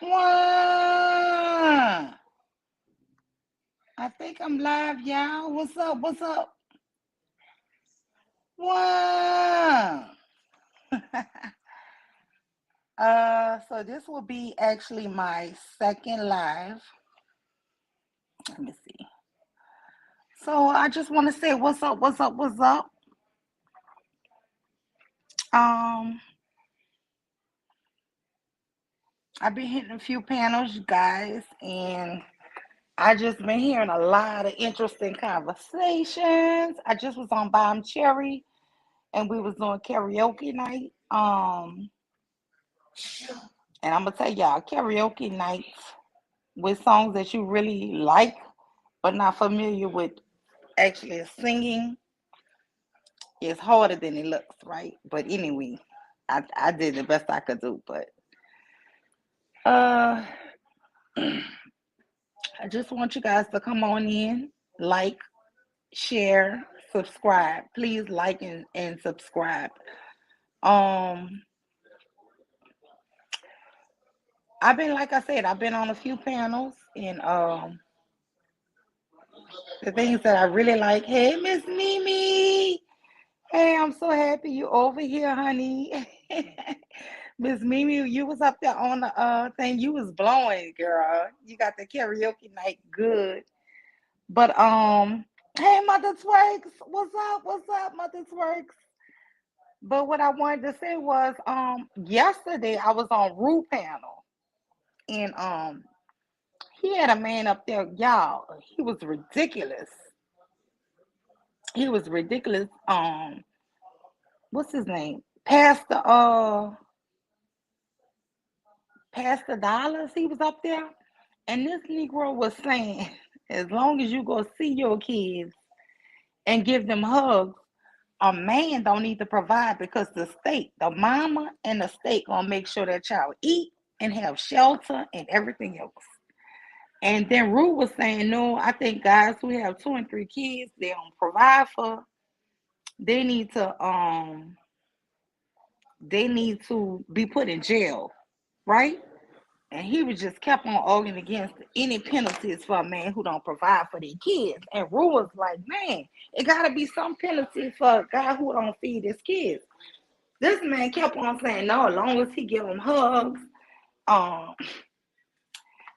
Wow. I think I'm live, y'all. What's up? What's up? Wow. So this will be actually my second live. Let me see. So I just want to say what's up, what's up, what's up. Um, I've been hitting a few panels, you guys, and I just been hearing a lot of interesting conversations. I just was on Bomb Cherry and we was doing karaoke night. And I'm gonna tell y'all, karaoke nights with songs that you really like but not familiar with actually singing is harder than it looks, right? But anyway, I did the best I could do. But uh I just want you guys to come on in, like, share, subscribe. Please like and subscribe. Um I've been like I said, I've been on a few panels and the things that I really like. Hey Miss Mimi. Hey, I'm so happy you over here, honey. Miss Mimi, you was up there on the thing. You was blowing, girl. You got the karaoke night good. But hey Mother Twerks, what's up? What's up, Mother Twerks? But what I wanted to say was yesterday I was on Rue panel and he had a man up there, y'all. He was ridiculous. He was ridiculous. What's his name? Pastor Dollars, he was up there. And this Negro was saying, as long as you go see your kids and give them hugs, a man don't need to provide because the state, the mama and the state gonna make sure that child eat and have shelter and everything else. And then Ruth was saying, no, I think guys who have 2 and 3 kids, they don't provide for, they need to be put in jail, right? And he was just kept on arguing against any penalties for a man who don't provide for their kids. And Rue was like, man, it gotta be some penalty for a guy who don't feed his kids. This man kept on saying, no, as long as he give them hugs. Um,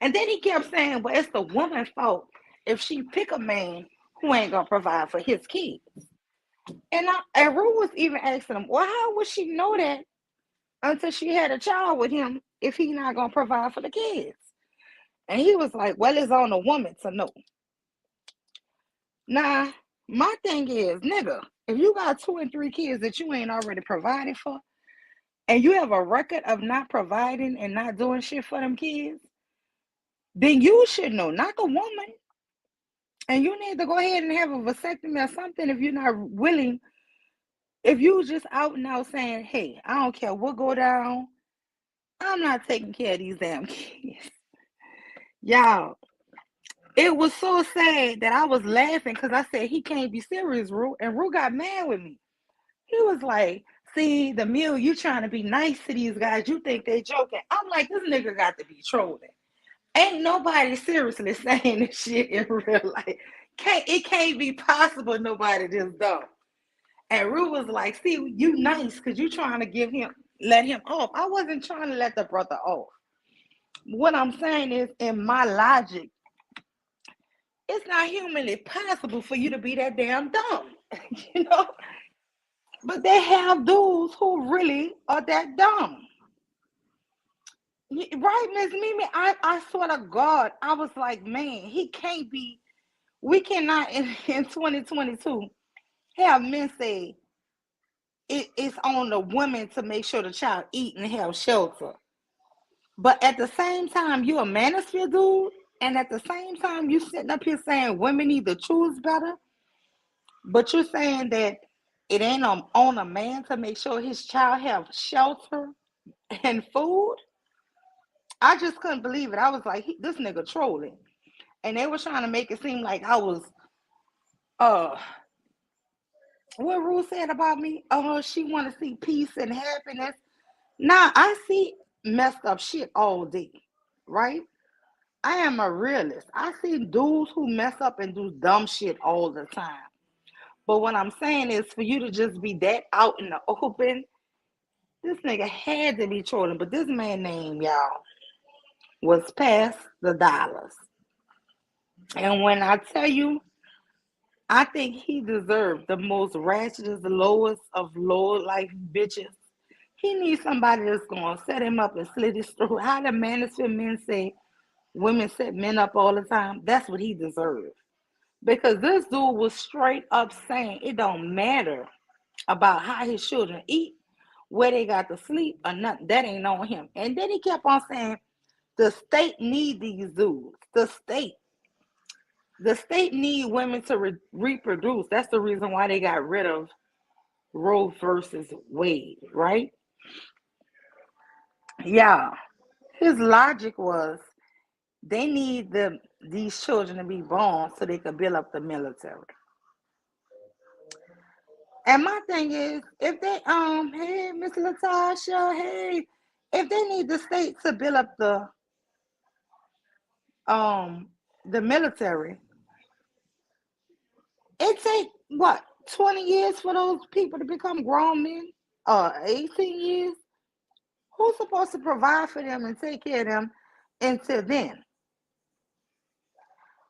and then he kept saying, well, it's the woman's fault if she pick a man who ain't gonna provide for his kids. And Rue was even asking him, well, how would she know that until she had a child with him if he not gonna provide for the kids? And he was like, well, it's on the woman to know. Now, my thing is, nigga, if you got 2 and 3 kids that you ain't already provided for, and you have a record of not providing and not doing shit for them kids, then you should know, not the woman. And you need to go ahead and have a vasectomy or something if you're not willing. If you just out and out saying, hey, I don't care what go down, I'm not taking care of these damn kids. Y'all, it was so sad that I was laughing because I said he can't be serious, Rue. And Rue got mad with me. He was like, see, the meal, you trying to be nice to these guys. You think they joking. I'm like, this nigga got to be trolling. Ain't nobody seriously saying this shit in real life. It can't be possible nobody this dumb. And Rue was like, see, you nice because you trying to let him off. I wasn't trying to let the brother off. What I'm saying is, in my logic, it's not humanly possible for you to be that damn dumb. you know? But they have dudes who really are that dumb. Right, Miss Mimi? I swear to God, I was like, man, he can't be. We cannot in 2022 have men say it's on the women to make sure the child eat and have shelter. But at the same time, you a manosphere dude, and at the same time, you sitting up here saying women need to choose better. But you're saying that it ain't on a man to make sure his child have shelter and food. I just couldn't believe it. I was like, this nigga trolling, and they were trying to make it seem like I was uh what Ruth said about me. Oh, she want to see peace and happiness. Nah, I see messed up shit all day. right? I am a realist. I see dudes who mess up and do dumb shit all the time. But what I'm saying is for you to just be that out in the open, this nigga had to be trolling. But this man name, y'all, was past the dollars. And when I tell you, I think he deserved the most ratchet, the lowest of low life bitches. He needs somebody that's gonna set him up and slit his throat. How the manosphere men say women set men up all the time. That's what he deserved. Because this dude was straight up saying it don't matter about how his children eat, where they got to sleep, or nothing. That ain't on him. And then he kept on saying the state need these dudes. The state need women to reproduce. That's the reason why they got rid of Roe versus Wade, right? Yeah. His logic was they need these children to be born so they could build up the military. And my thing is, if they hey Miss Latasha, hey, if they need the state to build up um the military, it take what 20 years for those people to become grown men? 18 years? Who's supposed to provide for them and take care of them until then?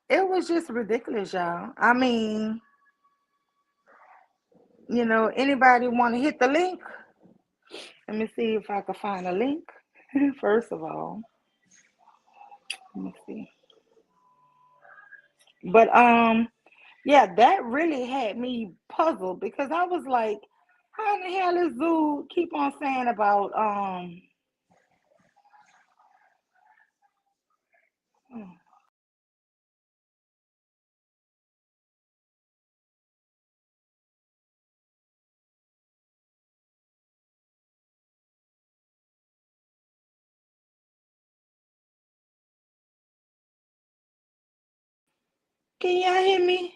It was just ridiculous, y'all. I mean, anybody want to hit the link? Let me see if I can find a link. First of all, let me see. But yeah, that really had me puzzled because I was like, how in the hell this dude keep on saying about can y'all hear me?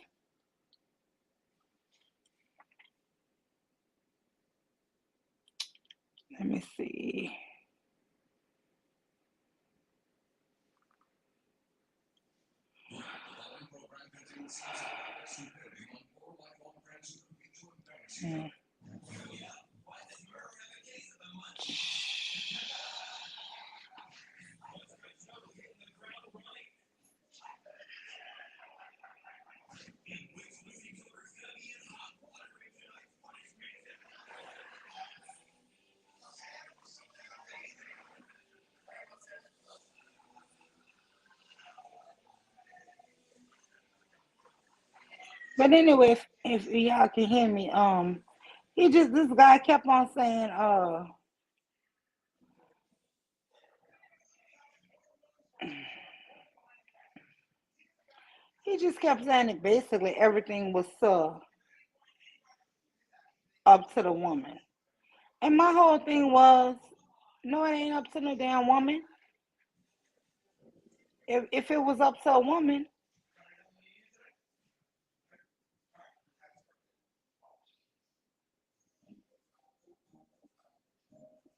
Let me see. Hmm. But anyway, if y'all can hear me, this guy kept on saying, he just kept saying that basically everything was up to the woman. And my whole thing was, no, it ain't up to no damn woman. If it was up to a woman,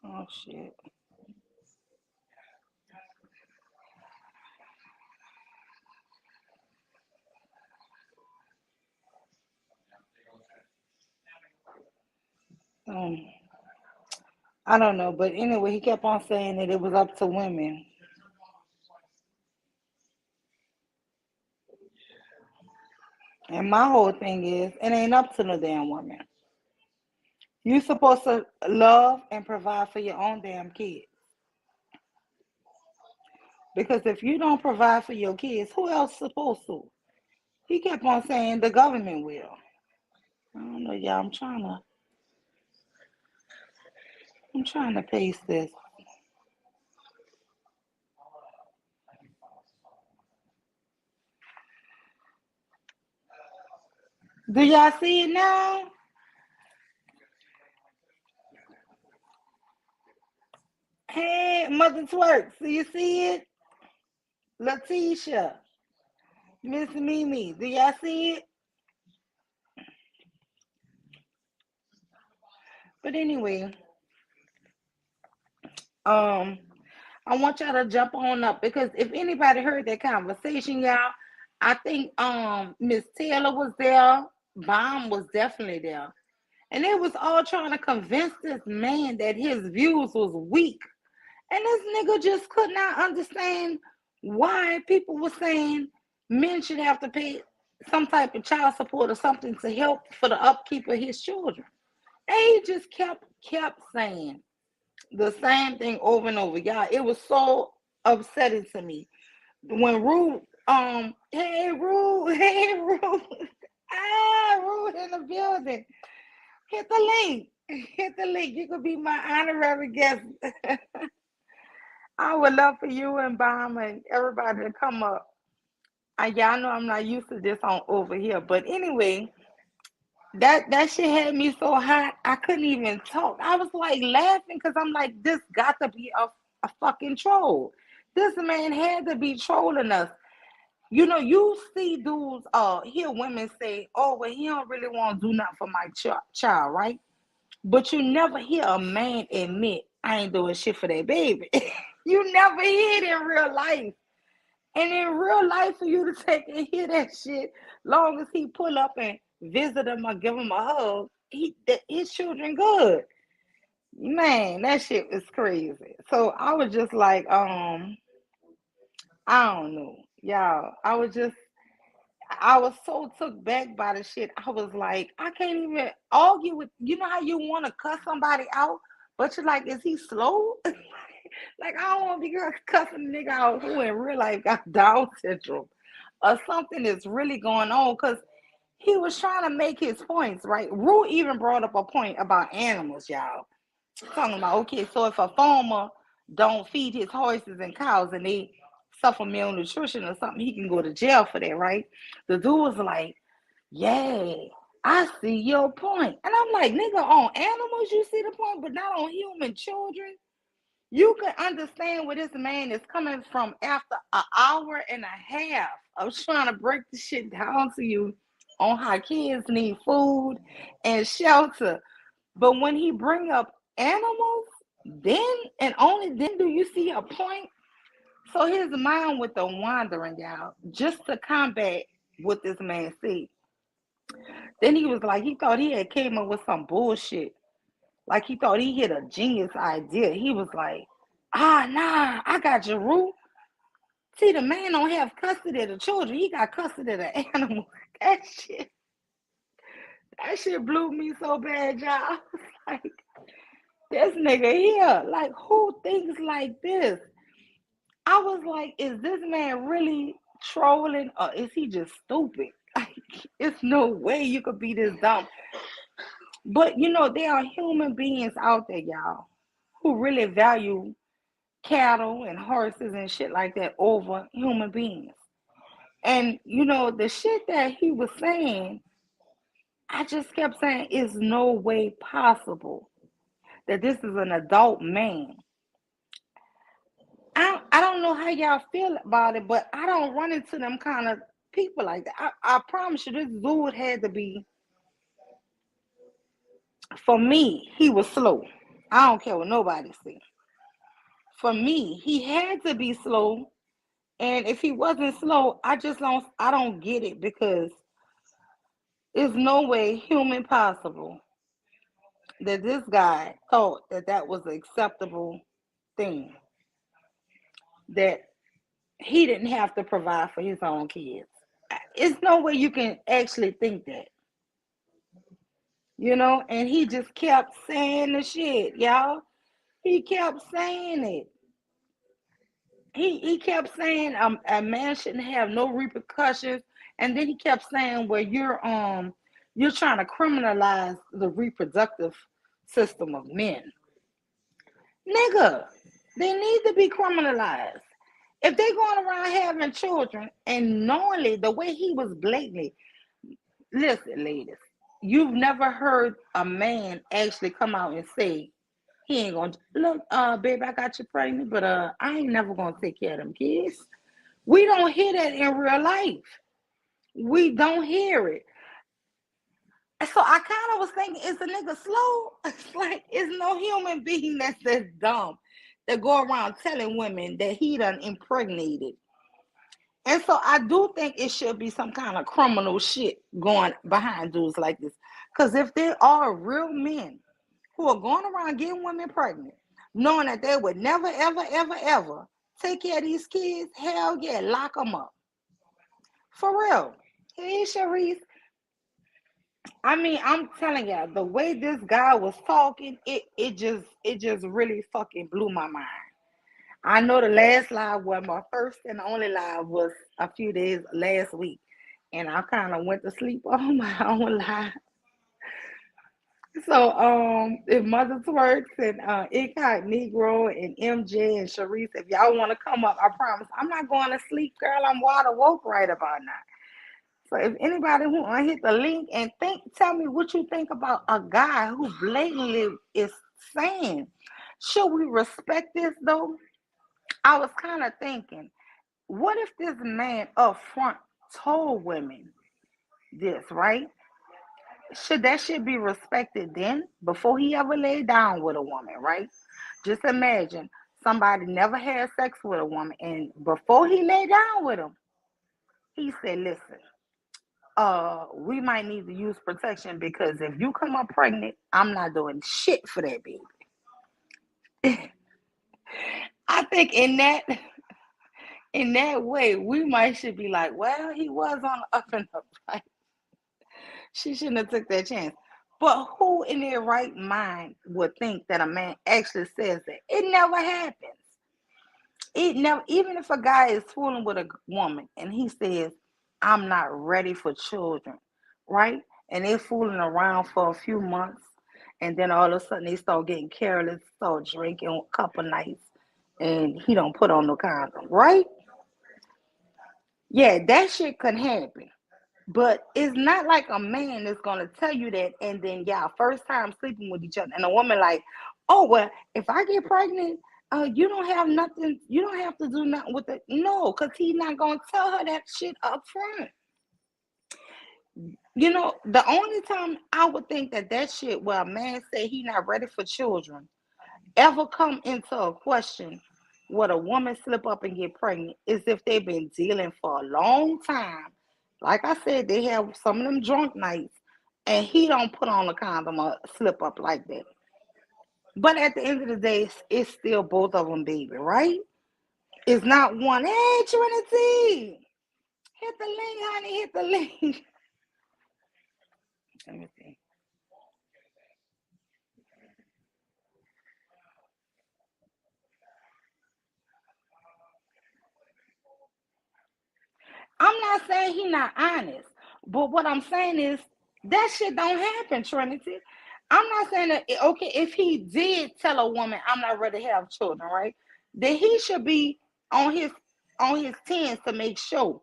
oh shit. Um, I don't know, but anyway, he kept on saying that it was up to women. And my whole thing is, it ain't up to no damn woman. You supposed to love and provide for your own damn kids. Because if you don't provide for your kids, who else supposed to? He kept on saying the government will. I don't know, y'all. I'm trying to paste this. Do y'all see it now? Hey, Mother Twerk, do you see it? Letitia, Miss Mimi, do y'all see it? But anyway, um, I want y'all to jump on up because if anybody heard that conversation, y'all, I think Miss Taylor was there, Bomb was definitely there. And they was all trying to convince this man that his views was weak. And this nigga just could not understand why people were saying men should have to pay some type of child support or something to help for the upkeep of his children. And he just kept saying the same thing over and over. Y'all, it was so upsetting to me. When Rue, hey Rue, hey Rue, Rue in the building. Hit the link. Hit the link. You could be my honorary guest. I would love for you and Bomb and everybody to come up. Y'all know I'm not used to this on over here, but anyway, that shit had me so hot I couldn't even talk. I was like laughing because I'm like, this got to be a fucking troll. This man had to be trolling us. You know, you see dudes, hear women say, "Oh, well, he don't really want to do nothing for my child, right?" But you never hear a man admit, "I ain't doing shit for that baby." You never hear it in real life. And in real life, for you to take and hear that shit, long as he pull up and visit him or give him a hug, his children good. Man, that shit was crazy. So I was just like, I don't know, y'all. I was so took back by the shit. I was like, I can't even argue with. You know how you want to cuss somebody out, but you're like, is he slow? Like, I don't want to be cussing a nigga out who in real life got Down syndrome or something is really going on because he was trying to make his points, right? Rue even brought up a point about animals, y'all. Talking about, okay, so if a farmer don't feed his horses and cows and they suffer malnutrition or something, he can go to jail for that, right? The dude was like, yeah, I see your point. And I'm like, nigga, on animals you see the point, but not on human children. You can understand where this man is coming from after an hour and a half of trying to break the shit down to you on how kids need food and shelter. But when he bring up animals, then and only then do you see a point. So his mind with the wandering, y'all, just to combat what this man said. Then he was like, he thought he had came up with some bullshit. Like he thought he hit a genius idea. He was like, nah, I got you, Rue. See, the man don't have custody of the children. He got custody of the animals. That shit, that shit blew me so bad, y'all. I was like, this nigga here, like, who thinks like this? I was like, is this man really trolling or is he just stupid? Like, it's no way you could be this dumb. But you know, there are human beings out there, y'all, who really value cattle and horses and shit like that over human beings. And you know, the shit that he was saying, I just kept saying, it's no way possible that this is an adult man. I don't know how y'all feel about it, but I don't run into them kind of people like that. I promise you, this dude had to be, for me, he was slow. I don't care what nobody says. For me, he had to be slow. And if he wasn't slow, I don't get it because it's no way human possible that this guy thought that that was an acceptable thing, that he didn't have to provide for his own kids. It's no way you can actually think that, and he just kept saying the shit, y'all. He kept saying it. He kept saying a man shouldn't have no repercussions, and then he kept saying, well, you're trying to criminalize the reproductive system of men. Nigga, they need to be criminalized. If they going around having children and knowingly the way he was blatantly, listen, ladies, you've never heard a man actually come out and say he ain't gonna look, babe, I got you pregnant, but I ain't never gonna take care of them kids. We don't hear that in real life. We don't hear it. So I kind of was thinking, is the nigga slow? It's like, it's no human being that's dumb that go around telling women that he done impregnated. And so I do think it should be some kind of criminal shit going behind dudes like this. Because if there are real men who are going around getting women pregnant, knowing that they would never, ever, ever, ever take care of these kids, hell yeah, lock them up. For real. Hey, Sharice. I mean, I'm telling you, the way this guy was talking, it just really fucking blew my mind. I know the last live was my first and only live was a few days last week, and I kind of went to sleep on my own live. So, if Mother Twerks and Incognito and MJ and Sharice, if y'all want to come up, I promise I'm not going to sleep, girl. I'm wide awake right about now. So, if anybody who want to hit the link and tell me what you think about a guy who blatantly is saying, should we respect this though? I was kind of thinking, what if this man up front told women this, right? Should be respected then before he ever laid down with a woman, right? Just imagine somebody never had sex with a woman, and before he lay down with him, he said, "Listen, we might need to use protection because if you come up pregnant, I'm not doing shit for that baby." I think in that way, we might should be like, well, he was on the up and up, right? She shouldn't have took that chance. But who in their right mind would think that a man actually says that? It never happens. It never, even if a guy is fooling with a woman and he says, I'm not ready for children, right? And they're fooling around for a few months, and then all of a sudden they start getting careless, start drinking a couple nights, and he don't put on no condom, right? Yeah, that shit can happen. But it's not like a man is gonna tell you that, and then y'all first time sleeping with each other, and a woman like, oh well, if I get pregnant, you don't have nothing, you don't have to do nothing with it. No, because he's not gonna tell her that shit up front. The only time I would think that shit where a man say he not ready for children ever come into a question would a woman slip up and get pregnant is if they've been dealing for a long time. Like I said, they have some of them drunk nights and he don't put on a condom or slip up like that. But at the end of the day, it's still both of them, baby, right? It's not one. Hey, Trinity, hit the link, honey, hit the link. Let me see. I'm not saying he not honest, but what I'm saying is that shit don't happen, Trinity. I'm not saying that okay, if he did tell a woman I'm not ready to have children, right? Then he should be on his on his tens to make sure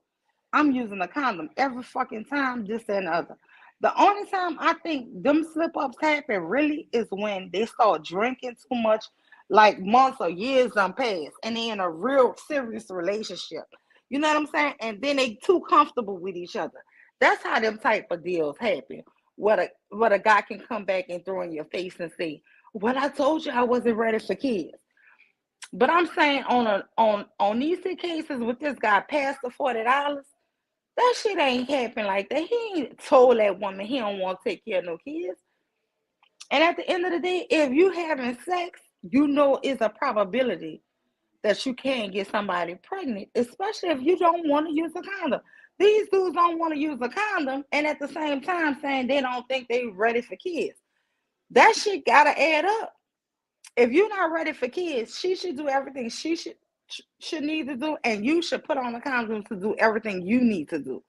I'm using a condom every fucking time, this and the other. The only time I think them slip ups happen really is when they start drinking too much, like months or years done pass, and they in a real serious relationship. You know what I'm saying? And then they too comfortable with each other. That's how them type of deals happen. What a guy can come back and throw in your face and say, "Well, I told you I wasn't ready for kids." But I'm saying on these two cases with this guy past the $40, that shit ain't happen like that. He ain't told that woman he don't want to take care of no kids. And at the end of the day, if you having sex, you know it's a probability that you can get somebody pregnant, especially if you don't want to use a condom. These dudes don't want to use a condom, and at the same time saying they don't think they ready for kids. That shit gotta add up. If you're not ready for kids, she should do everything she should need to do, and you should put on a condom to do everything you need to do.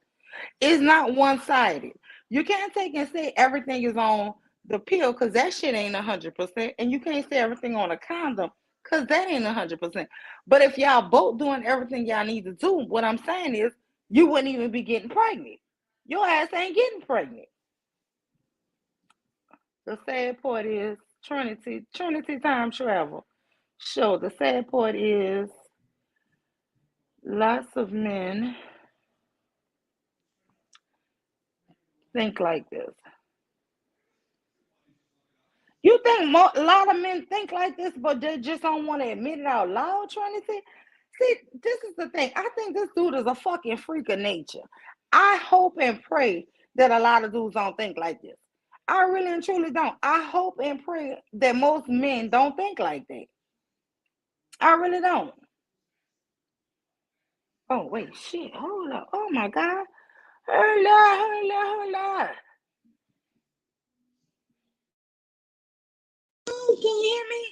It's not one sided. You can't take and say everything is on the pill because that shit ain't 100%. And you can't say everything on a condom because that ain't 100%. But if y'all both doing everything y'all need to do, what I'm saying is you wouldn't even be getting pregnant. Your ass ain't getting pregnant. The sad part is Trinity time travel. So the sad part is lots of men think like this. You you think a lot of men think like this, but they just don't want to admit it out loud, Trinity? See, this is the thing. I think this dude is a fucking freak of nature. I hope and pray that a lot of dudes don't think like this. I really and truly don't. I hope and pray that most men don't think like that. I really don't. Oh, wait, shit. Hold up. Oh, my God. Hold up, hold up, hold up. Oh, can you hear me?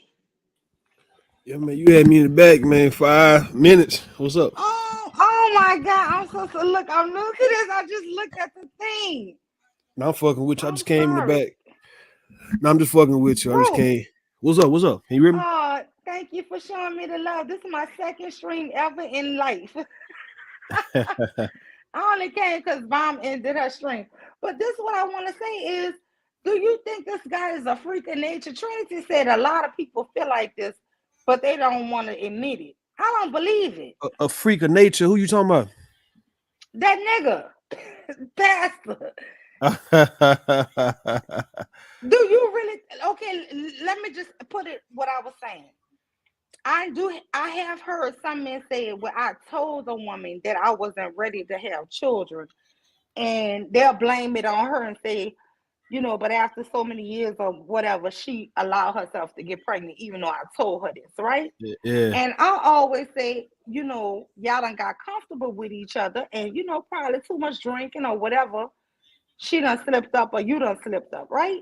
Yeah, man, you had me in the back, man. 5 minutes. What's up? Oh my God. I'm supposed to look. I'm looking at this. I just looked at the thing. Now I'm fucking with you. I I'm just came in the sorry. back. Now I'm just fucking with you. I just Bro, came. What's up? What's up? Can you hear me? thank you for showing me the love. This is my second stream ever in life. I only came because Mom ended her stream. But this is what I want to say is, do you think this guy is a freak of nature? Trinity said a lot of people feel like this, but they don't want to admit it. I don't believe it. A freak of nature. Who you talking That nigga, pastor. about? Do you really? Okay, let me just put it what I was saying. I do. I have heard some men say, "Well, I told a woman that I wasn't ready to have children," and they'll blame it on her and say, but after so many years or whatever, she allowed herself to get pregnant, even though I told her this, right? Yeah. And I always say, y'all done got comfortable with each other, and probably too much drinking or whatever. She done slipped up, or you done slipped up, right?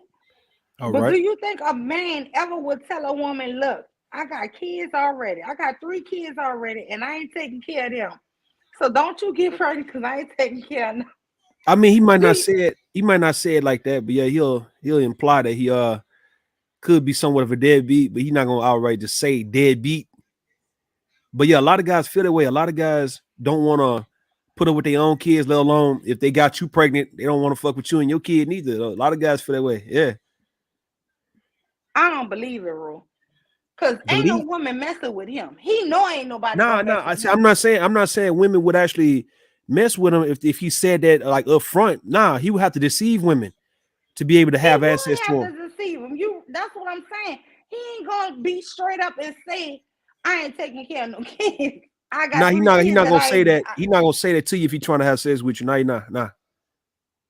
All But do right. you think a man ever would tell a woman, look, I got kids already. I got 3 kids already, and I ain't taking care of them. So don't you get pregnant because I ain't taking care of them. I mean, he might Do not you, say it. He might not say it like that, but yeah, he'll imply that he could be somewhat of a deadbeat, but he's not gonna outright just say deadbeat. But yeah, a lot of guys feel that way. A lot of guys don't want to put up with their own kids, let alone if they got you pregnant, they don't want to fuck with you and your kid neither. A lot of guys feel that way. Yeah. I don't believe it, Ru. Because ain't no Believe woman messing with him. He know ain't nobody nah, gonna nah. mess I with say him. I'm not saying women would actually mess with him if he said that like up front. Nah, he would have to deceive women to be able to He have would access to have him. to deceive him. That's what I'm saying. He ain't gonna be straight up and say, I ain't taking care of no kids. I got Nah, three he kids not that gonna I say ain't that. He not gonna say that to you if he trying to have sex with you. Nah, he not. Nah.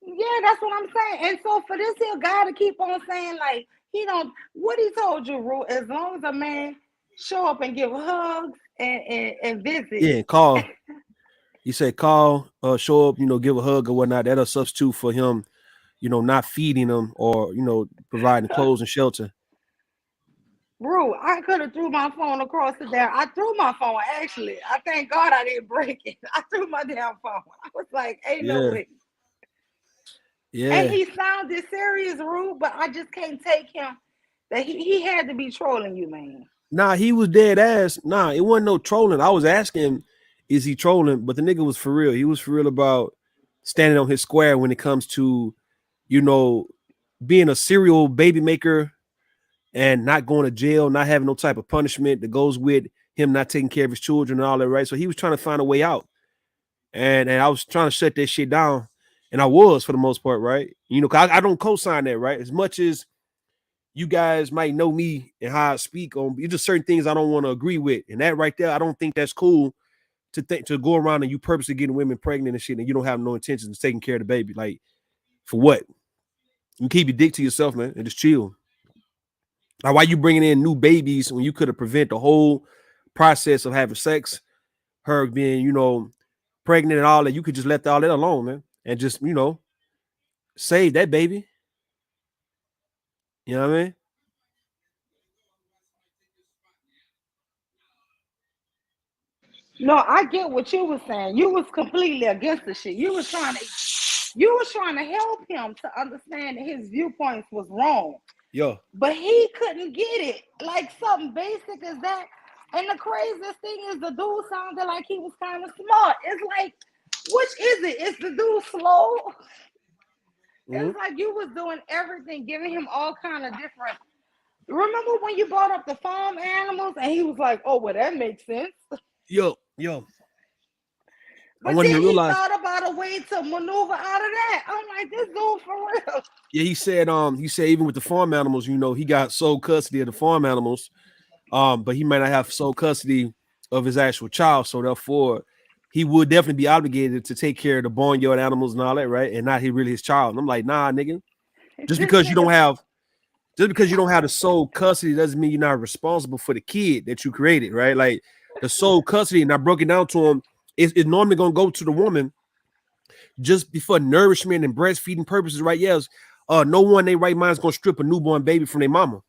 Yeah, that's what I'm saying. And so for this here guy to keep on saying like he don't what he told you, Ru, as long as a man show up and give hugs and visit. Yeah, call. He said call, show up, give a hug or whatnot. That'll substitute for him, not feeding them or providing clothes and shelter. Ru, I could have threw my phone across the there. I threw my phone actually. I thank God I didn't break it. I threw my damn phone. I was like, ain't no Yeah, way. And yeah. he sounded serious, Ru, but I just can't take him that he had to be trolling you, man. Nah, he was dead ass. Nah, it wasn't no trolling. I was asking him, is he trolling? But the nigga was for real. He was for real about standing on his square when it comes to, you know, being a serial baby maker and not going to jail, not having no type of punishment that goes with him not taking care of his children and all that, right? So he was trying to find a way out. And I was trying to shut that shit down. And I was for the most part, right? 'Cause I don't co-sign that, right? As much as you guys might know me and how I speak on, it's just certain things I don't want to agree with. And that right there, I don't think that's cool to go around and you purposely getting women pregnant and shit and you don't have no intentions of taking care of the baby. Like, for what? You keep your dick to yourself, man, and just chill. Like, why you bringing in new babies when you could have prevented the whole process of having sex, her being, pregnant and all that? You could just let all that alone, man, and just, save that baby. You know what I mean? No, I get what you were saying. You was completely against the shit. You was trying to help him to understand that his viewpoints was wrong. Yo, But he couldn't get it. Like something basic as that. And the craziest thing is the dude sounded like he was kind of smart. It's like, which is it? Is the dude slow? mhm. It's like you was doing everything, giving him all kind of different. Remember when you brought up the farm animals and he was like, oh, well, that makes sense. Yo. I But want him then to he realize. thought about a way to maneuver out of that. I'm like, this dude for real. Yeah, he said even with the farm animals, you know, he got sole custody of the farm animals. But he might not have sole custody of his actual child, so therefore he would definitely be obligated to take care of the barnyard animals and all that, right? And not he really his child. And I'm like, nah, nigga. Just This because you don't nigga, have just because you don't have the sole custody doesn't mean you're not responsible for the kid that you created, right? Like the sole custody, and I broke it down to him, it's normally gonna go to the woman just before nourishment and breastfeeding purposes, right? Yes. No one in their right mind is gonna strip a newborn baby from their mama.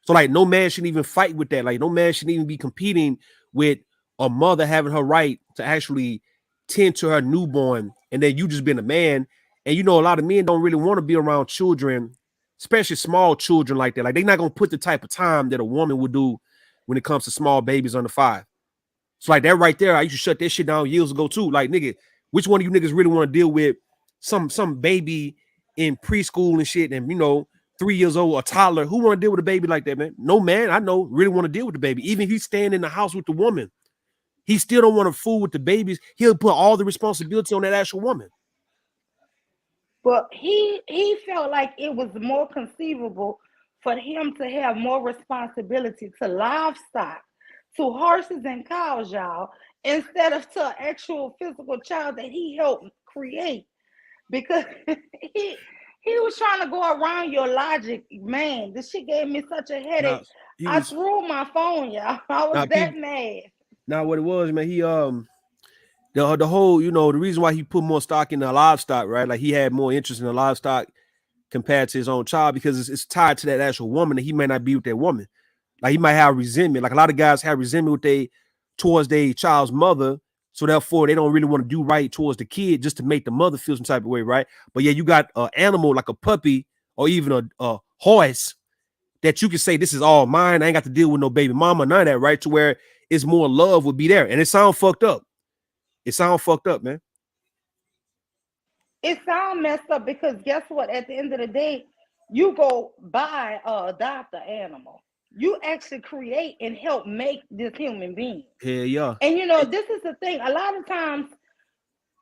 So like no man should even fight with that. Like no man should even be competing with a mother having her right to actually tend to her newborn, and then you just being a man. And you know, a lot of men don't really want to be around children, especially small children like that. Like they're not gonna put the type of time that a woman would do when it comes to small babies under 5. So like that right there, I used to shut that shit down years ago too. Like nigga, which one of you niggas really want to deal with some baby in preschool and shit, and you know 3 years old, a toddler? Who want to deal with a baby like that, man? No man I know really want to deal with the baby. Even if he's staying in the house with the woman, he still don't want to fool with the babies. He'll put all the responsibility on that actual woman. but he felt like it was more conceivable for him to have more responsibility to livestock, to horses and cows, y'all, instead of to an actual physical child that he helped create. Because he he was trying to go around your logic, man. This shit gave me such a Now headache. he I was threw my phone, y'all. I was now that people mad. now what it was, man. He the whole, you know, the reason why he put more stock in the livestock, right? Like he had more interest in the livestock compared to his own child because it's tied to that actual woman, and he may not be with that woman. Like he might have resentment. Like a lot of guys have resentment with they towards their child's mother, so therefore they don't really want to do right towards the kid just to make the mother feel some type of way, right? But yeah, you got an animal like a puppy or even a horse that you can say this is all mine. I ain't got to deal with no baby mama, none of that, right? To where it's more love would be there, and it sound fucked up. It sound fucked up, man. It sounds messed up because guess what? At the end of the day, you go buy or adopt an animal. You actually create and help make this human being. Hell yeah. And you know, this is the thing. A lot of times,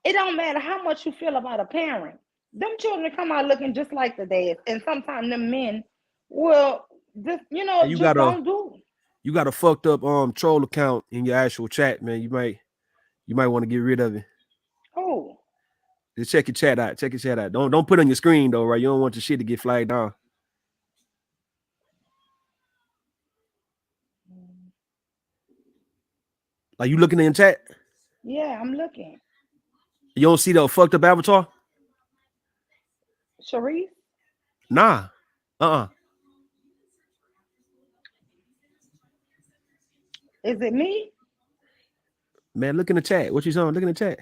it don't matter how much you feel about a parent. Them children come out looking just like the dads, and sometimes the men will just, And just don't do. you got a fucked up troll account in your actual chat, man. You might want to get rid of it. Oh, Just check your chat out. Check your chat out. Don't put it on your screen though, right? You don't want your shit to get flagged down. Like you looking in the chat, yeah, I'm looking. you don't see the fucked up avatar? Sharif, Nah. Uh-uh. is it me? Man, look in the chat. What you saying? Look in the chat.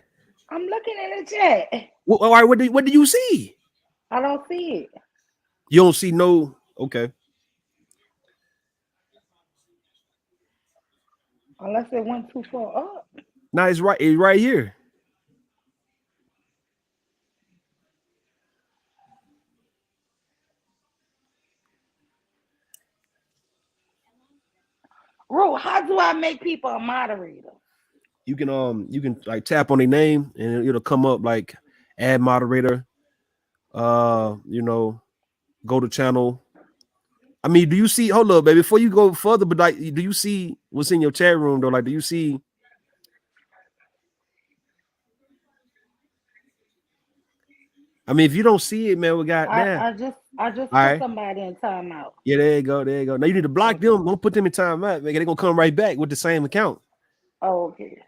I'm looking in the chat. All right, what do you see? I don't see it You don't see no. Okay. unless it went too far up. Nah, it's right. It's right here. Ru, how do I make people a moderator? You can like tap on their name and it'll come up like add moderator. You know, go to channel. I mean, do you see? Hold up, baby. Before you go further, but like, do you see what's in your chat room though? Like, do you see? I mean, if you don't see it, man, we got I, there. I just I just All put right. somebody in timeout. Yeah, there you go. There you go. Now you need to block Okay. them. Don't put them in time out, man. They're gonna come right back with the same account. Oh, okay.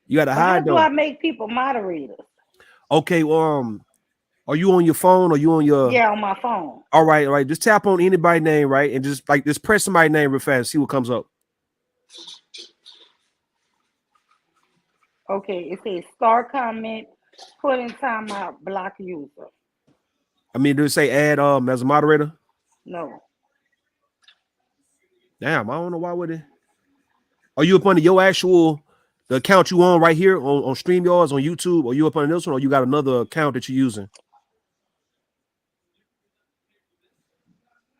You gotta But how hide do I them. make people moderators? Okay. Are you on your phone or you on your? Yeah, on my phone. All right. All right. Just tap on anybody's name, right, and just press somebody's name real fast. See what comes up. Okay, it says start comment, put in timeout, block user. I mean, do it say add as a moderator? No. Damn, I don't know why would it. Are you up under your actual the account you on right here on StreamYards on YouTube? Or you up under this one, or you got another account that you're using?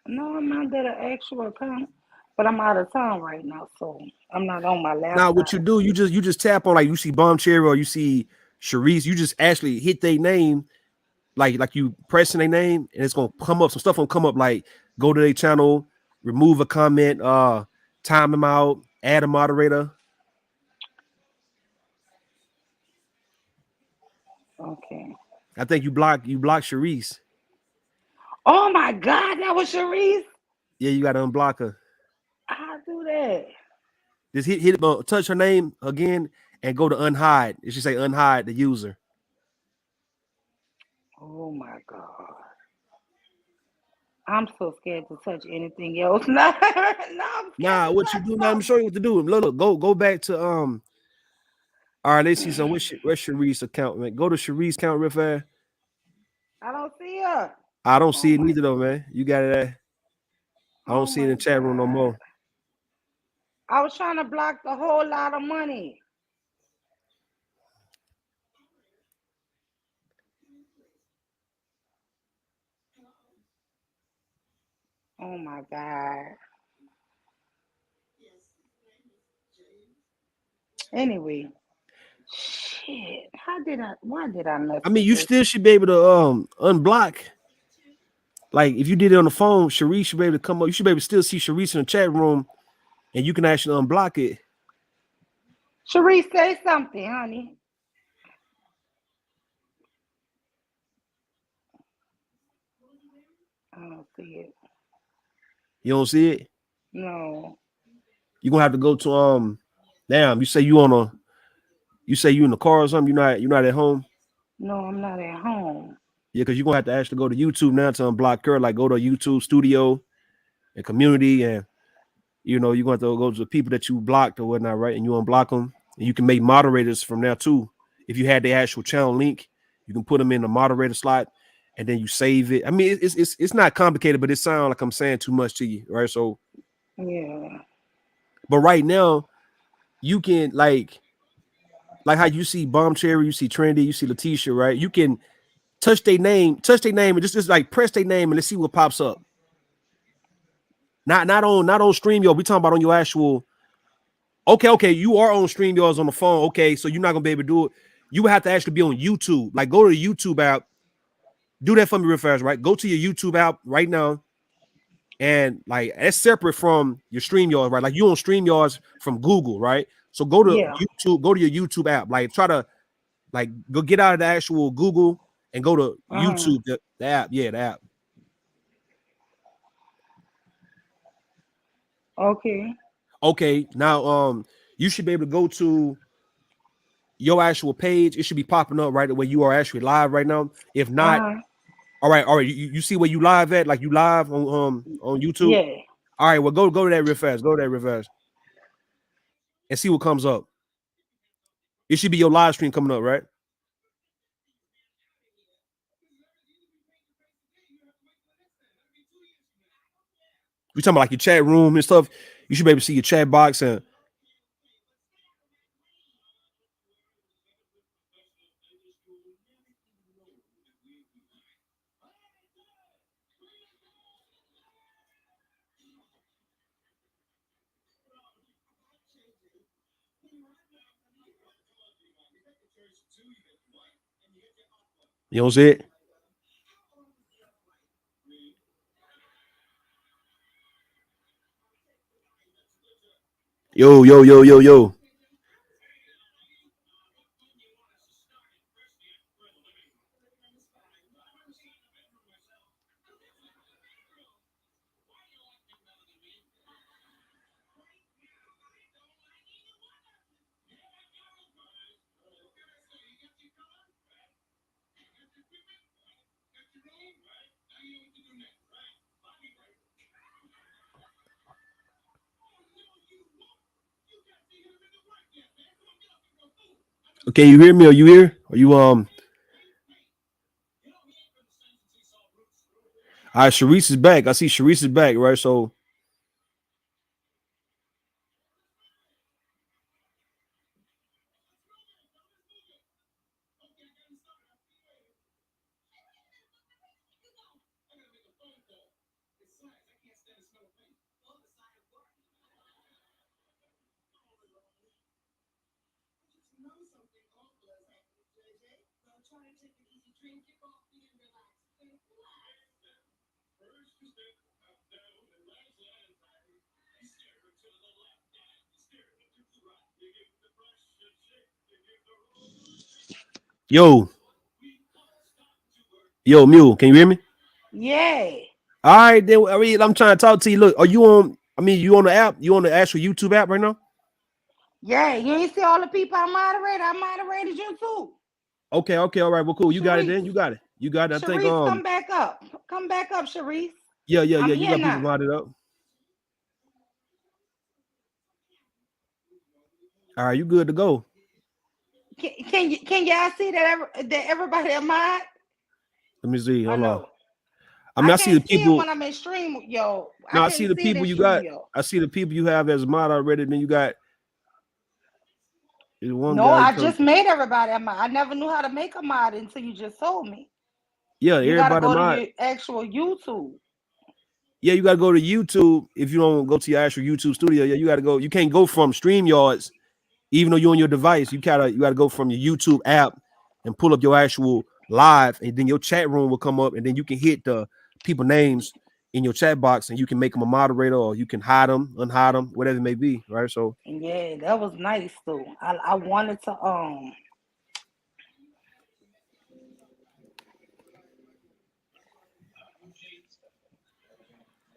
No, I'm under the actual account. But I'm out of town right now, so I'm not on my Now, what laptop. you do, you just tap on, like, you see Bomb Cherry or you see Sharice, you just actually hit their name, like you pressing their name, and it's gonna come up. Some stuff gonna come up, like go to their channel, remove a comment, time them out, add a moderator. Okay. I think you block Sharice. Oh my God, that was Sharice. Yeah, you gotta unblock her. I'll do that. Just touch her name again and go to unhide. It should say unhide the user. Oh my God. I'm so scared to touch anything else. No, no, I'm scared Nah, to what you touch do now? I'm something. show you what to do. Look, go back to all right, let's see some. Where's Sharice account, man? Go to Sharice account real fast. I don't see her. I don't Oh see it my, neither though, man. You got it. I don't oh see it in my the chat room no God. more. I was trying to block the whole lot of money. Oh my God. Anyway, shit. Why did I I mean, message you this? still should be able to unblock. Like if you did it on the phone, Sharice should be able to come up. You should be able to still see Sharice in the chat room, and you can actually unblock it. Sharice, say something, honey. I don't see it. You don't see it. No. You're gonna have to go to damn, you say you in the car or something, you're not at home. No, I'm not at home. Yeah, because you're gonna have to actually go to YouTube now to unblock her. Like go to YouTube studio and community, and you're going to go to the people that you blocked or whatnot, right? And you unblock them, and you can make moderators from there too. If you had the actual channel link, you can put them in the moderator slot, and then you save it. I mean, it's not complicated, but it sounds like I'm saying too much to you, right? So, Yeah. but right now, you can like how you see Bomb Cherry, you see Trendy, you see Letitia, right? You can touch their name, and just like press their name, and let's see what pops up. Not on StreamYard. We talking about on your actual. Okay. You are on StreamYards on the phone. Okay, so you're not gonna be able to do it. You would have to actually be on YouTube. Like go to the YouTube app. Do that for me real fast, right? Go to your YouTube app right now, and like it's separate from your StreamYards, right? Like you on StreamYards from Google, right? So go to Yeah. YouTube. Go to your YouTube app. Like try to go get out of the actual Google and go to Uh-huh. YouTube. The app, yeah, the app. Okay. Okay, now you should be able to go to your actual page. It should be popping up right where you are actually live right now. If not, Uh-huh. all right. You see where you live at? Like you live on YouTube. Yeah. All right, well go to that real fast. Go to that real fast and see what comes up. It should be your live stream coming up, right? We talking about like your chat room and stuff. You should be able to see your chat box and you know what I'm saying? Yo. Okay, you hear me? Are you here? Are you all right, Sharice is back. I see Sharice is back, right? So Yo, yo, Mule, can you hear me? Yeah. All right, then. I mean, I'm trying to talk to you. Look, are you on? I mean, you on the app? You on the actual YouTube app right now? Yeah. You ain't see all the people I moderated? I moderated you too. Okay, okay, all right. Well, cool. You got it Sharice. then. You got it. You got it. I think Sharice, come back up. Come back up, Sharice. yeah, yeah, I'm yeah. You here got people now. modded up. All right, you good to go. Can y'all see that everybody am mod? Let me see. I Hold on. know. I mean, I I see the can't see it people. when I'm in stream, yo. I No, I see can't the see it people in you stream, got. yo. I see the people you have as mod already. Then you got there's one No, guy. He I told just made everybody a mod. I never knew how to make a mod until you just told me. yeah, You gotta everybody go to mod. your actual YouTube. Yeah, you gotta go to YouTube. If you don't go to your actual YouTube studio, yeah, you gotta go. You can't go from StreamYards, even though you're on your device. You gotta go from your YouTube app and pull up your actual live, and then your chat room will come up, and then you can hit the people names in your chat box, and you can make them a moderator, or you can hide them, unhide them, whatever it may be. Right. So Yeah, that was nice though. I wanted to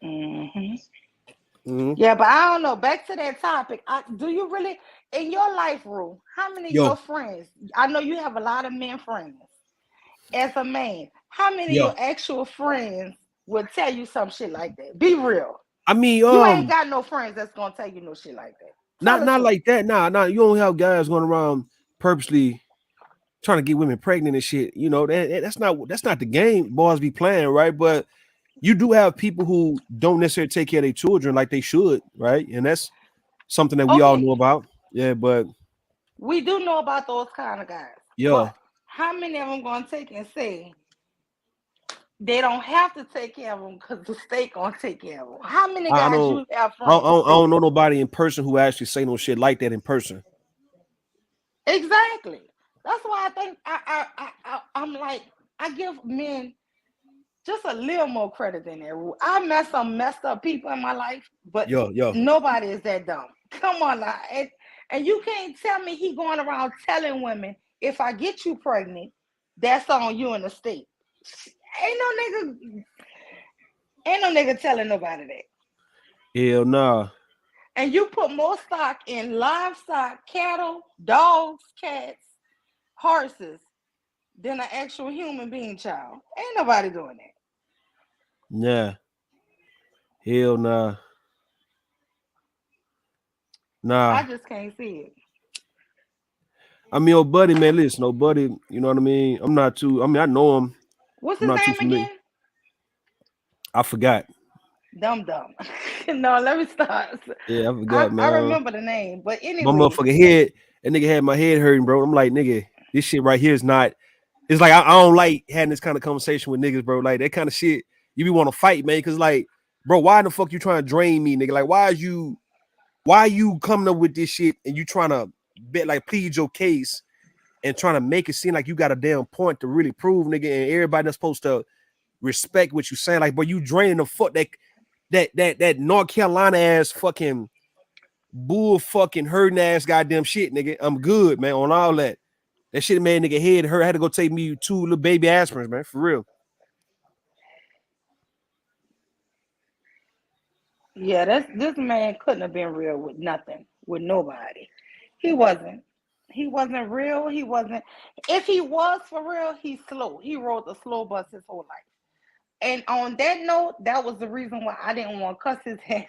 hmm mhm. Yeah, but I don't know. Back to that topic. Do you really in your life, Rue? How many of your Yo, friends? I know you have a lot of men friends. As a man, how many of yo. your actual friends would tell you some shit like that? Be real. I mean, You ain't got no friends that's gonna tell you no shit like that. Tell not the not truth. like that. Nah. You don't have guys going around purposely trying to get women pregnant and shit. You know that's not the game boys be playing, right? But you do have people who don't necessarily take care of their children like they should, right? And that's something that we all know Okay, about. Yeah, but we do know about those kind of guys, yeah, but how many of them gonna take and say they don't have to take care of them because the state gonna take care of them? How many I guys don't, you have I don't, friends I say don't know that? nobody in person who actually say no shit like that in person. Exactly. That's why I think I'm like I give men just a little more credit than that. I met some messed up people in my life, but Yo, yo, nobody is that dumb. Come on now. And you can't tell me he going around telling women, if I get you pregnant, that's on you in the state. Ain't no nigga, ain't no nigga telling nobody that. hell nah. And you put more stock in livestock, cattle, dogs, cats, horses than an actual human being child. Ain't nobody doing that. Nah, hell nah. I Nah. just can't see it. I mean, old buddy, man, listen, old buddy, you know what I mean? I'm not too, I mean, I know him. What's I'm his not too name familiar. again? I forgot. Dumb dumb. No, let me start. Yeah, I I, forgot, I man. remember the name, but My anyway, motherfucking head, that nigga had my head hurting, bro. I'm like, nigga, this shit right here is not. It's like I don't like having this kind of conversation with niggas, bro. Like that kind of shit, you be want to fight, man. Cause like, bro, why the fuck you trying to drain me, nigga? Like, why you coming up with this shit and you trying to bet like plead your case and trying to make it seem like you got a damn point to really prove, nigga, and everybody that's supposed to respect what you saying. Like, but you draining the fuck that North Carolina ass fucking bull fucking hurting ass goddamn shit, nigga. I'm good, man, on all that. That shit made nigga head hurt. I had to go take me 2 little baby aspirins, man, for real. yeah, this man couldn't have been real with nothing, with nobody. He wasn't. He wasn't real. He wasn't. If he was for real, he's slow. He rode the slow bus his whole life. And on that note, that was the reason why I didn't want to cuss his ass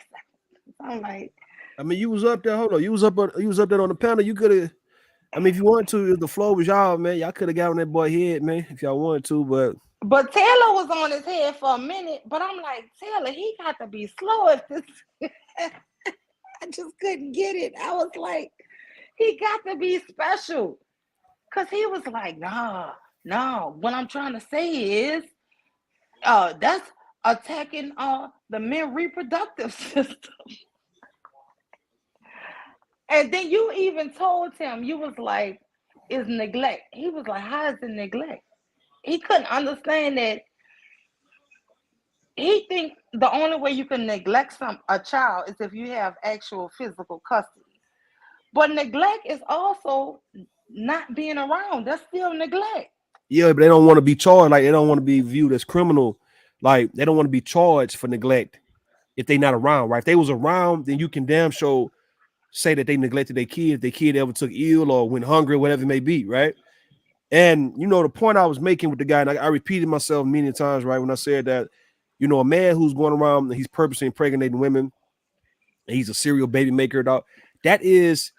out. I'm like, I mean, you was up there. Hold on, you was up there on the panel. You could have. I mean, if you wanted to, if the floor was y'all, man, y'all could have got on that boy head, man, if y'all wanted to. But but Taylor was on his head for a minute. But I'm like, Taylor, he got to be slow if this. I just couldn't get it. I was like, he got to be special. Cause he was like, nah, no. What I'm trying to say is, that's attacking the men reproductive system. And then you even told him, you was like, is neglect. He was like, how is it neglect? He couldn't understand that. He think the only way you can neglect a child is if you have actual physical custody. But neglect is also not being around. That's still neglect. Yeah, but they don't want to be charged. Like they don't want to be viewed as criminal. Like they don't want to be charged for neglect if they not around, right? If they was around, then you can damn sure say that they neglected their kid. Their kid ever took ill or went hungry, whatever it may be, right? And you know the point I was making with the guy, and I repeated myself many times, right? When I said that, you know, a man who's going around and he's purposely impregnating women, and he's a serial baby maker, dog. That is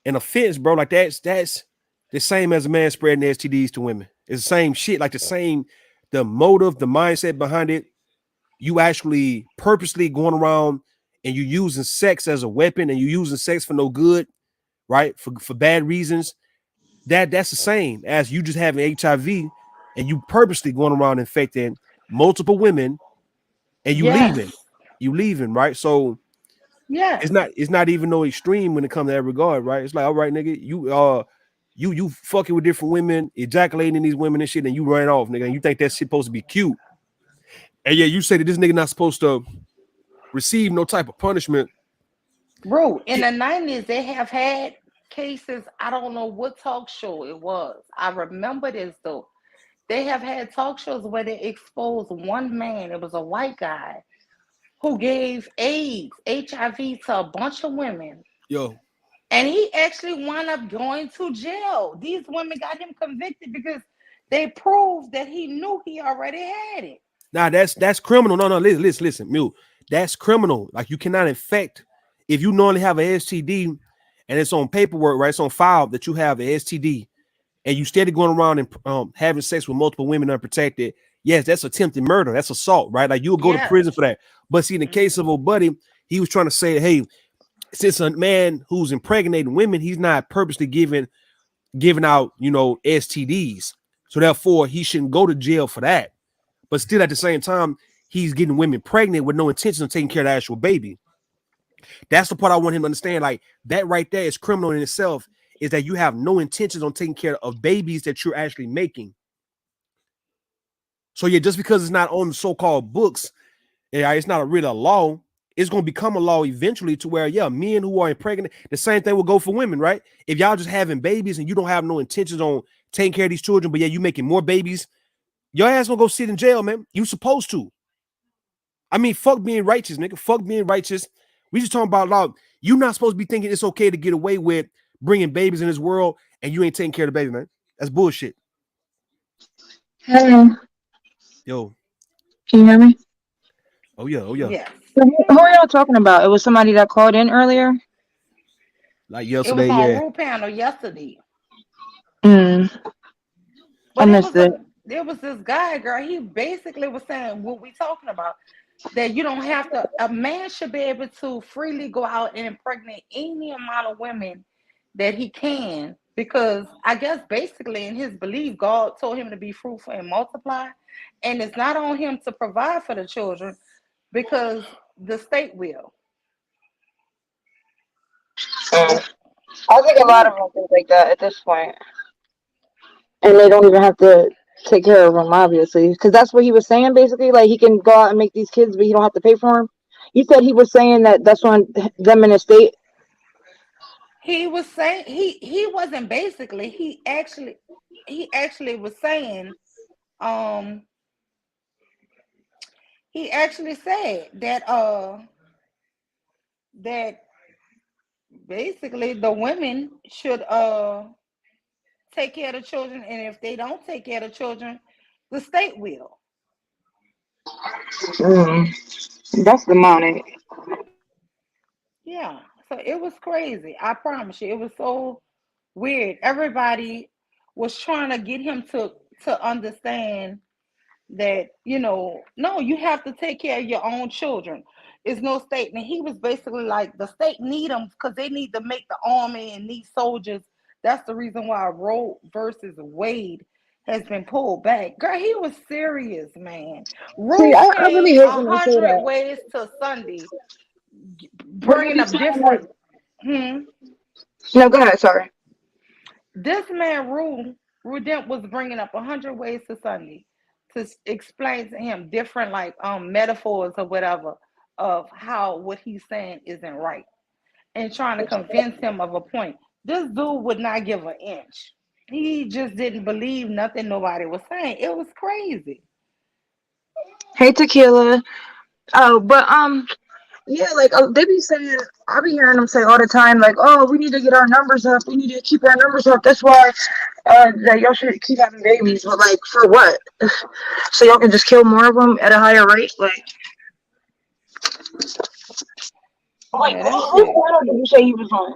an offense, bro. Like that's the same as a man spreading STDs to women. It's the same shit, like the motive, the mindset behind it. You actually purposely going around and you using sex as a weapon and you using sex for no good, right? For bad reasons. That's the same as you just having HIV and you purposely going around infecting multiple women and Yes. you leaving, right? So Yes. it's not even no extreme when it comes to that regard, right? It's like, all right, nigga, you fucking with different women, ejaculating in these women and shit, and you ran off, nigga, and you think that's supposed to be cute. And yeah, you say that this nigga not supposed to receive no type of punishment. Bro, in the 90s, they have had cases. I don't know what talk show it was. I remember this though. They have had talk shows where they exposed one man, it was a white guy, who gave AIDS, HIV to a bunch of women. Yo, And he actually wound up going to jail. These women got him convicted because they proved that he knew he already had it. nah, that's criminal. No, listen, Mule. That's criminal. Like you cannot infect if you normally have a STD and it's on paperwork, right? It's on file that you have a STD and you steady going around and having sex with multiple women unprotected. Yes, that's attempted murder. That's assault, right? Like you'll go to Yes. prison for that. But see, in the case of old buddy, he was trying to say, hey, since a man who's impregnating women, he's not purposely giving out, you know, STDs. So therefore, he shouldn't go to jail for that. But still, at the same time, he's getting women pregnant with no intention of taking care of the actual baby. That's the part I want him to understand. Like that right there is criminal in itself. Is that you have no intentions on taking care of babies that you're actually making. So yeah, just because it's not on the so-called books, yeah, it's not really a law. It's going to become a law eventually to where, yeah, men who are pregnant, the same thing will go for women, right? If y'all just having babies and you don't have no intentions on taking care of these children, but yeah, you making more babies, your ass gonna go sit in jail, man. You supposed to. I mean, fuck being righteous, nigga. Fuck being righteous. We just talking about law. You not supposed to be thinking it's okay to get away with bringing babies in this world and you ain't taking care of the baby, man. That's bullshit. Hey, Yo. can you hear me? Oh yeah. Yes. Who are y'all talking about? It was somebody that called in earlier. Like It was yesterday, on yeah. Rule Panel yesterday. I But missed it. there was this guy, girl. He basically was saying what we talking about. That you don't have to, a man should be able to freely go out and impregnate any amount of women that he can, because I guess basically in his belief, God told him to be fruitful and multiply, and it's not on him to provide for the children because the state will. I think a lot of Yeah. them think like that at this point, and they don't even have to take care of them, obviously, because that's what he was saying. Basically, like he can go out and make these kids, but he don't have to pay for them. You said he was saying that that's on them in the state. He was saying he wasn't basically, he actually was saying, um he actually said that basically the women should take care of the children, and if they don't take care of the children, the state will. That's demonic. Yeah. So it was crazy. I promise you, it was so weird. Everybody was trying to get him to understand that, no, you have to take care of your own children. It's no state. And he was basically like, the state need them because they need to make the army and need soldiers. That's the reason why Roe versus Wade has been pulled back. Girl, he was serious, man. See, Ruth I really came hate a when they say hundred that. ways to Sunday, When they bringing be up saying like, different. Hmm. no, go ahead. Sorry. This man Rudent was bringing up 100 ways to Sunday to explain to him different like metaphors or whatever of how what he's saying isn't right, and trying to convince him of a point. This dude would not give an inch. He just didn't believe nothing nobody was saying. It was crazy. Hey, Tequila. Oh, but yeah, like they be saying, I be hearing them say all the time, like, oh, we need to get our numbers up. We need to keep our numbers up. That's why that y'all should keep having babies. But like, for what? So y'all can just kill more of them at a higher rate? Like, wait, Yeah, who that's who it. channel did you say he was on?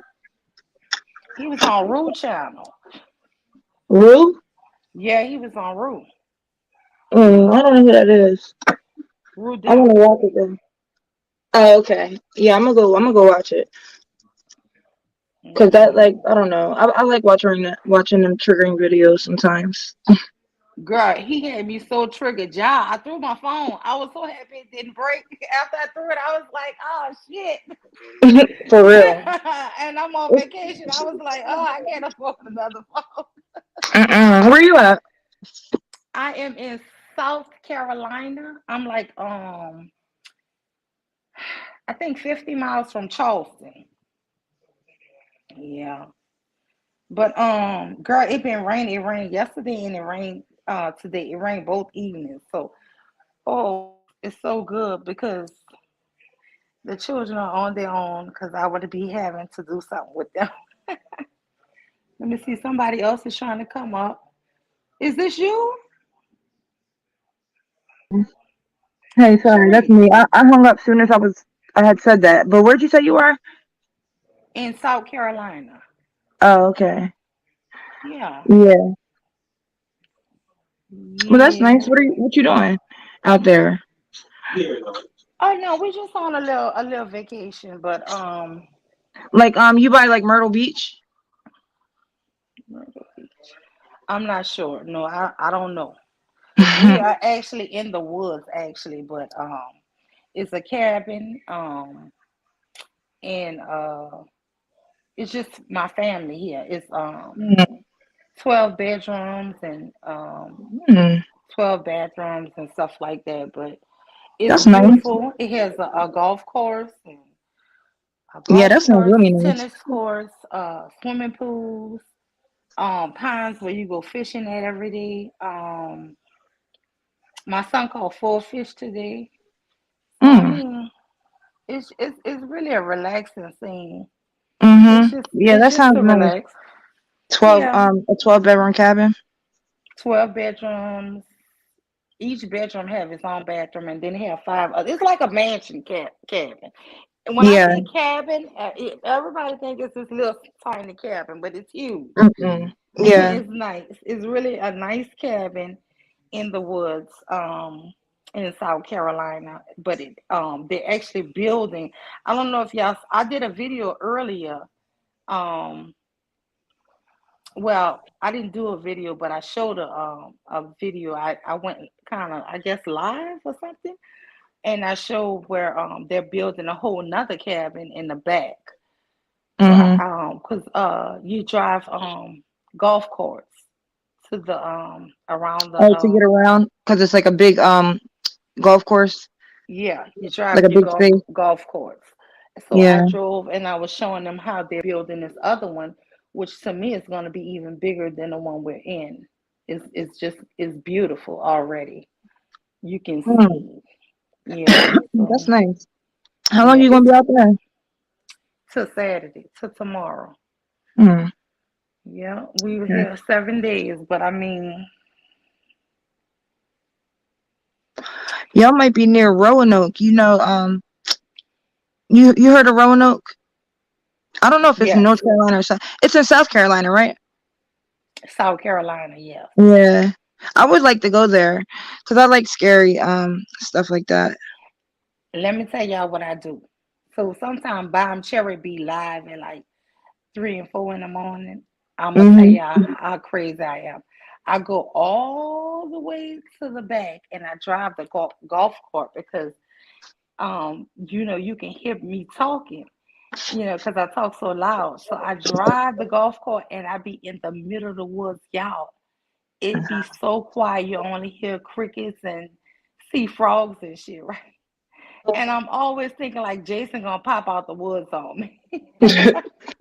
He was on Rue channel. Rue? Yeah, he was on Rue. I don't know who that is. Rue I Dent. want to watch it then. Oh, okay. Yeah, I'm gonna go. I'm gonna go watch it. Cause that, like, I don't know. I like watching them triggering videos sometimes. Girl, he had me so triggered. Ja, I threw my phone. I was so happy it didn't break. After I threw it, I was like, oh shit. For real. And I'm on vacation. I was like, oh, I can't afford another phone. Where you at? I am in South Carolina. I'm like, I think 50 miles from Charleston. Yeah. But girl, it been raining. It rained yesterday and it rained today. It rained both evenings. So it's so good because the children are on their own because I would be having to do something with them. Let me see, somebody else is trying to come up. Is this you? Hey, sorry, that's Cherie. me. I hung up soon as I had said that. But where'd you say you were? In South Carolina. Oh, okay. Yeah. Yeah. Well, that's nice. Yeah. What you doing out there? Oh no, we just on a little vacation, but Like, you by like Myrtle Beach? I'm not sure. No, I don't know. We are actually in the woods actually, but it's a cabin and it's just my family here. It's 12 bedrooms and Hmm, 12 bathrooms and stuff like that, but it's that's nice. beautiful. It has a golf course and Yeah, that sounds really nice. tennis courts, swimming pools, ponds where you go fishing at every day. My son caught 4 fish today. So I Mm. mean, it's really a relaxing scene. Mm-hmm. It's just Yeah, it's that just sounds to nice. relax. 12 Yeah, a 12-bedroom cabin. 12 bedrooms. Each bedroom have its own bathroom, and then they have five. It's like a mansion cabin. And when I Yeah. say cabin, everybody thinks it's this little tiny cabin, but it's huge. Mm-mm. Yeah. It's nice. It's really a nice cabin in the woods, in South Carolina. But they're actually building. I don't know if y'all. I did a video earlier. Um, well, I didn't do a video, but I showed a video. I went kind of I guess live or something, and I showed where they're building a whole nother cabin in the back. So Mm-hmm. cause you drive golf course to the around the Oh, to get around, because it's like a big golf course, yeah, you like drive a your big space. golf course. So I Yeah. drove and I was showing them how they're building this other one, which to me is going to be even bigger than the one we're in. It's beautiful already. You can Mm, see, yeah. that's So nice. How long yeah, you gonna it's be out there? till Saturday, till tomorrow. Mm, Yeah, we were okay. here 7 days, but I mean, Y'all might be near Roanoke. You heard of Roanoke? I don't know if it's in yes, North Carolina or South. It's in South Carolina, right? South Carolina, yes. Yeah. I would like to go there because I like scary stuff like that. Let me tell y'all what I do. So sometimes Bomb Cherry be live at like 3 and 4 in the morning. I'm gonna tell Mm-hmm. y'all how crazy I am. I go all the way to the back and I drive the golf court because you can hear me talking. because I talk so loud. So I drive the golf cart and I be in the middle of the woods, y'all. It be so quiet, you only hear crickets and see frogs and shit, right? And I'm always thinking like Jason gonna pop out the woods on me.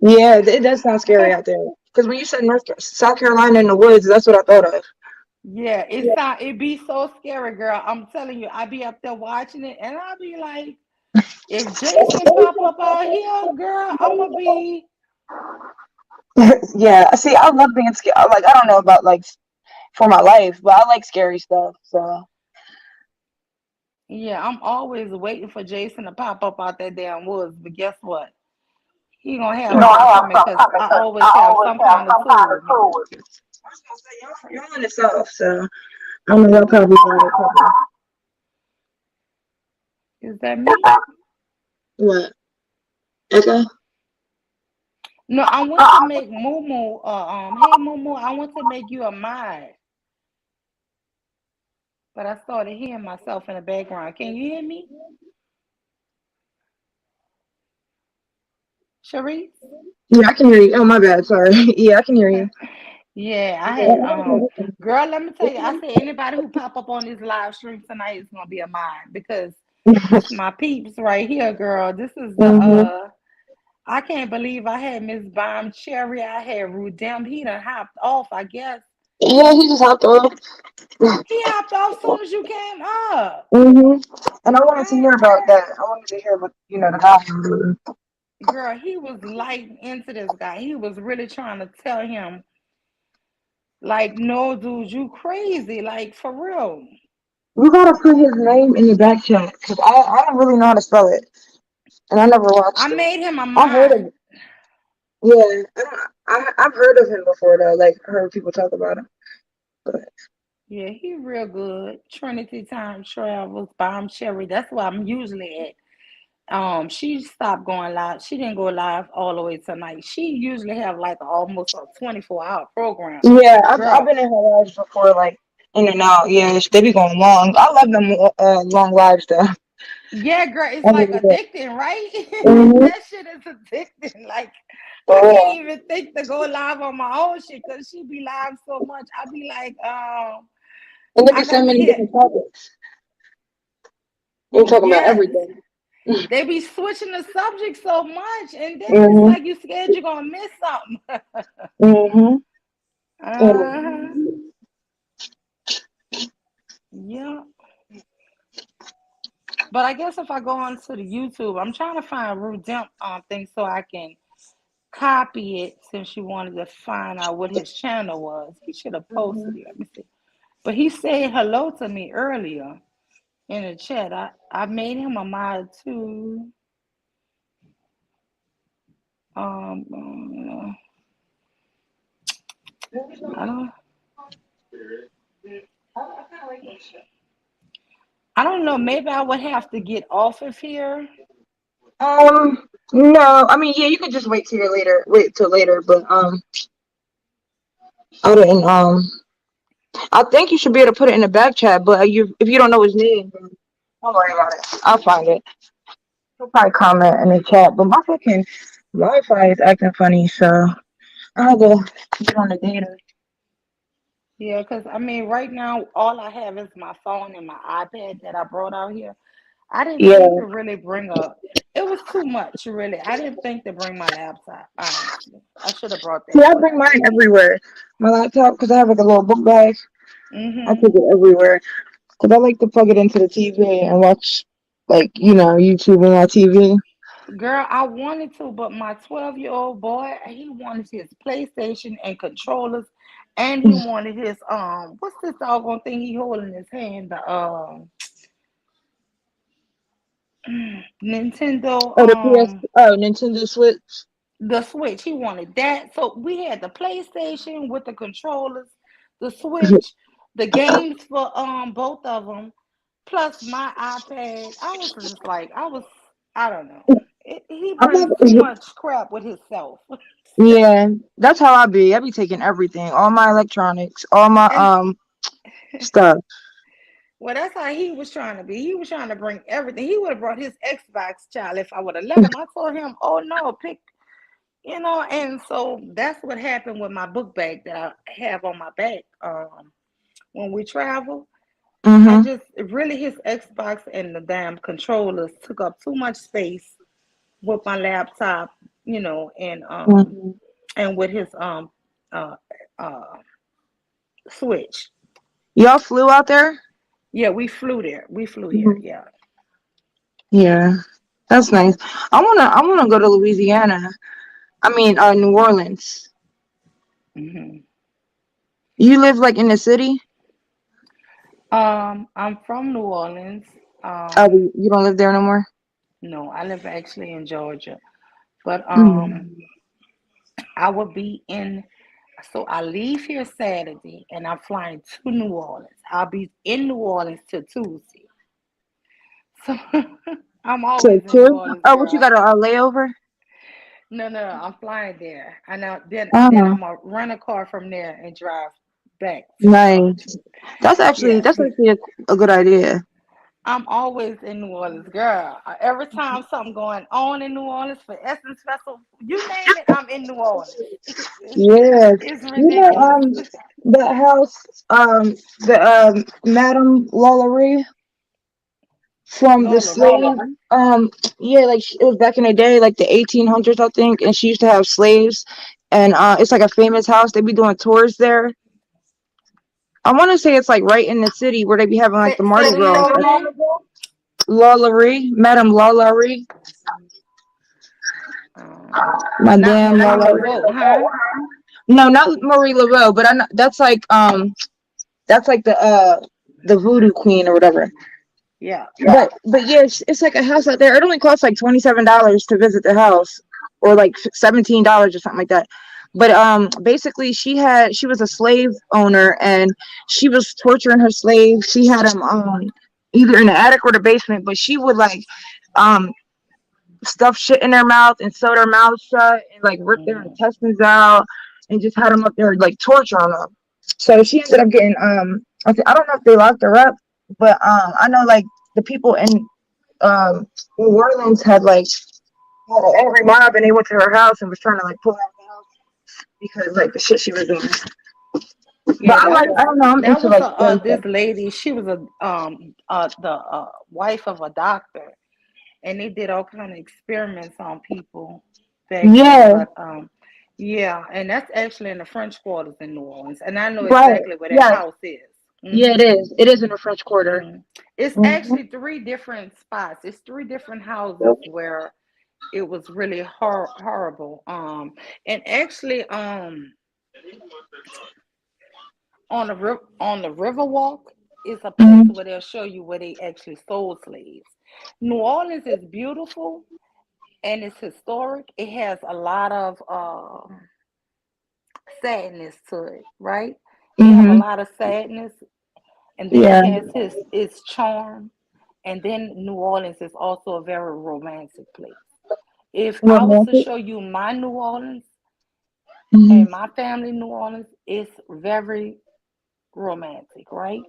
Yeah, it does sound scary out there. Because when you said South Carolina in the woods, that's what I thought of. Yeah, it be so scary, girl. I'm telling you, I be up there watching it, and I be like, if Jason pop up out here, girl, I'm gonna be. Yeah, see, I love being scared. Like, I don't know about like for my life, but I like scary stuff. So, Yeah, I'm always waiting for Jason to pop up out that damn woods. But guess what? He gonna you have know, something I have coming something because coming I because always I have always some have kind of some tool kind of with me. tool with me. I was gonna say y'all in the south, so I know y'all probably got it covered. Is that me? What? Okay. No, I want to make Moo. Hey Moo, I want to make you a mod, but I started hearing myself in the background. Can you hear me, Sharice? Yeah, I can hear you. Oh, my bad. Sorry. Yeah, I can hear you. Yeah, I had girl, let me tell you, I said anybody who pop up on this live stream tonight is gonna be a mine because this my peeps right here, girl. This is the Hmm. I can't believe I had Miss Bomb Cherry, I had Rudem, he done hopped off, I guess. Yeah, he just hopped off. He hopped off soon as you came up. Hmm. And I wanted to I hear about that. I wanted to hear what the guy. girl, he was lighting into this guy. He was really trying to tell him, like, no, dude, you crazy, like for real. You gotta put his name in the back chat because I don't really know how to spell it, and I never I watched it. made him a I heard of mod. it. Yeah, I've heard of him before though. Like heard people talk about him. But Yeah, he real good. Trinity Time Travels, Bomb Cherry. That's where I'm usually at. She stopped going live. She didn't go live all the way tonight. She usually have like almost a 24-hour program. yeah, I've Girl, been in her lives before, like in and out. Yeah, they be going long. I love them long lives though. yeah, girl, it's I like really do. addicting, right? Mm-hmm. That shit is addicting. Like I For can't real. even think to go live on my own shit because she be live so much. I be like, And they be I so got to many hit. different topics. You're talking about Yes. everything. They be switching the subject so much, and then it's Mm-hmm. like you scared you're gonna miss something. Mm-hmm. Uh-huh. Yeah. But I guess if I go onto the YouTube, I'm trying to find Rude Demp thing so I can copy it since you wanted to find out what his channel was. He should have posted it. Let me see. But he said hello to me earlier in the chat. I made him a mod too. Um, I don't. I don't know. Maybe I would have to get off of here. No, I mean, yeah, you could just wait till later, but I didn't, I think you should be able to put it in the back chat, but if you don't know his name, then don't worry about it. I'll find it. He'll probably comment in the chat, but my fucking Wi-Fi is acting funny, so I had to get on the data. Yeah, because I mean, right now, all I have is my phone and my iPad that I brought out here. I didn't think Yeah. to really bring up, it was too much, really. I didn't think to bring my laptop, honestly. I should have brought See, that, I but bring I mine didn't. everywhere. My laptop, because I have like a little book bag. I Hmm. take it everywhere. Because I like to plug it into the TV and watch, like, YouTube on my TV. Girl, I wanted to, but my 12-year-old boy, he wanted his PlayStation and controllers, and he wanted his, what's this doggone thing he holding in his hand? The, Nintendo, Oh, the Nintendo Switch. the Switch. He wanted that. So we had the PlayStation with the controllers, the Switch, the games for both of them, plus my iPad. I was just like, I don't know. He I'm brings not. too much crap with himself. Yeah, that's how I be. I be taking everything, all my electronics, all my And stuff. Well, that's how he was trying to be. He was trying to bring everything. He would have brought his Xbox, child, if I would have let him. I told him, oh no, pick, and so that's what happened with my book bag that I have on my back. When we travel, I Mm-hmm. just really his Xbox and the damn controllers took up too much space with my laptop, and with his uh uh switch. Y'all flew out there? Yeah, we flew there. We flew here. Mhm. Yeah. Yeah, that's nice. I wanna go to Louisiana. I mean, New Orleans. hmm You live like in the city? I'm from New Orleans. Oh, Um, you don't live there no more? no, I live actually in Georgia, but Mm. I will be in. So I leave here Saturday, and I'm flying to New Orleans. I'll be in New Orleans till Tuesday. So I'm So always in New two? Orleans, Oh, what you girl. got a layover? No, no, no, I'm flying there, and then Oh, I'm gonna rent a car from there and drive back to Georgia. nice. Yeah, That's actually a good idea. I'm always in New Orleans, girl. Every time something going on in New Orleans for Essence Festival, you name it, I'm in New Orleans. Yes. It's You know, ridiculous. that house, the Madame Lalaurie from the Lola Ray. slave, yeah, like it was back in the day, like the 1800s, I think, and she used to have slaves, and it's like a famous house. They be doing tours there. I want to say it's like right in the city where they be having like the Say Mardi the Gras name and stuff. again. Lalaurie, Madame Lalaurie, Not Madame Marie Lalaurie. Laveau, huh? No, not Marie Laveau, but I know that's like the voodoo queen or whatever. Yeah. But yeah, it's like a house out there. It only costs like $27 to visit the house, or like $17 or something like that. But basically, she was a slave owner, and she was torturing her slaves. She had them either in the attic or the basement, but she would like um stuff shit in their mouth and sew their mouths shut and like rip their hmm intestines out and just had them up there like torturing them. So she ended up getting I don't know if they locked her up, but I know like the people in New Orleans had an angry mob and they went to her house and was trying to like pull her out of the house because like the shit she was doing. But Yeah, I don't know, I'm that into was like scary this stuff. lady. She was the wife of a doctor, and they did all kind of experiments on people back then. Yeah, But yeah, and that's actually in the French Quarters in New Orleans, and I know right. exactly where that Yeah, house is. yeah, it hmm is. It is in the French Quarter. It's Hmm. actually three different spots. It's three different houses where it was really horrible. And actually, on the Riverwalk is a place Hmm. where they'll show you where they actually sold slaves. New Orleans is beautiful and it's historic. It has a lot of sadness to it, right? It have a Hmm. lot of sadness, and then it Yeah. has its charm. And then New Orleans is also a very romantic place. If I was to Romantic. show you my New Orleans Hmm. and my family New Orleans, it's very romantic, right?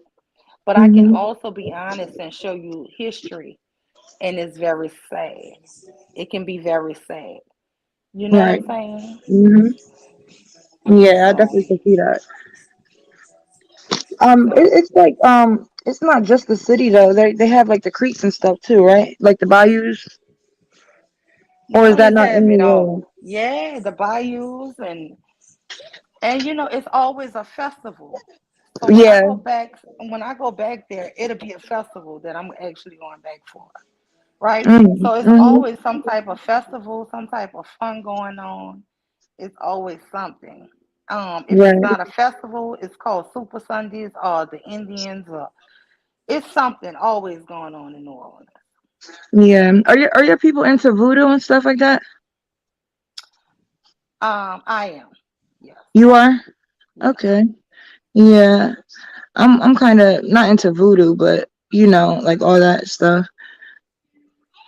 But I can Hmm. also be honest and show you history, and it's very sad. It can be very sad. You know what Right. I'm saying? Hmm. Yeah, I So, definitely can see that. so It's like it's not just the city though. They have like the creeks and stuff too, right? Like the bayous, New or is that Orleans not have in it New all. Orleans? Yeah, the bayous and it's always a festival. So Yeah. when I go back there, it'll be a festival that I'm actually going back for, right? So it's Mm-hmm. always some type of festival, some type of fun going on. It's always something. If it's Right. not a festival, it's called Super Sundays or the Indians, or it's something always going on in New Orleans. Yeah. Are your people into voodoo and stuff like that? I am. Yes, You are? yes. Okay. Yeah. I'm kind of not into voodoo, but like all that stuff.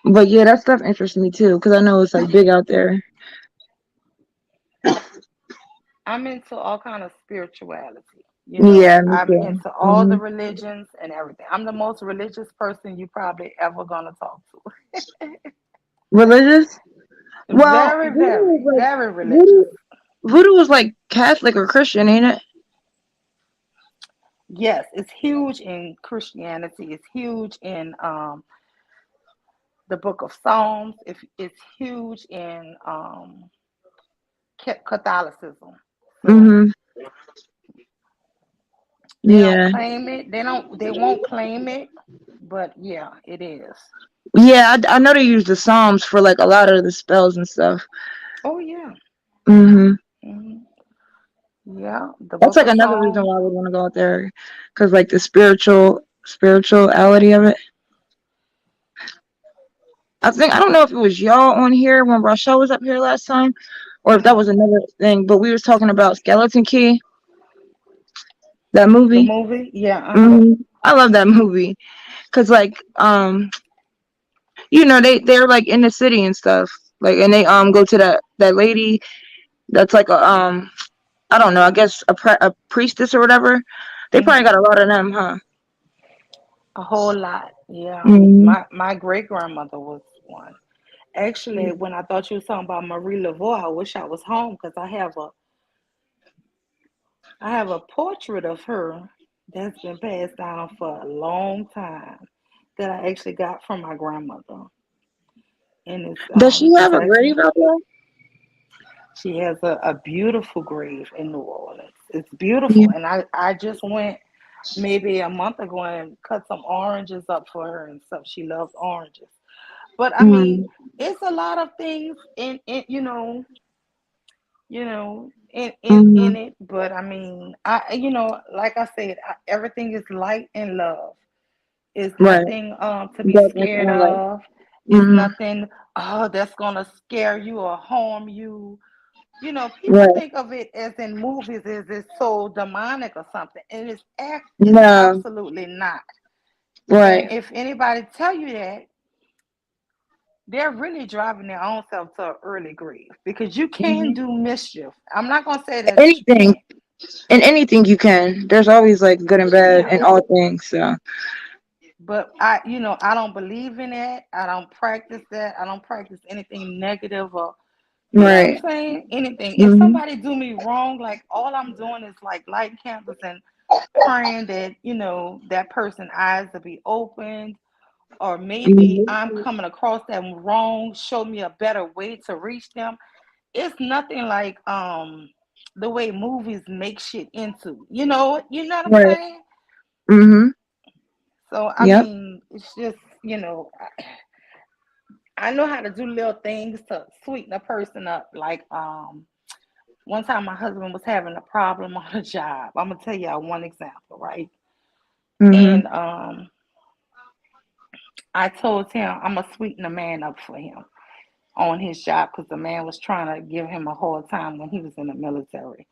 But yeah, that stuff interests me too, because I know it's like big out there. I'm into all kind of spirituality. You know, Yeah, me I'm too. into all the Hmm. religions and everything. I'm the most religious person you probably ever gonna talk Religious? to. Well, Very, very, very religious. voodoo, voodoo is like Catholic or Christian, ain't it? Yes, it's huge in Christianity. It's huge in the Book of Psalms. It's huge in Catholicism. So Hmm. they don't Yeah. claim it. They don't. They won't claim it. But yeah, it is. Yeah, I know they use the Psalms for like a lot of the spells and stuff. Oh yeah. Hmm. Hmm. Yeah, the That's Book like of another reason Psalms. why I would want to go out there, because like the spirituality of it. I don't know if it was y'all on here when Rachel was up here last time, or if that Hmm. was another thing. But we was talking about Skeleton Key, that The movie. movie. Yeah. I love that movie because like they're like in the city and stuff, like, and they go to that lady that's like a I don't know, I guess a priestess or whatever. They probably Hmm. got a lot of them, huh? A whole lot. Yeah. Hmm. My great grandmother was one. Actually, when I thought you was talking about Marie Laveau, I wish I was home because I have a portrait of her that's been passed down for a long time that I actually got from my grandmother. And Does she it's have a grave actually out there? she has a beautiful grave in New Orleans. It's beautiful. Yeah. And I just went maybe a month ago and cut some oranges up for her and stuff. She loves oranges. But I mean, Mm-hmm. it's a lot of things in in Mm-hmm. it. But I mean, like I said, everything is light and love. It's Right. nothing to be Darkness scared and light. of. It's Mm-hmm. nothing that's gonna scare you or harm you. People Right. think of it as in movies as it's so demonic or something, and it's No. absolutely not. And Right. if anybody tell you that, they're really driving their own self to an early grave because you can Hmm. do mischief. I'm not gonna say that you Anything can't. and anything you can. There's always like good and bad Yeah. in all things. So But I don't believe in that. I don't practice that. I don't practice anything negative or, you know what I'm right. saying? Anything. If Hmm. somebody do me wrong, like all I'm doing is like lighting candles and praying that, that person's eyes will be opened, or maybe Hmm. I'm coming across them wrong, show me a better way to reach them. It's nothing like the way movies make shit into. You know what I'm Right. saying? Hmm. So I Yep. mean, it's just, I know how to do little things to sweeten a person up. Like one time my husband was having a problem on a job. I'm gonna tell y'all one example, right? Hmm. And I told him I'm gonna sweeten the man up for him on his job because the man was trying to give him a hard time when he was in the military.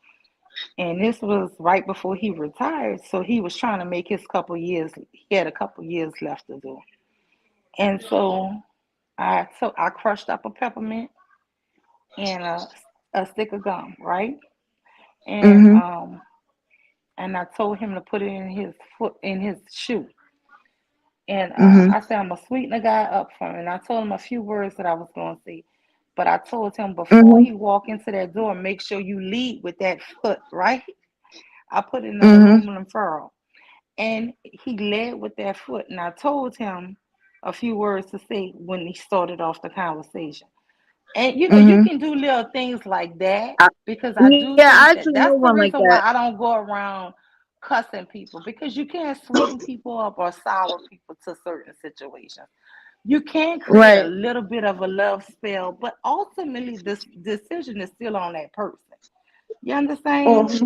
And this was right before he retired, so he was trying to make his couple years. He had a couple years left to do. And so I crushed up a peppermint and a stick of gum, right? And Hmm. um and I told him to put it in his shoe. And Hmm. I said I'm gonna sweeten the guy up for him. And I told him a few words that I was gonna say. But I told him before Hmm. he walk into that door, make sure you lead with that foot, right? I put it in an Hmm. aluminum foil. And he led with that foot. And I told him a few words to say when he started off the conversation. And you Hmm. can do little things like that because I do Yeah, I think that actually know that's the one like reason why that. I don't go around cussing people because you can't sweeten people up or sour people to certain situations. You can create a Right. little bit of a love spell, but ultimately this decision is still on that person. You understand? Hmm.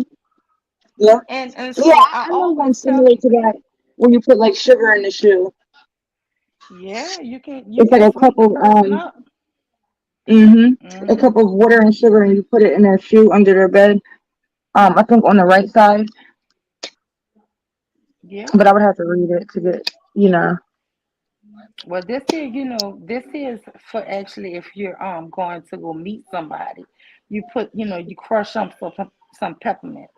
Yeah. And Yeah, so I I know always one tell similar to people, that when you put like sugar in the shoe. yeah, you It's like can a sweeten a couple person up. hmm a Hmm. cup of water and sugar, and you put it in their shoe under their bed. I think on the right side, Yeah. but I would have to read it to get. Well, this is for actually if you're going to go meet somebody, you crush some peppermints.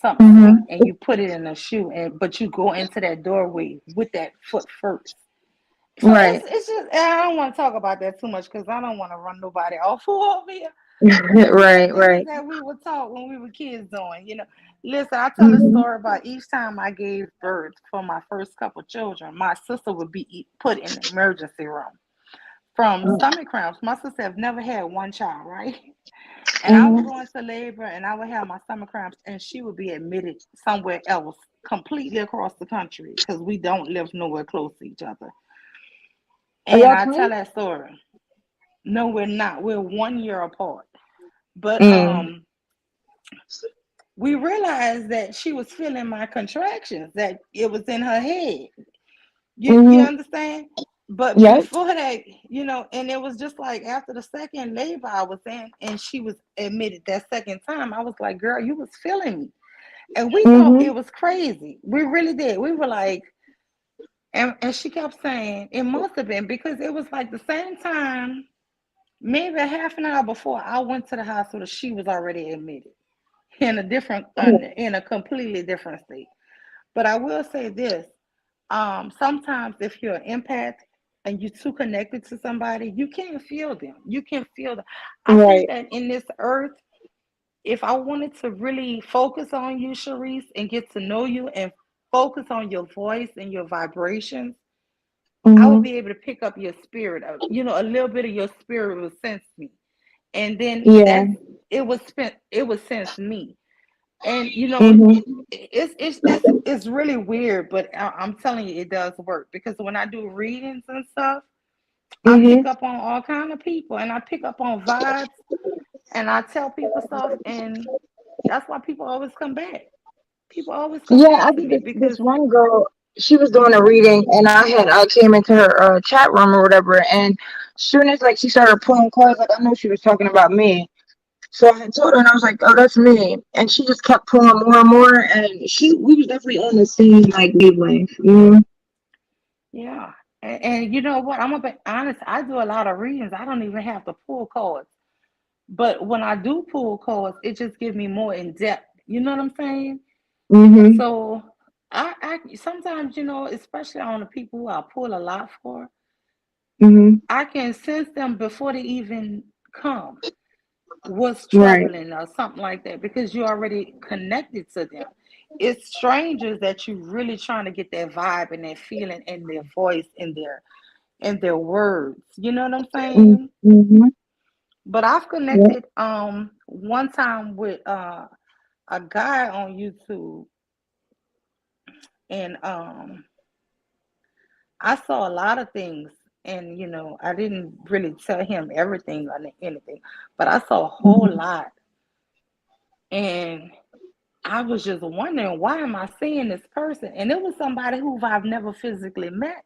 something, and you put it in a shoe, and but you go into that doorway with that foot first. So Right. it's just, and I don't want to talk about that too much because I don't want to run nobody off over here. But these are Right. things Right. that we were taught when we were kids doing. Listen, I tell a Mhm. story about each time I gave birth for my first couple children. My sister would be put in the emergency room from stomach cramps. My sister have never had one child, right? And I would Mhm. go into labor and I would have my stomach cramps, and she would be admitted somewhere else, completely across the country, because we don't live nowhere close to each other. Are And y'all I tell twins? that story. No, we're not. We're 1 year apart. But Mm. we realized that she was feeling my contractions, that it was in her head. You Mhm. understand? But Yep. before that, and it was just like after the second labor I was in, and she was admitted that second time, I was like, girl, you was feeling me. And we thought Mhm. it was crazy. We really did. We were like, and she kept saying it must have been because it was like the same time, maybe a half an hour before I went to the hospital, she was already admitted in a different, in a completely different state. But I will say this: sometimes if you're an empath and you're too connected to somebody, you can't feel them. You can feel them. I think Right. that in this earth, if I wanted to really focus on you, Sharice, and get to know you and focus on your voice and your vibrations, I would Mhm. be able to pick up your spirit. A little bit of your spirit will sense me, and then Yeah. that's it would sense me. And Mhm. it's really weird, but I'm telling you, it does work because when I do readings and stuff, I pick Mhm. up on all kind of people, and I pick up on vibes, and I tell people stuff, and that's why people always come back. People always come Yeah, back I to think me this because one girl, she was doing a reading, and I had came into her chat room or whatever, and soon as like she started pulling cards, like I know she was talking about me. So I had told her, and I was like, "Oh, that's me," and she just kept pulling more and more, and we was definitely on the same like wavelength. yeah, and you know what? I'm gonna be honest. I do a lot of readings. I don't even have to pull cards, but when I do pull cards, it just gives me more in depth. You know what I'm saying? Mhm. So I sometimes, especially on the people who I pull a lot for, Mhm. I can sense them before they even come, what's Right. troubling or something like that, because you're already connected to them. It's strangers that you really trying to get that vibe and that feeling in their voice, in their words. You know what I'm saying? Mhm. But I've Yeah. connected one time with a guy on YouTube, and I saw a lot of things, and I didn't really tell him everything or anything, but I saw a whole Mhm. lot, and I was just wondering, why am I seeing this person? And it was somebody who I've never physically met.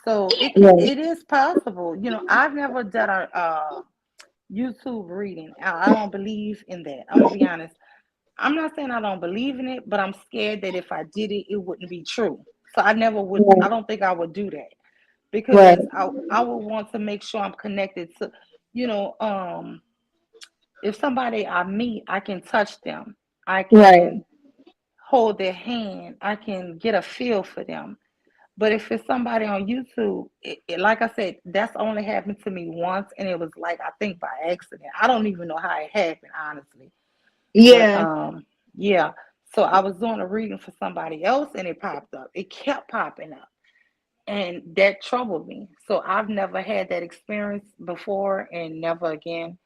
So Right. it is possible. I've never done a YouTube reading. I don't believe in that. I'm gonna be honest. I'm not saying I don't believe in it, but I'm scared that if I did it, it wouldn't be true. So I never would. I Right. don't think I would do that Right. because I would want to make sure I'm connected to, you know, um, if somebody I meet, I can touch them, I Right. can hold their hand, I can get a feel for them. But if it's somebody on YouTube, like I said, that's only happened to me once, and it was like I think by accident. I don't even know how it happened, honestly. But Yeah. yeah. So I was doing a reading for somebody else, and it popped up. It kept popping up, and that troubled me. So I've never had that experience before, and never again.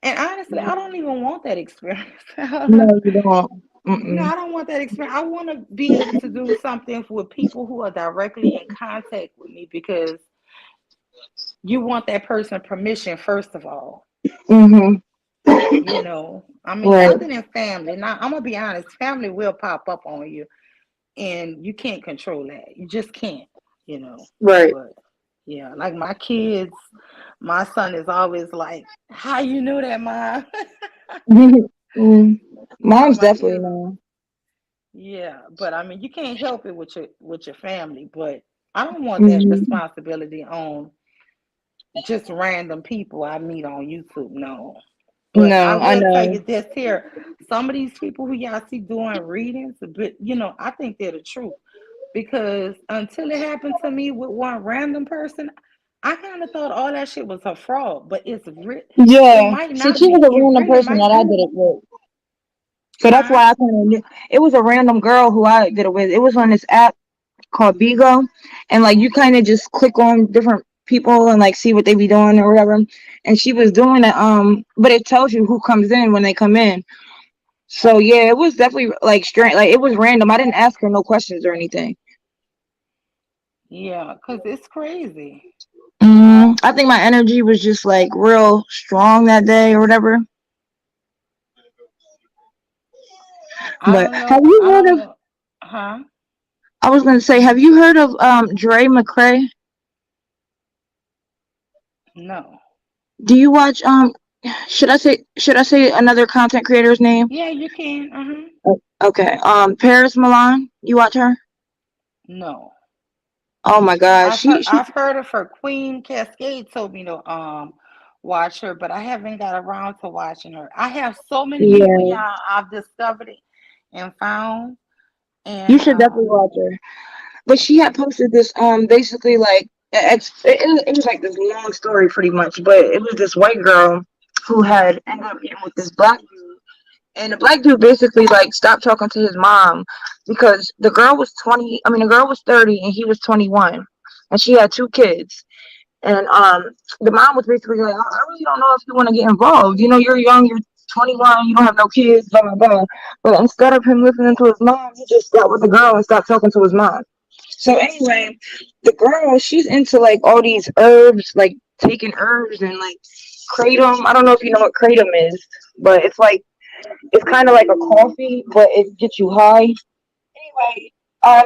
And honestly, I don't even want that experience. No, No, you don't. Mm-mm. I don't want that experience. I want to be able to do something with people who are directly in contact with me, because you want that person permission first of all. Mhm. I mean, Right. other than family. Now, I'm gonna be honest. Family will pop up on you, and you can't control that. You just can't. You know. Right. But yeah, like my kids, my son is always like, "How you knew that, mom?" Mm. Mine's My definitely kids. no. Yeah, but I mean, you can't help it with your family, but I don't want that Mhm. responsibility on just random people I meet on YouTube. No, But I No, I will tell know. you this here. Some of these people who y'all see doing readings, but I think they're the truth. Because until it happened to me with one random person, I kind of thought all that shit was a fraud. But it Yeah. might See, not she was be. a It random really person might that I did be. it with. So that's Huh? why I kind of knew. It was a random girl who I did it with. It was on this app called Bigo. And like you kind of just click on different people and like see what they be doing or whatever. And she was doing it, but it tells you who comes in when they come in. So yeah, it was definitely like strange. Like it was random. I didn't ask her no questions or anything. Yeah, because it's crazy. I think my energy was just like real strong that day or whatever. I But don't have know. you I heard don't of? know. Huh? I was gonna say, have you heard of Dre McCray? No. Do you watch should I say another content creator's name? Yeah, you can. Uh-huh. Okay. Paris Milan. You watch her? No. Oh my gosh. She I've heard of her. Queen Cascade told me to watch her, but I haven't got around to watching her. I have so many people, yeah. y'all, I've discovered it and found. You And should definitely watch her. But she had posted this basically like it was like this long story pretty much, but it was this white girl who had ended up getting with this black dude. And the black dude basically like stopped talking to his mom because the girl was 30 and he was 21. And she had two kids. And the mom was basically like, I really don't know if you want to get involved. You know, you're young, you're 21, you don't have no kids, blah blah blah. But instead of him listening to his mom, he just got with the girl and stopped talking to his mom. So anyway, the girl, she's into like all these herbs, like taking herbs and like kratom. I don't know if you know what kratom is, but it's kind of like a coffee, but it gets you high. Anyway,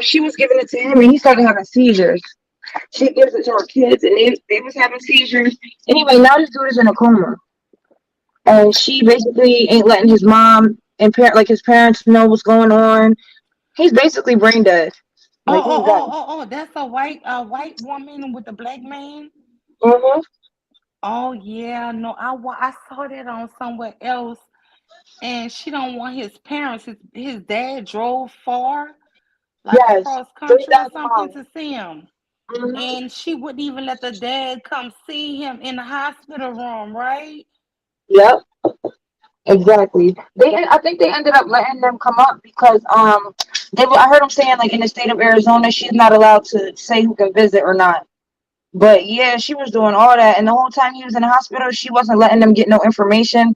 she was giving it to him, and he started having seizures. She gives it to her kids, and they was having seizures. Anyway, now this dude is in a coma, and she basically ain't letting his mom and like his parents know what's going on. He's basically brain dead. oh, Like oh, he's done. oh, oh, oh, that's a white woman with a black man. Hmm. Oh yeah, no, I saw that on somewhere else, and she don't want his parents. His dad drove far, like Yes, across three country or thousand something, miles. to see him. Hmm. And she wouldn't even let the dad come see him in the hospital room, right? Yep, exactly. I think they ended up letting them come up because I heard them saying like in the state of Arizona she's not allowed to say who can visit or not. But yeah, she was doing all that, and the whole time he was in the hospital, she wasn't letting them get no information.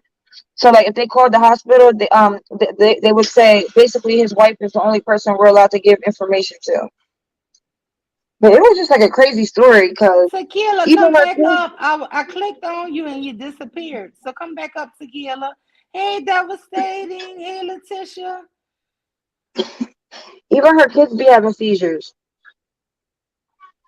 So like, if they called the hospital, they would say basically his wife is the only person we're allowed to give information to. But it was just like a crazy story because Tequila, even come her back kids, up. I clicked on you and you disappeared. So come back up, Tequila. Hey, devastating. Hey, Letitia. even her kids be having seizures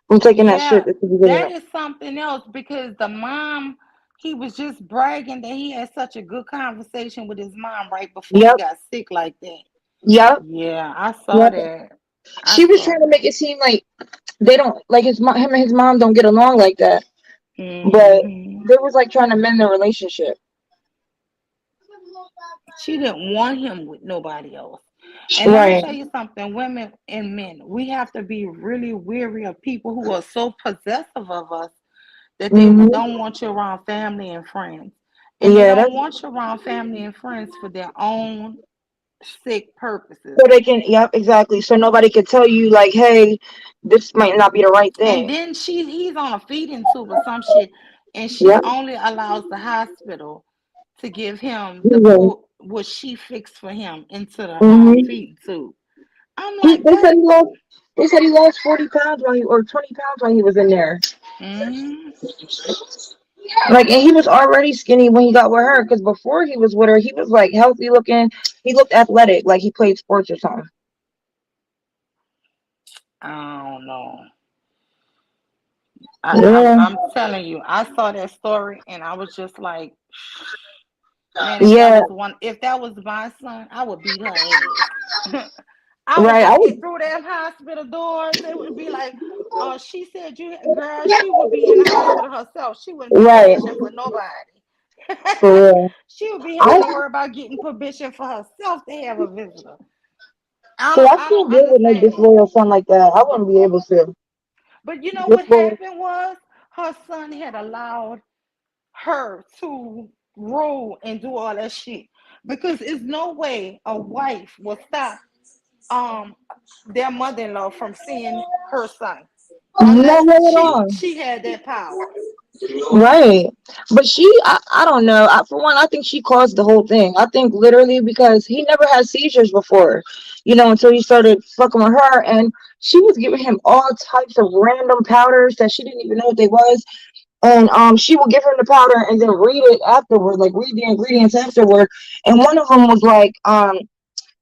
from taking that shit Yeah, at the beginning. that is something else because the mom, he was just bragging that he had such a good conversation with his mom right before he Yep, got sick like that. yep, Yeah, I saw yep. that. I She was saw trying to that. make it seem like they don't like him and his mom don't get along like that, but Hmm. they was like trying to mend the relationship. She didn't want him with nobody else. And let me Right. tell you something, women and men, we have to be really weary of people who are so possessive of us that they Hmm. don't want you around family and friends. And they Yeah, don't that's want you around family and friends for their own sick purposes. so they can. Yep, exactly. So nobody could tell you like, hey, this might not be the right And thing. then he's on a feeding tube or some shit, and she Yep. only allows the hospital to give him the Yeah. put what she fixed for him into the Hmm. feeding tube. I'm He like that. they said he lost 40 pounds or 20 pounds when he was in there. Mm, Like, and he was already skinny when he got with her because before he was with her, he was like healthy looking. He looked athletic, like he played sports or something. I don't know. Yeah. I'm telling you, I saw that story and I was just like, man, Yeah. if that was my son, I would beat her ass. I would Right. I just was get through them hospital doors. It would be like, oh, she said you girl, she would be in the hospital herself. She wouldn't be right. finishing for nobody. For real. She would be I having to worry about getting permission for herself to have a visitor. see. I I can't don't deal with no understand it. disloyal son like that. I wouldn't be able to. But you know what Disloyal. happened was her son had allowed her to roll and do all that shit. Because there's no way a wife will stop um their mother-in-law from seeing her son No unless way at she all. she had that power. Right. But I don't know. For one, I think she caused the whole thing. I think literally because he never had seizures before, until he started fucking with her. And she was giving him all types of random powders that she didn't even know what they was. And she would give him the powder and then read it afterward, like read the ingredients afterward. And one of them was like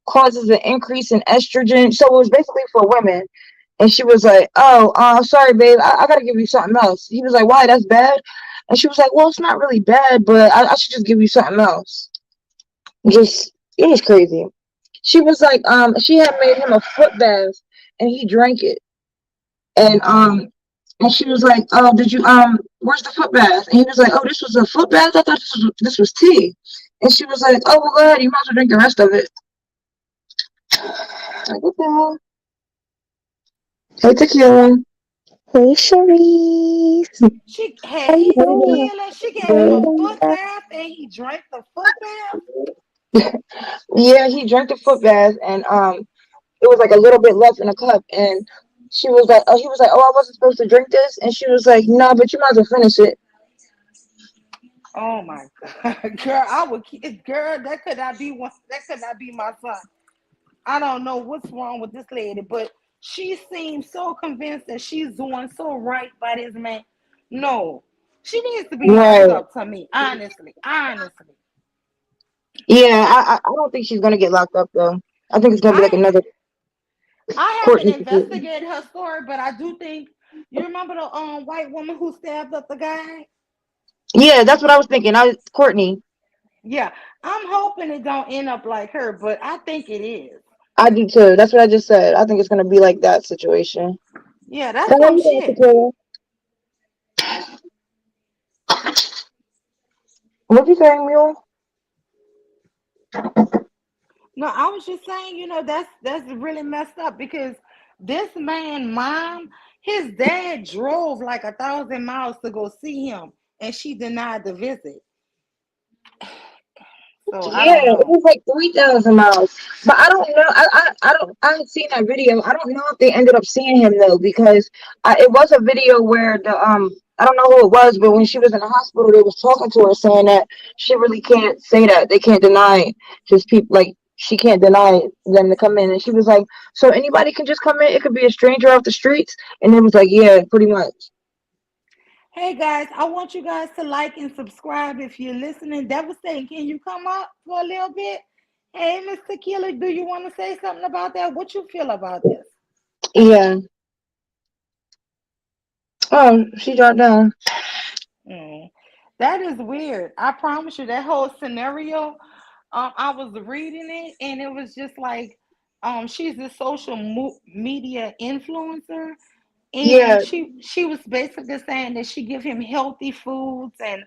causes an increase in estrogen. So it was basically for women. And she was like, "Oh, sorry, babe. I gotta give you something else." He was like, "Why? That's bad." And she was like, "Well, it's not really bad, but I should just give you something else." Just it was crazy. She was like, she had made him a foot bath, and he drank it. And and she was like, "Oh, did you where's the foot bath?" And he was like, "Oh, this was a foot bath. I thought this was tea." And she was like, "Oh, well, go ahead. You might as well drink the rest of it." Like, what the hell? Hey, tequila. Hey, Sharice. She How you hey doing? tequila, she gave him a Good. foot bath and he drank the foot bath. Yeah, he drank the foot bath, and it was like a little bit left in a cup, and she was like, "Oh," he was like, "Oh, I wasn't supposed to drink this," and she was like, "No, but you might as well finish it." Oh my god, girl, I would girl, that could not be one that could not be my son. I don't know what's wrong with this lady, but she seems so convinced that she's doing so right by this man. No, she needs to be locked Right. up to me, honestly. Honestly. Yeah, I don't think she's gonna get locked up though. I think it's gonna be like I another I haven't Courtney situation. investigated her story, but I do think you remember the white woman who stabbed up the guy? Yeah, that's what I was thinking. Courtney. Yeah. I'm hoping it don't end up like her, but I think it is. I do too. That's what I just said. I think it's gonna be like that situation. Yeah, that's How some you doing, shit. Tequila? What you saying, Mule? No, I was just saying, that's really messed up because this man, mom, his dad drove like 1,000 miles to go see him, and she denied the visit. So I Yeah, don't it know. was like 3,000 miles. But I don't know. I don't. I had seen that video. I don't know if they ended up seeing him though, because it was a video where the I don't know who it was, but when she was in the hospital, they was talking to her saying that she really can't say that. They can't deny just people like she can't deny them to come in, and she was like, "So anybody can just come in? It could be a stranger off the streets." And it was like, "Yeah, pretty much." Hey guys, I want you guys to like and subscribe if you're listening. Devastating, can you come up for a little bit? Hey, Mr. Killer, do you want to say something about that? What you feel about this? Yeah. Oh, she dropped down. Mm. That is weird. I promise you, that whole scenario. I was reading it, and it was just like, she's a social media influencer, and Yeah. she was basically saying that she give him healthy foods and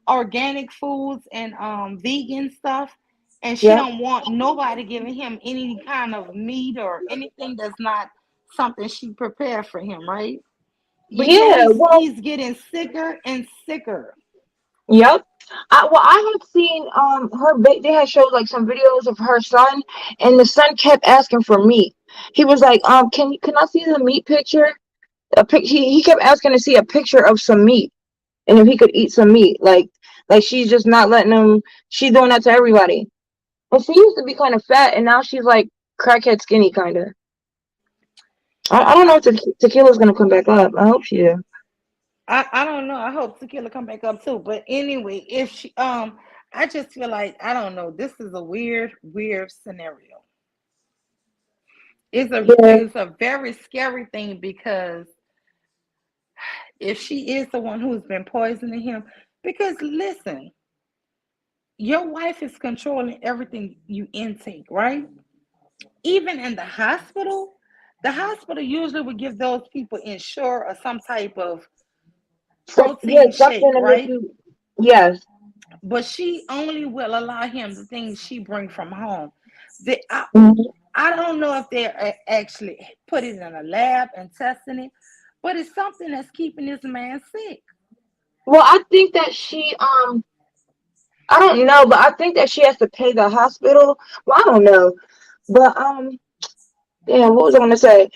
organic foods and vegan stuff, and she Yeah. don't want nobody giving him any kind of meat or anything that's not something she prepared for him, right? But yet Yeah. Well. he's getting sicker and sicker. Yep. I had seen they had showed like some videos of her son, and the son kept asking for meat. He was like, can I see the meat picture? He kept asking to see a picture of some meat, and if he could eat some meat. Like she's just not letting him. She's doing that to everybody. And she used to be kind of fat, and now she's like crackhead skinny kind of. I don't know I, if tequila's gonna come back up. I hope she do. I don't know. I hope Tequila come back up too. But anyway, if she I just feel like I don't know. This is a weird scenario. Yeah. It's a very scary thing because if she is the one who's been poisoning him, because listen, your wife is controlling everything you intake, right? Even in the hospital usually would give those people Ensure or some type of Yeah, protein shake, something to make right? you. Yes. but she only will allow him the things she bring from home. The, Mhm. I don't know if they're actually put it in a lab and testing it, but it's something that's keeping this man sick. Well, I think that I don't know, but I think that she has to pay the hospital. Well, I don't know, but damn, what was I gonna say?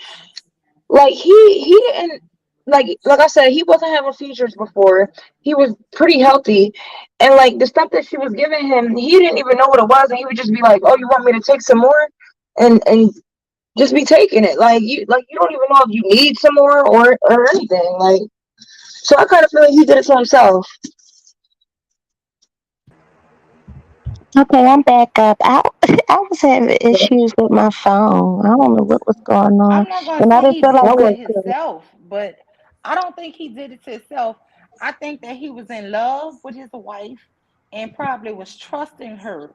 Like he didn't like I said, he wasn't having seizures before. He was pretty healthy, and like the stuff that she was giving him, he didn't even know what it was, and he would just be like, "Oh, you want me to take some more?" And just be taking it. Like you don't even know if you need some more or anything. Like so, I kind of feel like he did it to himself. Okay, I'm back up. I was having issues with my phone. I don't know what was going on, I'm not gonna and I say didn't he feel did like it to That it. was himself, but I don't think he did it to himself. I think that he was in love with his wife and probably was trusting her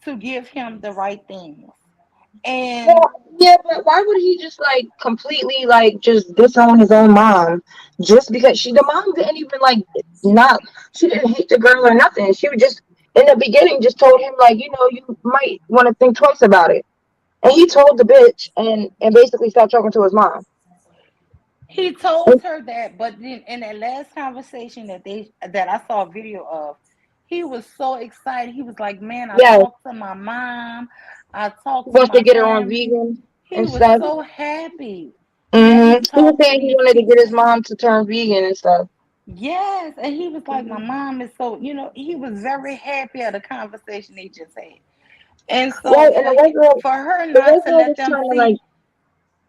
to give him the right things. And Well, yeah, but why would he just like completely like just disown his own mom just because the mom didn't even like not she didn't hate the girl or nothing. She was just in the beginning just told him like you might want to think twice about it, and he told the bitch and basically stopped talking to his mom. he told her that, but then in that last conversation that I saw a video of, he was so excited. He was like, "Man, I Yeah, talked to my mom, I he talked to wants to my get her on family." vegan He and was stuff. so happy that he He was talked to saying he these wanted to get his people. mom to turn vegan and stuff. Yes, and he was like, "My Mhm. mom is so," he was very happy at the conversation they just had. And so Right, and for her the not white to girl let was them trying to like see,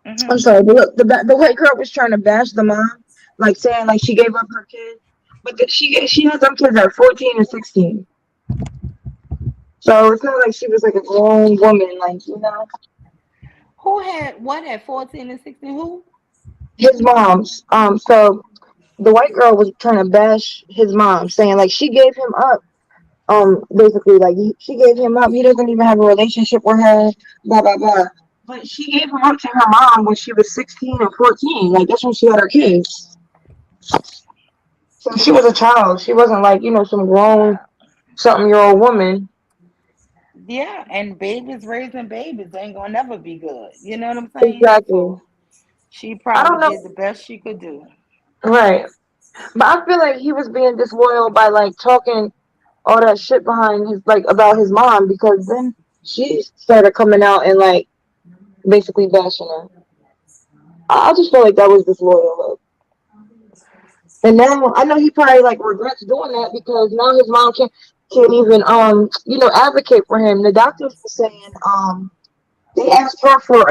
hmm I'm sorry, but look, the white girl was trying to bash the mom, like saying like she gave up her kid, but she had them kids at 14 and 16, so it's not like she was like a grown woman, like who had what at 14 and 16? Who? his mom's. So the white girl was trying to bash his mom, saying like she gave him up. Basically like she gave him up. He doesn't even have a relationship with her. Blah blah blah. But she gave him up to her mom when she was 16 and 14. Like that's when she had her kids. So she was a child. She wasn't like, some grown Yeah, something year old woman. yeah, and babies raising babies ain't gonna never be good. You know what I'm saying? Exactly. So she I probably don't did know. the best she could do. Right. But I feel like he was being disloyal by like talking all that shit behind his like about his mom because then she started coming out and like basically bashing her. I just feel like that was disloyal. Like, and now I know he probably like regrets doing that because now his mom can't even advocate for him. The doctors were saying they asked her for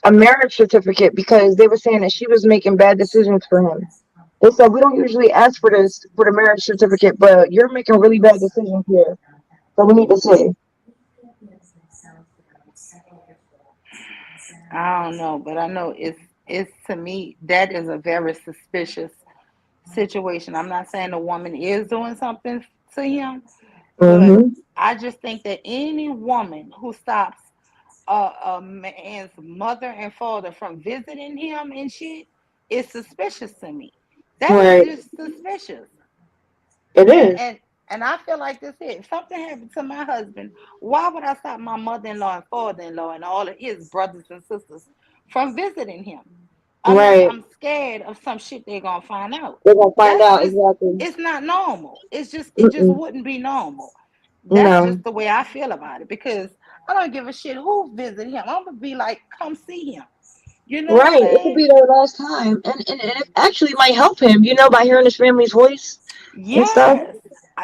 a marriage certificate because they were saying that she was making bad decisions for him. They said we don't usually ask for this for the marriage certificate, but you're making really bad decisions here, so we need to see. I don't know, but I know it's to me that is a very suspicious situation. I'm not saying the woman is doing something to him, but Mm-hmm. I just think that any woman who stops a man's mother and father from visiting him and shit is suspicious to me. That is Right. just suspicious. It And is. and and I feel like this here. If something happened to my husband, why would I stop my mother-in-law and father-in-law and all of his brothers and sisters from visiting him? Unless Right. I'm scared of some shit they're gonna find out. We're gonna find That's out just exactly. it's not normal. It just Mm-mm. wouldn't be normal. That's No. just the way I feel about it because I don't give a shit who visit him. I'm gonna be like, come see him. You know what I'm Right. It could saying? be their last time, and it actually might help him, by hearing his family's voice and stuff. Yes.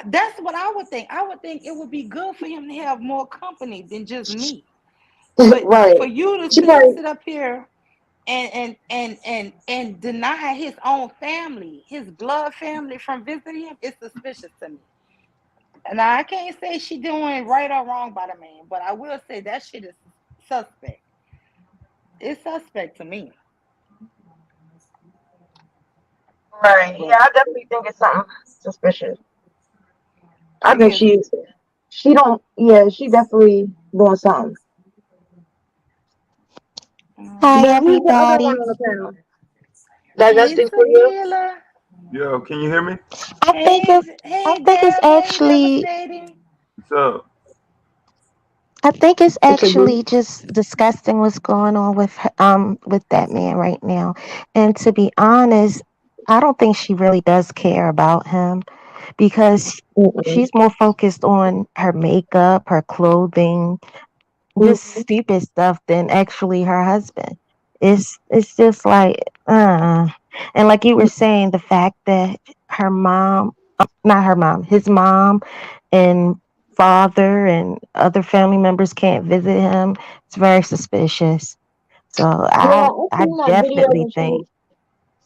That's what I would think. I would think it would be good for him to have more company than just me. But Right. for you to She probably sit up here and deny his own family, his blood family from visiting him, it's suspicious to me. And I can't say she doing right or wrong by the man, but I will say that shit is suspect. It's suspect to me. right. Yeah, But I definitely think it's something suspicious. I think because she don't. Yeah, she definitely doing something. Hi, Now, who's the other one everybody. on the panel? hey Digesting for you? Tequila. Yo, can you hear me? I think it's I Hey, think it's Dev. Hey, actually devastating. So I think it's It's a actually group. just disgusting what's going on with that man right now. And to be honest, I don't think she really does care about him because Mm-mm. she's more focused on her makeup, her clothing, just Mhm. stupid stuff than actually her husband. It's just like and like you were saying, the fact that her mom, not her mom, his mom and father and other family members can't visit him, it's very suspicious. So Yeah, I I I seen that video definitely think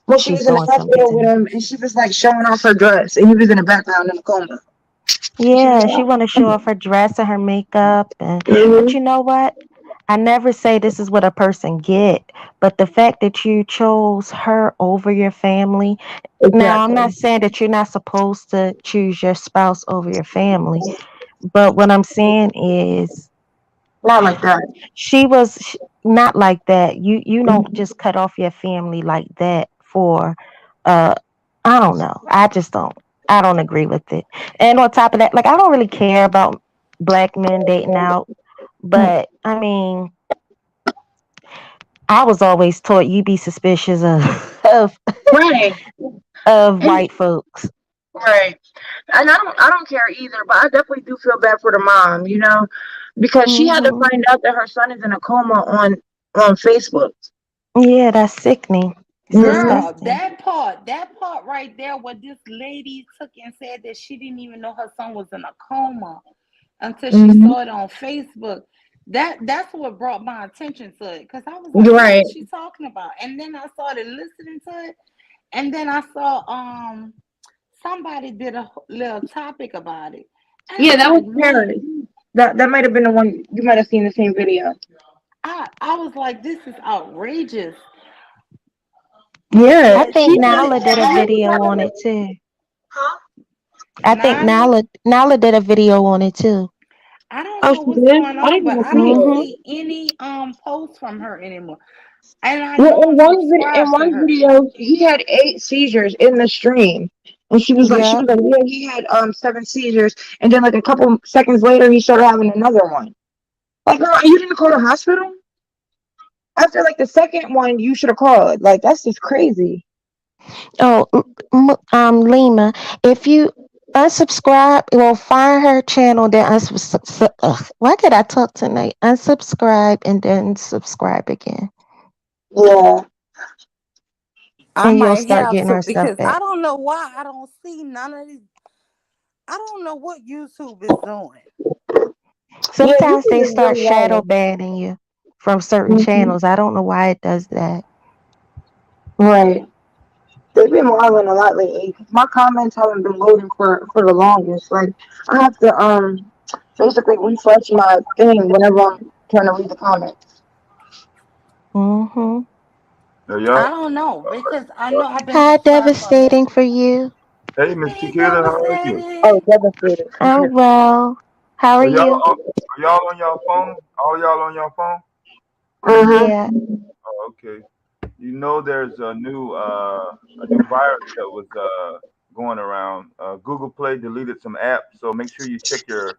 when she she's was in the doing something hospital to with him. him, and she was like showing off her dress, and he was in the background in a coma. She Yeah, she was want to show off her dress and her makeup, and but mm-hmm. you know what? I never say this is what a person get, but the fact that you chose her over your family. Now, I'm not Exactly. saying that you're not supposed to choose your spouse over your family, but what I'm saying is Not like that. not like that. You don't just cut off your family like that for uh I don't know. I don't agree with it. And on top of that, like I don't really care about black men dating out, but I mean, I was always taught you be suspicious of of, Right. of And white folks. right. And I don't care either, but I definitely do feel bad for the mom, because she had to Hmm. find out that her son is in a coma on Facebook. Yeah, that's sickening. It's Hmm. Girl, disgusting. that part right there, where this lady took and said that she didn't even know her son was in a coma until she Hmm. saw it on Facebook. That's what brought my attention to it because I was like, what Right. is she talking about? And then I started listening to it, and then I saw somebody did a little topic about it, and Yeah, I'm that was like, man, Paris. That might have been the one you might have seen the same video. I was like, this is outrageous. Yeah, I That think she said that Nala did a she was video having on a it too. huh? I think Nala, Nala did a video on it too. I don't Oh, know she what's did? going I on, didn't but even I see don't it. Hmm. see any posts from her anymore. And I Well, know I'm in subscribed to one her. video, he had 8 seizures in the stream, and she Yep. was like, yeah, he had 7 seizures, and then like a couple seconds later, he started having another one. Like, girl, you didn't call the hospital after like the second one. You should have called. Like, that's just crazy. Oh, Lima, if you unsubscribe, well, find her channel, then unsubscribe. Why could I talk tonight? Unsubscribe and then subscribe again, Yeah, I and you'll might start have getting to our stuff because I back. don't know why I don't see none of these. I don't know what YouTube is doing. yeah, Sometimes YouTube they is start really shadow wild. banning you from certain Hmm. channels. I don't know why it does that. Right. They've been wilding a lot lately. My comments haven't been loading for the longest. Like, I have to basically refresh my thing whenever I'm trying to read the comments. Hmm. I y'all, don't know because I know I've been Hi, subscribed for a minute. devastating for you. hey Miss Hey, Tequila, how are you? Oh, devastated. devastated. I'm well. How are Are y'all you? are y'all on your phone? All y'all on your phone? Yeah. Mm-hmm. Oh, okay. You know, there's a new virus that was going around. Google Play deleted some apps, so make sure you check your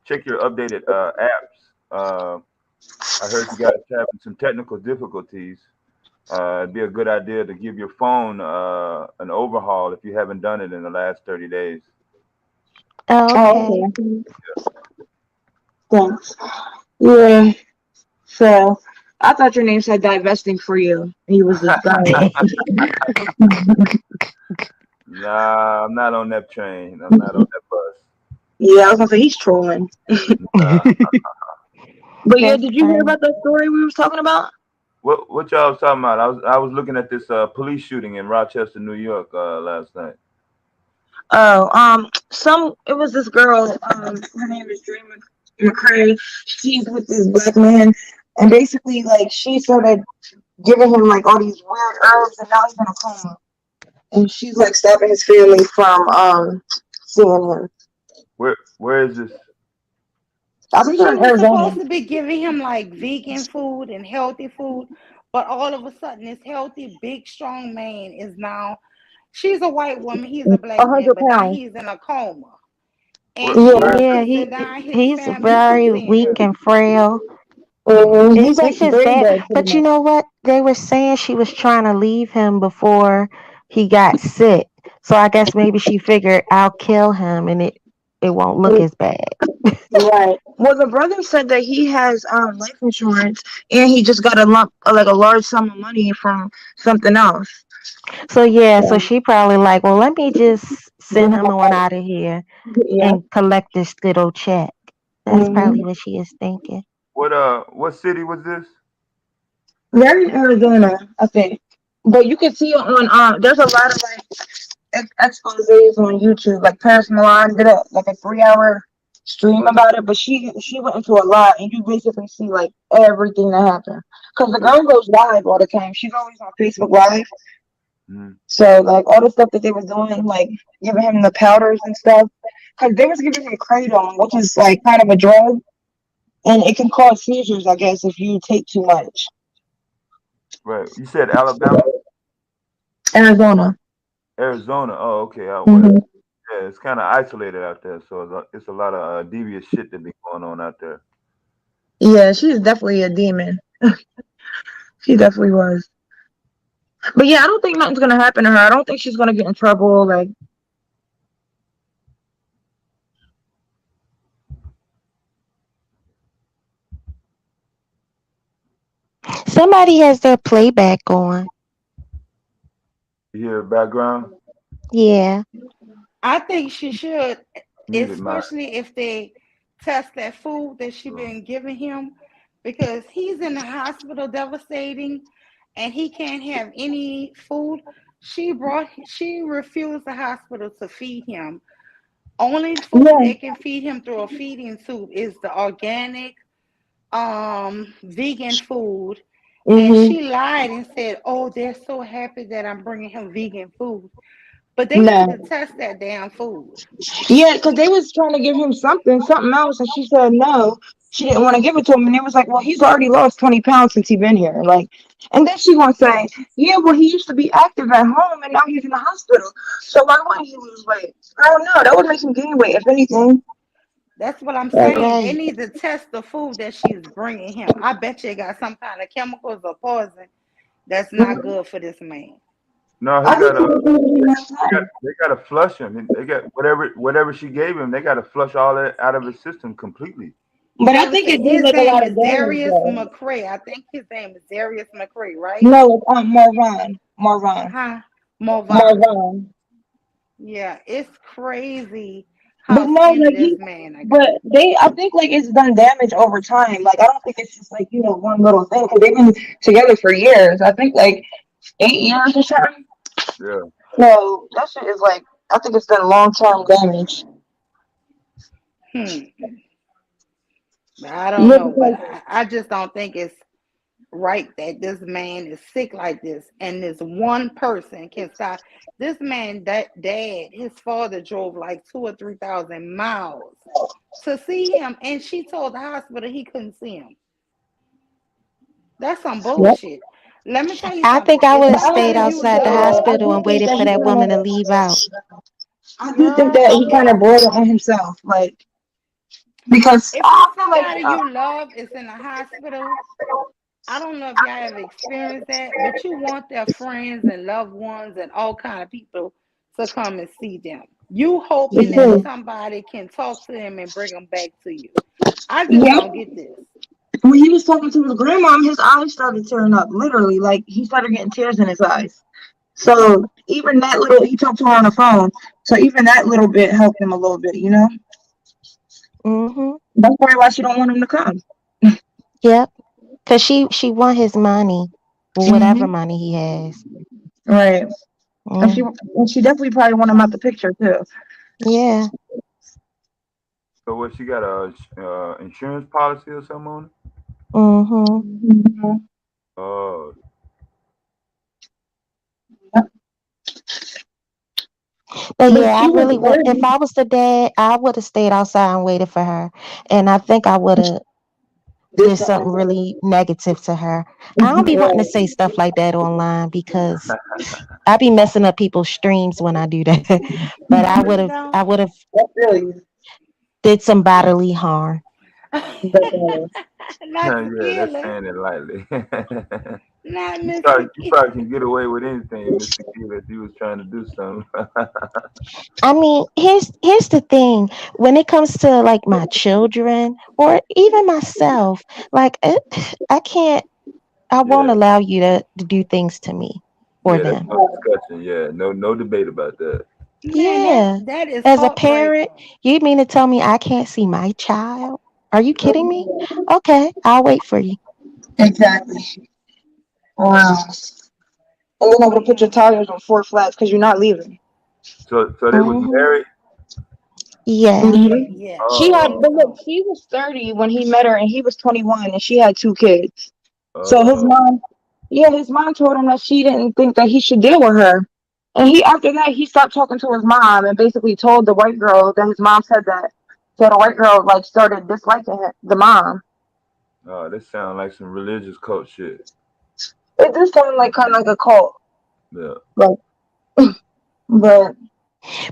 updated apps. I heard you guys having some technical difficulties. It'd be a good idea to give your phone an overhaul if you haven't done it in the last 30 days. Oh, Oh, okay. okay. Thanks. Yeah. So I thought your name said divesting for you. And you was this guy. Nah, I'm not on that train. I'm not on that bus. Yeah, I was gonna say he's trolling. Nah. But yeah, That's did you hear funny. about that story we was talking about? What y'all was talking about? I was looking at this police shooting in Rochester, New York last night. Oh, it was this girl. Her name is Dream McCray. She's with this black man, and basically, like, she started giving him like all these weird herbs, and now he's in a coma. And she's like stopping his family from seeing him. Where is this? I think they're She in was supposed Arizona. to be giving him like vegan food and healthy food, but all of a sudden, this healthy, big, strong man is now She's a white woman. He's a black a man, hundred but now pounds. he's in a coma, and Where she's is Yeah. this? Yeah, denying his he's family from very seeing weak her. and frail. He's like It's just brain bad. dead pretty But you much. know what? They were saying she was trying to leave him before he got sick. So I guess maybe she figured I'll kill him and it won't look as bad. Right. Well, the brother said that he has life insurance and he just got a lump, like a large sum of money from something else. So yeah, so So, she probably like, well, let me just send him on out of here yeah. and collect this little check. That's hmm probably what she is thinking. What city was this? They're in Arizona, I think. But you can see it on there's a lot of like exposes on YouTube. Like Paris Milan did a 3 hour stream about it, but she went into a lot, and you basically see like everything that happened. Cause the girl goes live all the time. She's always on Facebook Live. Mhm. So like all the stuff that they was doing, like giving him the powders and stuff, cause they was giving him kratom, which is like kind of a drug, and it can cause seizures, I guess, if you take too much. Right. You said Alabama, Arizona. Arizona. Oh, okay, out west. hmm Yeah, it's kind of isolated out there, so it's a lot of devious shit that be going on out there. Yeah, she's definitely a demon. She definitely was. But yeah, I don't think nothing's gonna happen to her. I don't think she's gonna get in trouble. Like, Somebody has their playback on. You hear background Yeah. I think she should, muted, my. especially if they test that food that she been giving him, because he's in the hospital devastating, and he can't have any food. She refused the hospital to feed him. Only food yeah, they can feed him through a feeding tube is the organic, vegan food. And hmm she lied and said, "Oh, they're so happy that I'm bringing him vegan food." But they need to no, test that damn food. yeah, because they was trying to give him something else, and she said no. She didn't want to give it to him, and it was like, well, he's already lost 20 pounds since he been here. Like, and then she gonna say, yeah, well, he used to be active at home, and now he's in the hospital. So why wouldn't he lose weight? I don't know. That would make him gain weight, if anything. That's what I'm Like, saying. They Right. need to test the food that she's bringing him. I bet you it got some kind of chemicals or poison that's not good for this man. No, he I think got it a. was gonna be next time. They got to flush him. They got whatever she gave him. They got to flush all that out of his system completely. But I I would think say it did his like a name lot is of damage, Darius though. McCray. I think his name is Darius McCray, right? No, it's Marvin. Marvin. Huh? Morvan. Marvin. Yeah, it's crazy But how no, skinny like this he, man I got. but they, I think like it's done damage over time. Like I don't think it's just like one little thing because they've been together for years. I think like 8 years or something. Yeah. So that shit is like I think it's done long term damage. Hmm. I don't Yeah, know, but because I just don't think it's right that this man is sick like this and this one person can stop this man. That dad, his father drove like 2 or 3 thousand miles to see him, and she told the hospital he couldn't see him. That's some yep. bullshit. Let me tell you I think something. I If would have But I stayed somebody do you think outside the love, I hospital do and think waited that for he that woman to kind of leave out. I do think girl, that he kind of brought it on himself, like because if I it's feel like somebody you love is in the hospital, I don't know if y'all have experienced that, but you want their friends and loved ones and all kind of people to come and see them. You hoping it's that true. somebody can talk to them and bring them back to you. I just Yep. don't get this. When he was talking to his grandma, his eyes started tearing up. Literally, like he started getting tears in his eyes. So even that little, he talked to her on the phone. So even that little bit helped him a little bit. Mhm. That's probably why she don't want him to come. Yep. Cause she want his money, whatever hmm money he has. Right. And she Mm. and she definitely probably want him out the picture too. Yeah. So what? She got a insurance policy or something on it? Mhm. Mhm. Oh, But But yeah, I she was really would. If 30. I was the dad, I would have stayed outside and waited for her. And I think I would have did something really negative to her. I don't be wanting to say stuff like that online because I be messing up people's streams when I do that. But No, you don't. I would have That's really did some bodily harm. definitely. Not to Yeah, kill that's her. saying it lightly. Not You Mr. probably, you probably can get away with anything, Mr. Q, if you was trying to do something. I mean, here's the thing. When it comes to like my children or even myself, like I can't. I won't Yeah, allow you to do things to me or yeah, that's them. no discussion. Yeah, no debate about that. Man, that Yeah. that is As a parent, heartbreaking. you mean to tell me I can't see my child? Are you kidding me? Okay, I'll wait for you. Exactly. Wow. And then able to put your tires on 4 flats because you're not leaving. So they was Hmm. married. Yeah. Mhm. Yeah. She had, Oh, but look, she was 30 when he met her, and he was 21, and she had 2 kids. So his oh, mom, yeah, his mom told him that she didn't think that he should deal with her. And he, after that, he stopped talking to his mom and basically told the white girl that his mom said that. So the white girl like started disliking the mom. oh, this sound like some religious cult shit. It just sounded like kind of like a cult, Yeah. like, but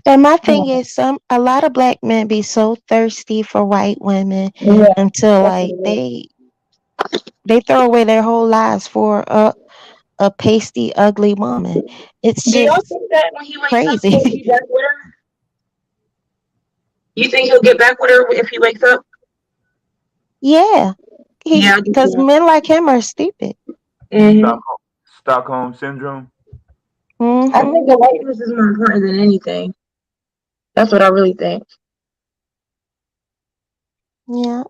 But my thing is a lot of black men be so thirsty for white women yeah, until that's like what they throw away their whole lives for a pasty, ugly woman. It's do y'all just think that when he wakes up, he'll crazy. be back with her? You think he'll get back with her if he wakes up? Yeah. Yeah, He's I do because too. men like him are stupid. Mm-hmm. Stockholm, Stockholm syndrome. I Hmm. think the whiteness is more important than anything. That's what I really think. Yeah.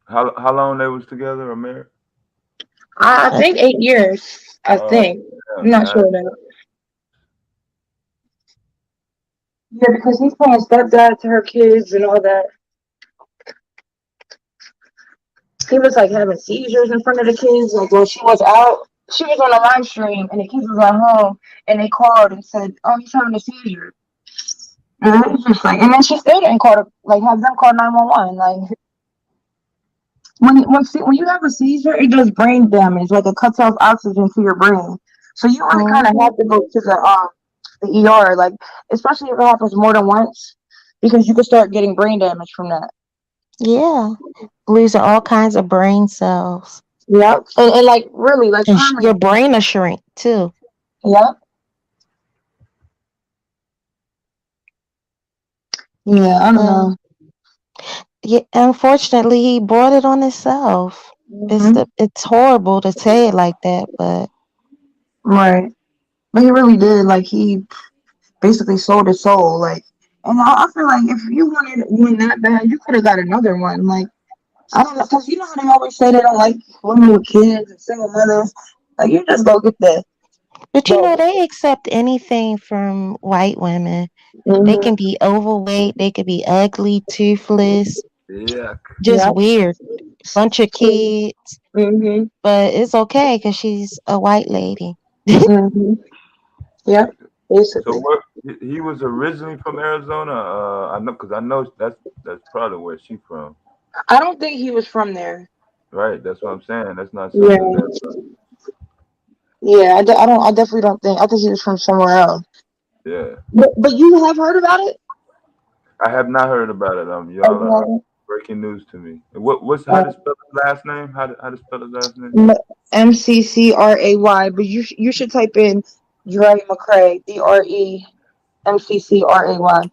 How long they was together or married? I think 8 years. I Oh, think. I'm damn, not nice. sure though. Yeah, because he's playing stepdad to her kids and all that. He was like having seizures in front of the kids. Like when she was out, she was on a live stream and the kids was at home and they called and said, "Oh, he's having a seizure." And it was just like, and then she still didn't call, like have them call 911. Like when you have a seizure, it does brain damage. Like it cuts off oxygen to your brain. So you really kind of Hmm. have to go to the ER, like especially if it happens more than once, because you could start getting brain damage from that. Yeah. Losing all kinds of brain cells. Yep. And like really, like And your permanent. brain will shrink too. Yep. Yeah, I don't Um, know. yeah, unfortunately, he brought it on himself. Hmm. It's horrible to say it like that, but Right. But he really did. Like he basically sold his soul. Like, and I feel like if you wanted one that bad, you could have got another one. Like, I don't know, because you know how they always say they don't like women with kids and single mothers. Like, you just go get the but you know go. they accept anything from white women. They Hmm. can be overweight, they could be ugly, toothless, Yeah. just Yep. weird, bunch of kids, Hmm. but it's okay because she's a white lady. Hmm. Yep. So Basically, what? He was originally from Arizona. I know because I know that's probably where she from. I don't think he was from there. Right. That's what I'm saying. That's not Yeah. something that. Yeah. I don't. I definitely don't think. I think he was from somewhere else. Yeah. But you have heard about it? I have not heard about it. Oh, Y'all you are haven't? breaking news to me. What's how to Uh, spell his last name? How to spell his last name? MCCRAY, but you should type in Dre McCray, DREMCCRAY.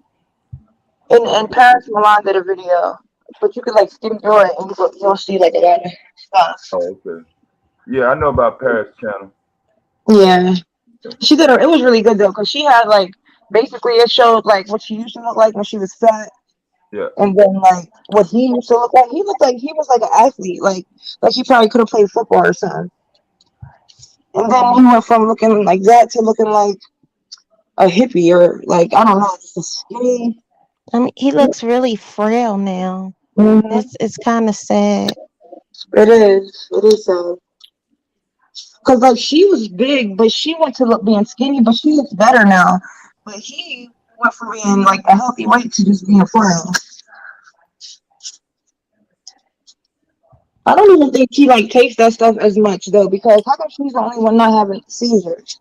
And Paris Milan did a video, but you could like skim through it and you'll see like a lot of stuff. Oh, okay. Yeah, I know about Paris Channel. Yeah, she did. It was really good though, because she had like basically it showed like what she used to look like when she was fat, Yeah. and then like what he used to look like. He looked like he was like an athlete, like he probably could have played football or something. And then he went from looking like that to looking like a hippie or like I don't know, just a skinny. I mean, he looks really frail now. Hmm. It's kind of sad. It is. It is sad. Cause like she was big, but she went to look being skinny, but she looks better now. But he went from being like a healthy weight to just being frail. I don't even think she like takes that stuff as much though, because how come she's the only one not having seizures?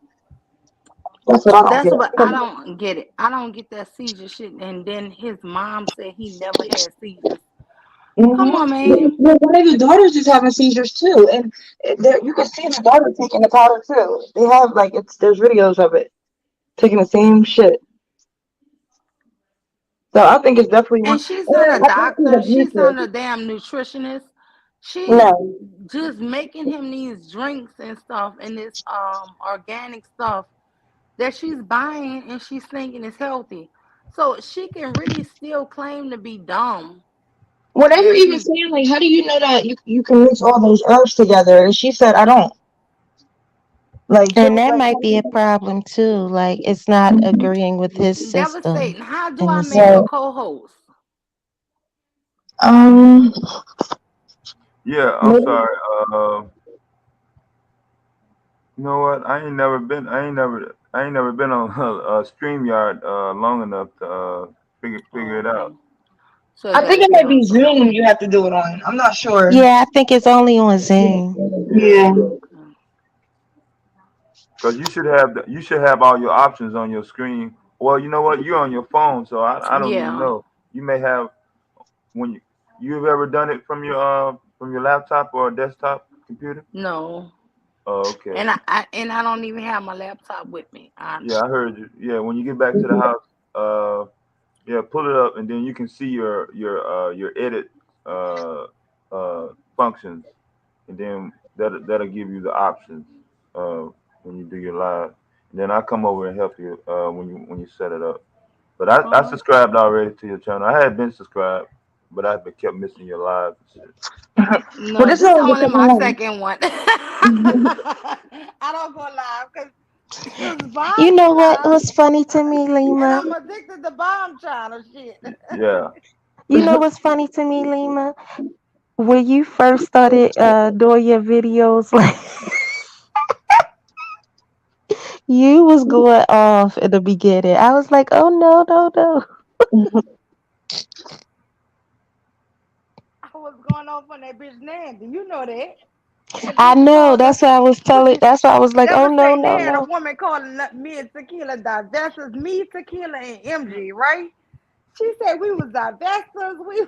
That's what I don't That's get. what I don't get it. I don't get that seizure shit. And then his mom said he never had seizures. Come on, man. One of the daughters is having seizures too, and you can see the daughter taking the powder too. They have like there's videos of it taking the same shit. So I think it's definitely one. And she's not a I think she's doctor. She's not abusive. a damn nutritionist. She's No, just making him these drinks and stuff and this organic stuff that she's buying and she's thinking is healthy. So she can really still claim to be dumb. what they were And even she's saying, like, how do you know that you can mix all those herbs together? And she said, I don't. Like, she And was that like, might be a problem too. Like it's not agreeing with his system devastating. How do and I the make a right. co-host? um, Yeah, I'm maybe, sorry. You know what? I ain't never been on StreamYard long enough to figure Oh, it okay. out. So it I think gotta it be might on be some. Zoom you have to do it on. I'm not sure. yeah, I think it's only on Zoom. Yeah, Yeah. Okay. because you should have all your options on your screen. Well, you know what? You're on your phone, so I don't even Yeah. know. You may have when you've ever done it from your laptop or desktop computer. No. Oh, okay. And I don't even have my laptop with me. Yeah, I heard you. Yeah, when you get back to the house, yeah, pull it up, and then you can see your edit uh functions, and then that'll give you the options uh when you do your live. And then I come over and help you when you set it up. But I Oh, subscribed already to your channel. I had been subscribed, but I kept missing your lives and shit. Well, no, this is this only the only second my one. second one. I don't go live because You Bomb be know what live, was funny to me, and Lima? I'm addicted to Bomb channel shit. Yeah. You know what's funny to me, Lima? When you first started doing your videos, like you was going off in the beginning. I was like, oh no, no, no. I was going off on that bitch Nandy. You know that. The I bitch know. called That's what I was telling. That's why I was like, oh no, Devastate. They no, had a no. woman calling me and Tequila divestors. Me, Tequila, and MG, right? She said we was divestors. We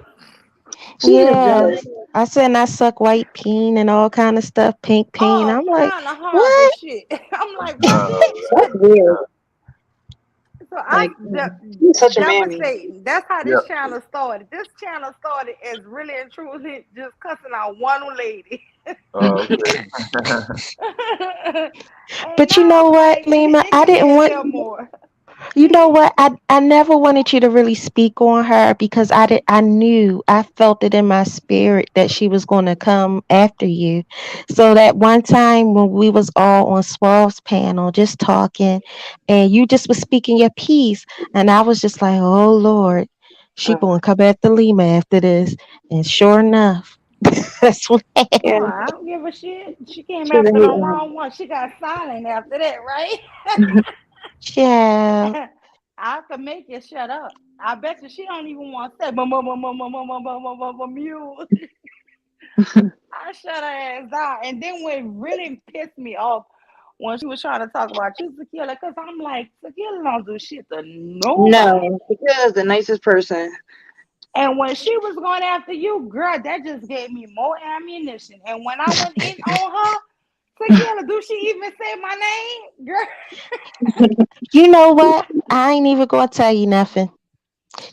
She is Yeah. jealous. I said and I suck white peen and all kind of stuff, pink peen. all I'm like, kind of horrible what? shit. I'm like, what, Uh, That's bitch? weird. So Like, he's such a mammy. devastating. That's how yeah. this channel started. This channel started as really and truly just cussing out one lady. Okay. And But you now know I'm what, like, Lima? it I can be didn't a want. little more. You know what? I never wanted you to really speak on her because I knew I felt it in my spirit that she was going to come after you. So that one time when we was all on Swall's panel just talking and you just was speaking your piece and I was just like, "Oh Lord, she going to come after Lima after this." And sure enough, that's what happened. Yeah, Oh, I don't give a shit. She came she's a after the hater. wrong one. She got silent after that, right? Child. I could make you shut up. I bet you she don't even want to say mule. I shut her ass down. And then what really pissed me off when she was trying to talk about you, Tequila, because I'm like, Tequila don't do shit to nobody. No, Tequila is the nicest person. And when she was going after you, girl, that just gave me more ammunition. And when I went in on her, Tequila, do she even say my name? Girl, You know what? I ain't even going to tell you nothing.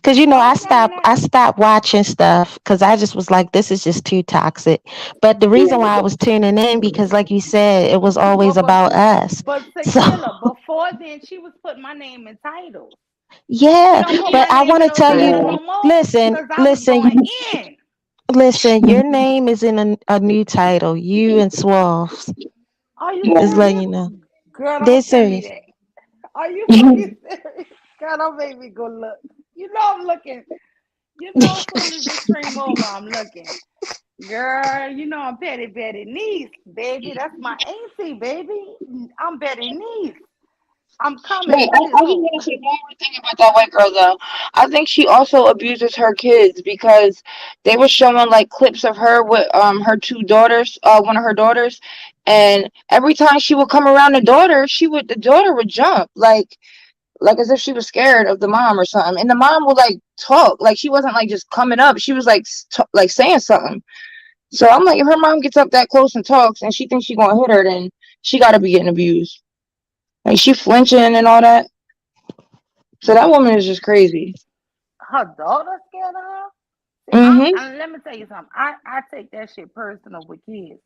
Cause you know don't tell me I nothing. stopped watching stuff because I just was like, this is just too toxic. But the reason why I was tuning in because, like you said, it was always But about us. So Tequila, before then, she was putting my name in titles. She yeah, don't put but my I name want in to no tell you, titles Yeah. no more listen, because I was listen, going in. listen. Your name is in a new title. You and Swolves Are you is letting serious? you know. Girl, They're don't tell me serious. that. Are you fucking serious? Girl, don't make me go look. You know I'm looking. You know as soon as this stream over, I'm looking. Girl, you know I'm Betty niece, baby. That's my auntie, baby. I'm Betty niece. I'm coming Wait, to this I just hoe. want to say one more thing about that white girl though. I think she also abuses her kids because they were showing like clips of her with her two daughters, one of her daughters, and every time she would come around the daughter would jump like as if she was scared of the mom or something, and the mom would like talk like she wasn't like just coming up, she was like like saying something. So I'm like, if her mom gets up that close and talks, and she thinks she gonna hit her, then she got to be getting abused. Like she flinching and all that. So that woman is just crazy. Her daughter scared of her. See, Mm-hmm. let me tell you something. I take that shit personal with kids.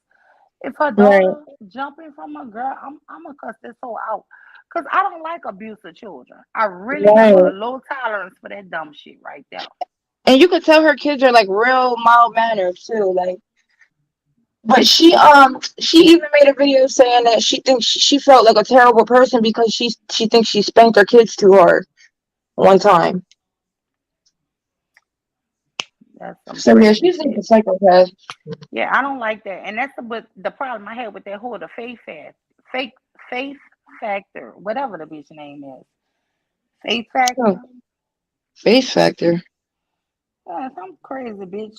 If her Right. daughter jumping from a girl, I'm gonna cuss this whole out. Cause I don't like abuse of children. I really have a Right. low tolerance for that dumb shit right there. And you could tell her kids are like real mild mannered too. Like, but she even made a video saying that she thinks she felt like a terrible person because she thinks she spanked her kids too hard one time. That's some So yeah, crazy she's like a shit. psychopath. Yeah, I don't like that. And that's the problem I had with that whole the fake faith factor, whatever the bitch name is. Faith Oh, factor. face factor. Yeah, some crazy bitch.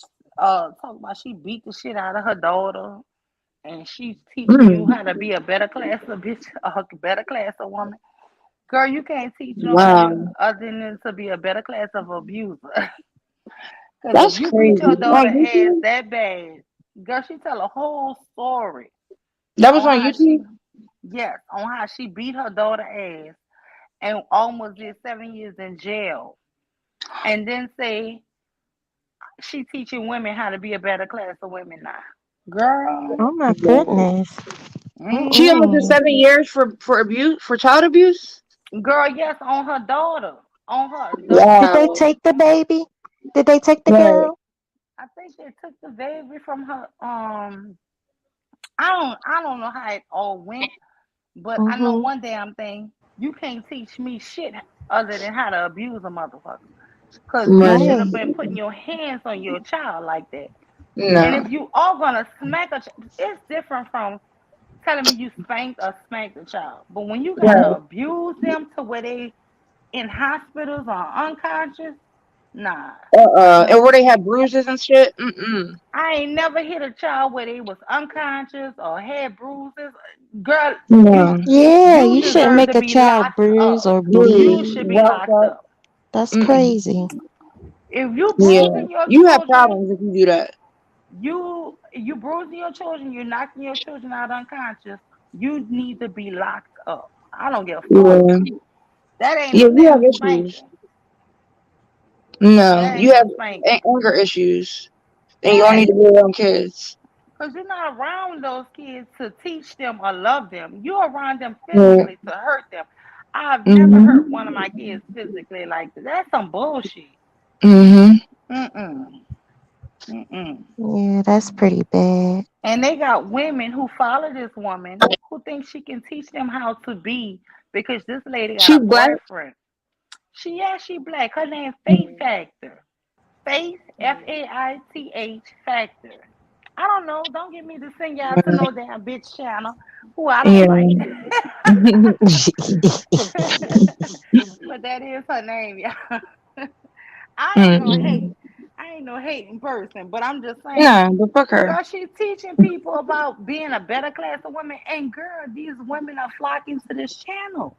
Talk about she beat the shit out of her daughter, and she's teaching you Mm. how to be a better class of bitch, a better class of woman. Girl, you can't teach nobody Wow, other than to be a better class of abuser. Because if that's you beat crazy. your On daughter ass YouTube? that bad, girl, she tell a whole story That was on on how YouTube. yes, on how she beat her daughter ass and almost did 7 years in jail, and then say she teaching women how to be a better class of women now. Girl, Oh my Wow. goodness. She almost did Mm-mm. mm-mm. 7 years for abuse for child abuse. Girl, yes, on her daughter, on her Did they Wow. take the baby? Did they take the Right. girl? I think they took the baby from her. I don't know how it all went, but I know Mm-hmm. one damn thing. You can't teach me shit other than how to abuse a motherfucker. Cause you Right. should have Right. been putting your hands on your child like that. And No. if you are gonna smack it's different from telling me you spanked or smacked a child. But when you gotta Right. abuse them to where they in hospitals or unconscious, nah. And where Mm-mm. they had bruises and shit. Mm-mm. I ain't never hit a child where they was unconscious or had bruises. Girl, No. Yeah, you you shouldn't deserve to make a be child locked bruise up. or You Bruises, bleed. should be welts locked up. up. That's Mm-mm. crazy. If you Yeah. bruising your You have children, problems if you do that. you bruising your children, you're knocking your children out unconscious. You need to be locked up. I don't give a fuck. Yeah. That ain't Yeah, no you have damn issues. spanking. No, That ain't you no have spanking. anger issues, and you don't need Yes, to be around kids. because you're not around those kids to teach them or love them. You're around them Right. physically to hurt them. I've never hurt Mhm. one of my kids physically like that. That's some bullshit. Mhm. Mm-mm. Mm-mm. Yeah, that's pretty bad. And they got women who follow this woman who think she can teach them how to be because this lady got She's a black. boyfriend. She black. Her name Faith Factor. Faith Faith Factor. I don't know. Don't get me to sing y'all to no damn bitch channel who I don't Yeah. like. But that is her name, y'all. I ain't no hate. Mm-mm. I ain't no hating person, but I'm just saying, No, but fuck her. girl, she's teaching people about being a better class of women. And girl, these women are flocking to this channel.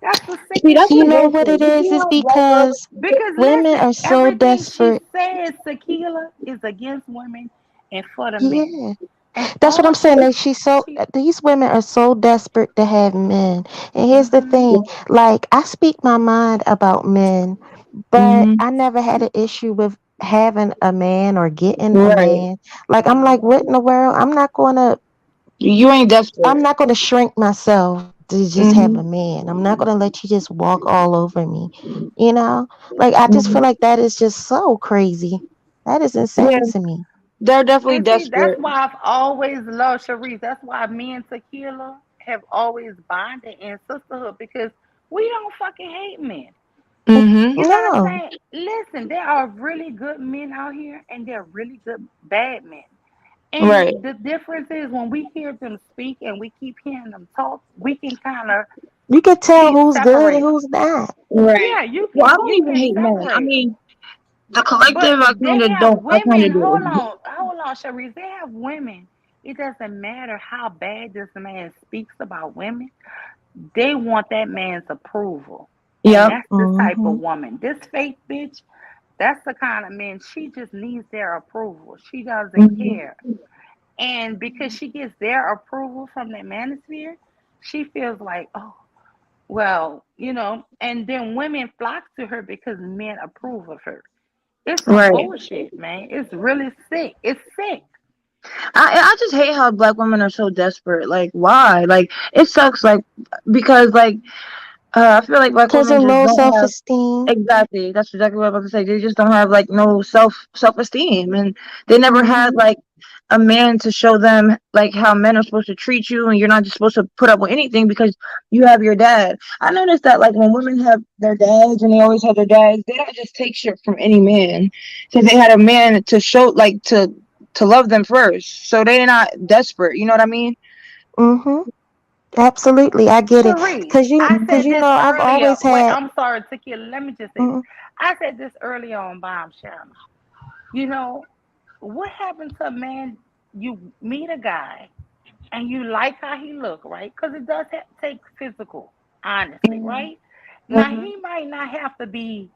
That's the See, sickest that's You some shit. know what bullshit. it You see is? It's how black girls because are treated? Because women listen, are so everything she desperate. says, Tequila, is against women and for the men. Yeah. And That's what all I'm saying. she, she, These women are so desperate to have men. And here's the mm-hmm, thing, like I speak my mind about men, but Mhm. I never had an issue with having a man or getting a Right. man. Like I'm like, what in the world? You ain't I'm desperate. not gonna shrink myself to just have a Mhm. man. I'm not gonna let you just walk all over me. You know? Like I just feel Mhm. like that is just so crazy. That is Yeah, insane to me. they're definitely and see, that's desperate. why I've always loved Sharice. That's why me and Tequila have always bonded in sisterhood because we don't fucking hate men. Mhm. You know what I'm No. saying? Listen, there are really good men out here and there are really good bad men. Right. And the difference is when we hear them speak and we keep hearing them talk, we can kind of You can tell He who's good and separates. who's not. Right. Yeah, you Well, can I don't you even can hate men. I separate them. mean, the But collective, I they kind of have don't. I kind women. of do. Hold on, Sharice. They have women. It doesn't matter how bad this man speaks about women. They want that man's approval, and Yep. that's the type of Hmm. woman. This fake bitch. That's the kind of man. She just needs their approval. She doesn't Hmm. care, and because she gets their approval from that manosphere, she feels like, oh, well, and then women flock to her because men approve of her. It's some Right. bullshit, man. It's really sick. It's sick. I just hate how black women are so desperate. Like, why? Like, it sucks. Like, because like I feel like black Because women of just low don't self have. esteem. Exactly. That's exactly what I was about to say. They just don't have like no self esteem, and they never had Hmm. like a man to show them like how men are supposed to treat you, and you're not just supposed to put up with anything because you have your dad. I noticed that like when women have their dads, and they always have their dads, they don't just take shit from any man because they had a man to show like to love them first, so they're not desperate. You know what I mean? Hmm. Absolutely, I get it. Cherie, Cause you, I cause said you this know, I've earlier. always Wait, had. I'm sorry, Tequila. Let me just say this. Mm, I said this earlier on Bombshell. You know, what happened to a man? You meet a guy and you like how he look, right? Because it does take physical, honestly, right? Now Mm-hmm. he might not have to be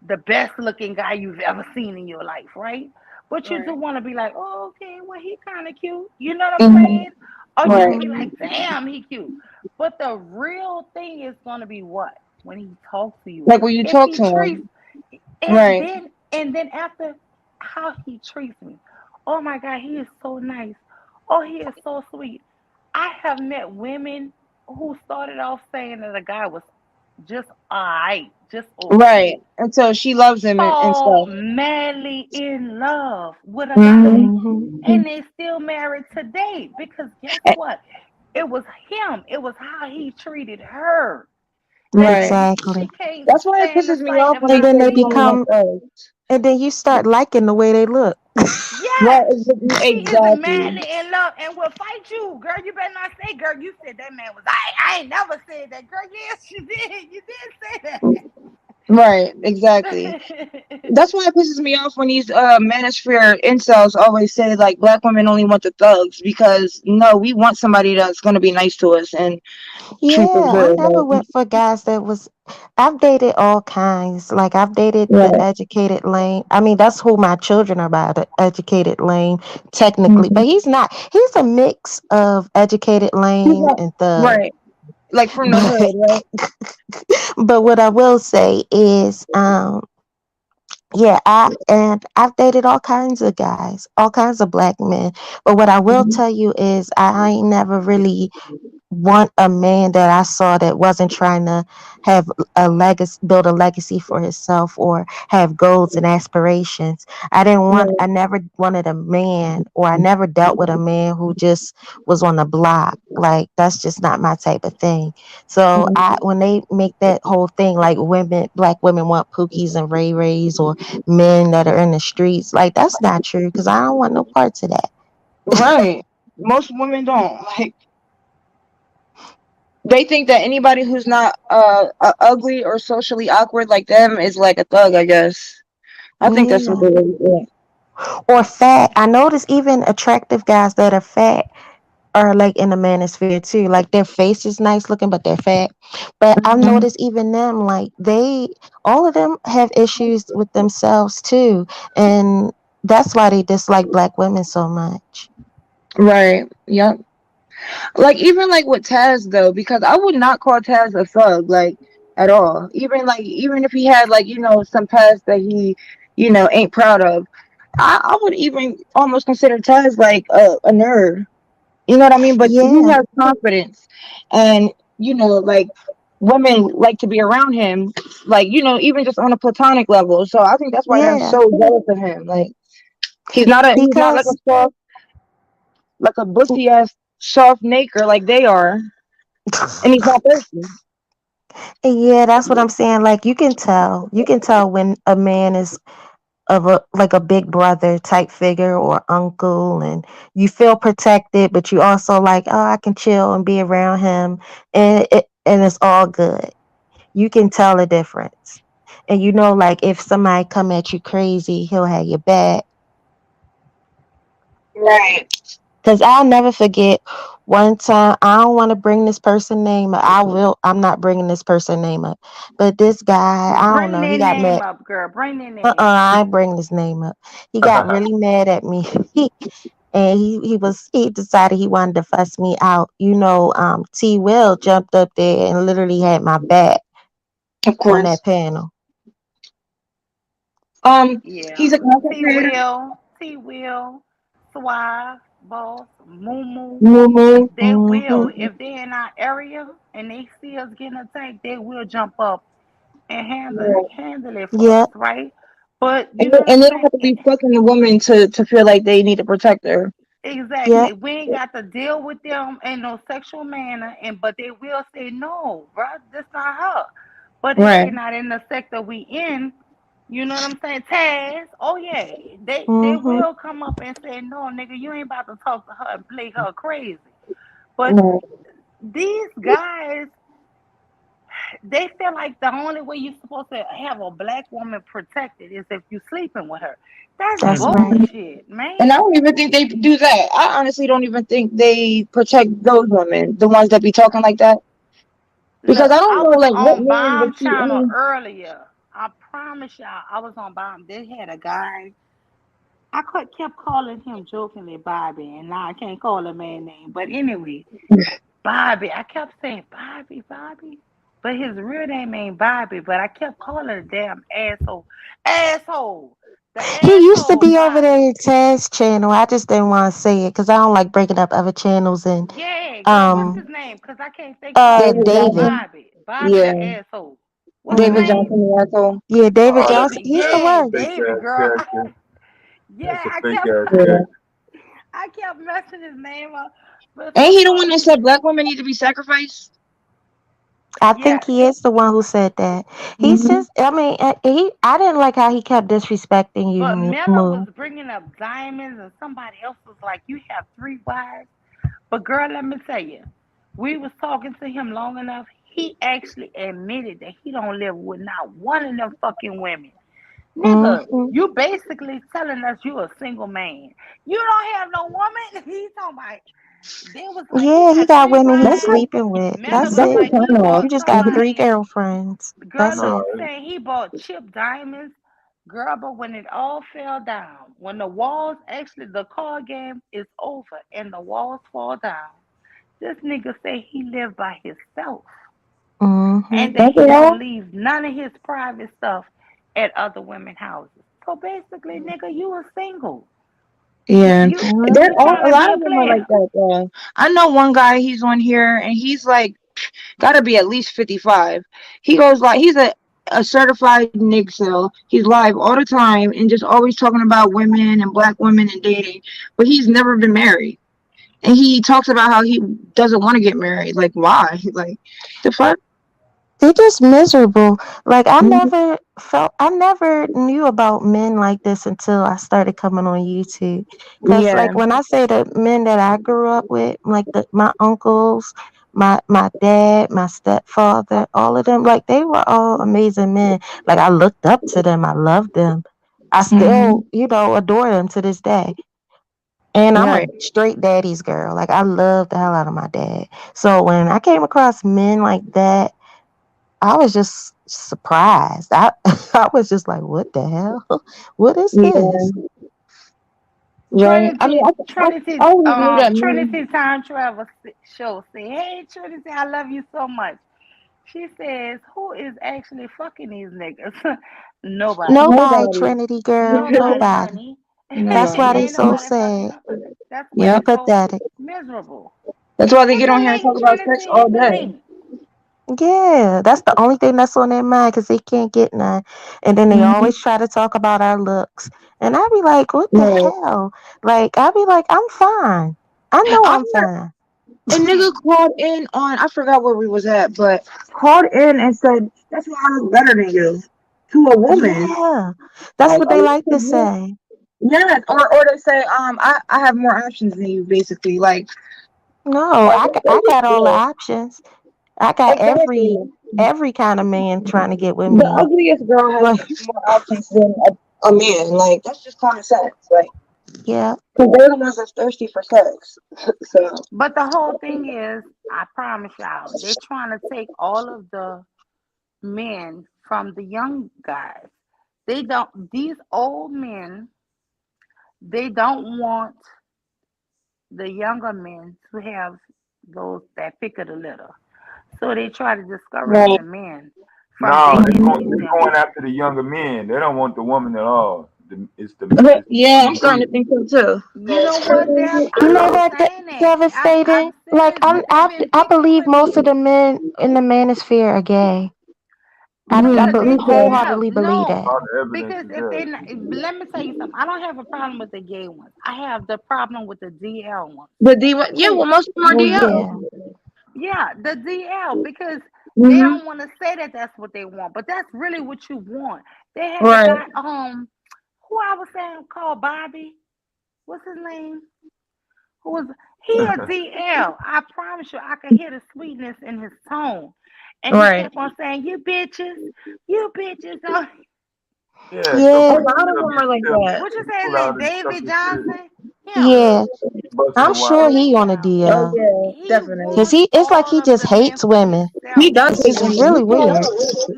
the best looking guy you've ever seen in your life, right? But you do Right. want to be like, oh, okay, well he kind of cute. You know what I'm Mm-hmm. saying? Or you can Right. be hmm. like, damn, he cute. But the real thing is gonna be what when he talks to you. Like when you If talk he to treats, him. and Right. then after how he treats me, oh my God, he is so nice. Oh, he is so sweet. I have met women who started off saying that a guy was just alright, just Right. okay, Until she loves him and fall stuff. madly in love with a guy, Mm-hmm. Hmm. and they still married today because guess what? It was him. It was how he treated her. That Right. she Exactly. can't That's why it stand the pisses me sight off of when they And my then say they we only man. want become, thugs. and then you start liking the way they look. Right. Yes, she isn't Exactly. madly in love and will fight you, girl. You better not say, girl. You said that man was. I ain't never said that, girl. Yes, you did. You Right. Exactly. did say that. That's why it pisses me off when these manosphere incels always say like black women only want the thugs because no, we want somebody that's gonna be nice to us and treat us Yeah, I good. never Like, went for guys that was. I've dated all kinds. Like I've dated the right. educated lame. I mean, that's who my children are by, the educated lame, technically. Mhm. But he's not. He's a mix of educated He's lame not and thug. right. Like from the But hood, right? but what I will say is, yeah, I've dated all kinds of guys, all kinds of black men. But what I will Mhm. tell you is, I ain't never really want a man that I saw that wasn't trying to have a legacy, build a legacy for himself, or have goals and aspirations. I Right. never wanted a man, or I never dealt with a man who just was on the block. Like, that's just not my type of thing. So when they make that whole thing, like black women want Pookies and Ray Rays, or men that are in the streets, like, that's not true, because I don't want no parts of that. Right. Most women don't. Like they think that anybody who's not ugly or socially awkward like them is like a thug, I guess. I think that's what Yeah. they really think. Or fat. I notice even attractive guys that are fat are like in the manosphere too. Like their face is nice looking, but they're fat. But I've Mhm. noticed even them, like all of them have issues with themselves too, and that's why they dislike black women so much. Right. Yep. Like even like with Taz though, because I would not call Taz a thug like at all. Even if he had like some past that he ain't proud of, I would even almost consider Taz like a nerd. You know what I mean? But he Yeah, has confidence, and like women like to be around him, like even just on a platonic level. So I think that's why they're yeah, so jealous of him. Like he's not like a because soft, like a bussy ass soft naker like they are, and he's not thirsty. yeah, that's what I'm saying. Like you can tell when a man is of a like a big brother type figure or uncle, and you feel protected, but you also like, oh, I can chill and be around him. And and it's all good. You can tell the difference. And you know, like if somebody come at you crazy, he'll have your back. Right. Cause I'll never forget one time. I don't want to bring this person name up. I will. I'm not bringing this person name up. But this guy, I don't Bring know. their He got name mad. up, girl. Bring their name up. I ain't bringing his name up. He got really mad at me. And he decided he wanted to fuss me out. You know, T Will jumped up there and literally had my back Of on course. that panel. Yeah. He's a content creator. T Will, Suave, Boss, Moo Moo. Moo. They will. Hmm. If they're in our area and they see us getting attacked, they will jump up and Right. handle it for Yeah, us, right? But you And know what and I'm they don't saying? have to be fucking the woman to feel like they need to protect her. yeah. Exactly. We ain't got to deal with them in no sexual manner, and but they will say no, bro. This not her. But if Right. they're not in the sector we in, you know what I'm saying? Taz, oh yeah, they Hmm. will come up and say no, nigga, you ain't about to talk to her and play her crazy. But Right. these guys, they feel like the only way you're supposed to have a black woman protected is if you sleeping with her. That's That's Mm. right. bullshit, And man. I don't even think they do that. I honestly don't even think they protect those women, the ones that be talking like that. Because Look, I don't I know, was like, what on man would Bomb keep Channel any. earlier. I promise y'all, I was on Bomb. They had a guy. Kept calling him jokingly Bobby, and now I can't call a man name. But anyway, Bobby. I kept saying Bobby, Bobby. But his real name ain't Bobby. But I kept calling the damn asshole. Asshole. The He used to asshole be over there Bobby. in Taz channel. I just didn't want to say it because I don't like breaking up other channels. And Yeah, girl, what's um, his name? Because I can't think about it. David David. Johnson. Bobby. Bobby Yeah. the asshole. What's his David name? Hmm. Johnson, the asshole. Yeah, David Oh, Johnson. Davy. He's the Yeah, that's a one. fake Davy, ass girl. character. Yeah, That's a I fake kept ass Yeah. character. I kept messing his name up. But Ain't some he the one folks, that said black women need to be sacrificed? I think yes. he is the one who said that. He's Hmm. just. I mean, I didn't like how he kept disrespecting you, But Miller was Moo. bringing up diamonds, and somebody else was like, "You have three wives." But girl, let me tell you, we was talking to him long enough. He actually admitted that he don't live with not one of them fucking women. Nigga, Hmm. you basically telling us you a single man. You don't have no woman. He talking about. They was like, you Yeah, he got got three women he's That's wives. a, sleeping with. Miller That's was that's a it. like, he turn off. You bought just got Mhm. 3 girlfriends. girl. That's Look, it. he No, said he bought chip diamonds, girl. But when it all fell down, when the walls actually the card game is over and the walls fall down, this nigga say he lived by himself Hmm. and that That's he it don't all? leave none of his private stuff at other women houses. So basically, nigga, you are single. Yeah. There You are trying a to be lot a of them are like player. that though. I know one guy, he's on here and he's like gotta be at least 55. He goes like he's a certified nigga cell. He's live all the time and just always talking about women and black women and dating. But he's never been married. And he talks about how he doesn't want to get married. Like why? Like the fuck? They're just miserable. Like Mhm. I never knew about men like this until I started coming on YouTube. Cause Yeah, like when I say the men that I grew up with, like my uncles, my dad, my stepfather, all of them, like they were all amazing men. Like I looked up to them. I loved them. I still, hmm, adore them to this day. And I'm a right. straight daddy's girl. Like I love the hell out of my dad. So when I came across men like that, I was just surprised. I was just like, what the hell? What is Yeah, this? right. I mean, I always knew that men. Trinity Time Travel Show say, "Hey Trinity, I love you so much." She says, "Who is actually fucking these niggas? Nobody. Nobody, Nobody. Trinity girl, Nobody, nobody. honey. That's why they Nobody. Ain't so nobody fucking sad them. That's why and they Yep. so pathetic. miserable." That's why they Hit get the on here and talk link, about sex Trinity. all Hit the day. link. Yeah, that's the only thing that's on their mind because they can't get none. And then they Hmm. always try to talk about our looks. And I be like, what the Right. hell? Like, I be like, I'm fine. I know I I'm fine. A nigga called in on I forgot where we was at, but called in and said that's why I look better than you to a woman. Yeah, that's Like what a they lot like of to people, say. yes, or they say I have more options than you basically. No, Like I got all the yeah, options. I got Exactly. every kind of man trying to get with The me. ugliest girl has Like, more options than a man. Like that's just common sense. Like yeah. because they're the ones that's thirsty for sex. So But the whole thing is, I promise y'all, they're trying to take all of the men from the young guys. They don't, these old men, they don't want the younger men to have those that pick of the litter. So they try to discourage right. the men from No, dating these they're young going men. after the younger men. They don't want the woman at all. It's the Yeah, I'm young starting to dude. think so too. You know what, Dev? You I've know been Yeah. what? saying that. I've Devastating. said Like it. People been I picking believe with most of me the men in the manosphere are gay. I because they Me too. have wholeheartedly believe no. that. All the evidence Because is if they, there. not, let me tell you something. I don't have a problem with the gay ones. I have the problem with the DL ones. The D, yeah, Who? well, most of them are Well, DL. yeah. Yeah, the DL because they Mhm. don't want to say that that's what they want, but that's really what you want. They had the Right. guy, who I was saying called Bobby. What's his name? Who was he a DL? I promise you, I could hear the sweetness in his tone, and he Right. kept on saying, you bitches." Yeah, so A Yeah. quick lot to of tell them me are like tell that. What you say his pull out name? and suck David his shit. Johnson. Him. Yeah. Yeah. Busting I'm the wide sure That he on a him. Oh DL. yeah, He definitely. Cause wants it's like all he of just the men hates for women. He himself. does hate It's women. really weird.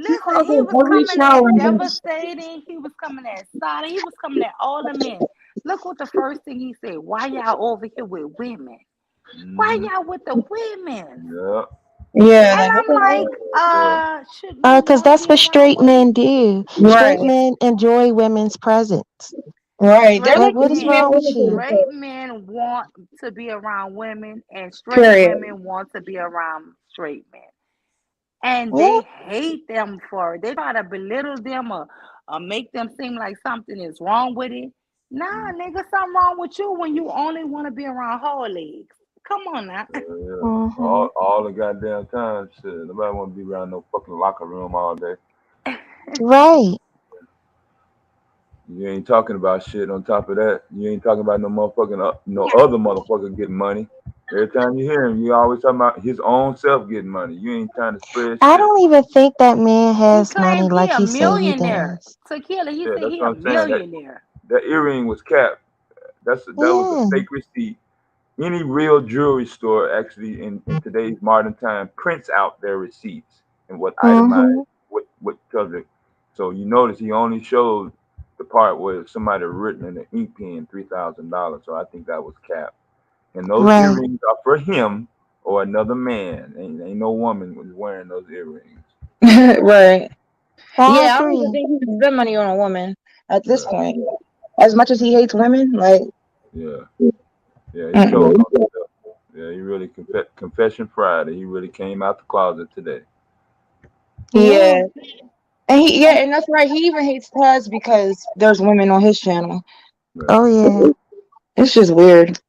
He Listen, calls he them was every coming at challenge. devastating. He was coming at solid. He was coming at all the men. Look what the first thing he said. Why y'all over here with women? Why Mm-hmm. y'all with the women? Yeah. Yeah, And like what I'm the like, Yeah. shouldn't you Cause want to that's be what around straight men women? do. hell? Straight Right. men enjoy women's presence. Right. They're Straight like Like, what the is female men, wrong with you? Winnetou. straight men want to be around women, and straight Period. women want to be around straight men. And Yeah. they hate them for it. They try to belittle them or make them seem like something is wrong with it. Nah, nigga, something wrong with you when you only want to be around whole legs. Come on now. Yeah. Hmm. All the goddamn time. Shit. Nobody want to be around no fucking locker room all day. Right. You ain't talking about shit. On top of that, you ain't talking about no motherfucking no other motherfucker getting money. Every time you hear him, you always talking about his own self getting money. You ain't trying to spread I shit. don't even think that man He has money claimed he like a he say he millionaire. does. Tequila, he Yeah, said that's he what a I'm saying. millionaire. That earring was capped. That was a Yeah. fake receipt. Any real jewelry store actually in today's modern time prints out their receipts and what itemized Hmm. what subject. So you notice he only showed the part where somebody written in an ink pen $3,000. So I think that was capped. And those Right. earrings are for him or another man. Ain't no woman was wearing those earrings. Right. I Yeah, I don't even agree. think he can spend money on a woman at this Yeah, point. As much as he hates women, like, yeah, yeah. He told on mm-mm. himself. Yeah, he really confession Friday. He really came out the closet today. Yeah. Yeah. And yeah, and that's right. He even hates Taz because there's women on his channel. Yeah. Oh yeah. It's just weird.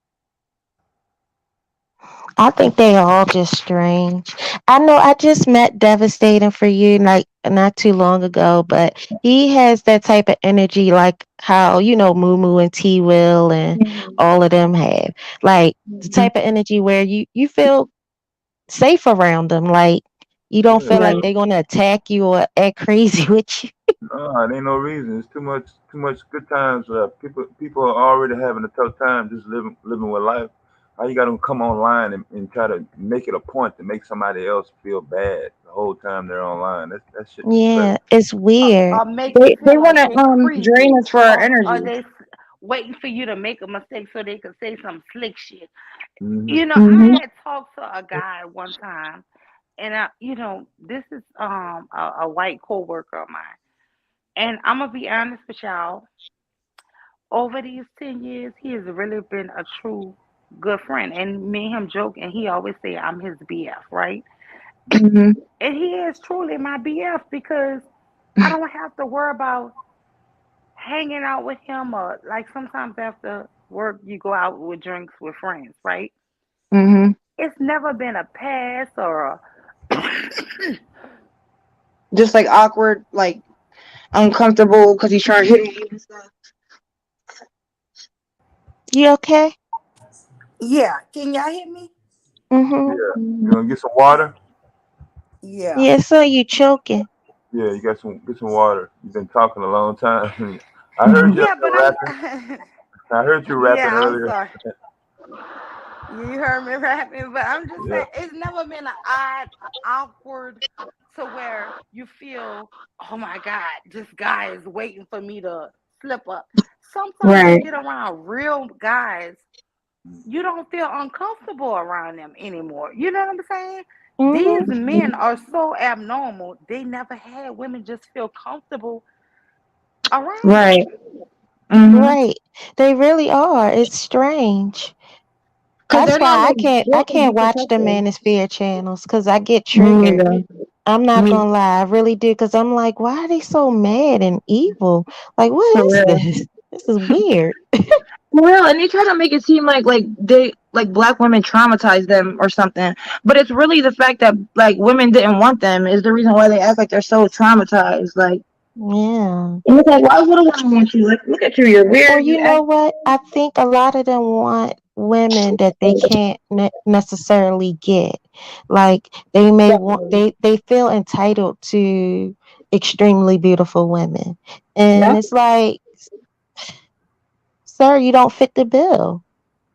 I think they all just strange. I know I just met Devastating for You like not too long ago, but he has that type of energy like how, Moo Moo and T Will and Mhm. all of them have. Like the type of energy where you feel safe around them. Like you don't Yeah. feel like Right. they're gonna attack you or act crazy with you. No, it ain't no reason. It's too much good times left. People are already having a tough time just living with life. How you got to come online and try to make it a point to make somebody else feel bad the whole time they're online? That shit disgusting. Yeah, it's weird. Or make you They feel want like to they drain creepy. us for our Or energy. they waiting for you to make a mistake so they can say some slick shit. Hmm. I Hmm. had talked to a guy one time, and this is a white coworker of mine, and I'm gonna be honest with y'all. Over these 10 years, he has really been a true good friend, and me and him joke, and he always say I'm his BF, right? Hmm. And he is truly my BF because I don't have to worry about hanging out with him, or like sometimes after work you go out with drinks with friends, right? Hmm. It's never been a pass or a Just like awkward, like uncomfortable because he's trying to hit on you and stuff. You okay? yeah. Can y'all hear me? Mm-hmm. Yeah. You gonna get some water? Yeah. Yeah, so you choking. Yeah, you got some get some water. You've been talking a long time. I heard you up Yeah, but there rapping. I'm I heard you rapping yeah, I'm earlier. sorry. You heard me rapping, but I'm just Yeah. saying it's never been an odd, awkward to where you feel, oh my God, this guy is waiting for me to slip up. Sometimes you Right. get around real guys, you don't feel uncomfortable around them anymore. You know what I'm saying? These Hmm. men are so abnormal. They never had women just feel comfortable around them. Right. Mm-hmm. Right. They really are. It's strange. Because That's they're not why like I built to be can't watch the protected. manosphere channels because I get Me triggered. neither. I'm not Me gonna lie, I really do because I'm like, why are they so mad and evil? Like, for what is real. this? This is weird. For real. And they try to make it seem like they like black women traumatized them or something. But it's really the fact that like women didn't want them is the reason why they act like they're so traumatized. Like Yeah. and it's like why would a woman want you? Like look at you, you're Or weird, you you act know what? I think a lot of them want women that they can't necessarily get. Like they may want definitely. they feel entitled to extremely beautiful women. And Yep. it's like, sir, you don't fit the bill.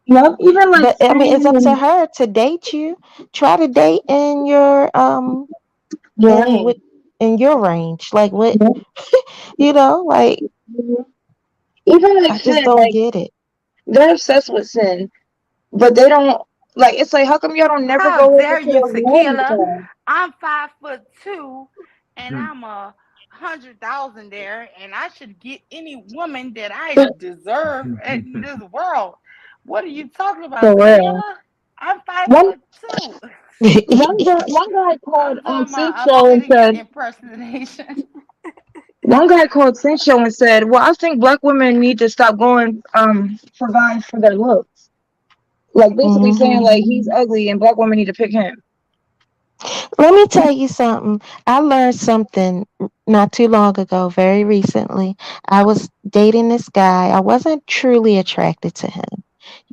Yep. Even like But I mean, it's up to skinny her to date you. Try to date in your your in range. with in your range. Like what, Yep. like Mhm. Even like I just sin, don't like get it. they're obsessed with sin, but they don't like. It's like how come y'all don't never How go over dare to you, the woman's Tequila? side? I'm 5'2" and Hmm. I'm 100,000 there, and I should get any woman that I deserve in this world. What are you talking For about, real. Tequila? I'm five One foot two. one guy called I'm doing my Cinch Show and Obsidian said impersonation. one guy called Cinch Show and said, "Well, I think black women need to stop going for guys for their looks." Like basically saying Hmm. like he's ugly and black women need to pick him. Let me tell you something. I learned something not too long ago, very recently. I was dating this guy. I wasn't truly attracted to him,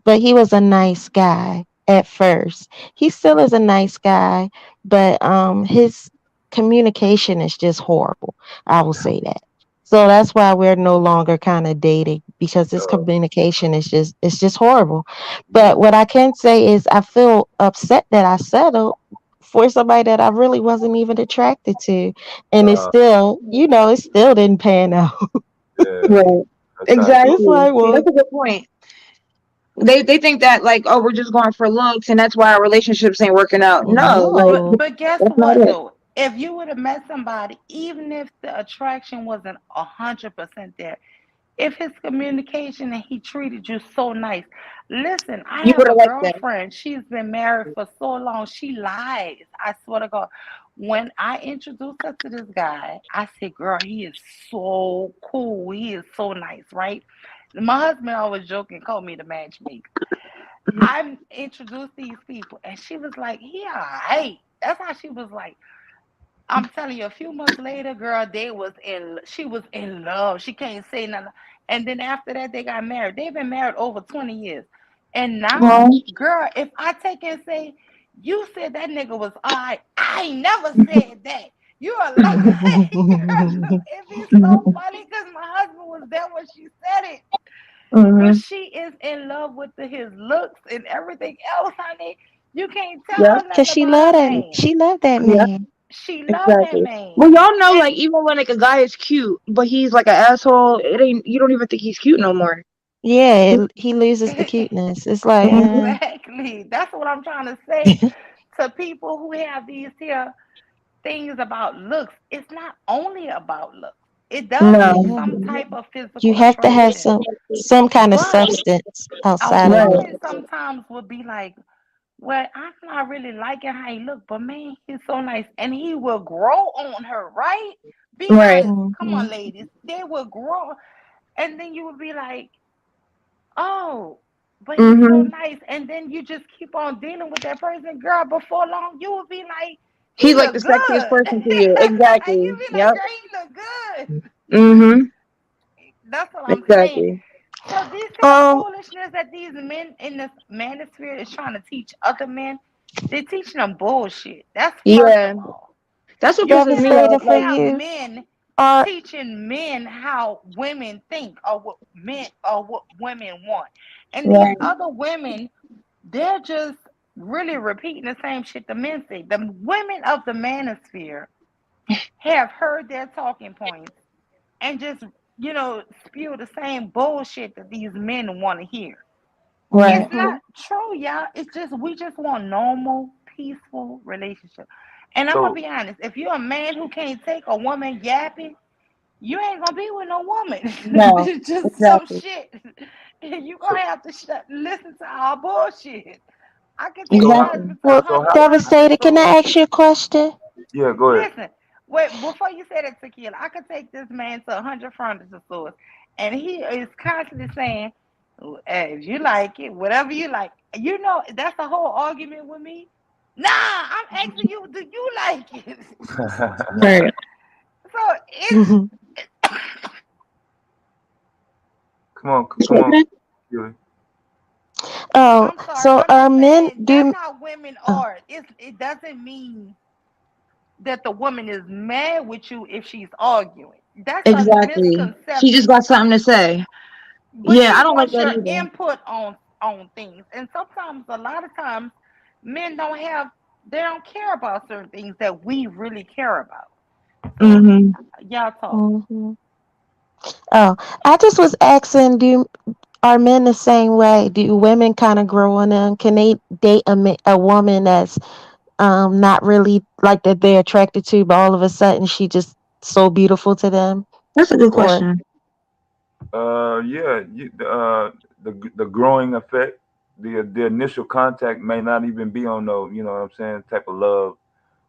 but he was a nice guy at first. He still is a nice guy, but his communication is just horrible. I will say that. So that's why we're no longer kind of dating because this Oh, communication is just it's just horrible. yeah. But what I can say is I feel upset that I settled for somebody that I really wasn't even attracted to. And it's Uh, still, it still didn't pan out. yeah. Right. That's how it goes. It's Exactly. like, well, That's a good point. They think that like oh we're just going for looks and that's why our relationships ain't working out. No, like no. But guess that's not what it. though? If you would have met somebody, even if the attraction wasn't 100% there, if his communication and he treated you so nice. Listen, I You have would a have liked that. girlfriend. She's been married for so long. She lies. I swear to God. When I introduced her to this guy, I said, girl, he is so cool. He is so nice, right? My husband always joking, called me the matchmaker. I introduced these people, and she was like, "Yeah, hey." That's how she was like. I'm telling you, a few months later, girl, she was in love. She can't say nothing. And then after that, they got married. They've been married over 20 years. And now, Well, girl, if I take and say, you said that nigga was all right, I ain't never said that. You're a lie. Girl, it be so funny because my husband was there when she said it. But mm-hmm. she is in love with his looks and everything else, honey. You can't tell Yep. her Cause nothing about a man. she loved that Yep. man. She loved that Exactly. man. Well, y'all know, And like, even when like a guy is cute, but he's like an asshole, it ain't. You don't even think he's cute no more. Yeah, he loses the cuteness. It's like, Mhm. exactly. That's what I'm trying to say to people who have these here things about looks. It's not only about looks. It does No. take yeah, some type of you physical have to have attraction. some kind of But substance a outside of Right. woman looks. sometimes would be like, well, I'm not really liking how he look, but man, he's so nice. And he will grow on her, right? Be Right. honest. Come Hmm. on, ladies. They will grow. And then you would be like, oh, but he's so Mm-hmm. nice. And then you just keep on dealing with that person, girl. Before long, you will be like, he He's like the look sexiest good. person to you. You Exactly. be like, Yep. girl, he look good. Mm-hmm. That's what I'm saying. Exactly. So this here Um, foolishness that these men in this manosphere is trying to teach other men, they're teaching them bullshit. That's first of Yeah. all. That's what You pisses me off. Devastating can't for Like, have you. men Or teaching men how women think or what women want. And these right, other women, they're just really repeating the same shit the men say. The women of the manosphere have heard their talking points and just, spew the same bullshit that these men want to hear. right. It's mm-hmm. not true, y'all. It's just we just want normal, peaceful relationship. And I'm gonna So be honest, if you're a man who can't take a woman yapping, you ain't gonna be with no woman. No, It's just some exactly. shit. You so gonna have to listen to our bullshit. I can tell so you how guys Exactly. it's Well, 100 how times the Devastated, can truth. I ask you a question? yeah, go ahead. Listen, wait, before you say that, Tequila, I could take this man to 100 furniture stores, and he is constantly saying, "Hey, if you like it, whatever you like." That's the whole argument with me. Nah, I'm asking you, do you like it? Right. So it's Mhm. Come on, Julie. Oh, I'm sorry. so I'm are just men saying that's do? how women Oh, are. It doesn't mean that the woman is mad with you if she's arguing. That's a Exactly. She just misconception. got something to say. But Yeah, she I don't like wants that your either. input on things. And sometimes a lot of times men they don't care about certain things that we really care about. So Hmm. y'all talk. mhm. Oh, I just was asking, are men the same way? Do women kind of grow on them? Can they date a woman that's not really like that they're attracted to, but all of a sudden she just so beautiful to them? That's a good Or question. Yeah, the growing effect, the initial contact may not even be on no, you know what I'm saying, type of love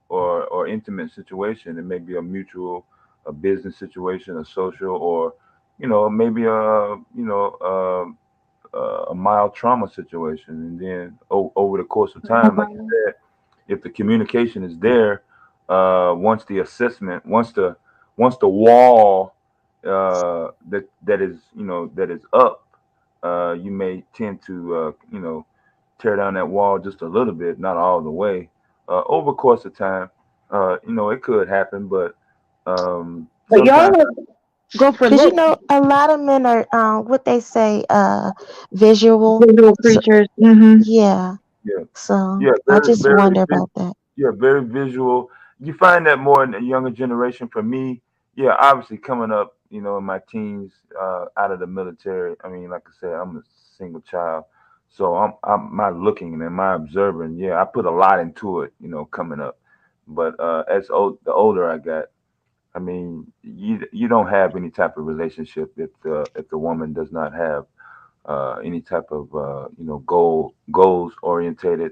or intimate situation. It may be a mutual, a business situation, a social, or maybe a mild trauma situation. And then over the course of time, like you Mhm. said, if the communication is there, once the assessment, once the wall that is up, you may tend to tear down that wall just a little bit, not all the way. Over the course of time, it could happen, but But y'all sometimes, like go for because looks, a lot of men are what they say visual. visual So creatures. Hmm. yeah, yeah, so yeah, I very, just wonder about that. yeah, very visual. You find that more in the younger generation. For me, yeah, obviously coming up, in my teens, out of the military. I mean, like I said, I'm a single child, so I'm my looking and my observing. Yeah, I put a lot into it, coming up. But the older I got, I mean, you don't have any type of relationship if the woman does not have any type of goals orientated,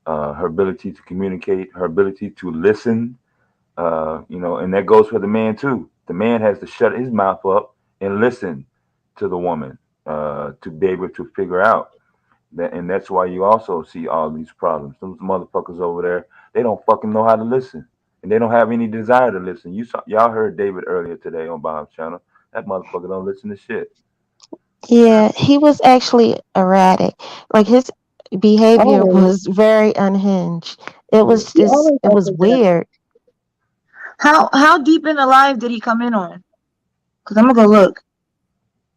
her ability to communicate, her ability to listen, and that goes for the man too. The man has to shut his mouth up and listen to the woman to be able to figure out that, and that's why you also see all these problems. Those motherfuckers over there, they don't fucking know how to listen, and they don't have any desire to listen. Y'all heard David earlier today on Bob's channel. That motherfucker don't listen to shit. Yeah, he was actually erratic. Like his behavior Always. was very unhinged. It Yeah. was He just, always it acts was like that. weird. How deep in the live did he come in on? Because I'm gonna go look.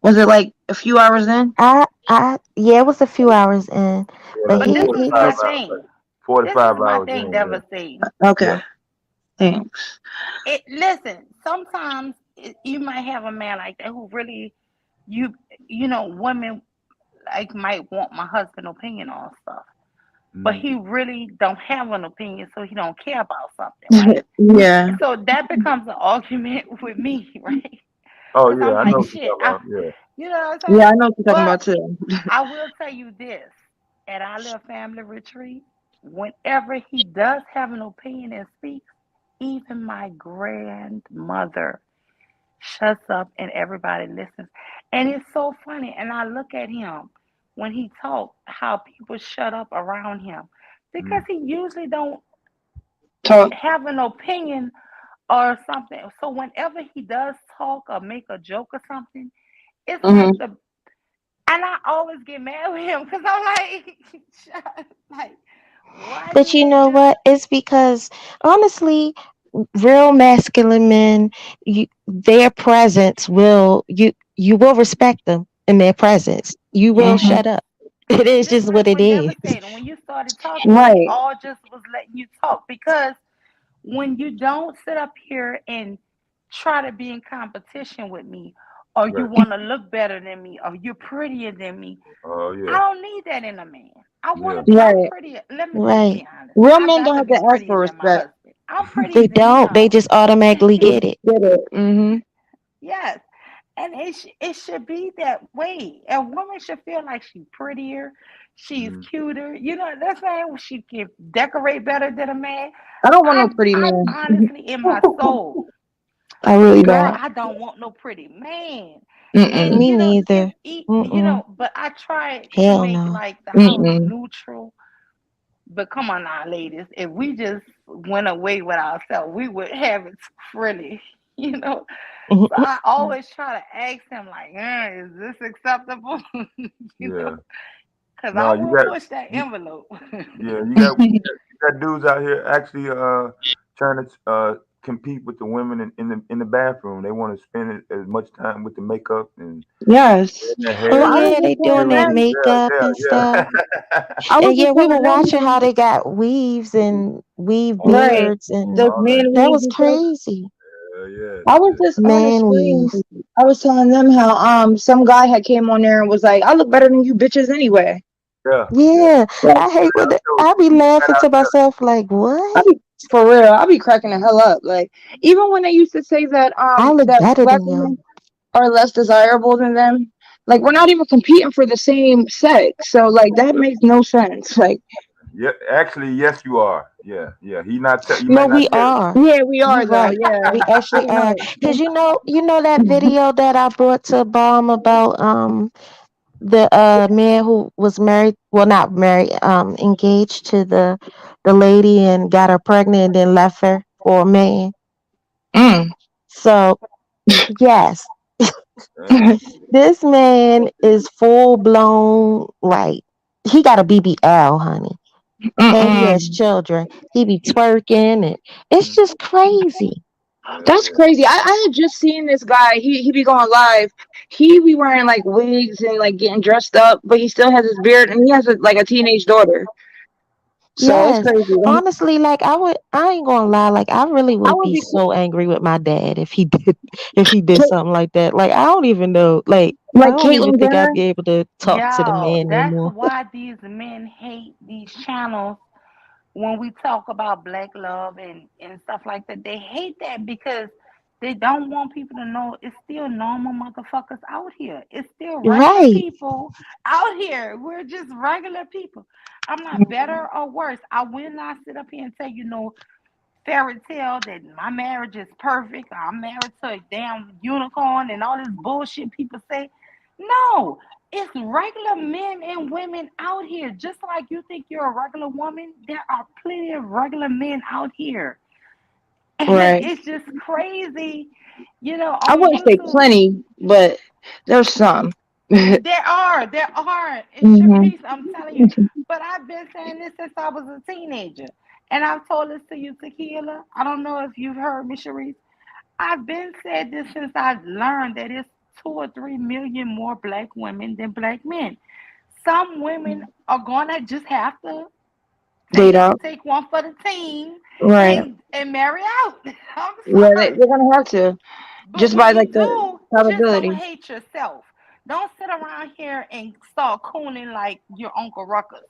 Was it like a few hours in? Yeah, it was a few hours in, Yeah, but like But this is he 45 my just, hours, thing. like This is 45 my hours thing, in. Yeah. devastating. Okay, Yeah. thanks. Listen, sometimes you might have a man like that who really you women like might want my husband's opinion on stuff, but Mhm. he really don't have an opinion, so he don't care about something, right? Yeah. So that becomes an argument with me, right? Oh Because yeah, I'm I like, know what you're shit, talking about. Yeah. you know what I'm Yeah, saying? I know what you're talking But about too. I will tell you this: at our little family retreat, whenever he does have an opinion and speaks, even my grandmother shuts up and everybody listens. And it's so funny. And I look at him when he talks, how people shut up around him because Mhm. he usually don't Talk. have an opinion or something. So whenever he does talk or make a joke or something, it's like Hmm. and I always get mad with him because I'm like, like, why but do you they know just? what? It's because honestly, real masculine men, their presence will you will respect them in their presence. You will Yes. shut up. It is Just just like what it what is. Devin said, when you started talking, we Right. all just was letting you talk because when you don't sit up here and try to be in competition with me, or you Right. want to look better than me, or you're prettier than me, Oh I yeah. don't need that in a man. I want Yeah. to be. I'm Right. prettier. Let me just Right. be honest. Real I men got don't to have be to ask prettier for than my respect. husband. I'm prettier They than don't. They him. just automatically Just get it. get it. Mm-hmm. Yes. And it should be that way. A woman should feel like she's prettier, she's Mm-hmm. cuter. You know, that's why she can decorate better than a man. I don't want no I pretty I man. honestly in my soul, I really girl, don't. I don't want no pretty man. And Mm-mm. Me you know, neither. you Mm-mm. know, but I try to Hell make no. like the house Mm-mm. neutral. But come on now, ladies, if we just went away with ourselves, we would have it freely, you know. So I always try to ask him, like, is this acceptable? You know, Yeah. because No, I you will got push that you, envelope. yeah, you got dudes out here actually trying to compete with the women in the bathroom. They want to spend as much time with the makeup and Yes. the Oh No, I hair, was yeah, they just doing telling that them. makeup yeah, and yeah, stuff. I was And yeah, just we were telling them, watching how they got weaves and weave right. beards, and The all that. man that weaves was and stuff. crazy. Yeah, I that's was it. just on the Man screen. weaves. I was telling them how some guy had came on there and was like, I look better than you bitches anyway. Yeah, yeah. Yeah, Like, I hate when So I be he got laughing out to myself like, I what? be for real. I be cracking the hell up. Like even when they used to say that I look that better black than women you. are less desirable than them. Like we're not even competing for the same sex. So like that makes no sense. Like yeah, actually, yes, you are. Yeah, yeah. He No, might not we tell are. yeah, we You are though. right. Yeah. We actually You are. know. Cause you know that video that I brought to Bomb about the man who was married, well not married, engaged to the lady and got her pregnant and then left her for a man. Mm. So yes, you. this man is full blown, like he got a BBL, honey. And he has Mm-mm. children. He be twerking and it's Mhm. just crazy. That's Yeah, crazy. I had just seen this guy. He be going live. He be wearing like wigs and like getting dressed up, but he still has his beard and he has like a teenage daughter. So it's Yes. crazy. Honestly, like I ain't gonna lie, like I really I would would be be so angry with my dad if he did something like that. Like I don't even know, like I like don't even Caitlyn think I'd Jenner. be able to talk to the Yo, man no that's more. why these men hate these channels when we talk about black love and stuff like that. They hate that because they don't want people to know it's still normal motherfuckers out here. It's still regular Right. people out here. We're just regular people. I'm not better or worse. I will not sit up here and say, fairy tale that my marriage is perfect. I'm married to a damn unicorn and all this bullshit people say. No, it's regular men and women out here. Just like you think you're a regular woman, there are plenty of regular men out here. And Right. it's just crazy, I on wouldn't say YouTube. plenty, but there's some. There are. And Hmm. Sharice, I'm telling you. But I've been saying this since I was a teenager. And I've told this to you, Tequila. I don't know if you've heard me, Sharice. I've been said this since I've learned that it's 2 or 3 million more black women than black men. Some women are gonna just have to Date up. take one for the team Right. and marry out. I'm Yeah, sorry. they're gonna have to But just when by you like the do, just don't probability. hate yourself. Don't sit around here and start cooning like your Uncle Ruckus.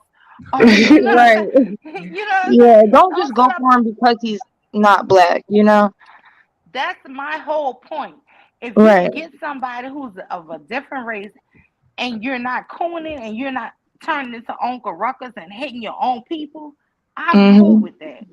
You know what I'm Right. saying? You know what I'm saying? Yeah. Don't Don't just sit go up. for him because he's not black. You know. That's my whole point. If you Right. get somebody who's of a different race and you're not cooning and you're not turning into Uncle Ruckus and hating your own people, I'm cool Hmm. with that.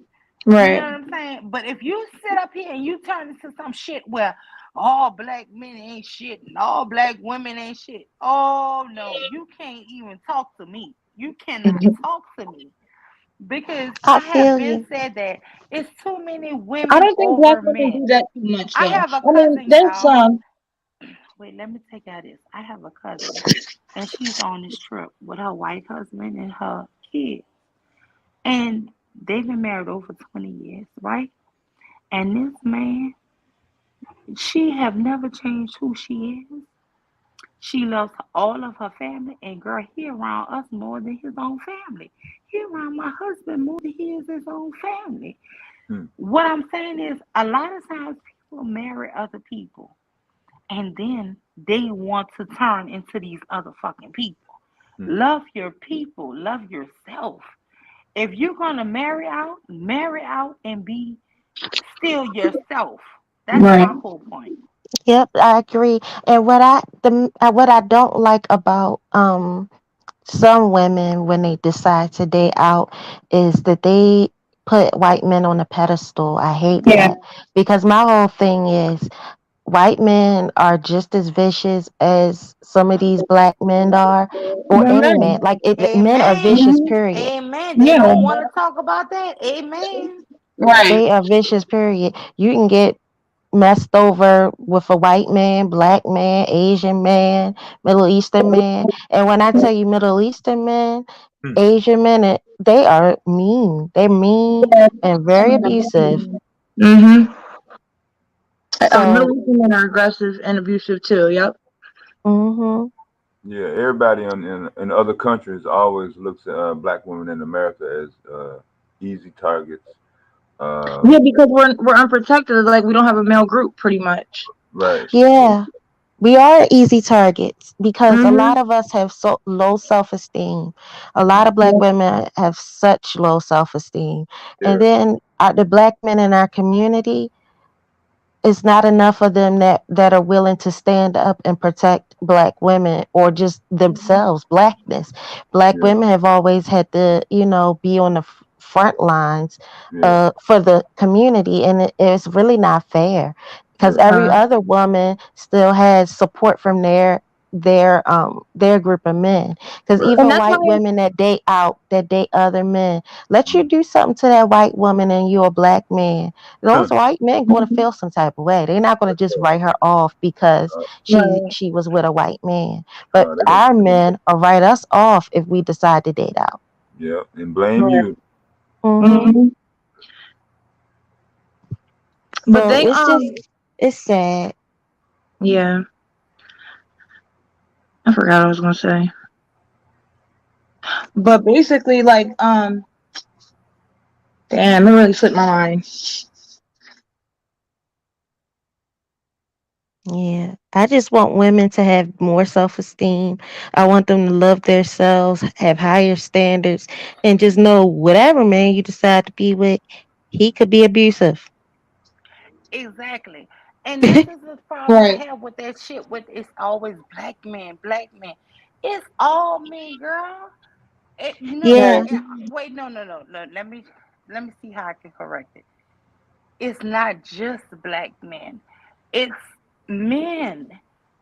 You know Right. what I'm saying? But if you sit up here and you turn into some shit where all black men ain't shit and all black women ain't shit, oh no, you can't even talk to me. You cannot talk to me because I I have feel been you. said that it's too many I women don't think black over women men. do that too much I though. have a I mean, cousin, there's y'all. some. Wait, let me take out this. I have a cousin, and she's on this trip with her white husband and her kids, and they've been married over 20 years, right? And this man, she have never changed who she is. She loves all of her family, and girl, he around us more than his own family. He around my husband more than he is his own family. Hmm. What I'm saying is, a lot of times people marry other people, and then they want to turn into these other fucking people. Hmm. Love your people, love yourself. If you're gonna marry out and be still yourself. That's Right. my whole point. Yep, I agree. And what I don't like about some women when they decide to date out is that they put white men on a pedestal. I hate Yeah. that because my whole thing is white men are just as vicious as some of these black men are, or They're any man. men. Like men are vicious. Amen. Hmm. Period. Amen. They Yeah. don't want to talk about that. Amen. Right. They are vicious. Period. You can get messed over with a white man, black man, Asian man, Middle Eastern man. And when I tell you Middle Eastern men, Hmm. Asian men, they are mean. They're mean and very abusive. Mm-hmm. So, Middle Eastern men are aggressive and abusive too. Yep. hmm Yeah, everybody in other countries always looks at black women in America as easy targets. Yeah, Um, because we're unprotected. Like we don't have a male group, pretty much. right. yeah, we are easy targets because a Mm-hmm. lot of us have so low self esteem. A lot Mhm. of black women have such low self esteem. And Yeah. then the black men in our community, it's not enough of them that are willing to stand up and protect black women or just themselves, blackness. Black Yeah. women have always had to, be on the front lines Yeah. for the community, and it's really not fair because Yeah. every other woman still has support from their group of men, because Right. And even that's white why. women that date other men, let you do something to that white woman and you're a black man, those Huh. white men going to feel some type of way. They're not going to just write her off because she Right. she was with a white man. But No, they gonna. our men will write us off if we decide to date out. Yeah, and blame Right. you. Hmm Mm-hmm. But So they it's sad. yeah, I forgot what I was gonna say. But basically, like damn, it really slipped my mind. Yeah, I just want women to have more self esteem. I want them to love themselves, have higher standards, and just know whatever man you decide to be with, he could be abusive. Exactly. And this is the problem I Right. have with that shit with it's always black men, black men. It's all men, girl. No, Right. Yeah, wait, no. Let me see how I can correct it. It's not just black men. It's men.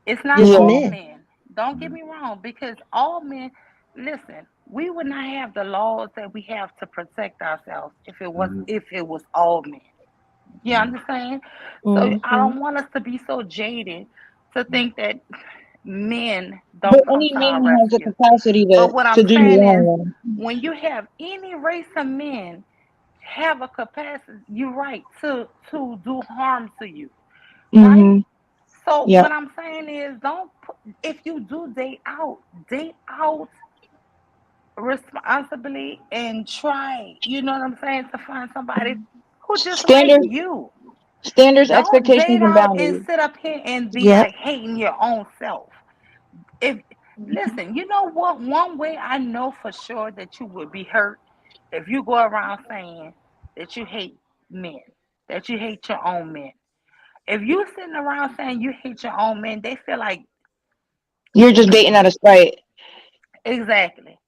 It's not it's Yeah. all men. men. Don't get Mhm. me wrong, because all men, listen, we would not have the laws that we have to protect ourselves Mhm. if it was all men. You Mhm. understand? So I Hmm don't want us to be so jaded to think that men But don't come any to our man has the rescue. capacity But what to I'm do saying is, wrong. when you have any race of men have a capacity, you're right, to do harm to you, right? Mm-hmm. So Yeah. what I'm saying is, don't put, if you do date out responsibly and try, you know what I'm saying, to find somebody who just like Standards, you. standards, Don't expectations, date and out and boundaries. sit up here and be Yep. like hating your own self. If listen, you know what? One way I know for sure that you would be hurt if you go around saying that you hate men, that you hate your own men. If you sitting around saying you hate your own men, they feel like You're just dating out of spite. exactly,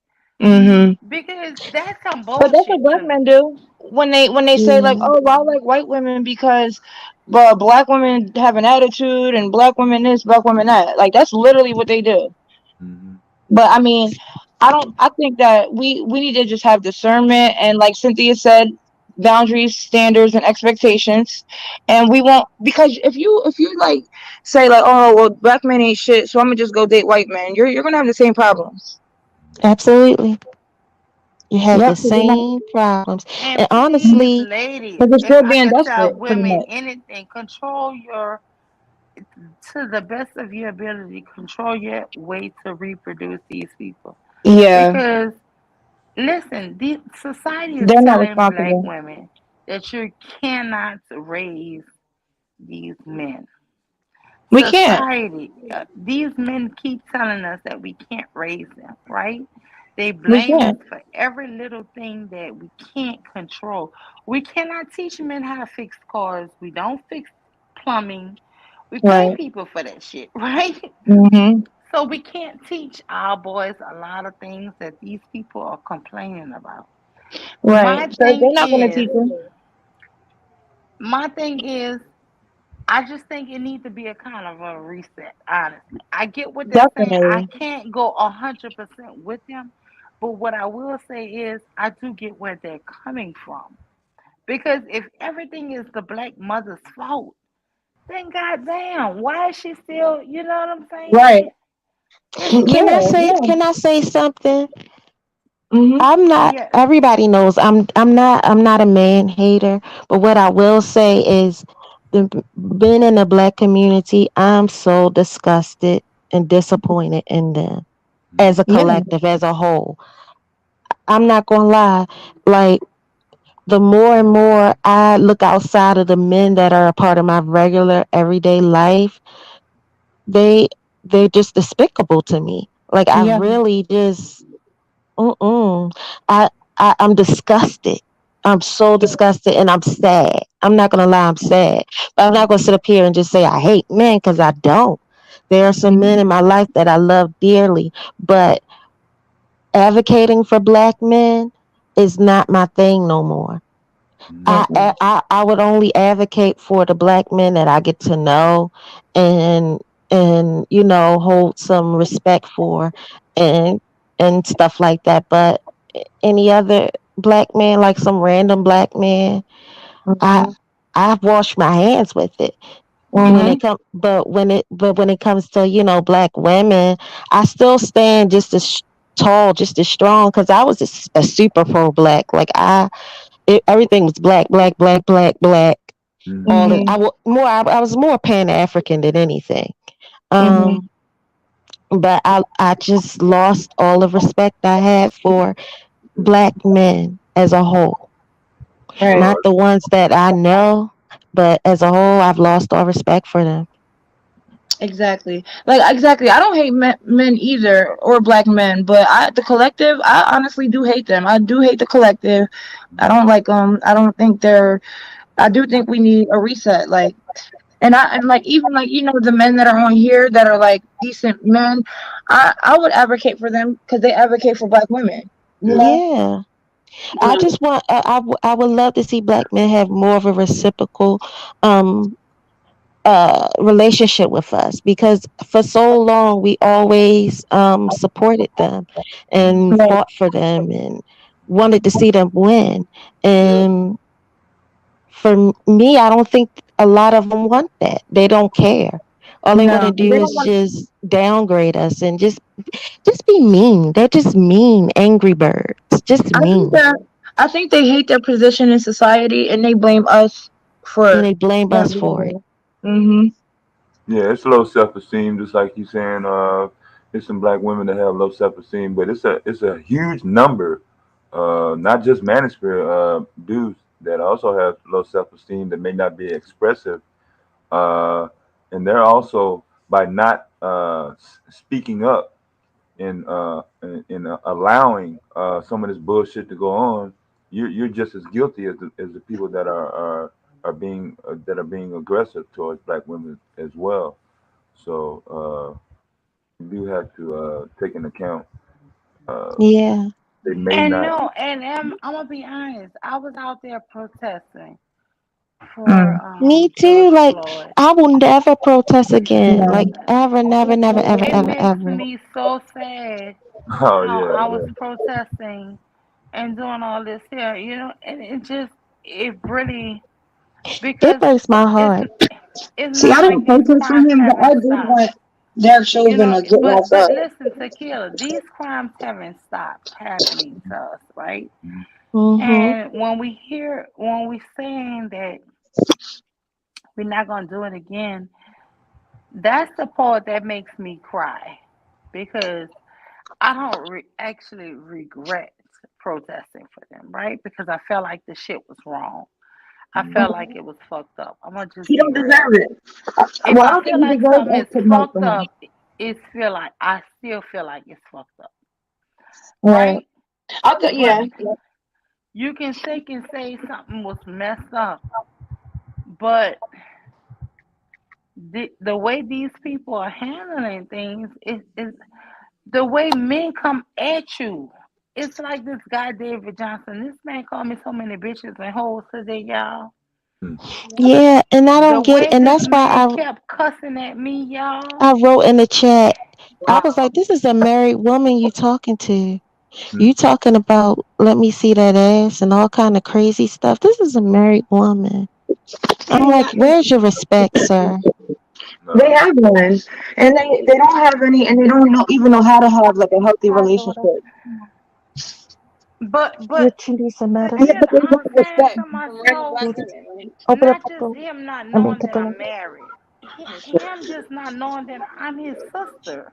Mm-hmm. because that's some But that's what bullshit black to me. men do when they say like, hmm oh, well, I like white women because, black women have an attitude and black women this, black women that. Like that's literally what they do. Mhm. But I mean, I don't. I think that we need to just have discernment and, like Cynthia said, boundaries, standards, and expectations. And we won't, because if you like say like, oh well, black men ain't shit, so I'm gonna just go date white men. You're gonna have the same problems. Absolutely. You have Yep, the because they're not, same problems. And And please, honestly, ladies, because they're if still I being could tell desperate, pretty women much. anything, control your, to the best of your ability, control your way to reproduce these people. Yeah, Because listen, the society is they're not telling black responsible. women that you cannot raise these men. We can't. Society, these men keep telling us that we can't raise them, right? They We blame us can't. for every little thing that we can't control. We cannot teach men how to fix cars. We don't fix plumbing. We pay Right. people for that shit, right? Mm-hmm. So we can't teach our boys a lot of things that these people are complaining about. Right. My Because thing they're not going to is, teach them. my thing is, I just think it needs to be a kind of a reset, honestly. I get what they're saying. I Definitely. can't go 100% with them, but what I will say is I do get where they're coming from. Because if everything is the black mother's fault, then goddamn, why is she still, you know what I'm saying? Right. It's, Yeah, yeah. can I say something? Mm-hmm. I'm not, yes. everybody knows I'm not a man hater, but what I will say is the being in the black community, I'm so disgusted and disappointed in them as a Yeah. collective, as a whole. I'm not gonna lie, like the more and more I look outside of the men that are a part of my regular everyday life, they they're just despicable to me. Like I Yeah. really just mm-mm. I, I'm disgusted. I'm so disgusted and I'm sad. I'm not gonna lie, I'm sad. But I'm not gonna sit up here and just say I hate men because I don't. There are some men Mm-hmm. in my life that I love dearly, but advocating for black men is not my thing no more. Mm-mm. I would only advocate for the black men that I get to know and you know hold some respect for and stuff like that. But any other black man, like some random black man, I Mm-hmm. I've washed my hands with it. When Mm-hmm. it comes, but when it comes to black women, I still stand just as tall, just as strong because I was a super pro black. Like everything was black, black, black, black, black. All Mm-hmm. that Mm-hmm. I was more Pan African than anything. Mm-hmm. Um, but I just lost all the respect I had for black men as a whole. Right. Not the ones that I know, but as a whole, I've lost all respect for them. Exactly. Like exactly. I don't hate men either, or black men, but the collective. I honestly do hate them. I do hate the collective. I don't like them. I don't think they're. I do think we need a reset. Like, and like even like the men that are on here that are like decent men. I would advocate for them because they advocate for black women. You Yeah. know. Yeah, I just want I would love to see black men have more of a reciprocal um relationship with us because for so long we always supported them and Right. fought for them and wanted to see them win. Yeah. And for me, I don't think a lot of them want that. They don't care. All they want No, to they do don't is want. just downgrade us and just be mean. They're just mean, angry birds. Just I think mean. that I think they hate their position in society and they blame us And for they blame them us being for it. there. Mhm. Yeah, it's low self esteem, just like you saying. There's some black women that have low self esteem, but it's a huge number. Not just manosphere dudes that also have low self esteem that may not be expressive, uh, and they're also by not speaking up and allowing some of this bullshit to go on. You're just as guilty as the people that are being aggressive towards black women as well. So you do have to take into account uh, Yeah. they may And not. no, and I'm gonna be honest. I was out there protesting for Mm. Me George too. Like Floyd. I will never protest again. Like No. ever, never, never, ever, It ever, makes ever. me so sad Oh how I yeah, was yeah. protesting and doing all this here, and it really It because breaks my it's heart. it's See, I not didn't it's protest for not him, but Kevin I did stop. want. Derek You Chauvin know, to get locked but up. listen, Tequila, these crimes haven't stopped happening to us, right? Mm-hmm. And when we saying that we're not gonna do it again, that's the part that makes me cry because I don't actually regret protesting for them, right? Because I felt like the shit was wrong. I felt like it was fucked up. I'm gonna just He be don't real. deserve it. If Well, I I don't think feel he like deserves something us is to vote fucked for him. up, it feel like I still feel like it's fucked up, Right. right? I thought, But yeah. you can say something was messed up, but the way these people are handling things is the way men come at you. It's like this guy David Johnson. This man called me so many bitches and hoes today, y'all. Yeah, and I The don't get it, way and this that's why man kept cussing at me, y'all. I wrote in the chat. I was like, "This is a married woman you talking to. You talking about let me see that ass and all kind of crazy stuff. This is a married woman." I'm like, "Where's your respect, sir?" They have one, and they don't have any, and they don't even know how to have like a healthy Hi, daughter. relationship. But What you need some Yeah, medicine? but Tequila, they I'm want saying respect. to myself, Open up not the just door. him not I mean, knowing the that door. I'm married, him just not knowing that I'm his sister.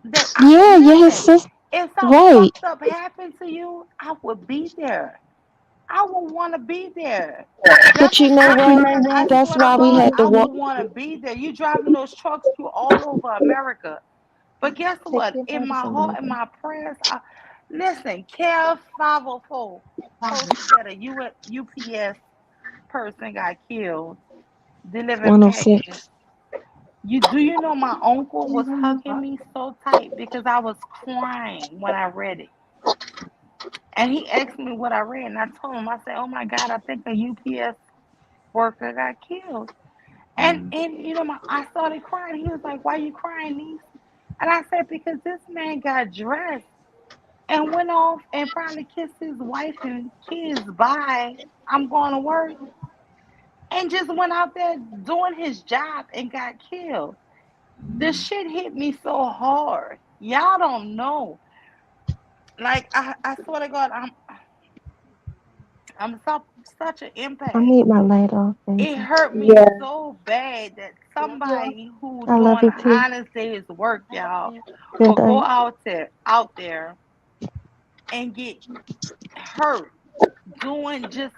That I Yeah, you're his listen. sister. If something Right. fucked up happened to you, I would be there. I would want to be there. That's But you what know what? I That's swear to why we God, had to I walk. would want to be there. You driving those trucks through all over America. But guess Take what? your In my medicine, heart, in baby. my prayers, listen, Cal 504 posted that a UPS person got killed delivering 106. packages. You know my uncle was hugging me so tight because I was crying when I read it. And he asked me what I read, and I told him, I said, "Oh my God, I think a UPS worker got killed." And you know, I started crying. He was like, "Why you crying, niece?" And I said, "Because this man got dressed and went off and probably kissed his wife and kids bye. I'm going to work." And just went out there doing his job and got killed. The shit hit me so hard. Y'all don't know. Like I swear to God, I'm such an I empath. need my light off, It baby. hurt me Yeah. so bad that somebody who I love doing you an too. honest day's work, y'all, Good will go night. out there and get hurt doing just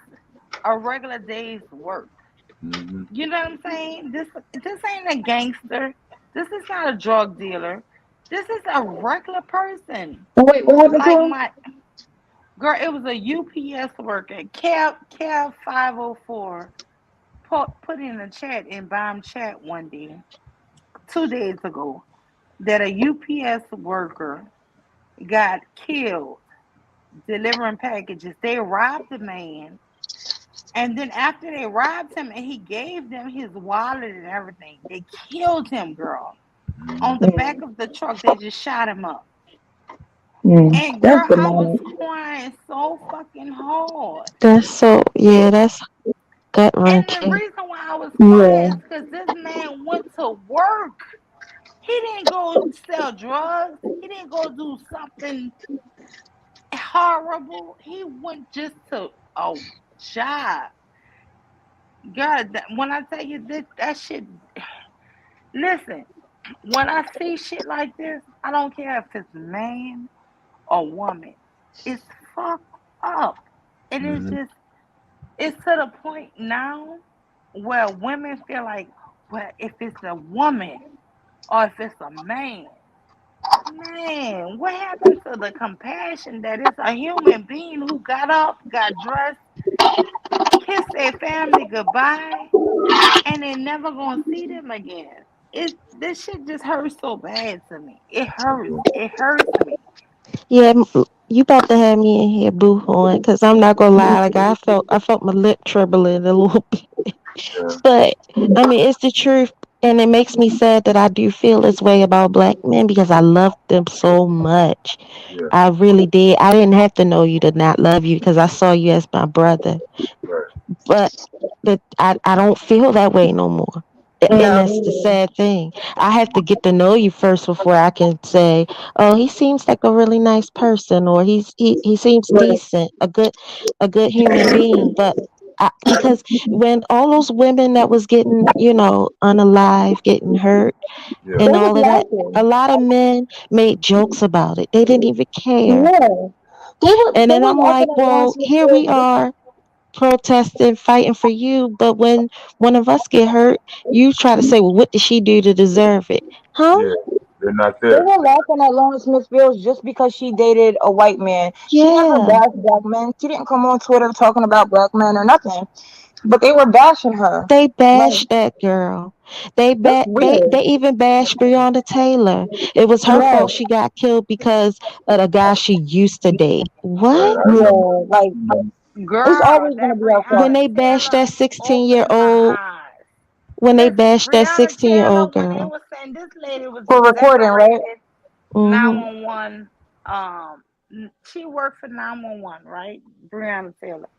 a regular day's work. You know what I'm saying? This ain't a gangster. This is not a drug dealer. This is a regular person. Wait, what happened to Like him? my girl, it was a UPS worker. Cab 504 put in a chat in Bomb Chat one day, 2 days ago, that a UPS worker got killed delivering packages. They robbed the man, and then after they robbed him and he gave them his wallet and everything, they killed him, girl. On the back of the truck, they just shot him up. And That's girl, I was demonic. crying so fucking hard. That's so, yeah, that's gut And the wrenching. reason why I was crying Yeah. is because this man went to work. He didn't go sell drugs. He didn't go do something horrible. He went just to a job. God, when I tell you this, that shit. Listen, when I see shit like this, I don't care if it's man or woman. It's fucked up. And it's to the point now where women feel like, well, if it's a woman or if it's a man, what happened to the compassion that it's a human being who got up, got dressed, kissed their family goodbye, and they're never gonna see them again? This shit just hurts so bad to me. It hurts. It hurts me. Yeah, you about to have me in here boo hooing because I'm not gonna lie. Like I felt my lip trembling a little bit. But I mean, it's the truth, and it makes me sad that I do feel this way about black men because I love them so much. I really did. I didn't have to know you to not love you because I saw you as my brother. But I don't feel that way no more. And No, that's the sad thing. I have to get to know you first before I can say, "Oh, he seems like a really nice person," or he seems right. decent, a good human being." But because when all those women that was getting, unalive, getting hurt, Yeah. They and was all of that, a laughing. lot of men made jokes about it. They didn't even care. Yeah. And They then were I'm laughing like, at well, Lawrence here we Smithfield just are protesting, fighting for you. But when one of us get hurt, you try to say, well, what did she do to deserve it? Huh? Yeah. They're not they there. were laughing at Lawrence Smithfield just because she dated a white man. She never Yeah. bashed black men. She didn't come on Twitter talking about black men or nothing. But they were bashing her. They Like, bashed that girl. that's They weird. even bashed Breonna Taylor. It was her Right. fault she got killed because of the guy she used to date. Right. What? I remember. Yeah. Like, it's Girl, always gonna that be our When fault. Breonna they bashed Taylor that 16-year opened my old, eyes. when they Listen, bashed that Breonna 16-year-old Taylor, when they girl. were saying this lady was For recording, right? exaggerated, Hmm. 911, she worked for 911, right? Breonna Taylor.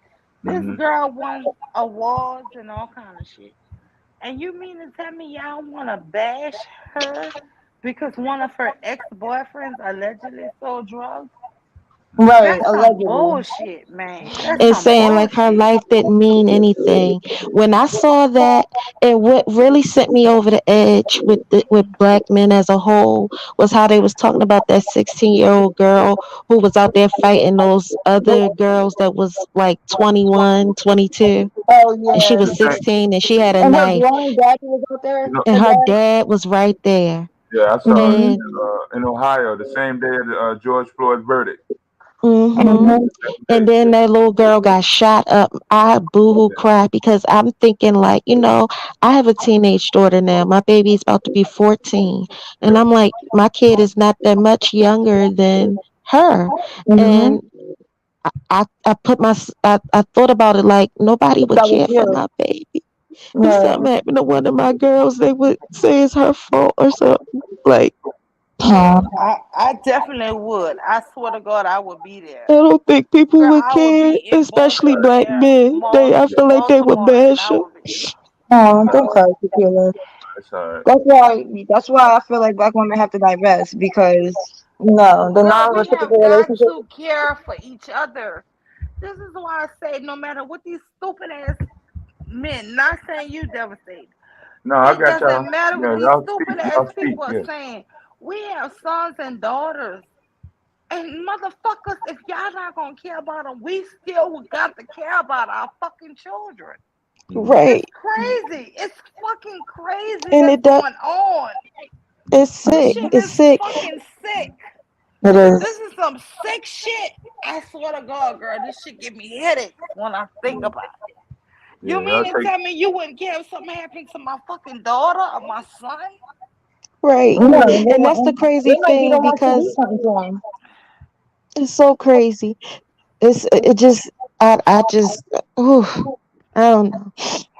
This Hmm. girl won awards and all kind of shit. And you mean to tell me y'all want to bash her because one of her ex-boyfriends allegedly sold drugs? Right, That's some allegedly. bullshit, man. That's And some saying like her bullshit. life didn't mean anything. When I saw that, and what really sent me over the edge with black men as a whole was how they was talking about that 16-year-old girl who was out there fighting those other girls that was like 21, 22, Oh and she yeah. was 16 and she had a And her knife, grown daddy was out there. You know. and Her her dad. dad was right there. Yeah, I saw it Mhm. And in Ohio the same day of George Floyd's verdict. hmm Mhm. Same and day. then that little girl got shot up. I boohoo cried because I'm thinking like, I have a teenage daughter now. My baby's about to be 14. And I'm like, my kid is not that much younger than her. Mhm. And I put I thought about it like nobody would That was care for you. my baby. If Right. something happened to one of my girls, they would say it's her fault or something. Like, Aw. I definitely would. I swear to God, I would be I there. don't think people Girl, would I would care, be in especially black Baltimore, men. I feel like they would Baltimore, and bash I them. would be. Aw, Nah, don't cry, Tequila. that's all right. That's why I feel like black women have to divest because no, the Girl, we non-reciprocal have got relationship. to care for each other. This is why I say, no matter what these stupid ass men, not saying you devastated, No, I it got doesn't y'all. matter what Yeah, these y'all speak. stupid ass Y'all speak. people are Yeah. saying. We have sons and daughters. And motherfuckers, if y'all not gonna care about them, we still got to care about our fucking children. Hmm. It's Right. crazy. It's fucking crazy And that's it does, going on. it's This sick. shit It's is sick. fucking sick. It This is. is some sick shit. I swear to God, girl, this shit give me headaches when I think about it. You Yeah, y'all mean to take. tell me you wouldn't care if something happened to my fucking daughter or my son? Right. No, And that's the they crazy might be the thing ones to do because something to him. it's so crazy. It just I just ooh, I don't know.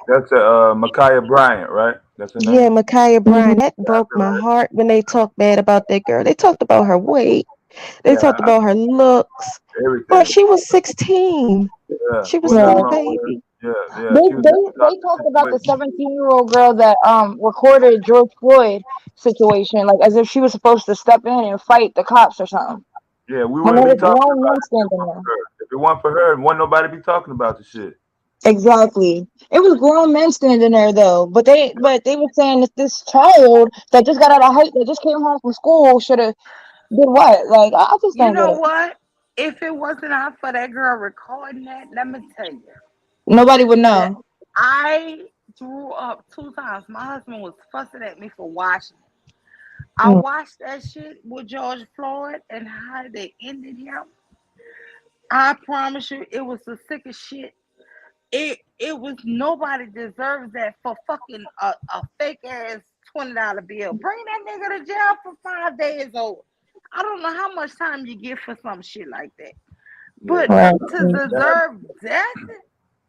That's Micaiah Bryant, right? That's her Yeah, name. Micaiah Mhm. Bryan, that Yeah, I broke feel my like. heart when they talked bad about that girl. They talked about her weight. They Yeah, talked about her looks. But everything. she was 16. Yeah, She was wasn't still nothing a Right. wrong with her. baby. Yeah, yeah. They She was they in a they toxic talked about the situation. 17-year-old girl that recorded George Floyd situation, like as if she was supposed to step in and fight the cops or something. Yeah, we When wouldn't there be was talking grown about men it if it standing weren't there. for her. If it weren't for her, wouldn't nobody be talking about the shit. Exactly. It was grown men standing there though, but they were saying that this child that just got out of high that just came home from school should have did what? Like I just You don't get know it. what? If it wasn't out for that girl recording that, let me tell you Nobody would that know. I threw up 2 times. My husband was fussing at me for watching it. I Mm. watched that shit with George Floyd and how they ended him. I promise you, it was the sickest shit. It was nobody deserves that for fucking a fake ass $20 bill. Bring that nigga to jail for 5 days old. I don't know how much time you get for some shit like that. Yeah, But Right. to that happened. deserve death?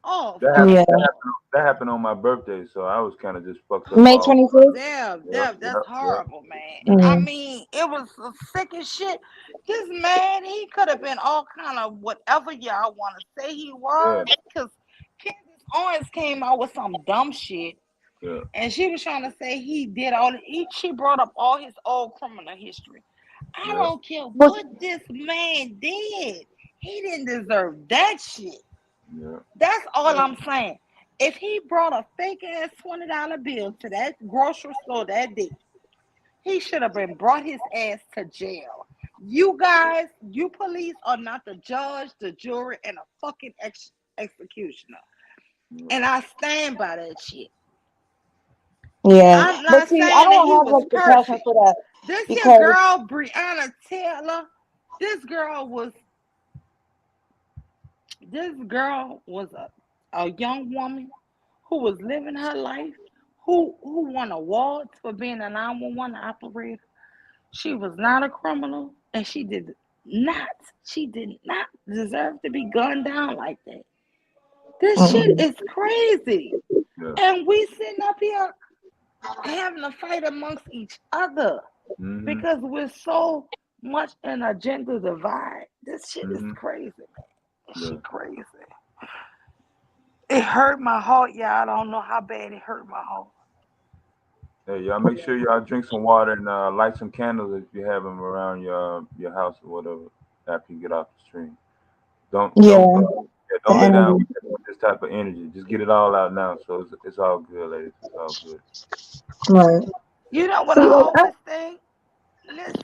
Oh That fuck happened. Yeah. no. That happened on my birthday, so I was kind of just fucked up May all. 26th. Damn, Yep, damn, yep, that's yep. horrible, man. I Mm. mean, it was the sickest shit. This man, he could have been all kind of whatever y'all want to say he Yeah, was. Because Candace Owens came out with some dumb shit. Yeah. And she was trying to say he did she brought up all his old criminal history. I Yeah. don't care Was what this man did. He didn't deserve that shit. Yeah. That's all I'm saying. If he brought a fake ass $20 bill to that grocery store that day, he should have been brought his ass to jail. You guys, you police are not the judge, the jury, and a fucking executioner. And I stand by that shit. yeah, I'm but not see, I saying that don't he have was like the passion perfect. for that This here because girl, Breonna Taylor, this girl was a young woman who was living her life, who won awards for being a 911 operator. She was not a criminal, and not she did not deserve to be gunned down like that. This shit mm, is crazy. Yeah. And we sitting up here having a fight amongst each other Mm-hmm. because we're so much in a gender divide. This shit is Mm-hmm. crazy, man. This Yeah. shit crazy. It hurt my heart, y'all. I don't know how bad it hurt my heart. Hey, y'all make sure y'all drink some water and light some candles if you have them around your house or whatever after you get off the stream. Don't yeah, don't yeah, the don't lay down energy. with this type of energy. Just get it all out now. So it's all good, ladies. It's all good. Right. You know what See, I like always think?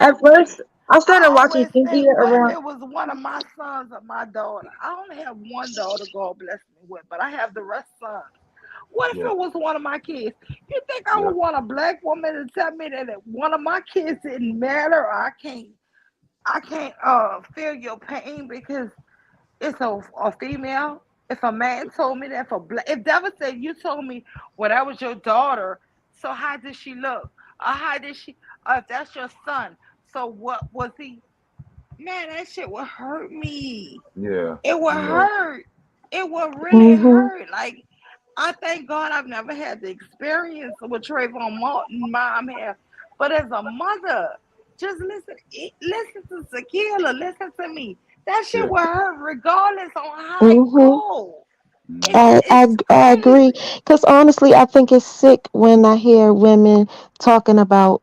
at Listen, first, I I started watching always Cynthia think, what if around. it was one of my sons or my daughter? I only have one daughter, God bless me with, but I have the rest sons. What if Yeah. it was one of my kids? You think I Yeah. would want a black woman to tell me that if one of my kids didn't matter, or I can't feel your pain because it's a female? If a man told me that, if that was said, you told me, well, that was your daughter, so how did she look? Or how did she, or if that's your son, so what was he? Man, that shit would hurt me. Yeah. It would Yeah. hurt. It would really Hmm. hurt. Like, I thank God I've never had the experience what Trayvon Martin mom had. But as a mother, just listen to Sakila, listen to me. That shit Yeah. will hurt regardless on how it Hmm. go. Mm-hmm. I agree. Crazy. Because honestly, I think it's sick when I hear women talking about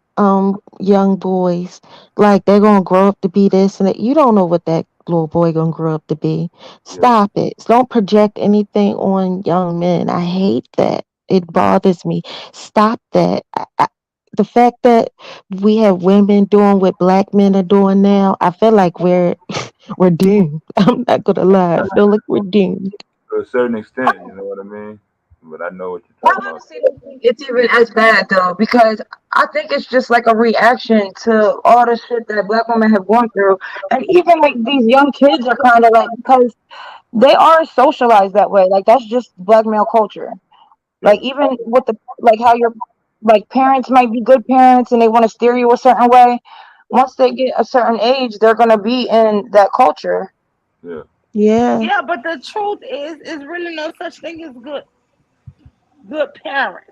young boys like they're gonna grow up to be this and that. You don't know what that little boy gonna grow up to be. Yeah. Stop it. Don't project anything on young men. I hate that. It bothers me. Stop that. The fact that we have women doing what black men are doing now, I feel like we're doomed. I'm not gonna lie. I feel like we're doomed. To a certain extent, you know what I mean? But I know what you're I talking about. honestly don't think it's even as bad though, because I think it's just like a reaction to all the shit that black women have gone through, and even like these young kids are kind of like because they are socialized that way. Like that's just black male culture. Yeah. Like even with the like how your like parents might be good parents and they want to steer you a certain way. Once they get a certain age, they're gonna be in that culture. Yeah. Yeah. Yeah, but the truth is really no such thing as good parents.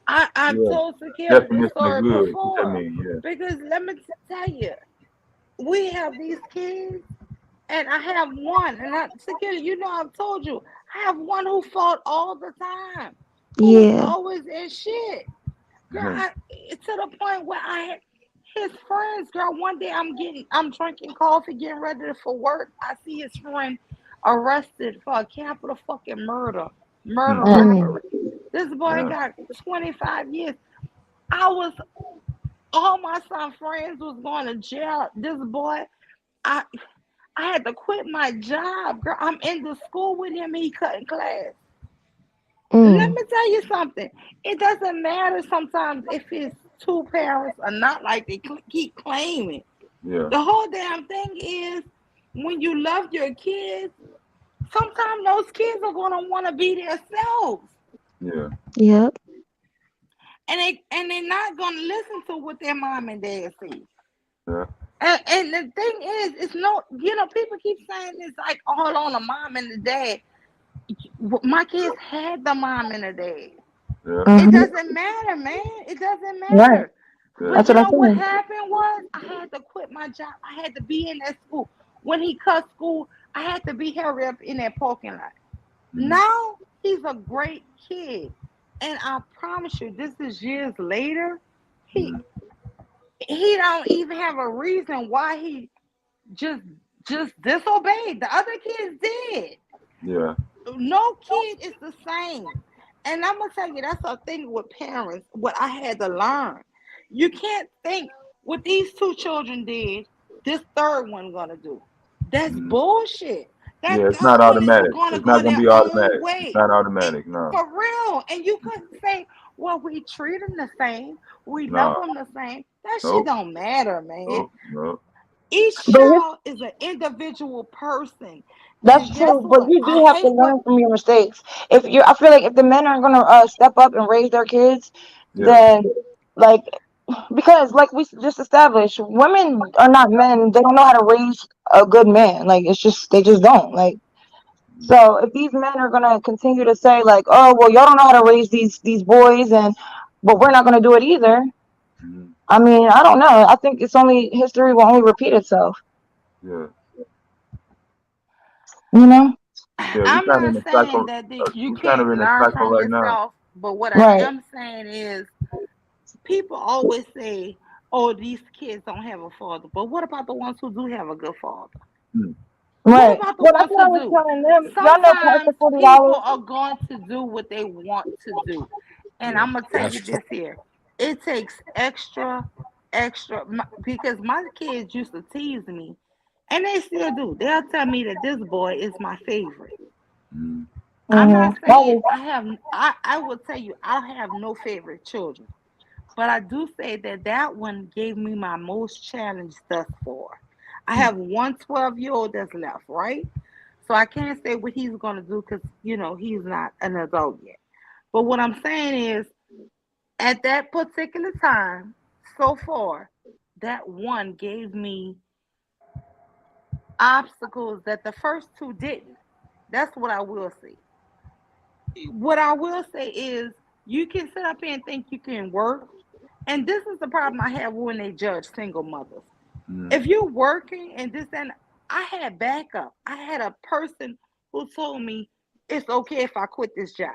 I've Yeah. told Sakila this Definition of story good. What that before mean? Yeah. because let me tell you, we have these kids, and I have one, and Sakila, I've told you, I have one who fought all the time, who was Yeah. always in shit. Girl, to the point where I had his friends, girl. One day I'm drinking coffee, getting ready for work. I see his friend arrested for a capital fucking murder Mm. robbery. This boy Yeah. got 25 years. I was all my son friends was going to jail. This boy, I I had to quit my job, girl. I'm in the school with him. He cutting class. Let Mm. me tell you something. It doesn't matter sometimes if his two parents are not like they keep claiming. Yeah. The whole damn thing is when you love your kids, sometimes those kids are gonna want to be themselves, Yeah. Yep. and they're not gonna listen to what their mom and dad say. Yeah. And the thing is, it's no, people keep saying it's like all on the mom and the dad. My kids had the mom and the dad. Yeah. It Hmm. doesn't matter, man. It doesn't Right. matter. Yeah. But That's you what I'm know what saying. happened was I had to quit my job. I had to be in that school. When he cut school, I had to be hurry up in that parking lot. Mm-hmm. Now he's a great kid. And I promise you, this is years later. He Mhm. he don't even have a reason why he just just disobeyed. The other kids did. Yeah. No kid is the same. And I'm gonna tell you, that's a thing with parents. What I had to learn, you can't think what these two children did. This third one gonna do. That's Mhm. bullshit. That Yeah, it's third not one is automatic. gonna It's go not gonna their be own automatic. It's way. not It, automatic. No. for real. And you couldn't say, well, we treat them the same, we love No. them the same. That shit Nope. don't matter, man. Nope. Nope. Each But here- child is an individual person. that's And guess true. But what? you I do have to hate what learn from your mistakes. If you, I feel like if the men are gonna step up and raise their kids, Yeah. then like because like we just established, women are not men. They don't know how to raise a good man. Like it's just they just don't. Like so if these men are gonna continue to say like, oh well, y'all don't know how to raise these boys, and but we're not gonna do it either. Mhm. I mean, I don't know. I think it's only history will only repeat itself. Yeah. You know? Yeah. We I'm kind of in not a saying cycle. that you We kind of can't in a learn cycle from right now. yourself, but what I Right. am saying is people always say, oh, these kids don't have a father. But what about the ones who do have a good father? Hmm. What Right. about the Well, that's ones what who I was do? telling them. Y'all know Sometimes Pastor $40. people are going to do what they want to do. And Yeah. I'm going to tell That's you true. this here. It takes extra, because my kids used to tease me, and they still do. They'll tell me that this boy is my favorite. Mhm. I'm not saying Mm-hmm. I will tell you, I have no favorite children. But I do say that that one gave me my most challenge thus far. I have one 12-year old that's left, right? So I can't say what he's going to do because, he's not an adult yet. But what I'm saying is, at that particular time, so far, that one gave me obstacles that the first two didn't. That's what I will say. What I will say is, you can sit up here and think you can work. And this is the problem I have when they judge single mothers. Mhm. If you're working and this and I had backup. I had a person who told me it's okay if I quit this job.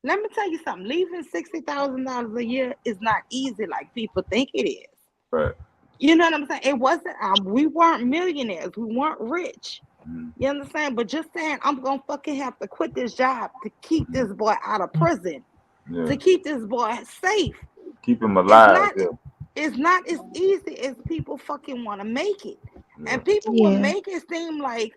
Let me tell you something. Leaving $60,000 a year is not easy like people think it is. Right. You know what I'm saying? It wasn't. We weren't millionaires. We weren't rich. Mhm. You understand? But just saying, I'm gonna fucking have to quit this job to keep this boy out of prison, Yeah. to keep this boy safe. Keep him It's alive. not Yeah. it's not as easy as people fucking want to make it. Yeah. And people will Yeah. make it seem like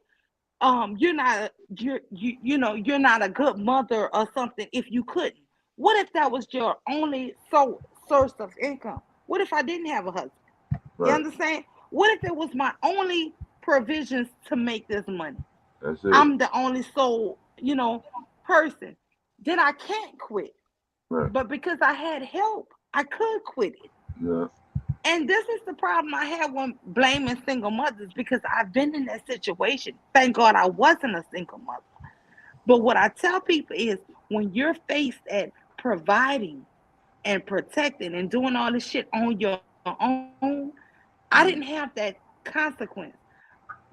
you're not you're not a good mother or something if you couldn't. What if that was your only source of income? What if I didn't have a husband? You Right. understand? What if it was my only provisions to make this money? That's it. I'm the only sole, person. Then I can't quit. Right. But because I had help, I could quit it. Yeah. And this is the problem I have when blaming single mothers, because I've been in that situation. Thank God I wasn't a single mother. But what I tell people is, when you're faced at providing and protecting and doing all this shit on your own, I didn't have that consequence.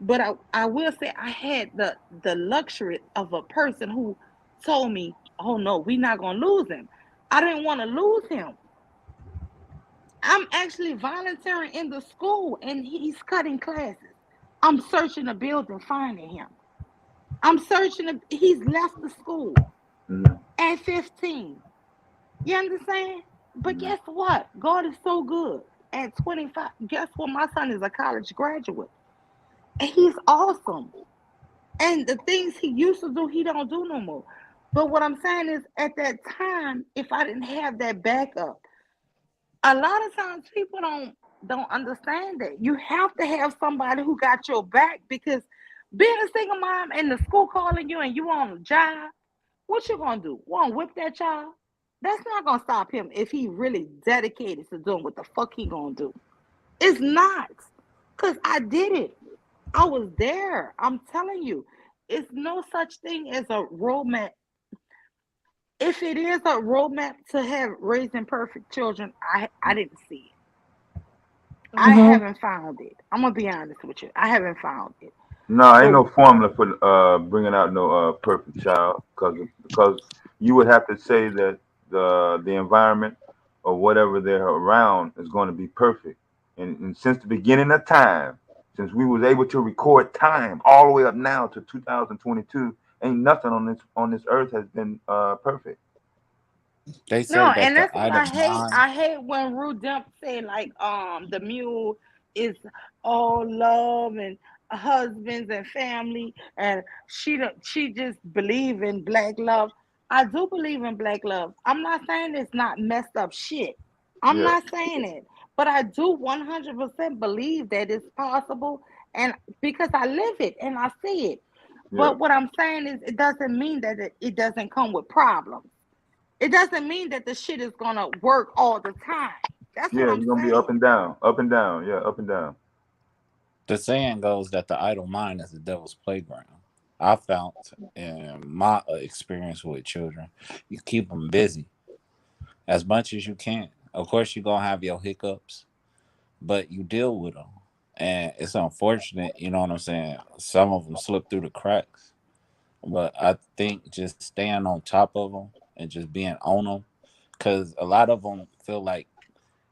But I will say I had the luxury of a person who told me, oh no, we're not gonna lose him. I didn't want to lose him. I'm actually volunteering in the school and he's cutting classes. I'm searching the building, finding him. He's left the school Mhm. at 15. You understand? But Mhm. guess what? God is so good. At 25, guess what? My son is a college graduate. And he's awesome. And the things he used to do, he don't do no more. But what I'm saying is, at that time, if I didn't have that backup, a lot of times people don't understand that you have to have somebody who got your back, because being a single mom and the school calling you and you on a job, what you gonna do? Want to whip that child? That's not gonna stop him if he really dedicated to doing what the fuck he gonna do. It's not, cause I did it. I was there. I'm telling you, it's no such thing as a roadmap. If it is a roadmap to have raising perfect children, I didn't see it. I Mm-hmm. haven't found it. I'm gonna be honest with you. I haven't found it. No, ain't But no formula for bringing out no perfect child, because you would have to say that the environment or whatever they're around is going to be perfect. And since the beginning of time, since we was able to record time all the way up now to 2022, ain't nothing on this earth has been perfect. They No, say that and the that's what idle I hate. mind. I hate when Rude Dump say like the mule is all love and husbands and family, and she just believe in black love. I do believe in black love. I'm not saying it's not messed up shit. I'm Yeah, not saying it, but I do 100% believe that it's possible, and because I live it and I see it. yeah, But what I'm saying is, it doesn't mean that it doesn't come with problems. It doesn't mean that the shit is gonna work all the time. That's what yeah. I'm You're gonna be up saying. and down, up and down. Yeah, up and down. The saying goes that the idle mind is the devil's playground. I found in my experience with children, you keep them busy as much as you can. Of course, you're gonna have your hiccups, but you deal with them. And it's unfortunate, you know what I'm saying? Some of them slip through the cracks. But I think just staying on top of them and just being on them, because a lot of them feel like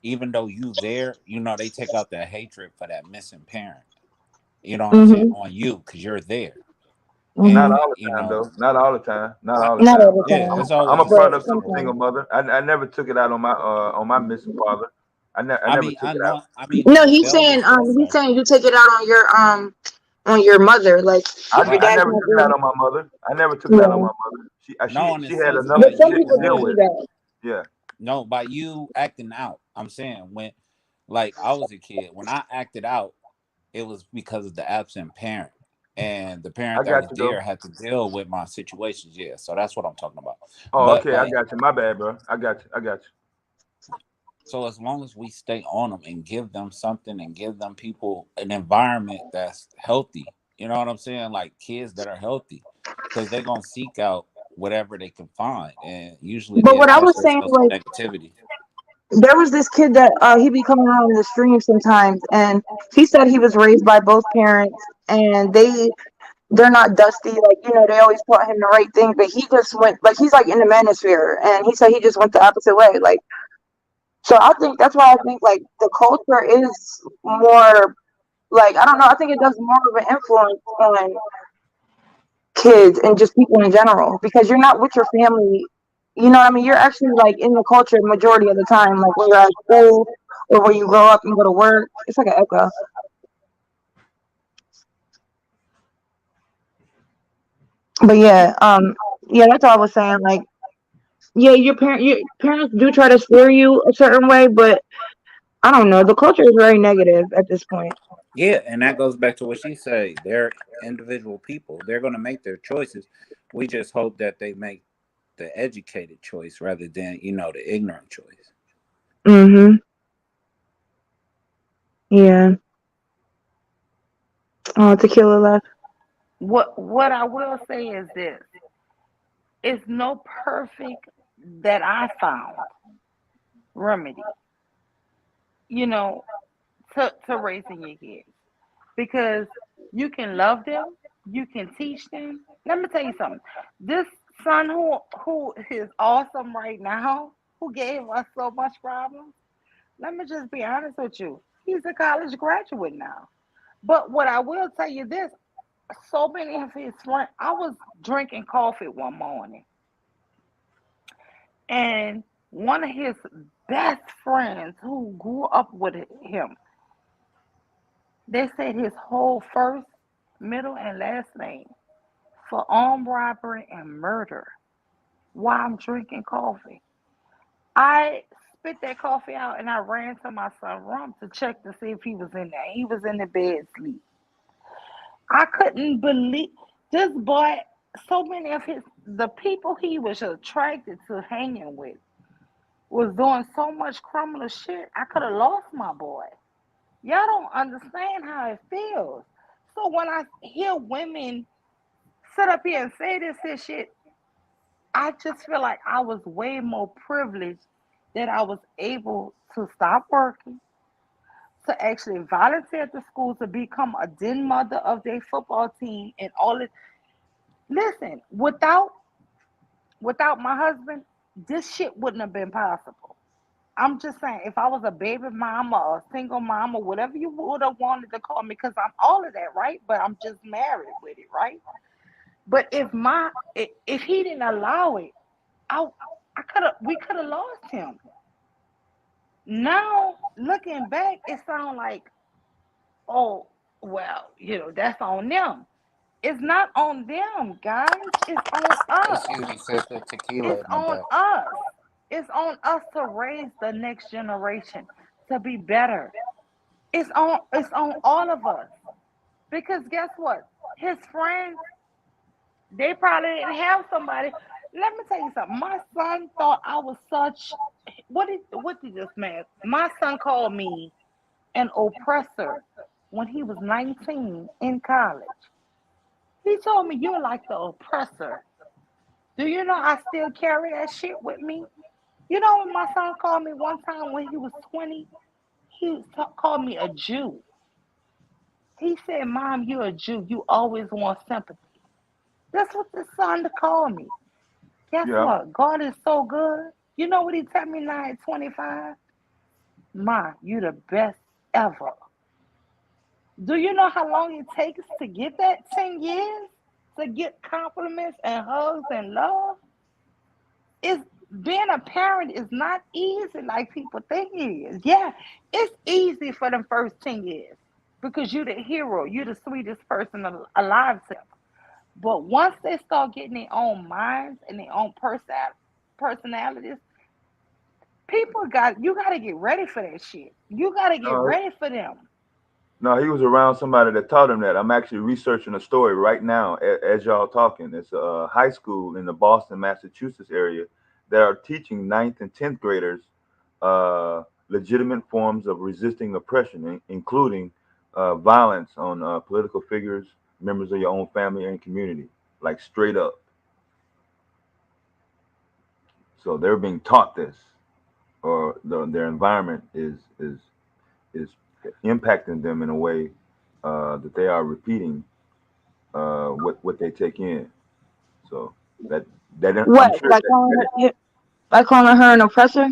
even though you there, you know, they take out that hatred for that missing parent. You know what I'm saying? Mm-hmm. On you, because you're there. Not Mm-hmm. And, all the you time know, though. Not all the time. Not I, all the Not time. all the yeah, time, it's I'm a always but product it's of a sometimes. single always mother. I never took it out on my missing father. I I never mean, took I it out. know I mean No, they'll respect he's her. saying you take it out on your mother. Like if your I Right. dad's never not took it there. out on my mother. I never took it out on Yeah. my mother. No, in the She had sense enough But by some you shit to people deal do when do with. that. Yeah. no, by you acting out. I'm saying when like I was a kid, when I acted out, it was because of the absent parent. And the I parent that got was you there though. had to deal with my situations. Yeah. So that's what I'm talking about. Oh, But okay. I like got you. My bad, bro. I got you. I got you. so as long as we stay on them and give them something and give them people an environment that's healthy, you know what I'm saying? Like kids that are healthy, because they're gonna seek out whatever they can find, and usually But they what I attach was saying themselves to was negativity. there was this kid that he be coming on the stream sometimes, and he said he was raised by both parents, and they're not dusty, like they always taught him the right thing, but he just went like he's like in the manosphere, and he said he just went the opposite way, like. So I think that's why I think like the culture is more like I don't know. I think it does more of an influence on kids and just people in general because you're not with your family. You know what I mean? You're actually like in the culture majority of the time, like when you're at school or when you grow up and go to work. It's like an echo. But yeah, that's all I was saying. Like, yeah, your parents do try to steer you a certain way, but I don't know. The culture is very negative at this point. Yeah, and that goes back to what she said. They're individual people. They're gonna make their choices. We just hope that they make the educated choice rather than the ignorant choice. Mm-hmm. Yeah. Oh, tequila left. What I will say is this: it's no perfect that I found remedy, you know, to raising your kids because you can love them, you can teach them. Let me tell you something. This son who is awesome right now, who gave us so much problems. Let me just be honest with you. He's a college graduate now. But what I will tell you this, so many of his friends, I was drinking coffee one morning, and one of his best friends who grew up with him, they said his whole first, middle, and last name for armed robbery and murder while I'm drinking coffee. I spit that coffee out and I ran to my son's room to check to see if he was in there. He was in the bed sleep. I couldn't believe this boy. So many of the people he was attracted to hanging with was doing so much criminal shit. I could have lost my boy. Y'all don't understand how it feels. So when I hear women sit up here and say this shit, I just feel like I was way more privileged that I was able to stop working, to actually volunteer at the school to become a den mother of their football team and all it. Listen, without my husband, this shit wouldn't have been possible. I'm just saying, if I was a baby mama or a single mama, whatever you would have wanted to call me, because I'm all of that, right? But I'm just married with it, right? But if he didn't allow it, I I could have we could have lost him. Now looking back, it sounds like, oh well, that's on them. It's not on them, guys. It's on us. Excuse me, sister. Tequila It's in the on back. us. It's on us to raise the next generation to be better. It's on all of us. Because guess what? His friends, they probably didn't have somebody. Let me tell you something. My son thought I was such what did this man? My son called me an oppressor when he was 19 in college. He told me you're like the oppressor. Do you know I still carry that shit with me? You know when my son called me one time when he was 20, he called me a Jew. He said, Mom, you're a Jew. You always want sympathy. That's what the son called me. Guess Yeah. what? God is so good. You know what he tell me now at 25? Ma, you the best ever. Do you know how long it takes to get that? 10 years? To get compliments and hugs and love? It's being a parent is not easy like people think it is. Yeah, it's easy for them first 10 years because you're the hero, you're the sweetest person alive to them. But once they start getting their own minds and their own personalities, you gotta get ready for that shit. You gotta get No, ready for them. no, he was around somebody that taught him that. I'm actually researching a story right now as y'all talking. It's a high school in the Boston, Massachusetts area that are teaching ninth and 10th graders legitimate forms of resisting oppression, including violence on political figures, members of your own family and community, like straight up. So they're being taught this, or their environment is impacting them in a way that they are repeating what they take in. So that I'm What? sure By calling her an oppressor?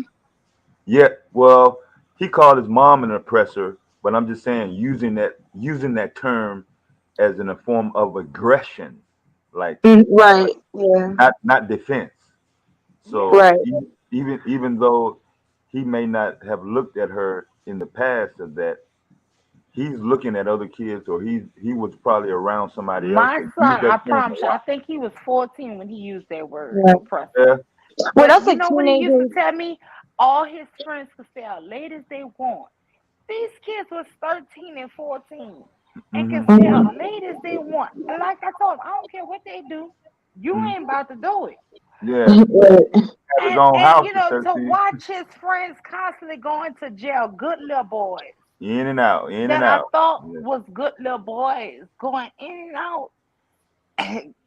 yeah. Well, he called his mom an oppressor, but I'm just saying using that term as in a form of aggression, like Right. Yeah. not defense. Yeah. So Right. even though he may not have looked at her in the past of that, he's looking at other kids, or he was probably around somebody else My that used son, I that term promise a you, I lot. think he was 14 when he used that word, Right. oppressor. Yeah. Well, But that's you like know what he used to teenagers. tell me? All his friends could stay out late as they want. These kids was 13 and 14 and can Hmm. stay out Mhm. late as they want. And like I told him, I don't care what they do. You Hmm. ain't about to do it. Yeah. Right. Have his And own and house you at know, to 13. watch his friends constantly going to jail, good little boys In and out, in and that I out. thought Yeah. was good little boys going in and out.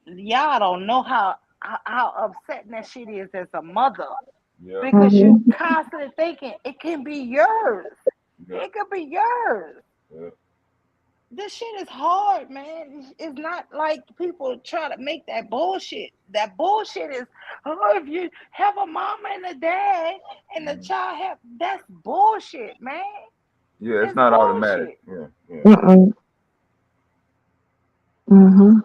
Y'all don't know how upsetting that shit is as a mother Yeah. because you Mhm. constantly thinking it can be yours. Yeah. It could be yours. Yeah. This shit is hard, man. It's not like people try to make that bullshit. That bullshit is, oh, if you have a mama and a dad and the Mhm. child have, that's bullshit, man. Yeah, it's It's not automatic. bullshit. Yeah. Yeah. Mm-mm. Mhm.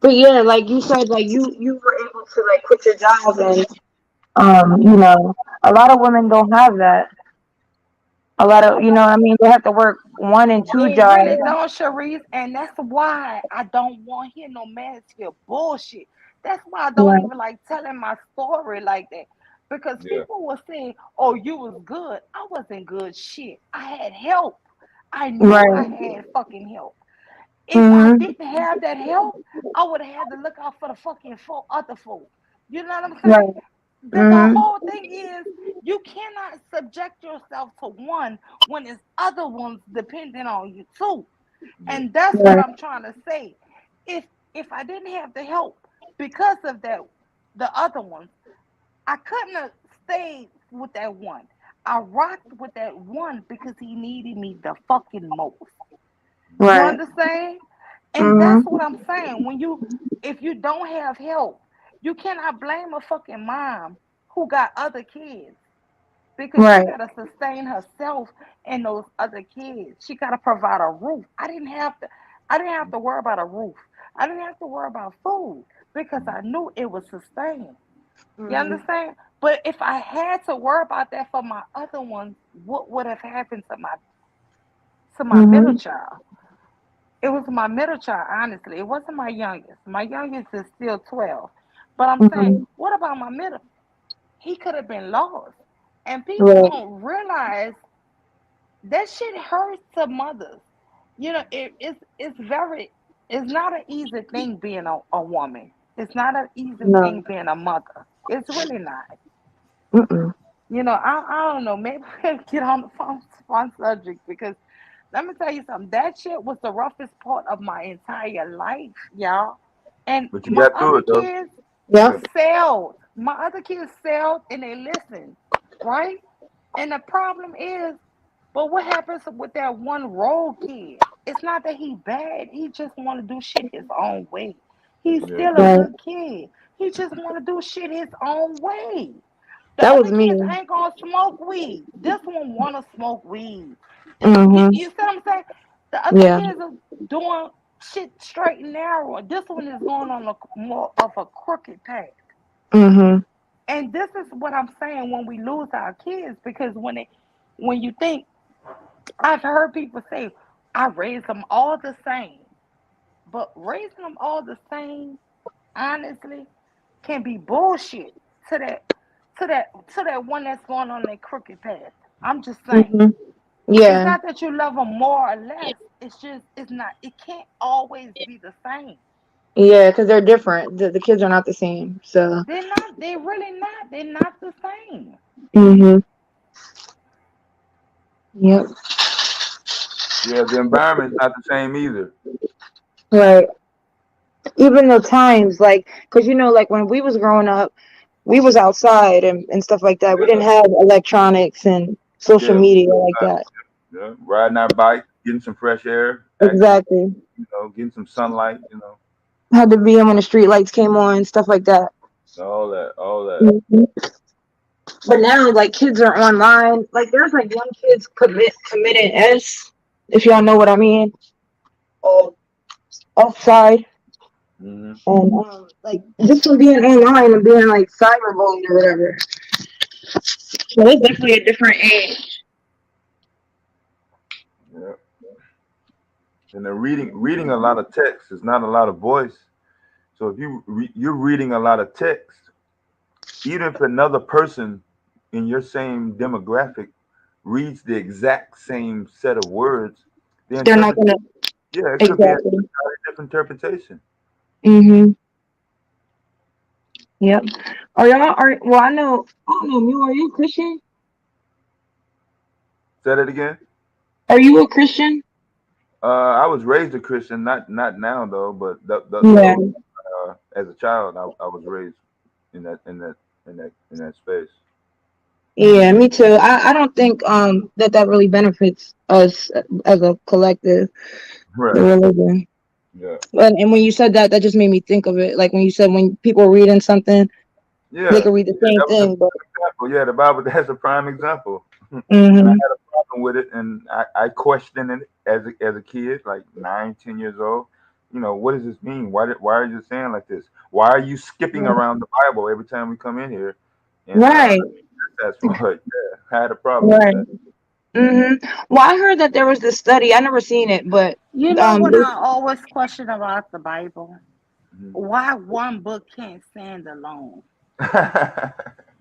But yeah, like you said, like you were able to like quit your job, and a lot of women don't have that. A lot of, what I mean, they have to work one and two They jobs. really don't, Sharice, and that's why I don't want to hear no manosphere bullshit. That's why I don't Right. even like telling my story like that. Because Yeah. people will say, oh, you was good. I wasn't good shit. I had help. I knew I Right. had fucking help. If I Mhm. didn't have that help, I would have had to look out for the fucking four other folk. You know what I'm saying? Right. The Mhm. whole thing is you cannot subject yourself to one when there's other ones depending on you too. Yeah. And that's what Right. I'm trying to say. If if I didn't have the help because of that, the other ones, I couldn't have stayed with that one. I rocked with that one because he needed me the fucking most. You Right. understand? And that's Mhm. what I'm saying. If you don't have help, You cannot blame a fucking mom who got other kids because she Right. gotta sustain herself and those other kids. She gotta provide a roof. I didn't have to worry about a roof. I didn't have to worry about food because I knew it was sustained. You Hmm. understand? But if I had to worry about that for my other ones, what would have happened to my middle Hmm. child? It was my middle child, honestly. It wasn't my youngest. My youngest is still 12. But I'm saying, Hmm. what about my middle? He could have been lost. And people Right. don't realize that shit hurts to mothers. You know, it's not an easy thing being a woman. It's not an easy No. thing being a mother. It's really not. Mm-mm. You know, I don't know. Maybe we'll get on the phone subject because let me tell you something. That shit was the roughest part of my entire life, y'all. And But you my got through other it though. kids Yep. sailed. My other kids sailed and they listened, right? And the problem is, but what happens with that one road kid? It's not that he bad. He just want to do shit his own way. He's Yeah. still a Right. good kid. He just want to do shit his own way. The That other was kids me. ain't gonna smoke weed. This one wanna smoke weed. Hmm. You see what I'm saying? The other Yeah. kids are doing shit straight and narrow. This one is going on a more of a crooked path. Hmm. And this is what I'm saying when we lose our kids because when you think I've heard people say I raised them all the same, but raising them all the same, honestly, can be bullshit to that one that's going on that crooked path. I'm just saying. Hmm. It's Yeah. not that you love them more or less. It's just it's not. It can't always be the same. Yeah, because they're different. The kids are not the same. So. They're not. They're really not. They're not the same. Hmm. Yep. Yeah, the environment's not the same either. Right. Even the times, like, because like when we was growing up, we was outside and stuff like that. We didn't Yeah, have electronics and social yeah, media like that. yeah. Riding our bike, getting some fresh air, actually, Exactly. getting some sunlight, Had to be in when the street lights came on, stuff like that. all that, all that. Mhm. But now, like, kids are online. Like, there's like young kids committing S, if y'all know what I mean, uh, outside, Hmm. and like just from being online and being like cyberbullied or whatever. So it's definitely a different age. Yeah. And they're reading a lot of text. There's not a lot of voice. So if you're reading a lot of text, even if another person in your same demographic reads the exact same set of words, the They're not gonna interpretation, yeah, it could be a exactly. different interpretation. Mm-hmm. Yep. Are y'all are well? I don't know. You are you a Christian? Say that again. Are you a Christian? I was raised a Christian, not now though, but Yeah. those as a child, I was raised in that space. Yeah, me too. I don't think that really benefits us as a collective, the Right. religion. Yeah. And when you said that, that just made me think of it. Like when you said when people are reading something, they Yeah. could read the Yeah, same that was a thing, but example. Yeah, the Bible that's a prime example. And I hmm had a problem with it, and I questioned it as a kid, like 9, 10 years old. What does this mean? Why are you saying like this? Why are you skipping around the Bible every time we come in here? And right, that's what, yeah, I had a problem with right. that. Well, I heard that there was this study. I never seen it, but You know um, what this- I always question about the Bible? Mhm. Why one book can't stand alone?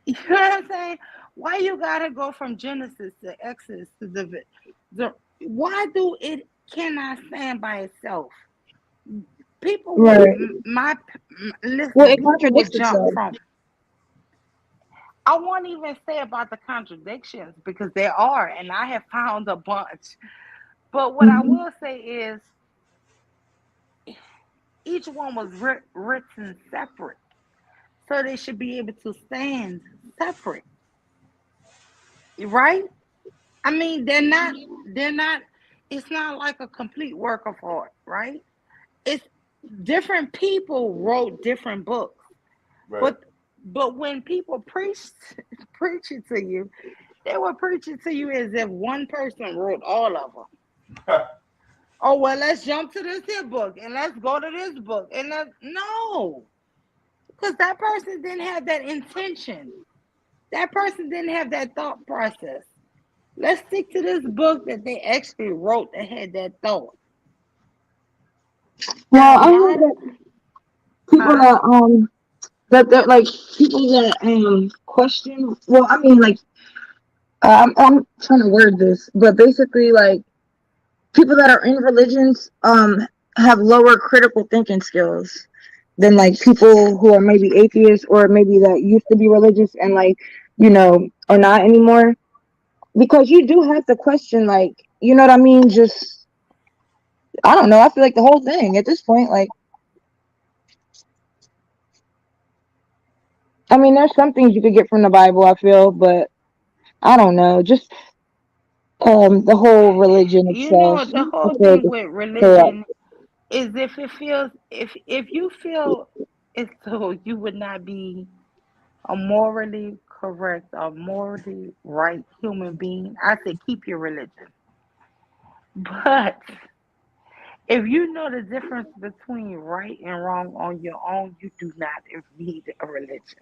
You know what I'm saying? Why you gotta go from Genesis to Exodus to the why do it cannot stand by itself? People would right. Well, listen. it People would contradicts jump itself. from. I won't even say about the contradictions because there are, and I have found a bunch. But what I Hmm. will say is each one was written separate, so they should be able to stand separate, right? I mean, they're not. They're not. It's not like a complete work of art, right? It's different people wrote different books. Right. But when people preach it to you, they will preach it to you as if one person wrote all of them. Oh well, let's jump to this here book and let's go to this book and no, because that person didn't have that intention. That person didn't have that thought process. Let's stick to this book that they actually wrote that had that thought. And Well, a I heard lot of, that people huh? that like people that question. Well, I mean, like I'm trying to word this, but basically, like people that are in religions have lower critical thinking skills than like people who are maybe atheists or maybe that used to be religious and like are not anymore, because you do have to question, like, you know what I mean, just I don't know, I feel like the whole thing at this point, like, I mean, there's some things you could get from the Bible, I feel, but I don't know, just the whole religion You itself, know, the I whole feel like thing it's with corrupt. religion is if it feels if you feel as though you would not be a morally correct or morally right human being, I say keep your religion. But if you know the difference between right and wrong on your own, you do not need a religion.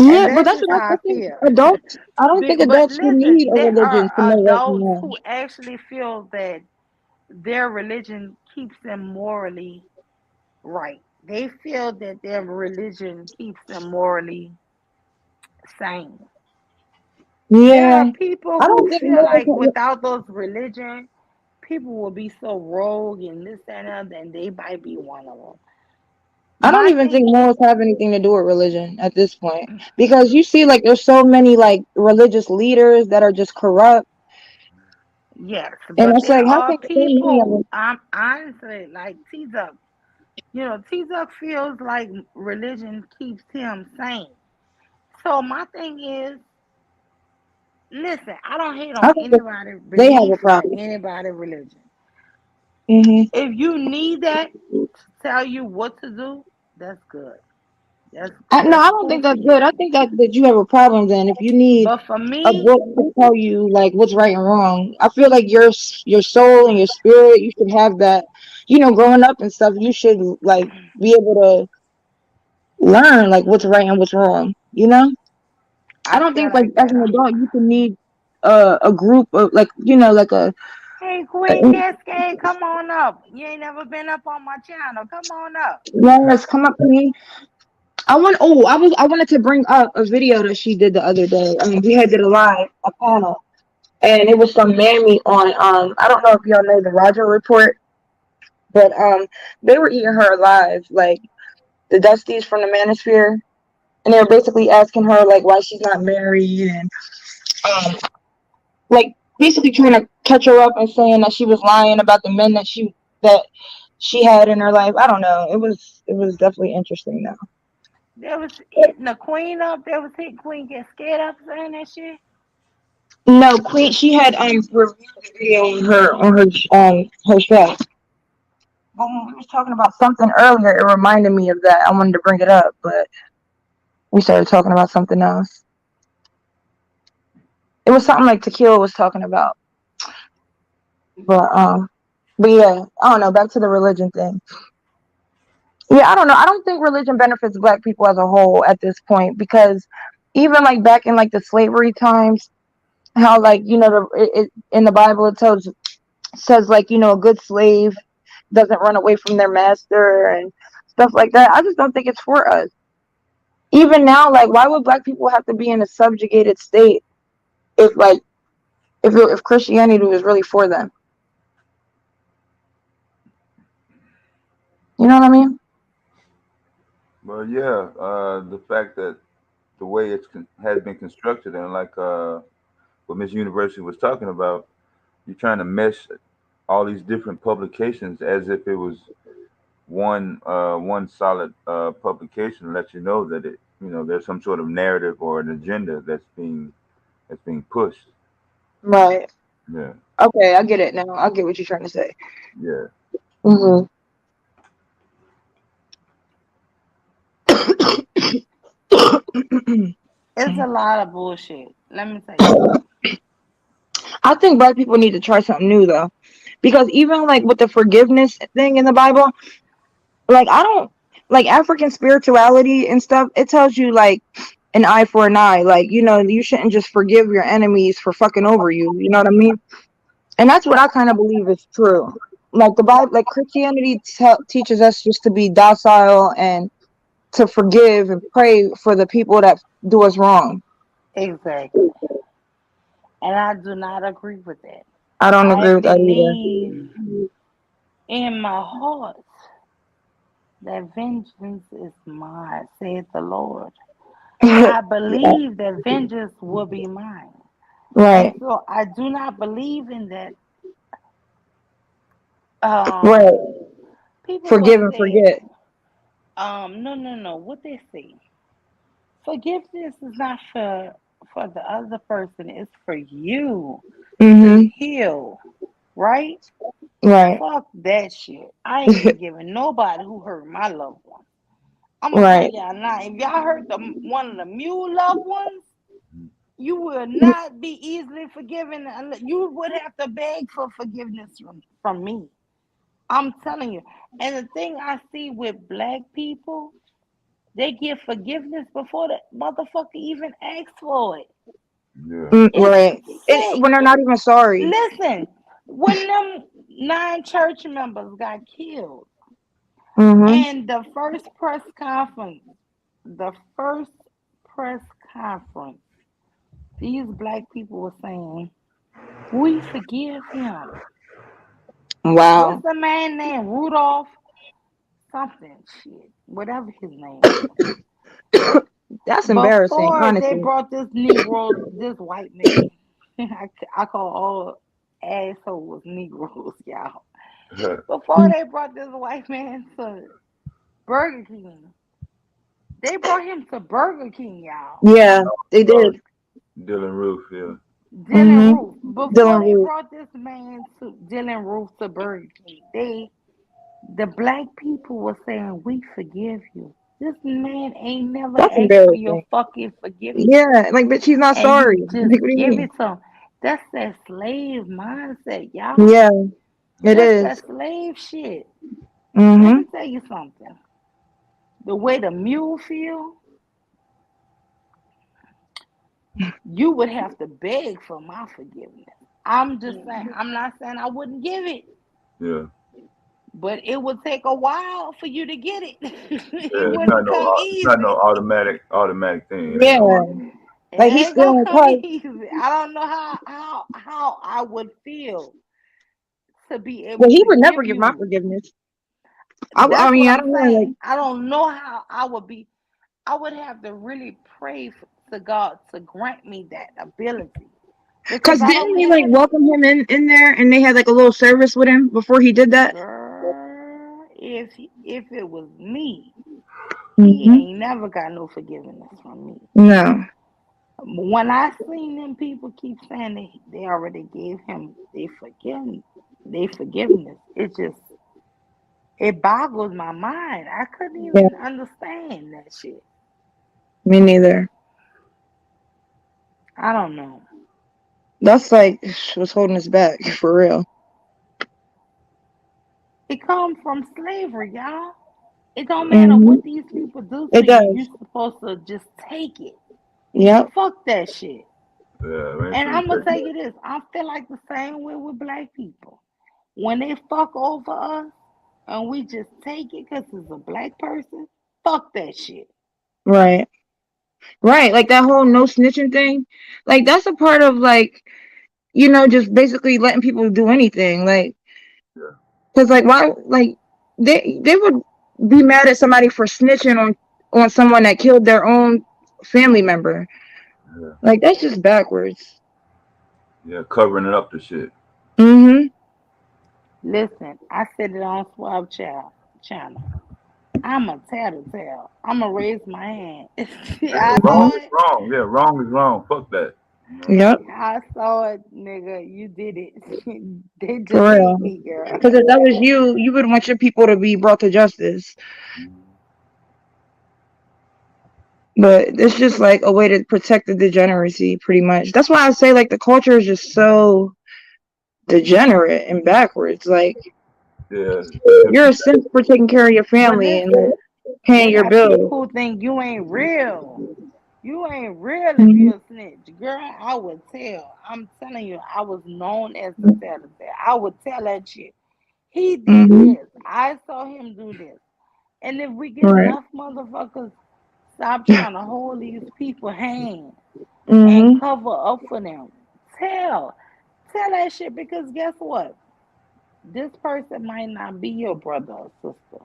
And Yeah, but that's that's just what how I I think feel. adults, I don't think But adults should listen, need a there religion to are know right from adults wrong. who actually feel that their religion keeps them morally right. They feel that their religion keeps them morally sane. There are Yeah, people I don't who think feel like more. without those religion, people will be so rogue and this and that, and they might be one of them. I don't My even think thing, morals have anything to do with religion at this point, because you see, like, there's so many like religious leaders that are just corrupt, yes, and but it's there like, how are can so many of people. them? I'm honestly like T Duck. You know, T Duck feels like religion keeps him sane. So my thing is, listen, I don't hate I on think that anybody they have a belief or problem. anybody religion. Hmm. If you need that to tell you what to do, that's good. That's No, that's I don't cool think for that's you. good. I think that you have a problem then if you need But for a me, book to tell you like what's right and wrong. I feel like your soul and your spirit, you should have that. Growing up and stuff, you should like be able to learn like what's right and what's wrong. I I don't feel think like like as that. an adult you can need a group of like like Hey, a Queen Cascade, come on up. You ain't never been up on my channel. Come on up. yes, come up to me. I wanted to bring up a video that she did the other day. I mean, we had did a panel, and it was some mammy on I don't know if y'all know the Roger Report, but they were eating her alive, like the Dusties from the Manosphere, and they were basically asking her like why she's not married, and um like basically trying to catch her up and saying that she was lying about the men that she had in her life. I don't know. It was definitely interesting though. There was hitting the Queen up. There was hitting Queen get scared up saying that shit. No, Queen. She had reviewed the video on her show. But when we was talking about something earlier, it reminded me of that. I wanted to bring it up, but we started talking about something else. It was something like Tequila was talking about, but yeah, I don't know. Back to the religion thing. Yeah, I don't know. I don't think religion benefits black people as a whole at this point, because even like back in like the slavery times, how like in the Bible it says like a good slave doesn't run away from their master and stuff like that. I just don't think it's for us. Even now, like, why would black people have to be in a subjugated state if like if Christianity was really for them? You know what I mean? Well, yeah, the fact that the way has been constructed, and like what Miss University was talking about, you're trying to mesh all these different publications as if it was one solid publication, let you know that there's some sort of narrative or an agenda that's being pushed. Right. Yeah, Okay, I get it now. I get what you're trying to say. yeah. Hmm. It's a lot of bullshit. Let me tell you something. I think black people need to try something new though, because even like with the forgiveness thing in the Bible, like I don't like African spirituality and stuff. It tells you like an eye for an eye. Like you shouldn't just forgive your enemies for fucking over you. You know what I mean? And that's what I kind of believe is true. Like the Bible, like Christianity teaches us just to be docile and to forgive and pray for the people that do us wrong. Exactly. And I do not agree with that. I don't I agree with that believe in my heart that vengeance is mine, saith the Lord. either. I believe that vengeance will be mine. Right, And so I do not believe in that. right. People will Forgive and say, forget. no. What they say, forgiveness is not for the other person. It's for you to Mm-hmm. heal, right? Right, Fuck that shit. I ain't forgiving nobody who hurt my loved one. I'm gonna tell right. y'all now. If y'all hurt one of the mule loved ones, you will not be easily forgiven. You would have to beg for forgiveness from me. I'm telling you. And the thing I see with black people, they give forgiveness before the motherfucker even asks for it. Yeah. Right. It's And sick. when they're not even sorry. Listen, when them 9 church members got killed, Mm-hmm. and the first press conference, these black people were saying, we forgive him. What's Wow. the man named Rudolph? Something shit. Whatever his name is. That's embarrassing, Before they honestly. brought this Negro, this white man, I call all assholes Negroes, y'all. Before they brought this white man to Burger King, they brought him to Burger King, y'all. Yeah, they did. Dylan Roof, yeah. Dylan Mm-hmm. Roof. Before Dylan they Roof. brought this man to Dylan Roof to Burger King, the black people were saying, we forgive you. This man ain't never That's asked for your embarrassing. fucking forgiveness. Yeah, like, but she's not And you sorry. just Like, what do you give mean? it to him. That's that slave mindset, y'all. Yeah, it That's is. that slave shit. Let Mm-hmm. me tell you something. The way the mule feel, you would have to beg for my forgiveness. I'm just saying, I'm not saying I wouldn't give it, Yeah. but it would take a while for you to get it. Yeah. It It's not wouldn't no come it's not no easy. automatic thing. It ain't Yeah, no It like he's ain't still gonna in come Christ, easy. I don't know how I would feel to be but able he to would never give give my you. forgiveness. I That's mean, what I I'm don't know, like, saying. I don't know how I would be. I would have to really pray to God to grant me that ability because cause I didn't don't they like have it. welcome him in there, and they had like a little service with him before he did that? Girl, if it was me, he Mm-hmm. ain't never got no forgiveness from me. No. When I seen them people keep saying they already gave him they forgiveness, it boggles my mind. I couldn't Yeah, even understand that shit. me neither. I don't know. That's like what's holding us back for real. It comes from slavery, y'all. It don't matter Mm-hmm. what these people do It to you. You're does. supposed to just take it. Yep. Fuck that shit. yeah, make And sure you I'm gonna take tell that. you this. I feel like the same way with black people. When they fuck over us and we just take it because it's a black person, fuck that shit. Right. Right. Like that whole no snitching thing. Like that's a part of like, just basically letting people do anything. Like, Yeah. cause like why like they would be mad at somebody for snitching on someone that killed their own family member. Yeah. Like that's just backwards. Yeah. Covering it up the shit. Mm-hmm. Listen, I said it on Swab Channel. I'm a tattletale. I'm gonna raise my hand. Yeah, I wrong saw is it. wrong. Yeah, wrong is wrong. Fuck that. You know? Yep. I saw it, nigga. You did it. They For just hate real. me, girl. Because if that was you, you would want your people to be brought to justice. But it's just like a way to protect the degeneracy, pretty much. That's why I say like the culture is just so degenerate and backwards. Like Yeah, you're a simp for taking care of your But family and listen, paying they your got bills. people who think you ain't real. You ain't real if Hmm. you a snitch. Girl, I would tell. I'm telling you, I was known as the tattletale. I would tell that shit. He did Hmm. this. I saw him do this. And if we get Right. enough motherfuckers stop trying to hold these people hand and Hmm. cover up for them, tell. Tell that shit because guess what? This person might not be your brother or sister,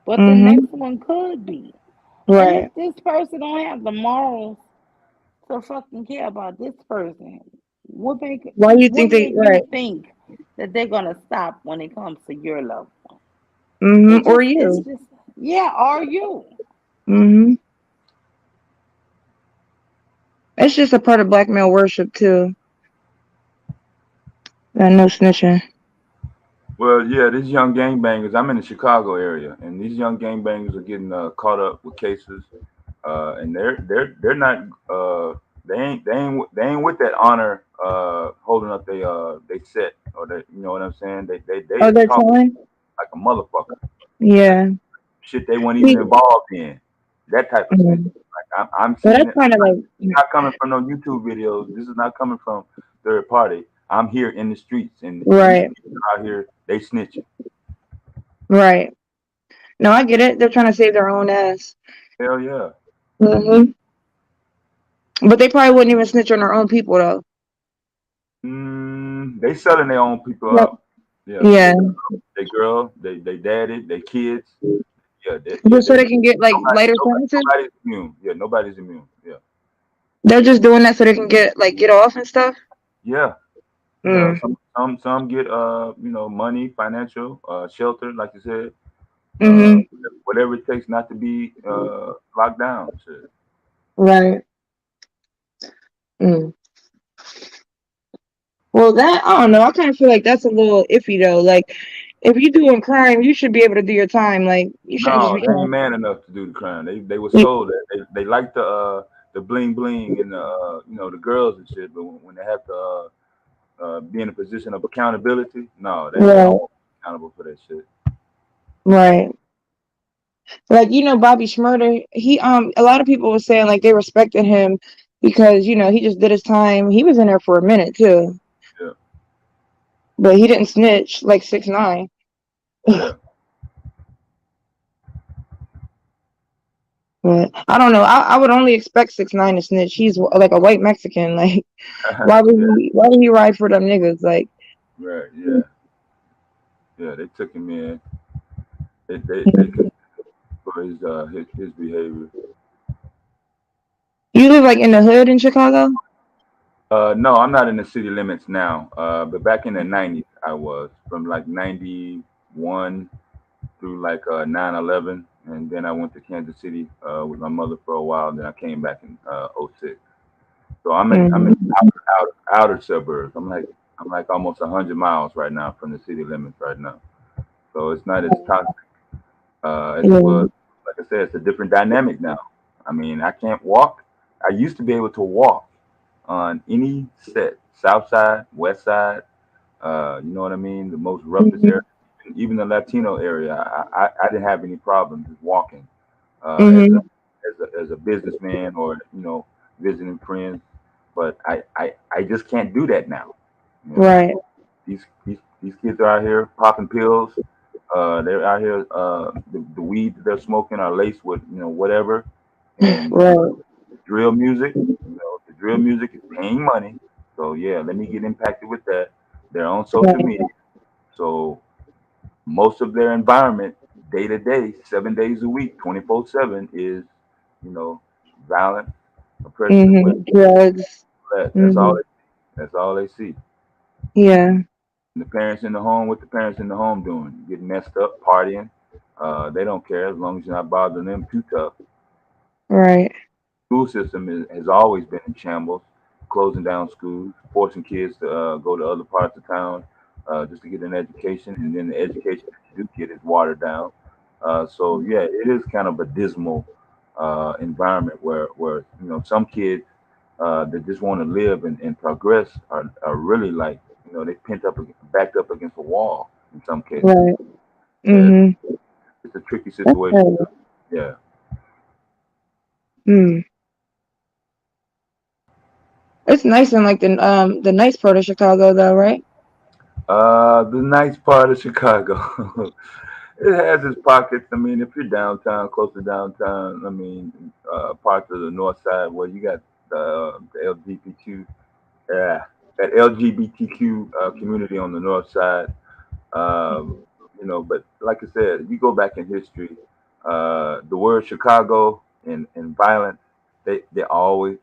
but the Hmm. next one could be. And if Right. this person don't have the morals to fucking care about this person, Why do you what think they make you right? think that they're gonna stop when it comes to your loved one? Hmm. Or It's you? just yeah, are you? Hmm. It's just a part of black male worship too. That no snitching. well, yeah, these young gangbangers. I'm in the Chicago area, and these young gangbangers are getting caught up with cases, and they're not they ain't with that honor holding up they set or they, you know what I'm saying? They Oh, are they're talking telling? like a motherfucker. Like Yeah. shit they weren't even See, involved in. That type of snitching. mm. Like I'm Well, seeing that's it. kind of like Not coming from no YouTube videos. This is not coming from third party. I'm here in the streets, and these right, people out here they snitching. right. No, I get it. They're trying to save their own ass. Hell yeah. Hmm. But they probably wouldn't even snitch on their own people though. They selling their own people Yep. out. Yeah, Yeah. they girl, they daddy, they kids. Yeah, Just so they can get like lighter sentences. nobody's immune. Yeah, nobody's immune. Yeah, They're just doing that so they can get off and stuff. yeah, yeah. Mm. Some get money, financial, shelter, like you said. Uh, Mhm. whatever it takes not to be locked down. Shit. Right. Mm. Well, that I don't know. I kind of feel like that's a little iffy though. Like, if you're doing crime, you should be able to do your time. Like, you shouldn't just No, be they ain't trying. man enough to do the crime. They were sold that. They like the bling bling and the the girls and shit, but when they have to be in a position of accountability, no, they Right. don't want to be accountable for that shit. Right. Like Bobby Schmurder, he a lot of people were saying like they respected him because he just did his time. He was in there for a minute too, Yeah, but he didn't snitch like 6ix9ine. yeah, But I don't know. I would only expect 6ix9ine to snitch. He's like a white Mexican. Like yeah, why would he ride for them niggas? Like right, yeah, yeah. They took him in. They could for his behavior. you live like in the hood in Chicago? No, I'm not in the city limits now. But back in the '90s, I was from like '91 through like 9/11, and then I went to Kansas City with my mother for a while. And then I came back in '06. So I'm in Mm-hmm. outer suburbs. I'm like almost 100 miles right now from the city limits right now. So it's not as toxic as it Yeah. was. Like I said, it's a different dynamic now. I mean, I can't walk. I used to be able to walk on any set, south side, west side. You know what I mean? The most roughest area, Mm-hmm. even the Latino area. I didn't have any problems just walking as a Mm-hmm. as a businessman or visiting friends. But I just can't do that now. You know, Right. these kids are out here popping pills. They're out here. The weed that they're smoking are laced with whatever, and Right. drill music. The drill music is paying money. So yeah, let me get impacted with that. They're on social Right. media, so most of their environment, day to day, 7 days a week, 24/7, is you know violent, oppression, with Mm-hmm. Drugs. that. That's all. Mm-hmm. That's all they see. Yeah. And the parents in the home, what the parents in the home doing? Getting messed up, partying. They don't care as long as you're not bothering them too tough. Right. School system has always been in shambles, closing down schools, forcing kids to go to other parts of town just to get an education, and then the education that you do get is watered down. So yeah, it is kind of a dismal environment where some kids that just want to live and progress are really like they backed up against a wall in some cases. Right. Yeah, Mm-hmm. it's a tricky That's situation. terrible. Yeah. Mm. It's nice in like the nice part of Chicago though, right? The nice part of Chicago. It has its pockets. I mean, if you're downtown, close to downtown, I mean, parts of the north side where you got the LGBTQ, yeah, that LGBTQ community on the north side. Um, but like I said, if you go back in history, the word Chicago and violence, they always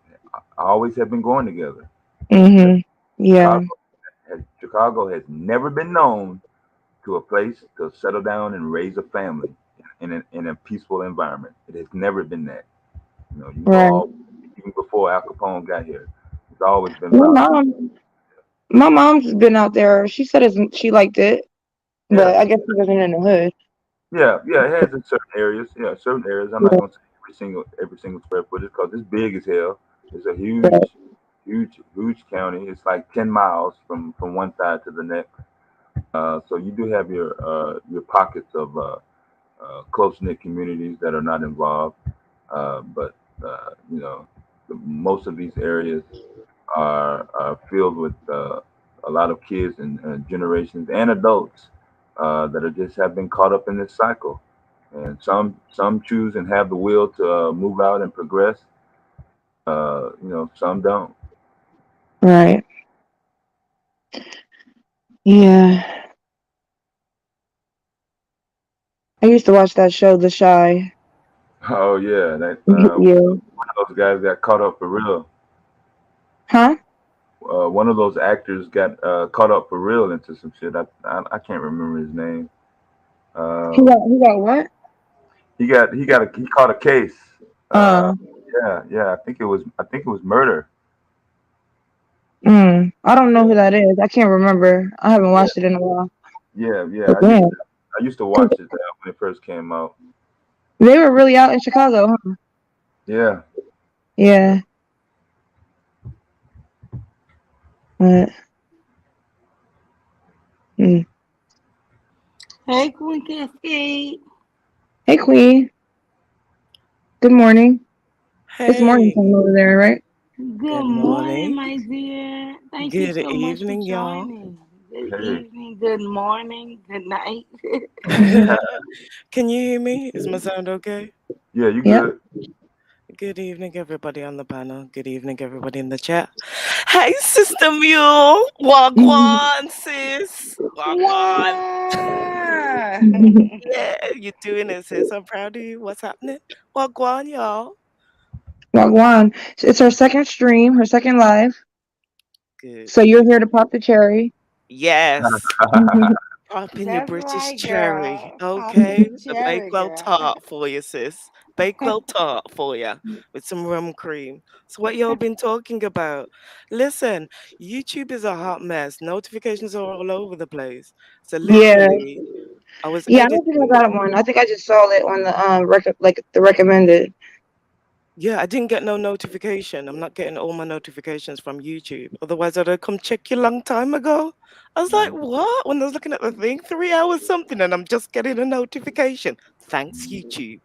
have been going together. Mm-hmm. Yeah. Chicago Chicago has never been known to a place to settle down and raise a family in a peaceful environment. It has never been that. You go Right. all even before Al Capone got here. It's always been My violent. mom, my mom's been out there. She said she liked it, Yeah, but I guess she wasn't in the hood. yeah. It has in certain areas. Yeah, certain areas. I'm not gonna say every single square footage because it's big as hell. It's a Right. huge county. It's like 10 miles from one side to the next. So you do have your pockets of close knit communities that are not involved. But most of these areas are filled with a lot of kids and generations and adults that are just have been caught up in this cycle. And some choose and have the will to move out and progress. Some don't. Right. Yeah. I used to watch that show, The Shy. Oh yeah, that Yeah. one of those guys got caught up for real. Huh? One of those actors got caught up for real into some shit. I can't remember his name. Um, He got what? he caught a case. Uh, Uh, yeah. I think it was murder. I don't know Yeah, who that is. I can't remember. I haven't yeah, watched it in a while. yeah. But I used damn, to I used to 'cause watch it when it first came out. they were really out in Chicago, huh? Yeah, yeah. Yeah. But, mm. Hey, Queen Cascade. Hey, Queen. Good morning. It's morning Hey, time over there, right? Good good morning, morning. my dear. Thank you Good so much for evening, y'all. joining. Good Hey, evening, good morning, good night. Can you hear me? Is my sound okay? yeah. You Yep. good? Good evening, everybody on the panel. Good evening, everybody in the chat. Hey, Sister Mule. Wagwan, sis. Wagwan. Why? Yeah, you doing it, sis. I'm proud of you. What's happening? Wagwan, y'all. Wagwan. It's her second stream, her second live. Good, So you're good. here to pop the cherry. Yes. Popping your That's British right, cherry, girl. Popping okay? the The cherry, Bakewell girl. tart for you, sis. Bakewell tart for you with some rum cream. So, what y'all been talking about? Listen, YouTube is a hot mess. Notifications are all over the place. So, Yeah. literally, I was Yeah, I don't think I editing. got one. I think I just saw it on the like the recommended. Yeah, I didn't get no notification. I'm not getting all my notifications from YouTube. Otherwise, I'd have come check you a long time ago. I was like, Mhm, what? When I was looking at the thing, 3 hours something, and I'm just getting a notification. Thanks, mhm. YouTube.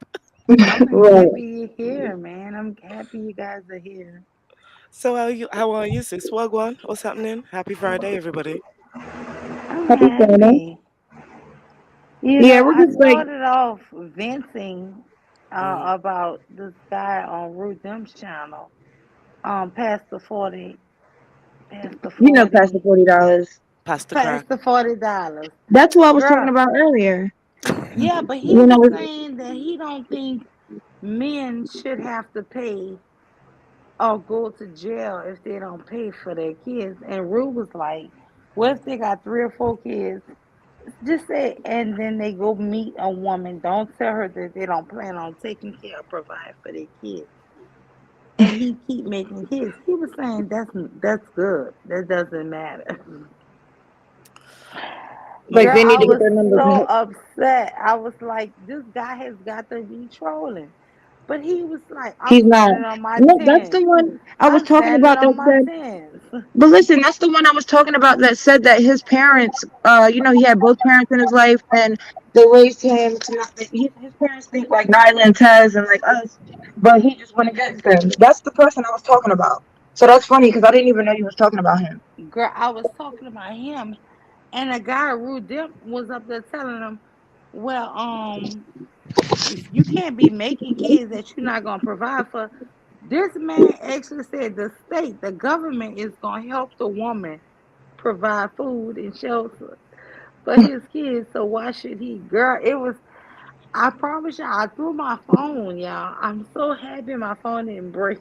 I'm Right. happy you're here, man. I'm happy you guys are here. So how are you, sis? Wagwan? What's happening? Happy Friday, everybody. I'm Happy Friday. happy. You Yeah, know, we're I just like started off venting Mm. about this guy on Ruth Dim's channel, past the 40, past the past the 40, $40. Pastor past Crack. the $40. That's what I was talking Girl, about earlier. yeah, but he When I was was saying that he don't think men should have to pay or go to jail if they don't pay for their kids. And Rue was like, what if they got 3 or 4 kids? Just say, and then they go meet a woman. Don't tell her that they don't plan on taking care or provide for their kids. And he keep making kids. He was saying that's good. That doesn't matter. like Girl, they Mm. need I to get was their numbers so up. upset. I was like, this guy has got to be trolling. But he was like, I'm He's not. standing on my No, that's the 10. one I was I'm talking standing about that on my said. 10s. But listen, that's the one I was talking about that said that his parents, he had both parents in his life, and they raised him to not. His parents think like Nyla and Tez and like us, but he just went against them. That's the person I was talking about. So that's funny because I didn't even know you was talking about him. Girl, I was talking about him, and a guy, Rude Dip, was up there telling him, well, if you can't be making kids that you're not going to provide for. This man actually said the state, the government is going to help the woman provide food and shelter for his kids. So why should he? Girl, it was, I promise y'all, I threw my phone, y'all. I'm so happy my phone didn't break.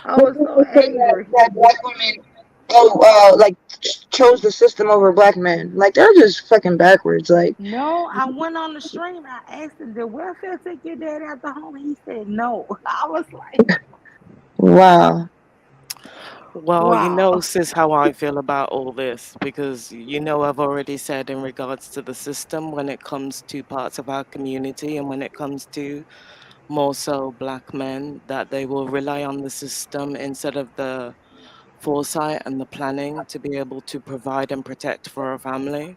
I But was then so they say angry. that black women, chose the system over black men. Like they're just fucking backwards. Like, No, I went on the stream. I asked him, did welfare take your dad out the home? He said no. I was like, wow. Well, wow. sis, how I feel about all this, because I've already said in regards to the system when it comes to parts of our community and when it comes to more so black men, that they will rely on the system instead of the foresight and the planning to be able to provide and protect for a family.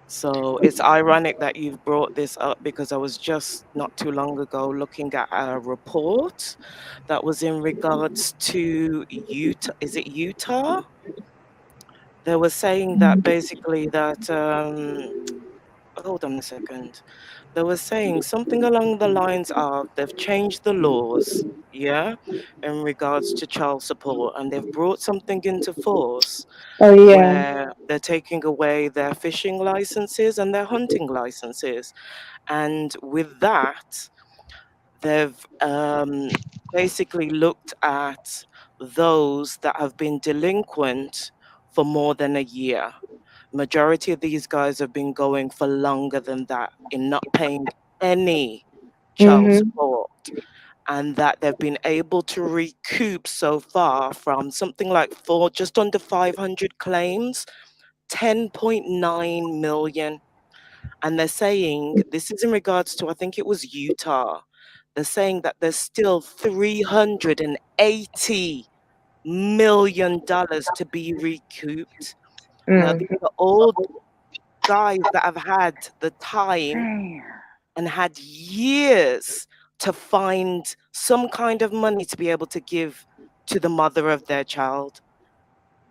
So it's ironic that you've brought this up because I was just not too long ago looking at a report that was in regards to Utah. Is it Utah? They were saying that basically that hold on a second. They were saying something along the lines of they've changed the laws, yeah, in regards to child support, and they've brought something into force Oh yeah. where they're taking away their fishing licenses and their hunting licenses. And with that, they've basically looked at those that have been delinquent for more than a year. Majority of these guys have been going for longer than that in not paying any child Mhm. support, and that they've been able to recoup so far from something like just under 500 claims, 10.9 million. And they're saying this is in regards to, I think it was Utah. They're saying that there's still $380 million to be recouped. Now, Mm. these are all guys that have had the time Damn. and had years to find some kind of money to be able to give to the mother of their child.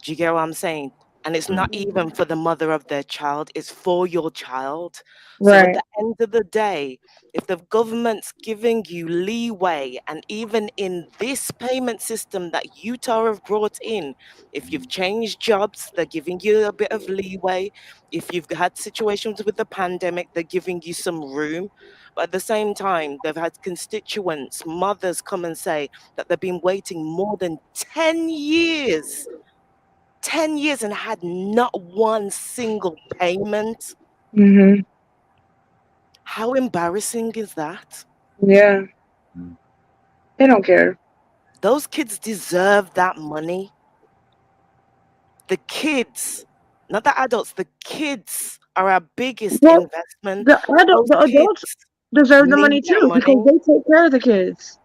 Do you get what I'm saying? And it's not even for the mother of their child, it's for your child. So at Right. the end of the day, if the government's giving you leeway, and even in this payment system that Utah have brought in, if you've changed jobs, they're giving you a bit of leeway. If you've had situations with the pandemic, they're giving you some room. But at the same time, they've had constituents, mothers come and say that they've been waiting more than 10 years 10 years and had not one single payment. Mhm. How embarrassing is that? Yeah. Mm. They don't care. Those kids deserve that money. The kids, not the adults, the kids are our biggest Well, investment. the Those adults kids deserve the money need that too because money. they take care of the kids.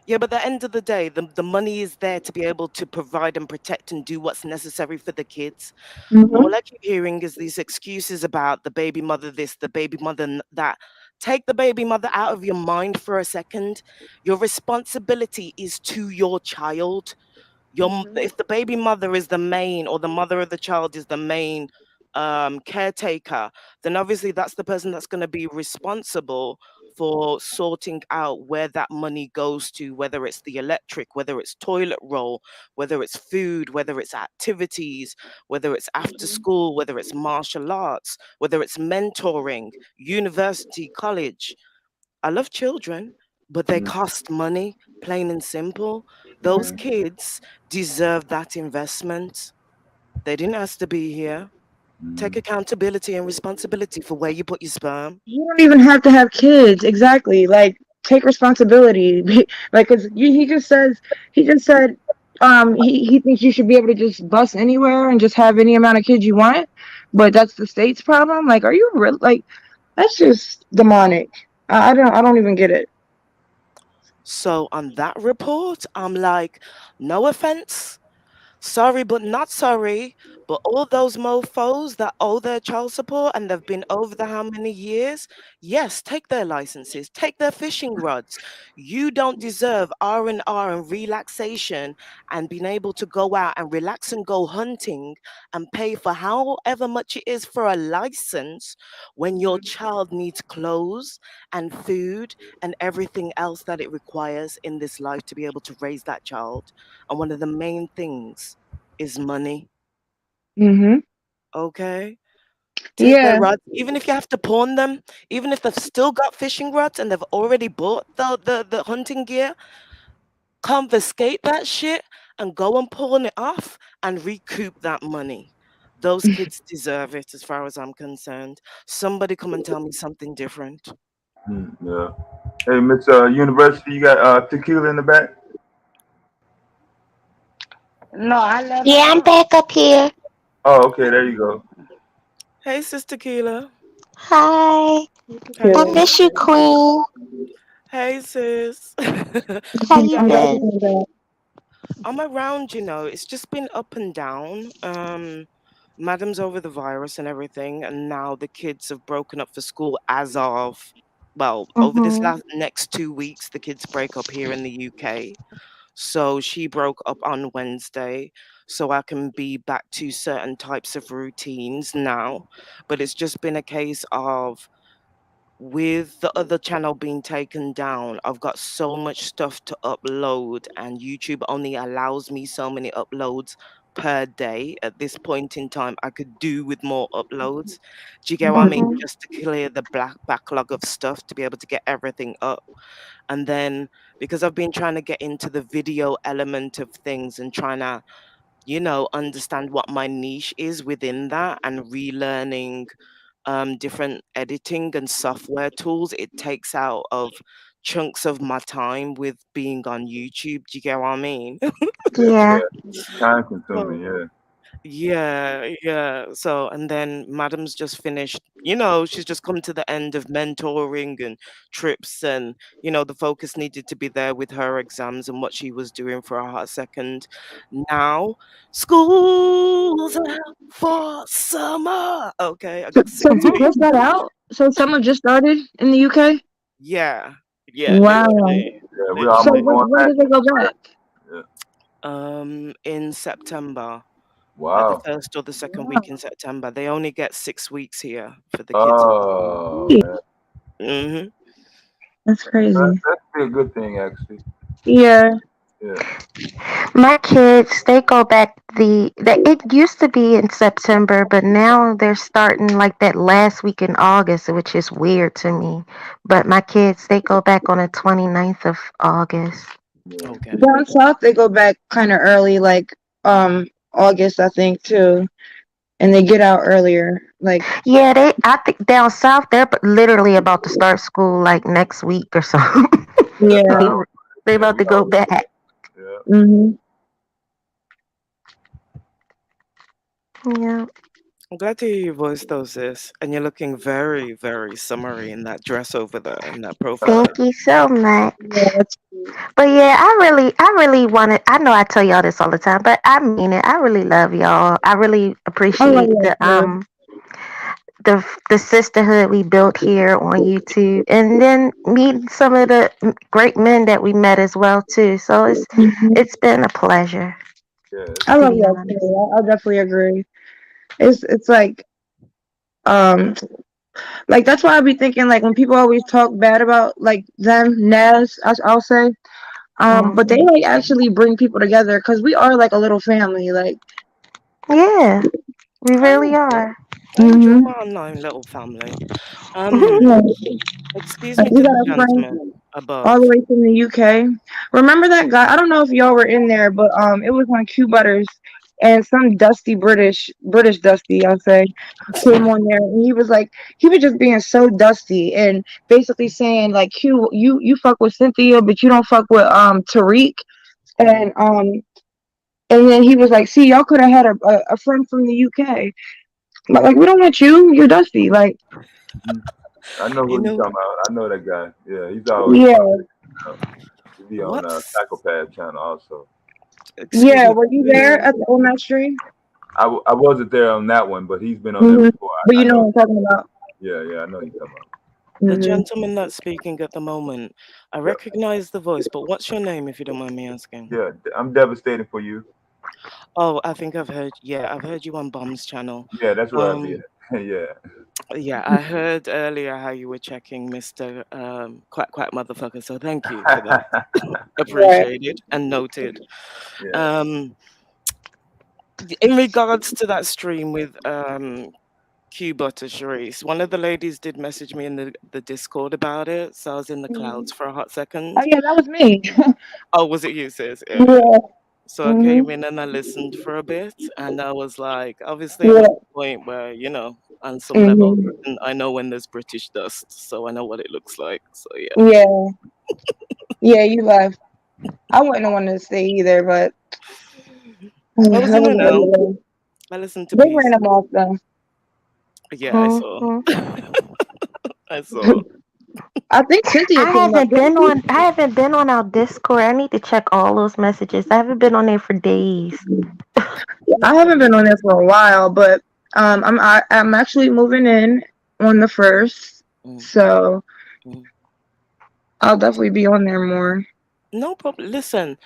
Yeah, but at the end of the day, the money is there to be able to provide and protect and do what's necessary for the kids. Mhm. All I keep hearing is these excuses about the baby mother this, the baby mother that. Take the baby mother out of your mind for a second. Your responsibility is to your child. Mhm. If the baby mother is the main, or the mother of the child is the main caretaker, then obviously that's the person that's going to be responsible for sorting out where that money goes to, whether it's the electric, whether it's toilet roll, whether it's food, whether it's activities, whether it's after Mhm. school, whether it's martial arts, whether it's mentoring, university, college. I love children, but they Mm. cost money, plain and simple. Those Mhm. kids deserve that investment. They didn't ask to be here. Take Mm. accountability and responsibility for where you put your sperm. You don't even have to have kids. Exactly. Like take responsibility. Like, cause he just said, he thinks you should be able to just bus anywhere and just have any amount of kids you want, but that's the state's problem. Like, are you real? Like, that's just demonic. I don't even get it. So on that report, I'm like, no offense. Sorry, but not sorry. But all those mofos that owe their child support and they've been over the how many years, yes, take their licenses, take their fishing rods. You don't deserve R&R and relaxation and being able to go out and relax and go hunting and pay for however much it is for a license when your child needs clothes and food and everything else that it requires in this life to be able to raise that child. And one of the main things is money. Mm-hmm. Okay. Take their Yeah. rods, even if you have to pawn them, even if they've still got fishing rods and they've already bought the hunting gear, confiscate that shit and go and pawn it off and recoup that money. Those kids deserve it, as far as I'm concerned. Somebody come and tell me something different. Yeah. Hey, Miss University, you got tequila in the back? No, I left Yeah, I'm out. back up here. Oh, okay. There you go. Hey, Sister Keela. Hi. I Hey, miss you, sis. Queen. Hey, sis. How you I'm glad to been? hear that. I'm around, it's just been up and down. Madam's over the virus and everything, and now the kids have broken up for school as of, well, over this Mhm. next 2 weeks, the kids break up here in the UK. So she broke up on Wednesday, so I can be back to certain types of routines now. But it's just been a case of, with the other channel being taken down, I've got so much stuff to upload, and YouTube only allows me so many uploads per day. At this point in time, I could do with more uploads. Do you get what I mean? Mhm. Just to clear the black backlog of stuff to be able to get everything up. And then, because I've been trying to get into the video element of things and trying to, understand what my niche is within that, and relearning different editing and software tools, it takes out of chunks of my time with being on YouTube. Do you get what I mean? Yeah, Yeah. yeah. Time So, consuming. Yeah. yeah, yeah. So, and then Madam's just finished, she's just come to the end of mentoring and trips, and, the focus needed to be there with her exams and what she was doing for a hot second. Now, school's out for summer. Okay, I So, got so 6 weeks. just got out. So summer just started in the UK. Yeah, yeah, Wow. Yeah. We're So almost literally. going when back. did they go back? Yeah. In September, like the Wow. first or the second Wow. week in September. They only get 6 weeks here for the kids. Oh, man. Mm-hmm. That's crazy. That'd be a good thing, actually. Yeah. Yeah. My kids, they go back it used to be in September, but now they're starting like that last week in August, which is weird to me. But my kids, they go back on the 29th of August. Yeah. Okay. Down south they go back kind of early, like August, I think too, and they get out earlier. Like Yeah, I think down south they're literally about to start school like next week or so. yeah. they Wow. they Yeah. about to go back. Yeah. Mhm. Yeah. I'm glad to hear your voice though, sis. And you're looking very, very summery in that dress over there in that profile. Thank you so much. Yeah, that's But yeah, I really wanted. I know I tell y'all this all the time, but I mean it. I really love y'all. I really I love appreciate that too. the sisterhood we built here on YouTube, and then meeting some of the great men that we met as well too. So Mhm. it's been a pleasure, Yeah. I to love be that honest. too. I definitely agree. It's like um like that's why I be thinking like when people always talk bad about like them, Nas, I'll say, but they Mhm. like actually bring people together because we are like a little family. Like, Yeah, we I really enjoy, are. I enjoy hmm my online little family. Um, yeah, excuse like me we to got the a friend gentleman all the above. way from the UK. Remember that guy? I don't know if y'all were in there, but it was on Q Butters and some dusty British dusty, I'll say, came on there and he was just being so dusty and basically saying like Q, you fuck with Cynthia, but you don't fuck with Tariq Mhm. and then he was like, see, y'all could have had a friend from the UK. But like we don't want you, you're dusty. Like, Mhm. I know You who you know, talking about. I know that guy. Yeah. He's always yeah. popping. to be on What's Psychopath channel also. excuse Yeah, me? were you there at on that stream? I wasn't there on that one, but he's been on there Hmm. before. But I you know know. what I'm talking about. Yeah, I know you talking about. The Hmm. gentleman that's speaking at the moment, I Yep. recognize the voice, but what's your name, if you don't mind me asking? Yeah, I'm devastating for you. Oh, I think I've heard. Yeah, I've heard you on Bomb's channel. Yeah, that's where I be Um, at. Yeah. yeah, I heard earlier how you were checking Mr. Quack Quack Motherfucker. So thank you for that. Right. Appreciated and noted. Yeah. Um, in regards to that stream with Q Butter Sharice, one of the ladies did message me in the Discord about it. So I was in the Mhm. clouds for a hot Oh second. yeah, that was me. Oh, was it you, sis? Yeah. Yeah. So I Hmm. came in and I listened for a bit, and I was like, obviously, I'm Yeah. at the point where, on some level, Hmm. and I know when there's British dust, so I know what it looks like. So yeah. Yeah. Yeah, you left. I wouldn't want to stay either, but I was I in was and ready out. to go. I listened to They peace. ran him off though. Yeah, I saw. Mhm. I saw. I think Cynthia came up. Didn't she? I haven't been on our Discord. I need to check all those messages. I haven't been on there for days. I haven't been on there for a while, but I'm actually moving in on the 1st, Mm, so mm. I'll definitely be on there more. No problem. Listen,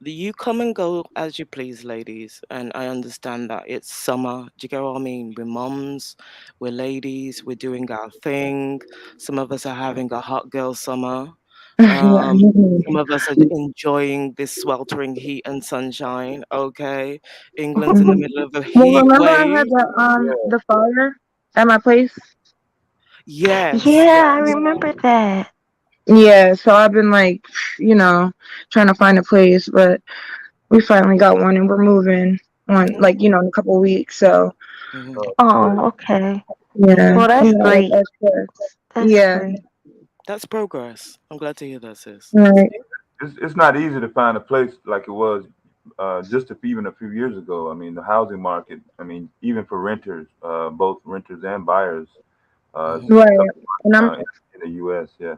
you come and go as you please, ladies, and I understand that it's summer. Do you get what I mean? We're moms, we're ladies, we're doing our thing. Some of us are having a hot girl summer. Some of us are enjoying this sweltering heat and sunshine. Okay, England's in the middle of a Well, heat remember I wave. had the fire at my place. Yes, Yeah, I yes. remember that. Yeah, so I've been like, trying to find a place, but we finally got one, and we're moving on, like, in a couple of weeks. So Mhm. Oh, okay. yeah, Well, that's great. that's good. That's Yeah, great. That's progress. I'm glad to hear that, sis. right. It's not easy to find a place like it was just even a few years ago. I mean, the housing market. I mean, even for renters, both renters and buyers, it's Mhm. a Right. tough And I'm in the U.S. Yeah.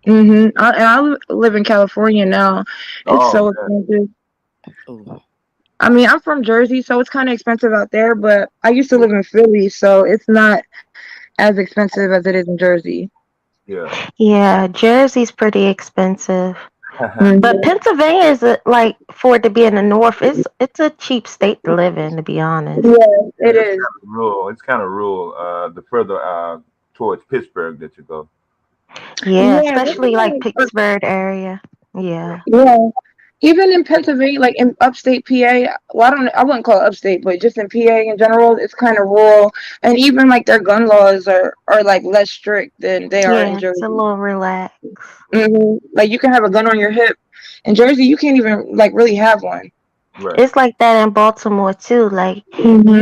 I live in California now. It's Oh so man. expensive. Oh, I mean, I'm from Jersey, so it's kind of expensive out there, but I used to live in Philly, so it's not as expensive as it is in Jersey. Yeah. Yeah, Jersey's pretty expensive. Mhm. But Pennsylvania is like for it to be in the north, it's a cheap state to live in, to be honest. Yeah, Yeah, it it's is. kind of rural. It's kind of rural. The further towards Pittsburgh that you go. Yeah, Yeah, especially like Pittsburgh area. Yeah. yeah. Even in Pennsylvania, like in upstate PA, well, I wouldn't call it upstate, but just in PA in general, it's kind of rural. And even like their gun laws are like less strict than they are in Yeah, it's a Jersey. little relaxed. Like you can have a gun on your hip. In Jersey, you can't even like really have one. Right. It's like that in Baltimore too. Like Mm-hmm.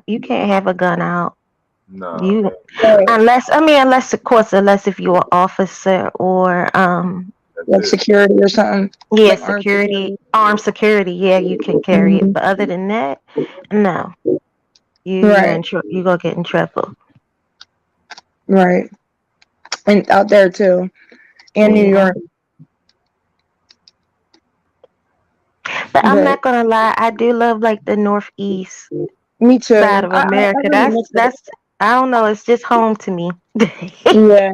you can't have a gun out. No. You Right. unless of course if you're an officer or That's Like it. security or something. yeah, Like armed security, armed security, yeah, you can carry it. Mhm. But other than that, no. You Right. you gonna get in trouble. Right. And out there too. And New Yeah. York. But I'm But not gonna lie, I do love like the northeast me too. side of I America. really miss it. That's I don't know, it's just home to me. Yeah.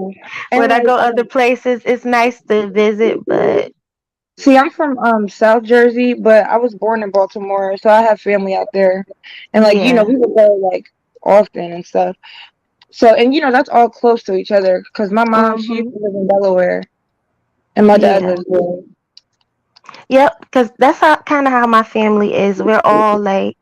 And When I like go other places, it's nice to visit, but see, I'm from South Jersey, but I was born in Baltimore, so I have family out there. And like, yeah. we would go like often and stuff. So and that's all close to each other because my mom, she used Mhm. to live in Delaware and my dad Yeah. lives there. Yep, because that's kind of how my family is. We're all like,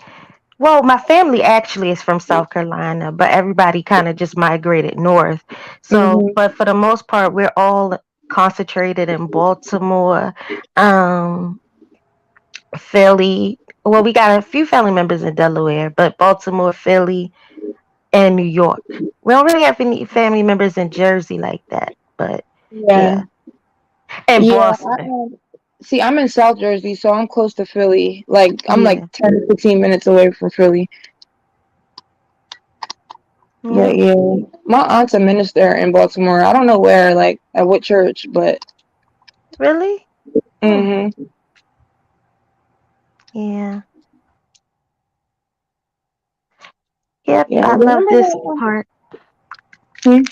well, my family actually is from South Carolina, but everybody kind of just migrated north. So, Hmm. but for the most part, we're all concentrated in Baltimore, um, Philly. Well, we got a few family members in Delaware, but Baltimore, Philly, and New York. We don't really have any family members in Jersey like that, but Yeah. yeah, and Yeah. Boston. See, I'm in South Jersey, so I'm close to Philly. Like I'm like Yeah. 10 to 15 minutes away from Philly. Yeah. But yeah, my aunt's a minister in Baltimore. I don't know where, like at what church, but Really? Mm-hmm. Yeah. Yep, Yeah. I love Remember this that? part. Hmm?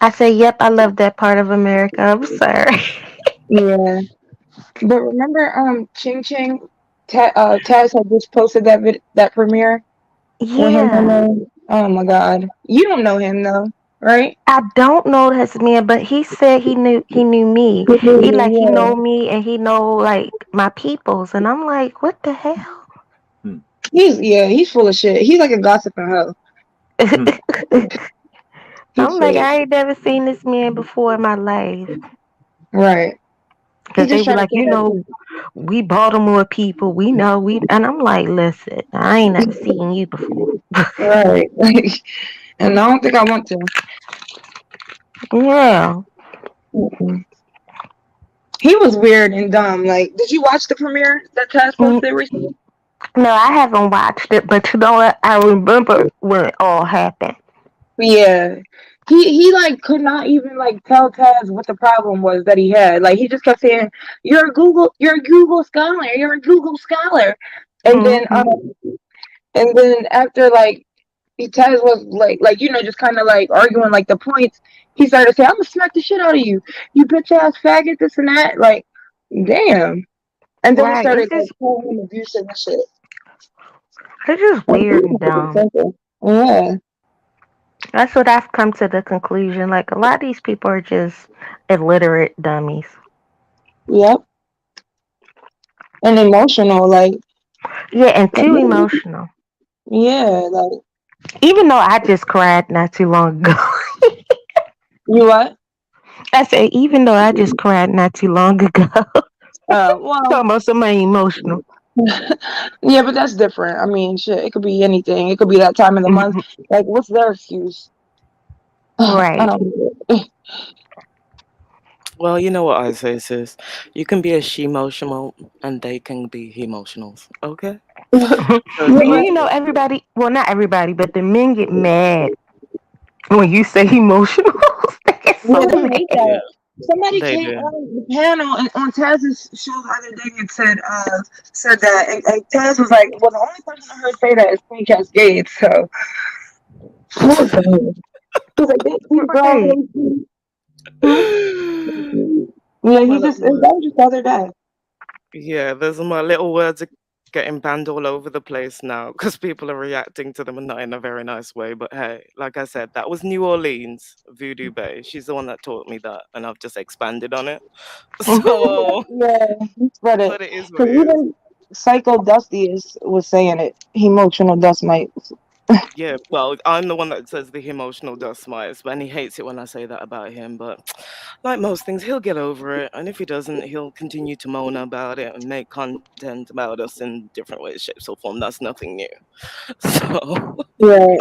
I say, yep, I love that part of America. I'm sorry. Yeah. But remember, Ching Ching, Taz had just posted that premiere with him on Yeah. there. Oh my God. You don't know him though, right? I don't know this man, but he said he knew me. He Yeah. know me and he know like my peoples, and I'm like, what the hell? He's full of shit. He's like a gossiping hoe. He's I'm like, full of I shit. ain't never seen this man before in my life. Right. He Cause they just be trying to like, say that. we Baltimore people, we know we, and I'm like, listen, I ain't never seen you before. Right. And I don't think I want to. Yeah. Mm-mm. He was weird and dumb. Like, did you watch the premiere that Taz Mm, posted recently? No, I haven't watched it, but you know what? I remember when it all happened. Yeah. He like could not even like tell Taz what the problem was that he had. Like he just kept saying, you're a Google scholar, you're a Google scholar. And then Hmm. and then after like Taz was like just kind of like arguing like the points, he started saying, I'm gonna smack the shit out of you, you bitch ass faggot, this and that. Like, damn. And then he Right. started like calling him abusive and shit. It's just Like, weird and dumb. yeah. That's what I've come to the conclusion. Like a lot of these people are just illiterate dummies. Yep. And emotional, Yeah, and too emotional. yeah, like Even though I just cried not too long ago. you what? I said, even though I just cried not too long ago. Well, Talking about somebody emotional. yeah, but that's different. I mean, shit, it could be anything. It could be that time of the month. Like, what's their excuse? I Right. don't. Well, you know what I say, sis. You can be a she-motional and they can be he-motionals. Okay? So Yeah, But don't. everybody, well, not everybody, but the men get mad when you say emotional. They get yeah, so they mad. hate Yeah, that. Somebody they came do. on the panel and on Taz's show the other day and said that, and Taz was like, "Well, the only person I heard say that is Queen Cascade." So what the hell? He was like, "These Right. girls." Hmm? Yeah, My he just that little was just the other day. Yeah, there's my little words are getting banned all over the place now because people are reacting to them and not in a very nice way. But hey, like I said, that was New Orleans Voodoo Bay. She's the one that taught me that, and I've just expanded on it. So, Yeah, he spread it but it is what because it is. even Psycho Dusty was saying it. Emotional dust mites. Yeah, well, I'm the one that says the emotional dust mites, and he hates it when I say that about him. But like most things, he'll get over it, and if he doesn't, he'll continue to moan about it and make content about us in different ways, shapes, or form. That's nothing new. So Yeah,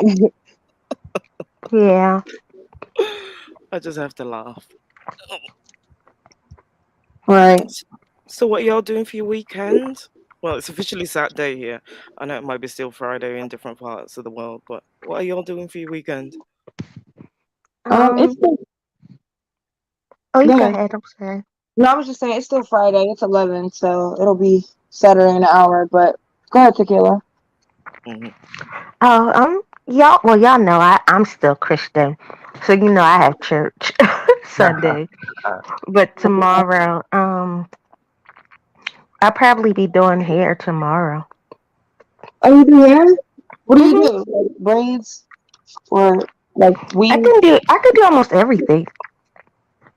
Yeah. I just have to laugh. right. So what y'all doing for your weekend? Well, it's officially Saturday here. I know it might be still Friday in different parts of the world, but what are y'all doing for your weekend? It's Um. still Oh, you go go ahead. ahead. I'm sorry. No, I was just saying it's still Friday. It's 11, so it'll be Saturday in an hour. But go ahead, Tequila. Hmm. Oh, y'all. Well, y'all know I'm still Christian, so I have church Sunday. But tomorrow, I'll probably be doing hair tomorrow. Oh, you do hair? What do you Hmm. do? Like braids or like I weave? can do. I can do almost everything.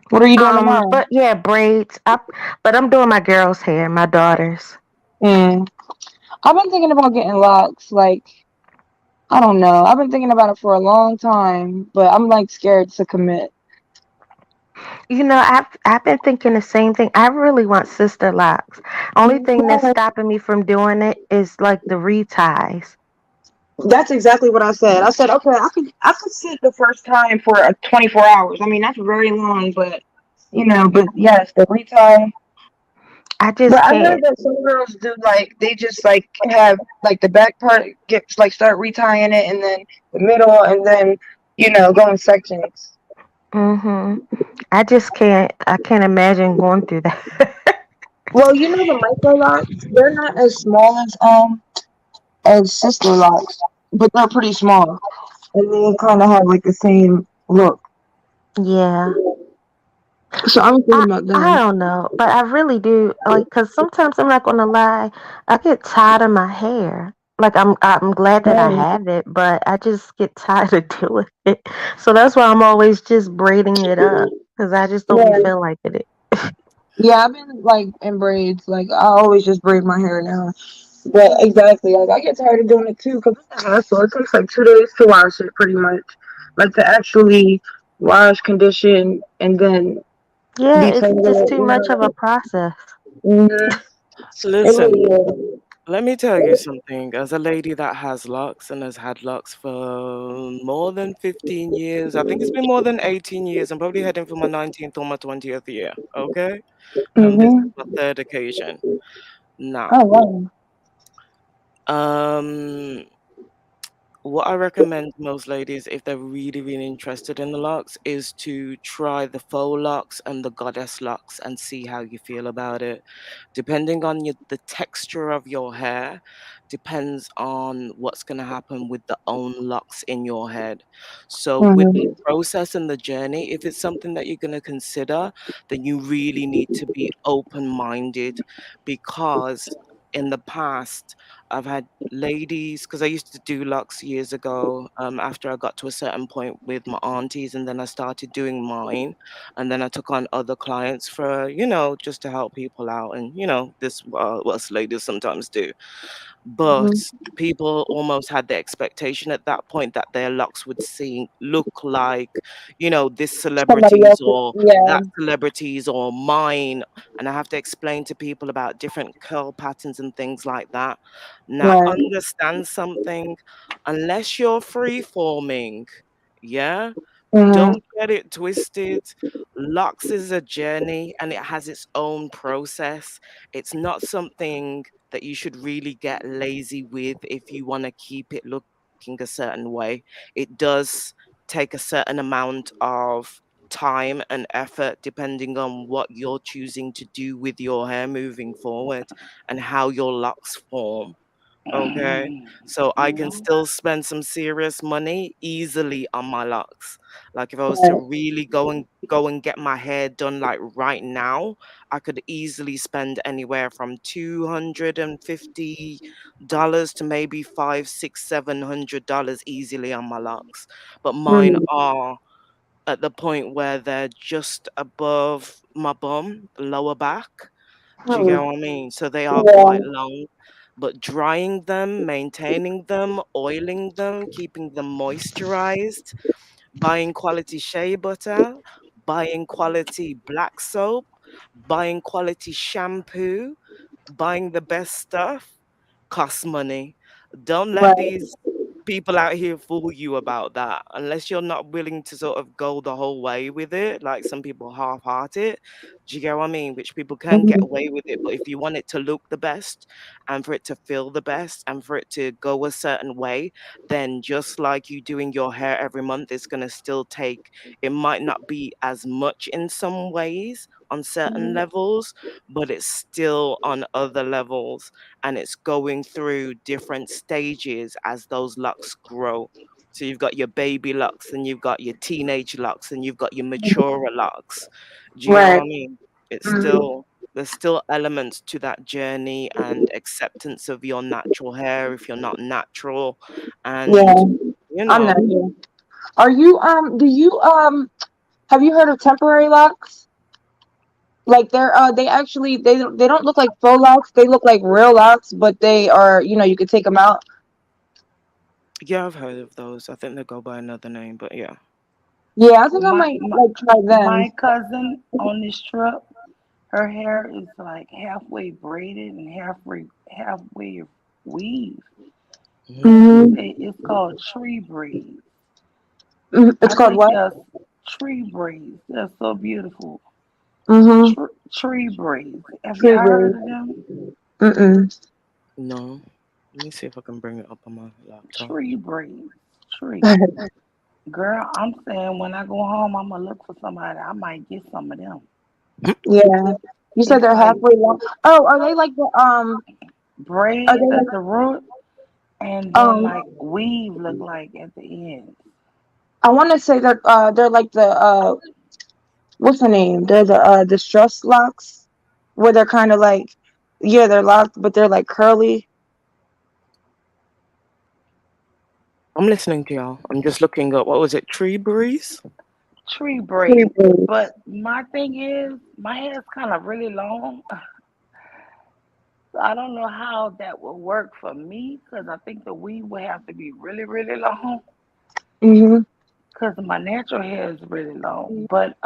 What are you doing tomorrow? But yeah, braids. But I'm doing my girls' hair, my daughters. Mm. I've been thinking about getting locks. Like I don't know. I've been thinking about it for a long time, but I'm like scared to commit. I've been thinking the same thing. I really want sister locks. Only thing that's stopping me from doing it is like the reties. That's exactly what I said. I said, okay, I could sit the first time for 24 hours. I mean, that's very long, but but yes, the retie. I But just I can't. heard that some girls do like they just like have like the back part gets like start retying it and then the middle and then go in sections. I just can't. I can't imagine going through that. Well, you know the micro locks, they're not as small as sister locks, but they're pretty small, and they kind of have like the same look. Yeah. So I'm thinking I about I them. don't know, but I really do like because sometimes I'm not gonna lie, I get tired of my hair. Like I'm glad that I Right. have it, but I just get tired of doing it. So that's why I'm always just braiding it up because I just don't be Yeah, feel like it. yeah. I've been like in braids. Like I always just braid my hair now. But exactly, like I get tired of doing it too because it's a hassle. It takes like 2 days to wash it, pretty much. Like to actually wash, condition, and then Yeah, it's detangle just it. too You much of a know. process. Mm-hmm. It Listen, really is. let me tell you something. As a lady that has locks and has had locks for more than 15 years, I think it's been more than 18 years. I'm probably heading for my 19th or my 20th year. Okay. This is Mm-hmm. my third occasion. Now, Oh wow. um, what I recommend most ladies, if they're really, really interested in the locks, is to try the faux locks and the goddess locks and see how you feel about it. Depending on the texture of your hair, depends on what's going to happen with the own locks in your head. So, with the Mm-hmm. process and the journey, if it's something that you're going to consider, then you really need to be open minded because in the past, I've had ladies because I used to do locks years ago. After I got to a certain point with my aunties, and then I started doing mine, and then I took on other clients for just to help people out, and this what us ladies sometimes do. But Mm-hmm. people almost had the expectation at that point that their locks would look like, this Somebody celebrities else's. or Yeah. that celebrities or mine. And I have to explain to people about different curl patterns and things like that. Now, Right. understand something, unless you're free forming, yeah, Mm-hmm. don't get it twisted. Locks is a journey and it has its own process. It's not something that you should really get lazy with if you want to keep it looking a certain way. It does take a certain amount of time and effort depending on what you're choosing to do with your hair moving forward and how your locks form. Okay, so I can Mhm. still spend some serious money easily on my locks. Like if I was to Right. really go and get my hair done like right now, I could easily spend anywhere from $250 to maybe five, six, $700 easily on my locks. But mine Mm-hmm. are at the point where they're just above my bum, lower back. Do you get what I mean? So they are quite Yeah. long, but drying them, maintaining them, oiling them, keeping them moisturized, buying quality shea butter, buying quality black soap, buying quality shampoo, buying the best stuff costs money. Don't let Right. these people out here fool you about that unless you're not willing to sort of go the whole way with it. Like some people half-heart it. Do you get what I mean? Which people can get Mm-hmm. away with it, but if you want it to look the best and for it to feel the best and for it to go a certain way, then just like you doing your hair every month, it's gonna still take. It might not be as much in some ways on certain Mhm. levels, but it's still on other levels and it's going through different stages as those locks grow. So you've got your baby locks and you've got your teenage locks and you've got your mature locks. Do you get what Right. I mean? It's Mm-hmm. still there's still elements to that journey and acceptance of your natural hair if you're not natural and Yeah. you I'm not know here. Are you do you have you heard of temporary locks? Like they actually they don't look like faux locks. They look like real locks, but they are, you could take them out. yeah, I've heard of those. I think they go by another name, but yeah. Yeah, I think I My, might my like try them. my cousin on this trip, her hair is like halfway braided and halfway weave. And she Mm. Mhm. said it's called tree braids. It's I called think what? that's tree braids. They're so beautiful. Mhm. Tree braids. Have Tree y'all heard braid. of them? Mm. No. Let me see if I can bring it up on my laptop. Tree braids. Tree. Girl, I'm saying when I go home, I'm gonna look for somebody. I might get some of them. Yeah. You said It's they're like halfway long. Oh, are they like the Are braids they at like the root, and then um? like weave look like at the end. I want to say they're like the what's the name? They're the stress locks, where they're kind of like, yeah, they're locked, but they're like curly. I'm listening to y'all. I'm just looking up. What was it? Tree breeze? Tree Tree braids. braids. But my thing is, my hair's kind of really long. So I don't know how that will work for me because I think the weave would have to be really, really long Mhm. because my natural hair is really long. But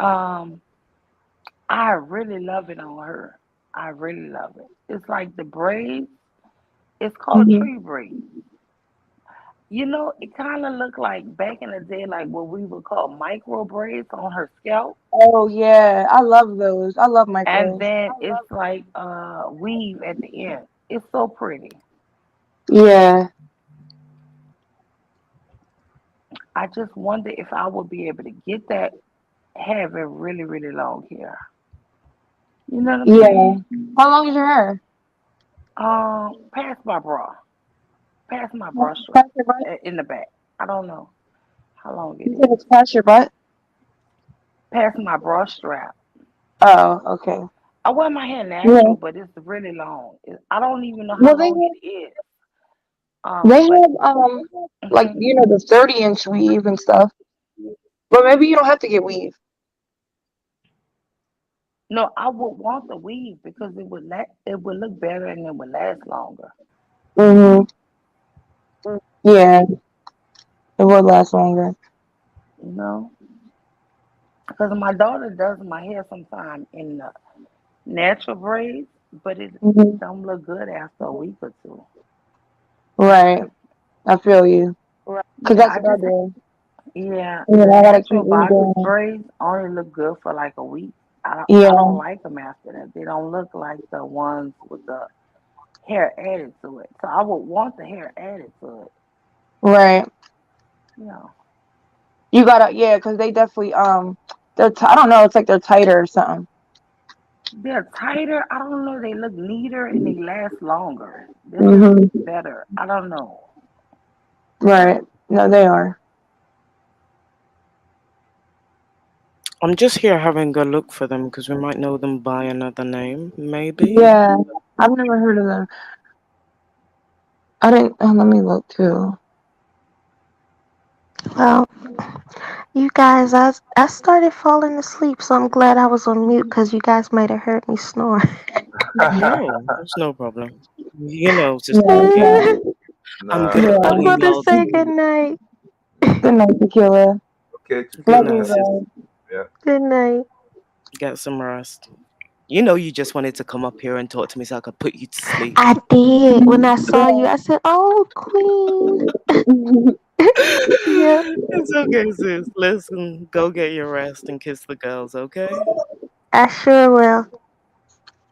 I really love it on her. I really love it. It's like the braids. It's called Mhm. tree braids. You know, it kind of looked like back in the day, like what we would call micro braids on her scalp. Oh yeah, I love those. I love And micros. then it's like weave at the end. It's so pretty. Yeah. I just wonder if I would be able to get that having really, really long hair. You know what I'm Yeah. saying? How long is your hair? Past my bra, past my bra strap Past your butt? in the back. I don't know how long it You said is. it's past your butt? Past my bra strap. Oh, okay. I wear my hair Yeah. natural, but it's really long. I don't even know how Well, long it is. they But have like mhm. the 30-inch weave and stuff. But maybe you don't have to get weave. No, I would want the weave because it would look better and it would last longer. Mhm. Yeah, it would last longer. You know, because my daughter does my hair sometime in the natural braids, but it Mhm. don't look good after a week or two. Right. I feel you. Cause Yeah, that's I what I just do. yeah, And then the I gotta keep natural box redoing. braids only look good for like a week. I Yeah. don't like them after that. They don't look like the ones with the hair added to it. So I would want the hair added to it. Right. You know, You gotta, yeah, cause they definitely I don't know. It's like they're tighter or something. they're tighter. I don't know. They look neater and they last longer. They're just Mhm. better. I don't know. Right. No, they are. I'm just here having a look for them because we might know them by another name, maybe. Yeah. I've never heard of them. I didn't. Let me look too. Well, you guys, I started falling asleep, so I'm glad I was on mute because you guys might have heard me snore. No, there's no problem. You know, Sister Yeah. It's Tequila, not. I'm I'm Nah, good at Yeah. pulling going to y'all say to good night. Good night, tequila. okay, good Love tequila. you, night, sis. guys. Yeah. Good night. Get some rest. You know, you just wanted to come up here and talk to me so I could put you to sleep. I did. When I saw you, I said, "Oh, Queen." Yep, It's okay, sis. Listen, go get your rest and kiss the girls, okay? I sure will.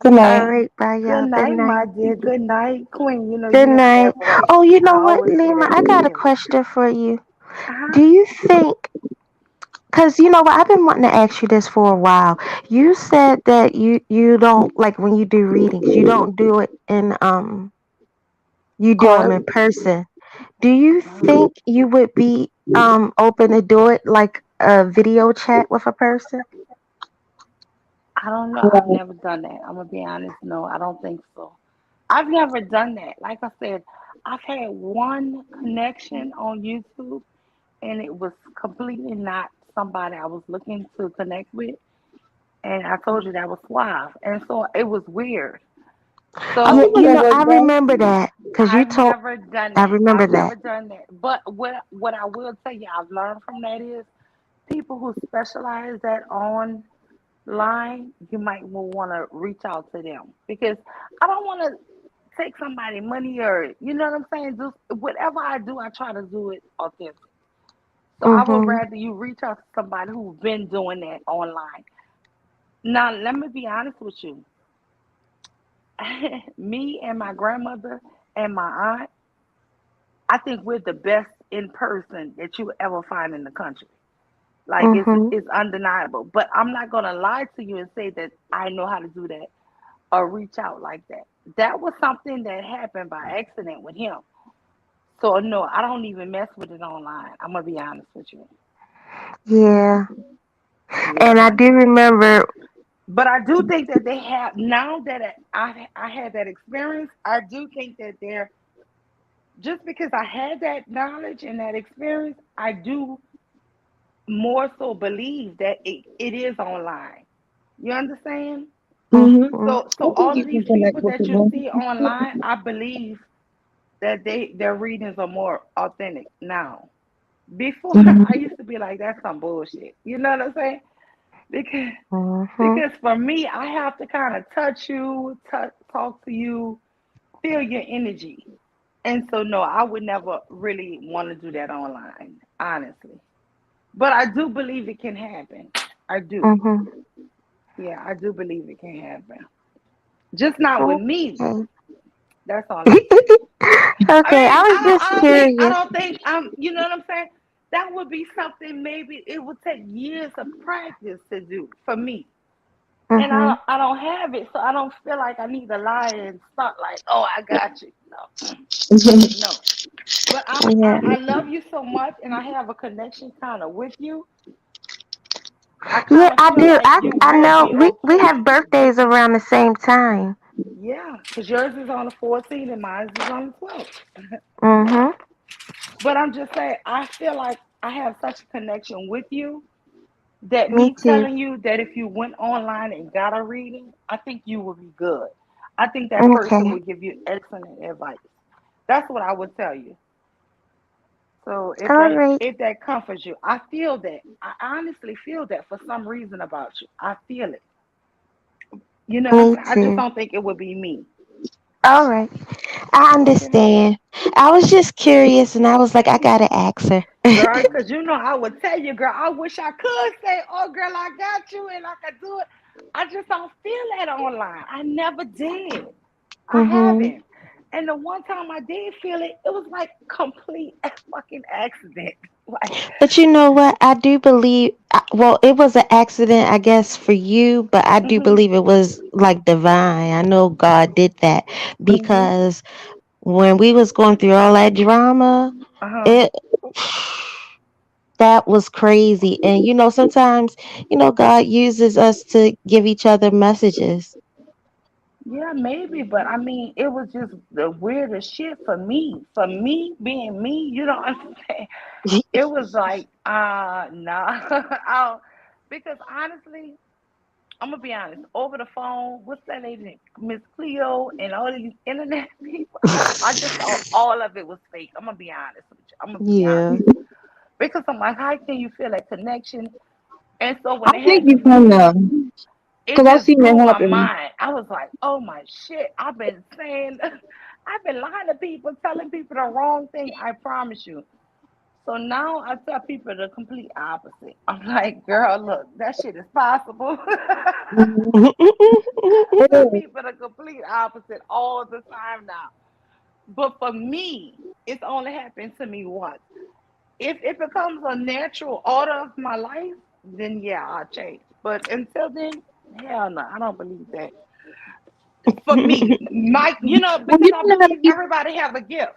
Good All night. right, bye, Good y'all. Good night, night. my dear. Good night, Queen. You know Good you got night. that right. Oh, you I know what, always say Nima? that I to got a Tequila. question for you. Uh-huh. Do you think? Because you know what, I've been wanting to ask you this for a while. You said that you don't like when you do readings, you don't do it in you do them in Carl. person. Do you think you would be open to do it like a video chat with a person? I don't know. I've Right. never done that. I'm gonna be honest. No, I don't think so. I've never done that. Like I said, I've had one connection on YouTube, and it was completely not somebody I was looking to connect with. And I told you that was Suave, and so it was weird. I Yeah, So think what you it know, was I though. remember that because you I've told. never done I that. remember I've that. never done that. But what I will tell you, I've learned from that is people who specialize that online, you might want to reach out to them because I don't want to take somebody money or you know what I'm saying. Just whatever I do, I try to do it authentic. So I would Mhm. rather you reach out to somebody who's been doing that online. Now, let me be honest with you. Me and my grandmother and my aunt, I think we're the best in person that you ever find in the country. Like Mhm. it's undeniable. But I'm not gonna lie to you and say that I know how to do that or reach out like that. That was something that happened by accident with him. So no, I don't even mess with it online. I'm gonna be honest with you. Yeah. Yeah, And I do remember. but I do think that they have now that I had that experience. I do think that they're just because I had that knowledge and that experience. I do more so believe that it is online. You understand? Mm-hmm. Mhm. So I think all you of these can connect people with that you people. see online, I believe that their readings are more authentic now. Before I Mm-hmm. used to be like that's some bullshit. You know what I'm saying? Because Mhm. because for me, I have to kind of touch you, talk to you, feel your energy. And so no, I would never really want to do that online, honestly. But I do believe it can happen. I do. Mhm. Yeah, I do believe it can happen. Just not with me. Okay. That's all I'm saying. I Okay. mean, I was just I curious. don't think you know what I'm saying? That would be something maybe it would take years of practice to do for me. And Mhm. I don't have it, so I don't feel like I need to lie and start like, oh, I got you. No, no. But Yeah. I love you so much, and I have a connection kind of with you. I Yeah, kind of I feel do. like you I will know be we okay. have birthdays around the same time. Yeah, because yours is on the 14th and mine is on the 12th. Mhm. But I'm just saying, I feel like I have such a connection with you that Me me too. telling you that if you went online and got a reading, I think you would be good. I think that person Okay. would give you excellent advice. That's what I would tell you. So All right. if that comforts you, I feel that. I honestly feel that for some reason about you. I feel it. You know what I'm Me saying? I just too. don't think it would be me. All right. I Okay. understand. I was just curious, and I was like, I gotta ask her. Girl, because you know I would tell you, girl, I wish I could say, oh girl, I got you and I could do it. I just don't feel that online. I never did. I Mhm. haven't. And the one time I did feel it, it was like complete fucking accident. Like, But you know what? I do believe. Well, it was an accident, I guess, for you, but I do mhm, believe it was like divine. I know God did that mhm, because when we was going through all that drama, uh-huh. it that was crazy. And sometimes, God uses us to give each other messages. Yeah, maybe, but I mean, it was just the weirdest shit for me. For me being me, you don't understand. It was like, nah. Because honestly, I'm gonna be honest. Over the phone, what's that lady, Miss Cleo, and all these internet people, I just thought all of it was fake. I'm gonna be honest with you. I'm gonna be honest Yeah, because I'm like, how can you feel that connection? And so I when it think had you to can be, though, it because I've just seen it blew my happen. mind. I was like, oh my shit! I've been saying, I've been lying to people, telling people the wrong thing. I promise you. So now I tell people the complete opposite. I'm like, girl, look, that shit is possible. I tell people the complete opposite all the time now. But for me, it's only happened to me once. If it becomes a natural order of my life, then yeah, I'll change. But until then, hell no, I don't believe that. For me, my, Well, because I believe everybody have a gift.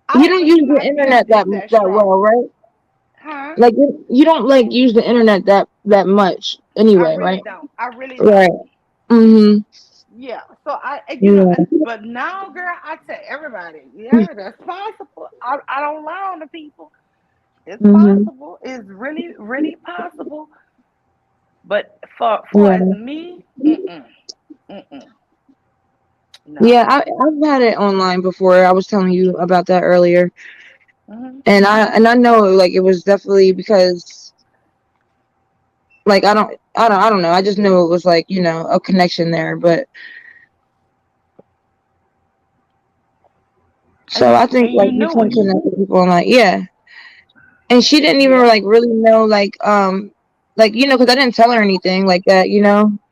I you don't don't use believe the my gift internet is that that that strong. well, right? Huh? Like you don't like use the internet that much I anyway, really right? don't. I really Right. don't. Mm-hmm. Yeah. So Yeah. but now, girl, I tell everybody, yeah, that's possible. I don't lie on the people. It's Mm-hmm. possible. It's really, really possible. But for as Yeah. me, mm-mm, no. Yeah. I've had it online before. I was telling you about that earlier, Hmm. and I know like it was definitely because like I don't know. I just knew it was like a connection there, but so I think And like you you knew can it. connect with people online. Yeah. And she didn't even Yeah. like really know like because I didn't tell her anything like that,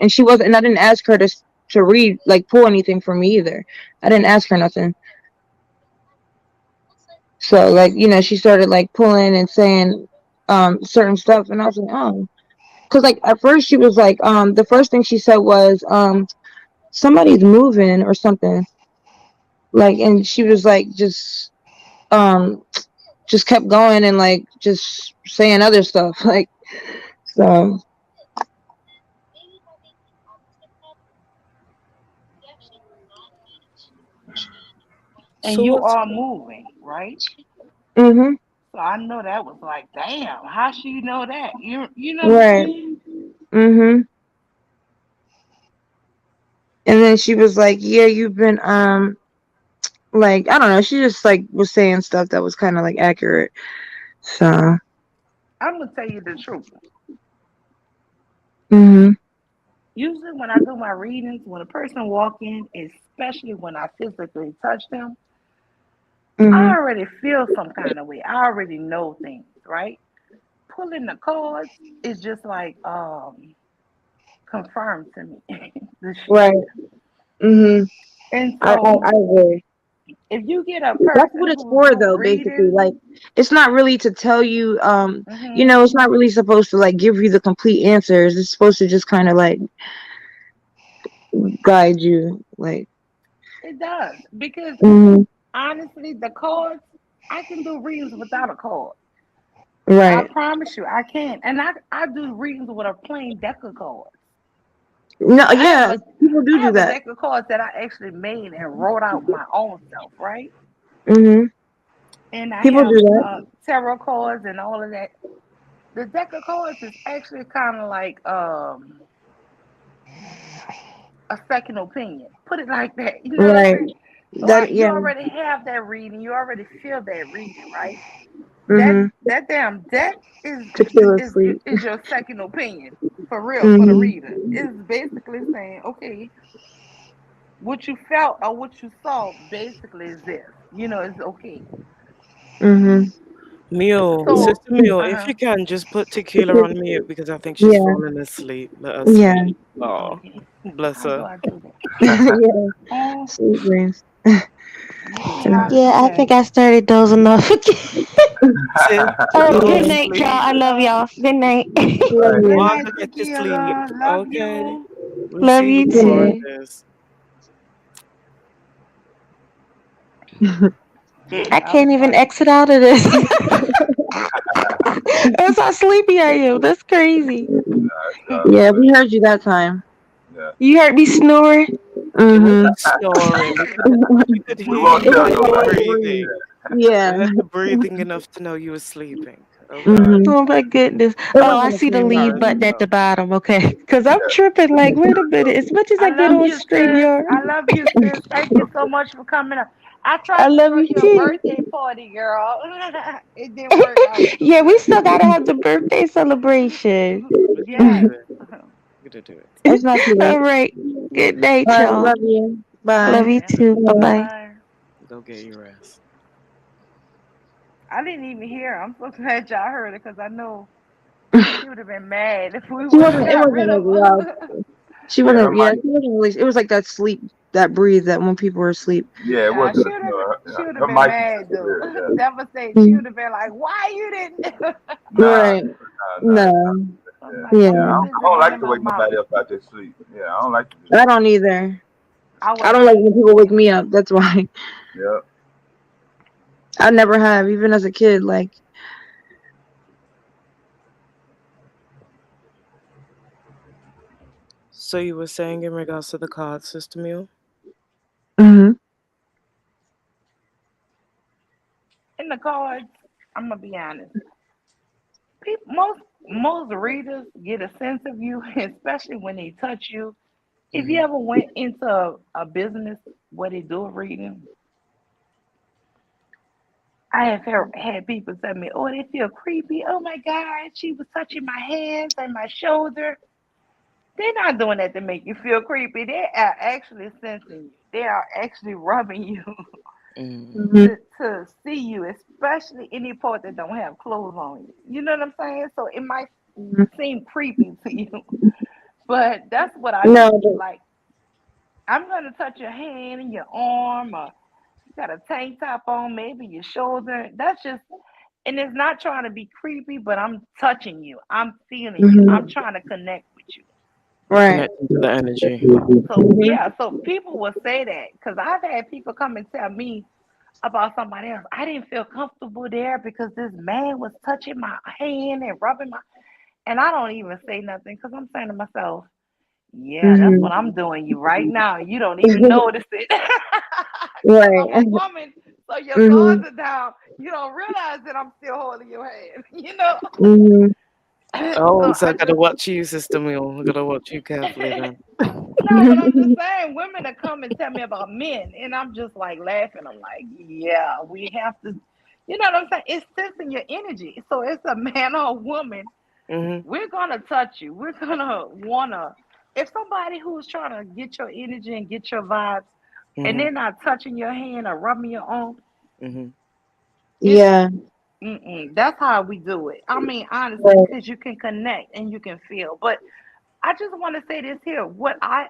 and she wasn't, and I didn't ask her to read like pull anything from me either. I didn't ask her nothing. So like she started like pulling and saying certain stuff, and I was like, oh, because like at first she was like the first thing she said was somebody's moving or something. Like, and she was like, just kept going and like just saying other stuff. Like, so And So you what's are moving, right? mhm. So I know that was like, damn, how she know that? You know what I'm Right. saying? Mhm. And then she was like, yeah, you've been like, I don't know, she just like was saying stuff that was kind of like accurate. So I'm gonna tell you the truth. mhm. Usually when I do my readings, when a person walk in, especially when I physically touch them, I Mhm. already feel some kind of way. I already know things, right? Pulling the cards is just like confirmed to me the shit. Right. Mhm. And I so agree. if you get a That's what person it's who for do though, basically. readings, Like, it's not really to tell you, hmm it's not really supposed to like give you the complete answers. It's supposed to just kind of like guide you. Like, it does. Because mhm. honestly, the cards, I can do readings without a card. I Right. promise you, I can. And I do readings with a plain deck of cards. No, I have yeah, a people I do have a that. deck of cards that I actually made and wrote out my own self, right? Mhm. And I People do have that. tarot cards and all of that. The deck of cards is actually kind of like a second opinion. Put it like that. You know what I'm Right. saying? So That, you yeah. already have that reading. You already feel that reading, right? That Mhm. that damn deck is Tequila is sleep. is your second opinion for real for the Mhm. reader. It's basically saying, okay, what you felt or what you saw basically is this. It's okay. Mhm. Mule, So, Sister Mule, if uh-huh. you can just put Tequila on mute because I think she's Yeah. falling asleep. Let her Yeah. sleep. Oh, Okay. bless How do her. I do that? Yeah. Oh, Sleep dreams. let me see how to Yeah, do I that. think I started dozing off again. Sis, All right, go good to Yeah. night, y'all. sleep. I love Tequila. y'all. Good night. Love Good you. While night, her get to sleep, Tequila. Love okay? you. We'll Love see you you Good tomorrow, night. too. sis. I That was can't even funny. exit out of this. That's how sleepy I am. That's crazy. Yeah, we heard you that time. Yeah. You heard me snoring? It Mhm. wasn't snoring. We could We hear won't It you tell was and a your light nobody. breeze. breathing. Yeah. We heard the breathing enough to know you were sleeping. Okay. Mhm. Oh my goodness. It Oh, I wasn't a see the camera. leave Sorry. button at the bottom. Okay. Because I'm tripping. Like, wait a minute. As much as I I get love on you, sis. StreamYard, I love you, sis. Thank you so much for coming up. I I tried to love throw you you a too. birthday party, girl. It didn't work out too Yeah, we good. still got to have the birthday celebration. We could Yes. do it. We could do it. It's not too late. All right. Good night, All right, y'all. love you. Bye. Love you Okay. too. Bye Bye. bye. Bye. Go get your rest. I didn't even hear her. I'm so glad y'all heard it because I know she would have been mad if we She wouldn't have wasn't. It got wasn't rid like of loud. her. She Yeah, her wasn't. Yeah, mic. she wasn't really. It was like that sleep, that breathe, that when people were asleep. Yeah, it Yeah, wasn't. she would have Her been mic is mad though. weird. Yeah. Devastated. She Mm. would have been like, "Why you didn't?" Nah, Right. nah. No. I'm Yeah. like, Yeah. "I'm too I busy don't like running to my wake mouth." nobody up out their sleep. Yeah, I don't like to do I that. don't either. I I would don't like hate when it. people wake me up. That's why. Yeah. I never have, even as a kid. Like, So you were saying in regards to the card, Sister Mule? hmm In the cards, I'm gonna be honest. Most readers get a sense of you, especially when they touch you. If you Mm-hmm. ever went into a business where they do a reading, I have had people tell me, "Oh, they feel creepy. Oh my God, she was touching my hands and my shoulder." They're not doing that to make you feel creepy. They are actually sensing you. They are actually rubbing you Mm. hmm to see you, especially any part that don't have clothes on you. You know what I'm saying? So it might seem creepy to you, but that's what I no, do. but Like I'm gonna touch your hand and your arm, or you got a tank top on, maybe your shoulder. That's just, and it's not trying to be creepy, but I'm touching you. I'm feeling you. I'm hmm trying to connect with you. Right. connecting to the energy. So yeah, so people will say that because I've had people come and tell me about somebody else. I didn't feel comfortable there because this man was touching my hand and rubbing my, and I don't even say nothing because I'm saying to myself, yeah, that's what I'm doing you right now. You don't even notice it. Because I'm a Right. woman, so your guards are down. You don't realize that I'm still holding your hand, you know? Oh, So so I I gotta just, watch you, Sister Mule. I gotta watch you carefully then. no, but I'm just saying, women that come and tell me about men, and I'm just like laughing. I'm like, yeah, we have to, you know what I'm saying? It's sensing your energy. So it's a man or a woman. Mm-hmm. We're gonna touch you. We're gonna wanna. If somebody who's trying to get your energy and get your vibes, and they're not touching your hand or rubbing your arm, Mm-hmm. it's Yeah. that's how we do it. I mean, honestly, Right. because you can connect and you can feel. But I just want to say this here. What I,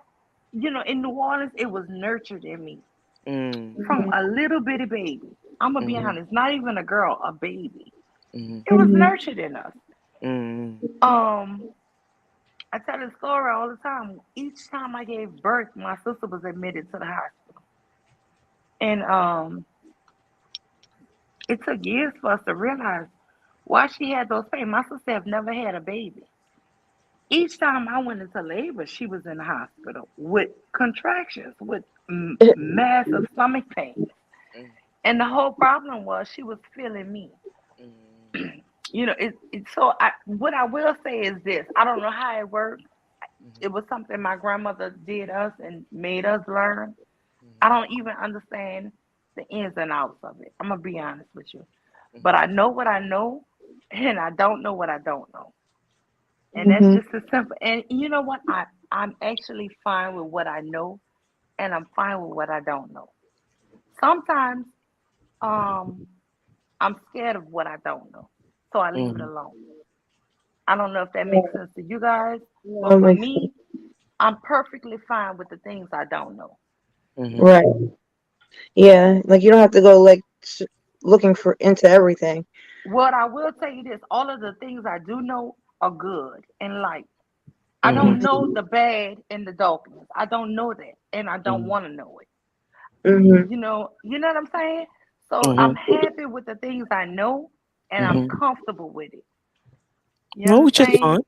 in New Orleans, it was nurtured in me Mm. from a little bitty baby. I'm gonna be Mm-hmm. honest, not even a girl, a baby. Mm-hmm. It was nurtured in us. Mm-hmm. I tell this story all the time. Each time I gave birth, my sister was admitted to the hospital, and it took years for us to realize why she had those pains. My sister have never had a baby. Each time I went into labor, she was in the hospital with contractions, with massive stomach pain. And the whole problem was she was feeling me. What I will say is this. I don't know how it worked. It was something my grandmother did us and made us learn. I don't even understand the ins and outs of it. I'm gonna be honest with you. But I know what I know, and I don't know what I don't know. And that's just as simple. And you know what? I'm actually fine with what I know, and I'm fine with what I don't know. Sometimes um I'm scared of what I don't know. So I leave it Mm-hmm. alone. I don't know if that makes sense to you guys, but That for makes sense. me, I'm perfectly fine with the things I don't know. Mm-hmm. Right. Yeah. Like you don't have to go like looking for into everything. What I will tell you this, all of the things I do know are good and light. I Mm-hmm. don't know the bad and the darkness. I don't know that, and I don't want to know it. Mm-hmm. You know what I'm saying? So I'm Mm-hmm. happy with the things I know, and I'm Mm-hmm. comfortable with it. You No, which is understand? fine.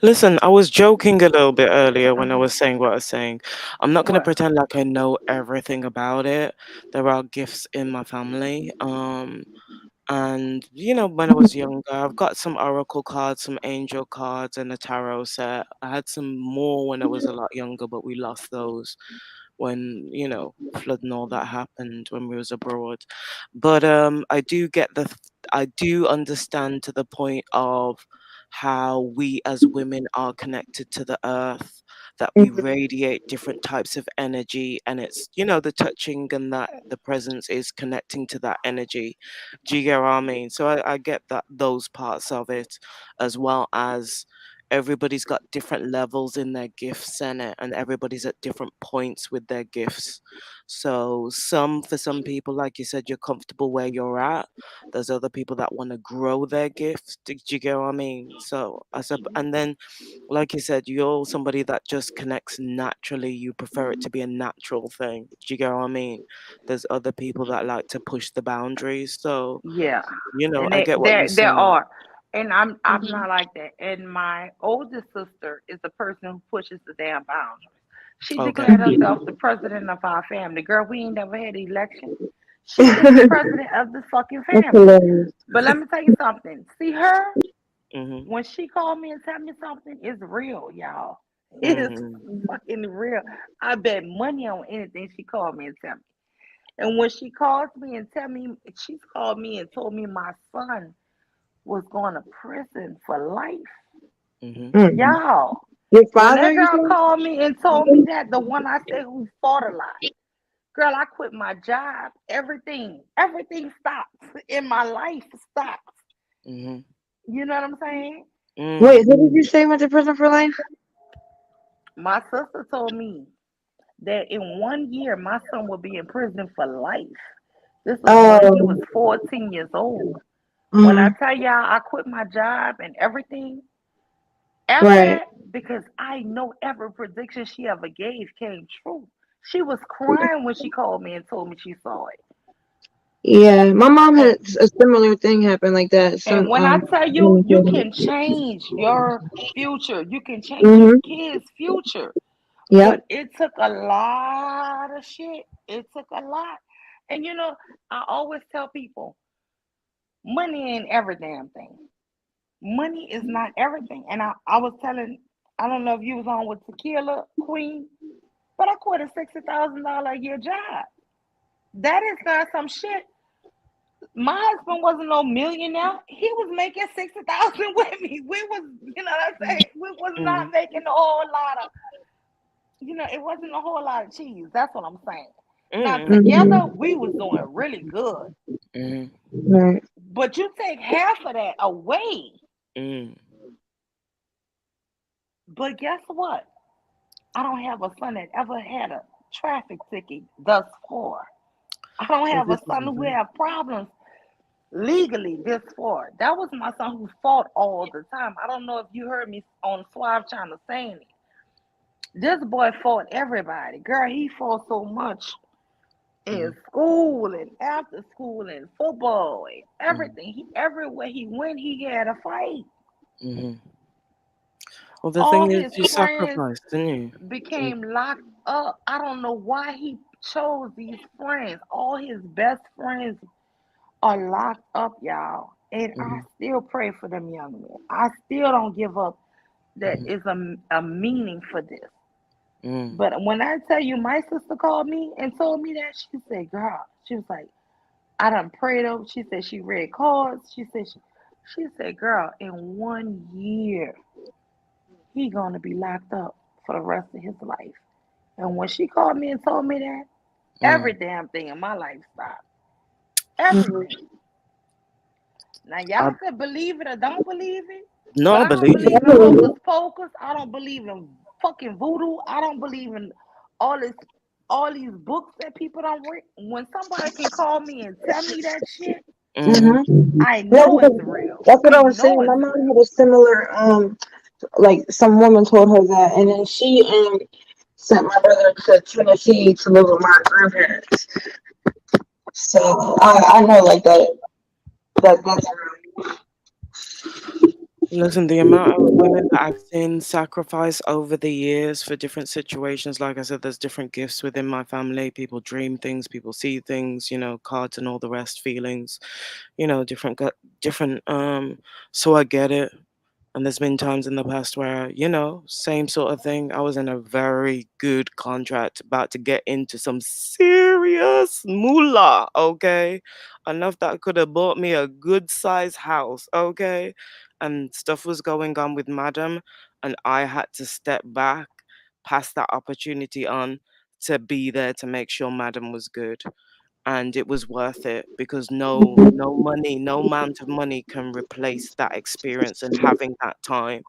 Listen, I was joking a little bit earlier when I was saying what I was saying. I'm not gonna What? pretend like I know everything about it. There are gifts in my family. And when I was younger, I've got some oracle cards, some angel cards, and a tarot set. I had some more when I was a lot younger, but we lost those when flood and all that happened when we was abroad. But I do understand to the point of how we as women are connected to the earth, that we radiate different types of energy, and it's the touching and that the presence is connecting to that energy. Do you get what I mean? So I get that, those parts of it, as well as everybody's got different levels in their gifts in it, and everybody's at different points with their gifts. So for some people, like you said, you're comfortable where you're at. There's other people that want to grow their gifts. Did you get what I mean? So and then, like you said, you're somebody that just connects naturally. You prefer it to be a natural thing. Do you get what I mean? There's other people that like to push the boundaries. So Yeah. And I get what you're there saying. are, and I'm not like that. And my oldest sister is the person who pushes the damn boundaries. She Okay. declared herself the president of our family. Girl, we ain't never had an election. She is the president of the fucking That's family. hilarious. But let me tell you something. See her Mhm. when she called me and tell me something, it's real, y'all. It is Mhm. fucking real. I bet money on anything she called me and tell me. And when she calls me and tell me, she's called me and told me my son was going to prison for life. Mhm. Y'all, Your when father, that you girl said? called me and told me that, the one I said who fought a lot, girl, I quit my job. Everything stopped in my life stopped. Mhm. You know what I'm saying? Wait, Mm. who did you say went to prison for life? My sister told me that in 1 year, my son will be in prison for life. This was when he was Oh. 14 years old. When I Mhm. tell y'all I quit my job and everything, After Right. that, because I know every prediction she ever gave came true. She was crying when she called me and told me she saw it. Yeah, my mom And had a similar thing happen like that. and Some when I tell you, woman you told can me. change your future, you can change your Mhm. kids' future. Yep. But it took a lot of shit. It took a lot. And I always tell people, money ain't every damn thing. Money is not everything. And I was telling, I don't know if you was on with Tequila Queen, but I quit a $60,000 a year job. That is not some shit. My husband wasn't no millionaire. He was making 60,000 with me. We was, what I'm saying? We was not Mm. making a whole lot of, it wasn't a whole lot of cheese. That's what I'm saying. Now Mm. together Mhm. we was doing really good. Mm. Right. But you take half of that away. Mm. But guess what? I don't have a son that ever had a traffic ticket thus far. I don't Well, have a this is son who have problems legally this far. That was my son who fought all the time. I don't know if you heard me on Suave Channel saying it. This boy fought everybody. Girl, he fought so much in Mm. school and after school and football and Mm. everything. Everywhere he went, he had a fight. Mm. Well, the All thing is, his you friends sacrificed, didn't you? Mm. became locked up. I don't know why he chose these friends. All his best friends are locked up, y'all. And I Mm. still pray for them young men. I still don't give up. That Mm. is a meaning for this. Mm. But when I tell you, my sister called me and told me that, she said, girl, she was like, I done prayed over. She said she read cards. She said, girl, in 1 year, he gonna be locked up for the rest of his life. And when she called me and told me that, every Mm. damn thing in my life stopped. Mhm. Everything. Now I y'all could believe it or don't believe it, no, but I I don't believe it. believe in hocus pocus. I don't believe in fucking voodoo. I don't believe in all this, all these books that people don't read. When somebody can call me and tell me that shit, Mm. Mhm. I No, know it's because real. that's what I I was saying. know My it's mom real. had a similar like some woman told her that, and then she sent my brother to Tennessee to live with my grandparents. So I know like that's Listen, the amount of women that I've seen sacrifice over the years for different situations, like I said, there's different gifts within my family. People dream things, people see things, cards and all the rest, feelings, different. So I get it. And there's been times in the past where, same sort of thing. I was in a very good contract, about to get into some serious moolah, okay? Enough that could have bought me a good size house, okay? And stuff was going on with Madam, and I had to step back, pass that opportunity on to be there to make sure Madam was good, and it was worth it because no money, no amount of money can replace that experience and having that time.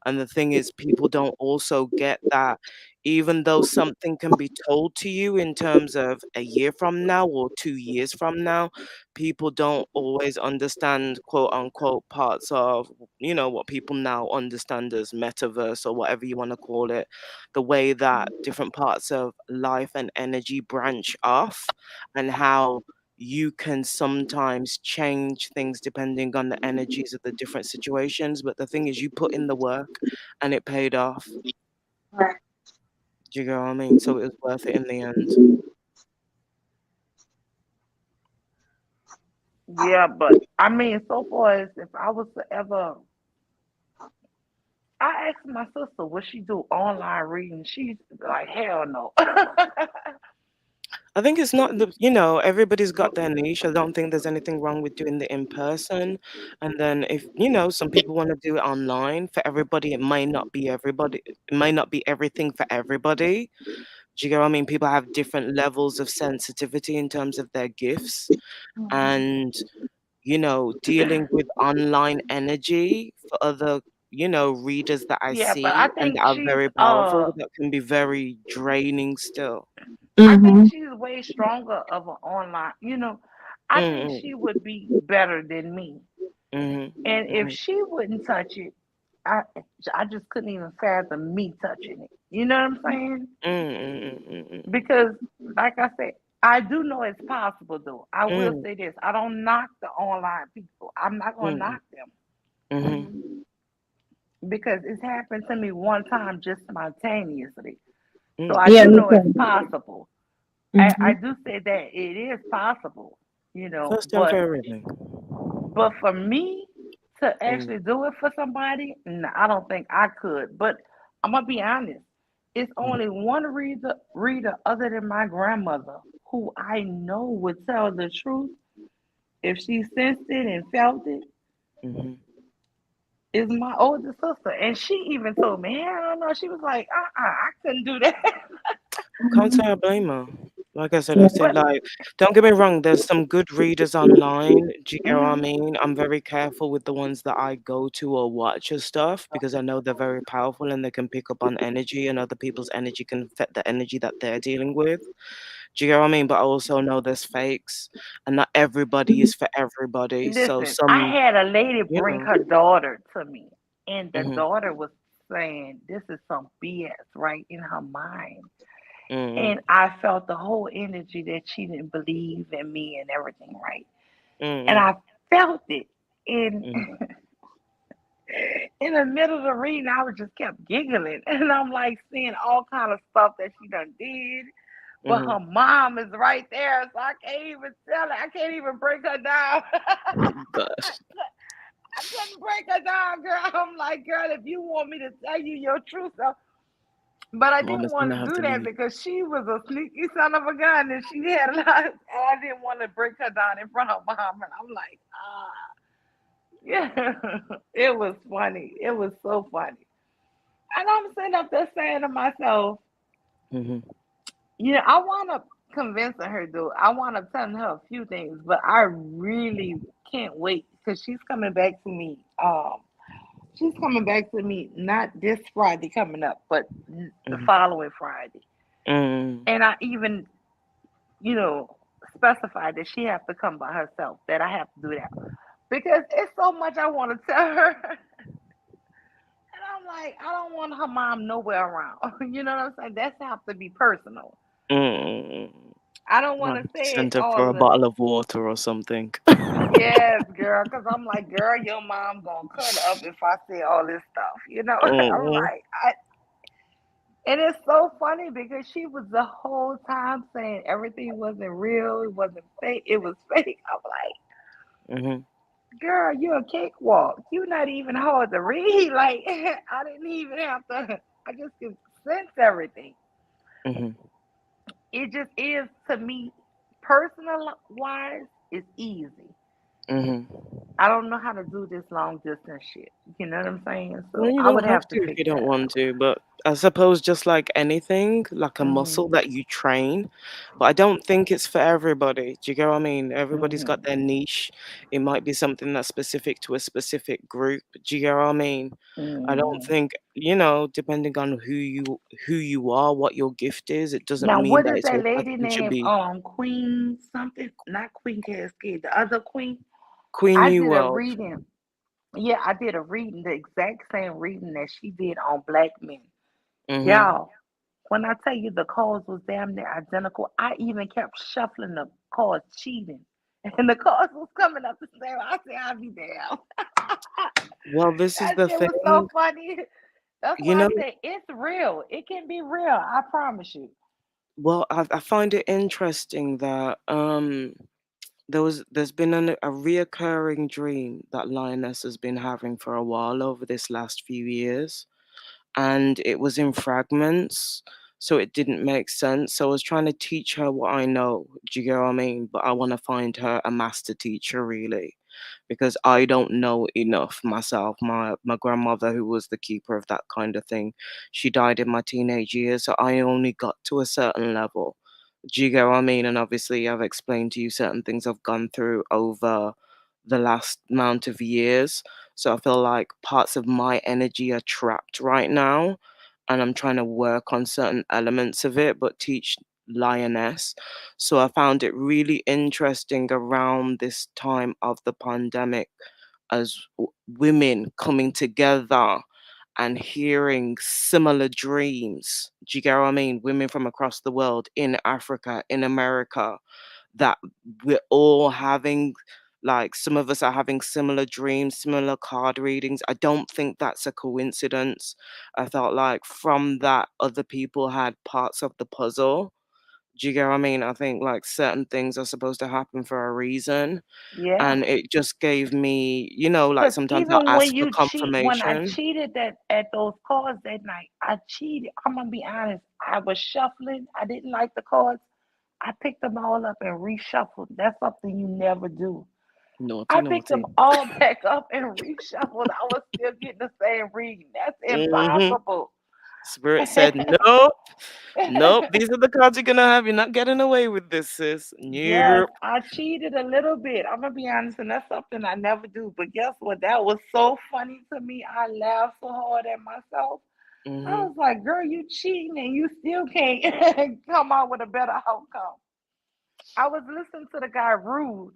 And the thing is, people don't also get that, even though something can be told to you in terms of a year from now or 2 years from now, people don't always understand, quote unquote, parts of what people now understand as metaverse or whatever you want to call it, the way that different parts of life and energy branch off, and how you can sometimes change things depending on the energies of the different situations. But the thing is, you put in the work and it paid off. right. Do you get what I mean? So it was worth it in the end. Yeah, but I mean, so far as if I was to ever, I asked my sister, would she do online reading? She's like, hell no. I think it's not everybody's got their niche. I don't think there's anything wrong with doing the in person. And then if, some people want to do it online, for everybody, it may not be everybody. It may not be everything for everybody. Do you get what I mean? People have different levels of sensitivity in terms of their gifts. And, dealing with online energy for other, readers that I Yeah, but I see and think that are she's very powerful, that can be very draining still. I think Mhm. she's way stronger of an online. I Mm, think mm, she would be better than me. mhm, And if mhm, she wouldn't touch it, I just couldn't even fathom me touching it. You know what I'm saying? Mm, Because, like I said, I do know it's possible, though. I will mm, say this: I don't knock the online people. I'm not gonna mm, knock them mm, because it's happened to me one time just spontaneously. So mm. I Yeah, do me know it's too. possible. I Hmm. do say that it is possible, First time for but everything. for me to Mm, actually do it for somebody, no, I don't think I could. But I'm gonna be honest. It's mm, only one reader other than my grandmother who I know would tell the truth if she sensed it and felt it. mm-hmm. Is my older sister, and she even told me, "Hell no." She was like, I couldn't do that." Can't say I blame her. Like I said, Yeah. But don't get me wrong, there's some good readers online. Do you get what I mhm, mean? I'm very careful with the ones that I go to or watch and stuff because I know they're very powerful and they can pick up on energy and other people's energy can affect the energy that they're dealing with. Do you get what I mean? But I also know there's fakes and not everybody is for everybody. So listen, I some, had a lady you bring know, her daughter to me, and the mm-hmm, daughter was saying this is some BS right in her mind. mm, And I felt the whole energy that she didn't believe in me and everything, right? And mm, I felt it. And mm, in the middle of the reading, I was just kept giggling. And I'm like seeing all kind of stuff that she done did. But mm, her mom is right there, so I can't even tell her. I can't even break her down. gosh, I couldn't break her down, girl. I'm like, girl, if you want me to tell you your truth, but I didn't mama's want gonna to have do to that leave. because she was a sneaky son of a gun and she had a lot. And I didn't want to break her down in front of mom. And I'm like, yeah, it was funny. It was so funny. And I'm sitting up there saying to myself, Mm-hmm, I want to convince her, though. I want to tell her a few things, but I really can't wait because she's coming back to me. She's coming back to me not this Friday coming up, but the mm-hmm, following Friday. mm, And I even, you know, specified that she has to come by herself, that I have to do that. Because it's so much I want to tell her. And I'm like, I don't want her mom nowhere around. You know what I'm saying? That's have to be personal. mm. I don't want Might to have to say it send her all for a in the bottle of water or something. yes, girl. Because I'm like, girl, your mom gonna cut up if I say all this stuff. I'm Mm, like, and it's so funny because she was the whole time saying everything wasn't real, it wasn't fake, it was fake. I'm like, mhm, girl, you a cakewalk. You not even hard to read. Like I didn't even have to. I just could sense everything. mhm, It just is to me, personal wise, it's easy. mhm. I don't know how to do this long distance shit. You know what I'm saying? Well, So you I don't would have have to to if you figure don't that want to, but I suppose just like anything, like a out. muscle Mhm. that you train. But I don't think it's for everybody. Do you get what I mean? Everybody's got Mhm. their niche. It might be something that's specific to a specific group. Do you get what I mean? I don't Mhm. think, depending on who you are, what your gift is, it doesn't Now, mean what that is it's that lady automatically should named? be Queen something? Not Queen Cascade. The other Queen. Queen I New did a World. reading. Yeah, I did a reading, the exact same reading that she did on black men. Mm-hmm. Y'all, when I tell you the cards was damn near identical, I even kept shuffling the cards, cheating. And the cards was coming up the same. I said, I'll be damn. Well, this is That the shit was so thing, funny. That's you why I know. said it's real. It can be real. I promise you. Well, I find it interesting that there's been a reoccurring dream that Lioness has been having for a while over this last few years, and it was in fragments, so it didn't make sense. So I was trying to teach her what I know. Do you get what I mean? But I want to find her a master teacher, really, because I don't know enough myself. My grandmother, who was the keeper of that kind of thing, she died in my teenage years, so I only got to a certain level. Do you get what I mean? And obviously, I've explained to you certain things I've gone through over the last amount of years. So I feel like parts of my energy are trapped right now, and I'm trying to work on certain elements of it, but teach Lioness. So I found it really interesting around this time of the pandemic as women coming together. and hearing similar dreams. Do you get what I mean? Women from across the world, in Africa, in America, that we're all having, like, some of us are having similar dreams, similar card readings. I don't think that's a coincidence. I felt like from that, other people had parts of the puzzle. Do you get what I mean? I think like certain things are supposed to happen for a reason. Yeah. And it just gave me, you know, like Because sometimes I'll even when ask for you cheat, when I confirmation. cheated at those cards that night, I cheated. I'm gonna be honest. I was shuffling. I didn't like the cards. I picked them all up and reshuffled. That's something you never do. Naughty, I picked them naughty. all back up and reshuffled. I was still getting the same reading. That's hmm impossible. Spirit said, nope, nope, these are the cards you're gonna have. You're not getting away with this, sis. Yes, Nope. I cheated a little bit. I'm gonna be honest, and that's something I never do. But guess what? That was so funny to me. I laughed so hard at myself. I hmm was like, girl, you cheating and you still can't come out with a better outcome. I was listening to the guy Rude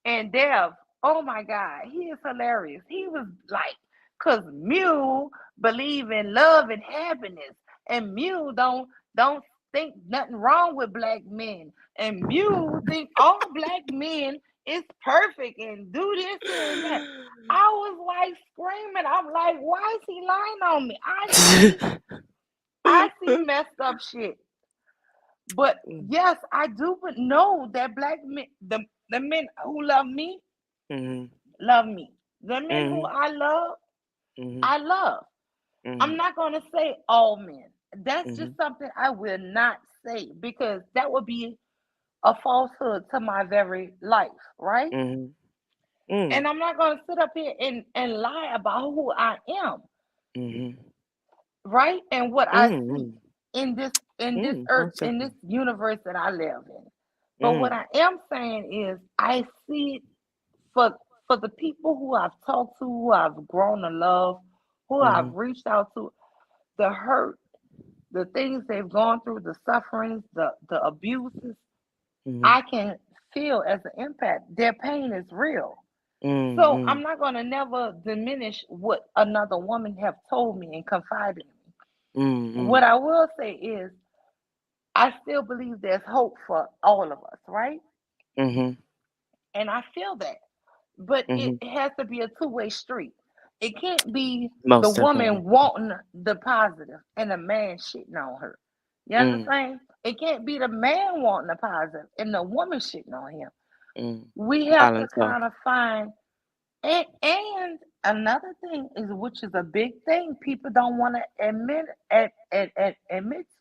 and Dev. Oh my God, he is hilarious. He was like, cause Mew believe in love and happiness, and Mew don't think nothing wrong with black men, and Mew think all black men is perfect and do this and that. I was like screaming. I'm like, why is he lying on me? I see messed up shit. But yes, I do but know that black men, the men who love me, hmm love me. The men who hmm I love, hmm I love. I'm hmm not gonna say all men. That's hmm just something I will not say because that would be a falsehood to my very life, right? hmm hmm And I'm not gonna sit up here and lie about who I am, hmm right? And what I see hmm in this earth, One in this second. universe that I live in. But what Mm, I am saying is I see it for the people who I've talked to, who I've grown to love, who I've mhm, reached out to, the hurt, the things they've gone through, the sufferings, the abuses, mhm, I can feel as an impact. Their pain is real. So I'm mm, not gonna never diminish what another woman have told me and confided in me. mm, What mm, I will say is I still believe there's hope for all of us, right? mhm, And I feel that. But it mhm. has to be a two-way street. It can't be the Most woman definitely. wanting the positive and the man shitting on her. You Mm, understand? It can't be the man wanting the positive and the woman shitting on him. mm. We have to Balance off. kind of find and another thing is which is a big thing people don't want to admit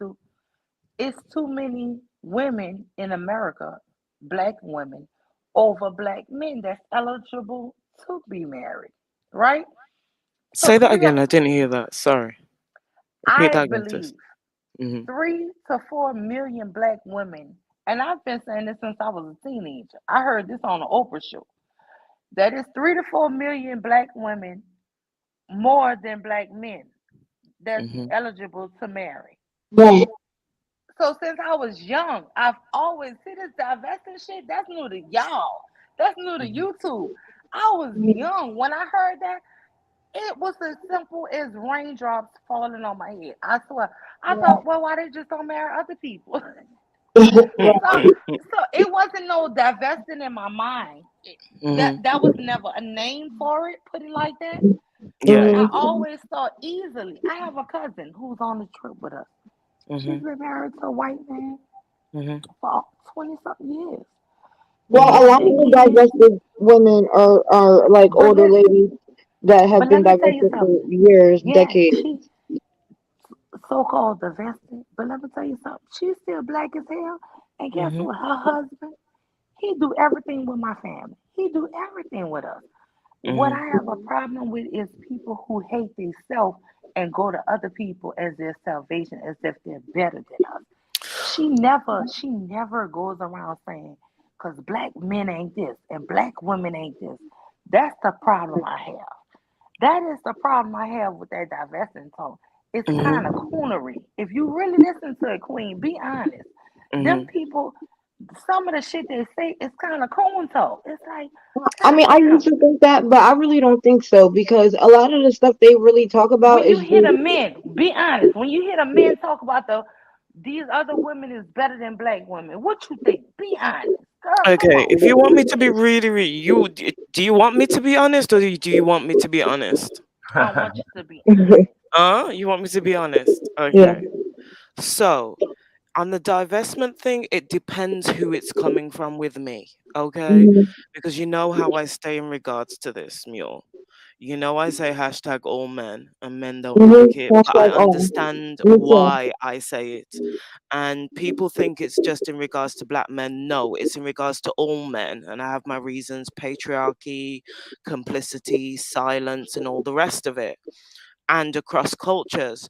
to. It's too many women in America, black women, over black men that's eligible to be married, right? So Say that you, again. I didn't hear that. Sorry. Repeat I that again, sis. believe Mhm, 3 to 4 million black women, and I've been saying this since I was a teenager. I heard this on the Oprah show. That is 3 to 4 million black women more than black men that's mhm, eligible to marry. Right. So since I was young, I've always see this divesting shit. That's new to y'all. That's new to mhm, YouTube. I was young when I heard that. It was as simple as raindrops falling on my head. I swear. I thought, well, why they just don't marry other people? so, so it wasn't no divesting in my mind. That mhm. that was never a name for it. Put it like that. Yeah, But yeah. I always thought easily. I have a cousin who's on the trip with us. She's Mhm, been married to a white man mhm, for 20 something years. Well, a mhm, 4 lot of big the kids. divested women are like But older listen, ladies that have but been let me tell you divested for something. years, Yeah, decades. she so called divested. But let me tell you something. She's still black as hell. And guess mhm, what? Her husband, he do everything with my family. He do everything with us. What mhm, I have a problem with is people who hate themselves and go to other people as their salvation as if they're better than us. She never goes around saying, because black men ain't this and black women ain't this. That's the problem I have. That is the problem I have with that divesting talk. It's kind of mhm, coonery. If you really listen to a queen, be honest. Them mhm, people, some of the shit they say is kind of coon talk. It's like, I mean, I used goddamn. to think that, but I really don't think so because a lot of the stuff they really talk about When you is hear the just men, be honest. When you hear the men talk about these other women is better than black women, what you think? Be honest, girl. Come Okay, if on. you want me to be really, really, do you want me to be honest or do you want me to be honest? I want you to be honest. You want me to be honest? yeah. Okay. So, on the divestment thing, it depends who it's coming from with me, okay? Mhm. Because you know how I stay in regards to this, Mule. You know I say hashtag all men, and men don't like it, but I Hashtag all. understand Me too. why I say it. And people think it's just in regards to black men. No, it's in regards to all men. And I have my reasons: patriarchy, complicity, silence, and all the rest of it, and across cultures.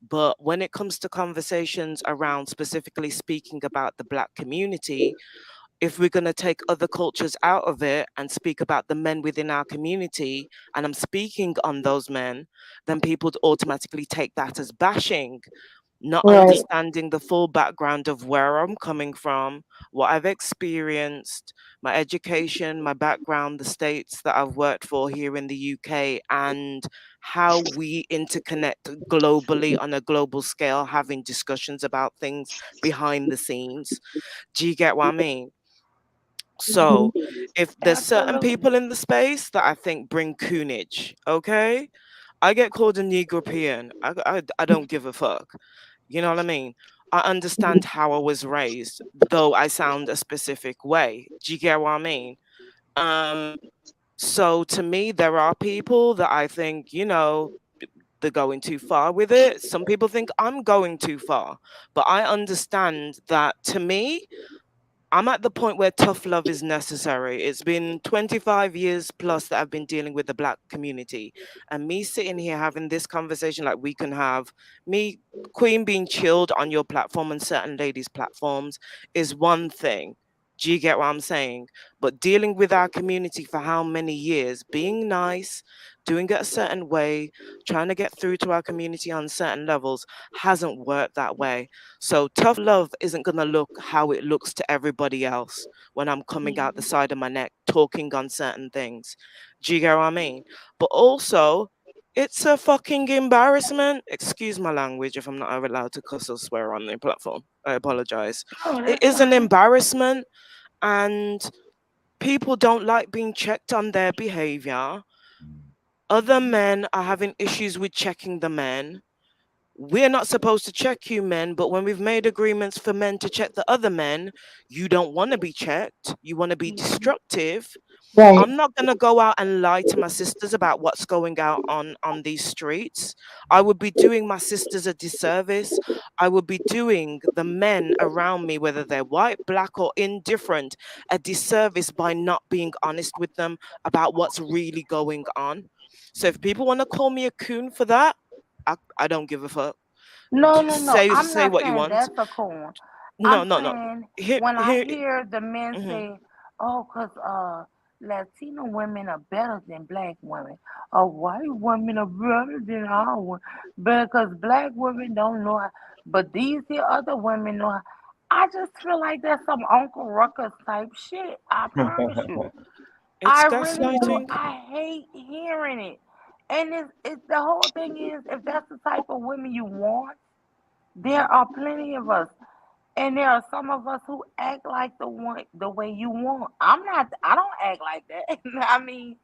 But when it comes to conversations around specifically speaking about the black community, if we're going to take other cultures out of it and speak about the men within our community, and I'm speaking on those men, then people automatically take that as bashing, not Right. understanding the full background of where I'm coming from, what I've experienced, my education, my background, the states that I've worked for here in the UK, and how we interconnect globally on a global scale, having discussions about things behind the scenes. Do you get what I mean? So, if there's certain Absolutely. people in the space that I think bring coonage, okay? I get called a Negropean. I don't give a fuck. You know what I mean? I understand how I was raised, though I sound a specific way. Do you get what I mean? Um, so to me, there are people that I think, they're going too far with it. Some people think I'm going too far, but I understand that to me, I'm at the point where tough love is necessary. It's been 25 years plus that I've been dealing with the black community. And me sitting here having this conversation like we can have, me, Queen, being chilled on your platform and certain ladies' platforms is one thing. Do you get what I'm saying? But dealing with our community for how many years, being nice, doing it a certain way, trying to get through to our community on certain levels hasn't worked that way. So tough love isn't going to look how it looks to everybody else when I'm coming out the side of my neck talking on certain things. Do you get what I mean? But also, it's a fucking embarrassment. Excuse my language if I'm not allowed to cuss or swear on the platform. I apologize. Oh, It that's is an fine. embarrassment, and people don't like being checked on their behavior. Other men are having issues with checking the men. We're not supposed to check you men, but when we've made agreements for men to check the other men, you don't want to be checked. You want to be destructive. Right. I'm not going to go out and lie to my sisters about what's going out on these streets. I would be doing my sisters a disservice. I would be doing the men around me, whether they're white, black, or indifferent, a disservice by not being honest with them about what's really going on. So if people want to call me a coon for that, I don't give a fuck. No. I'm Say not what you saying want. that's a coon. No, I'm no, no. saying Here, when I here. hear the men Mhm. say, "Oh, 'cause Latino women are better than black women, or white women are better than our women, because black women don't know how, but these here other women know how." I just feel like that's some Uncle Ruckus type shit. I promise you. It's I really do. gaslighting. I hate hearing it. And it's the whole thing is if that's the type of women you want, there are plenty of us. And there are some of us who act like the way you want. I don't act like that. I mean,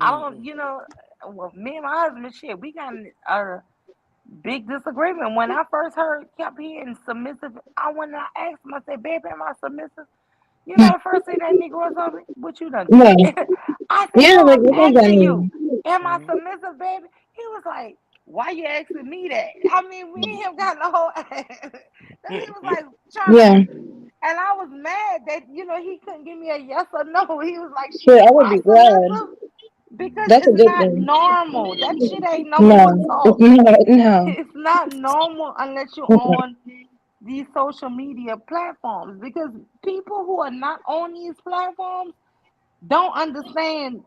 I don't, Mm-mm. well, me and my husband, shit, we got a big disagreement. When I first kept hearing submissive, I went and I asked him, I said, "Baby, am I submissive?" You know the first thing that Negro told me, "What you done Yeah. did?" I said, Yeah, "No, like I'm what does that asking you, mean? am I Mhm. submissive, baby?" He was like, "Why you asking me that?" I mean, me and him got the whole. Then he was Mhm. like trying to, Yeah. and I was mad that he couldn't give me a yes or no. He was like, Shit, I am would I be glad. submissive? Because That's a it's good not thing. normal. That shit ain't normal No, it's talk. not. No. It's not normal unless you're on these social media platforms, because people who are not on these platforms don't understand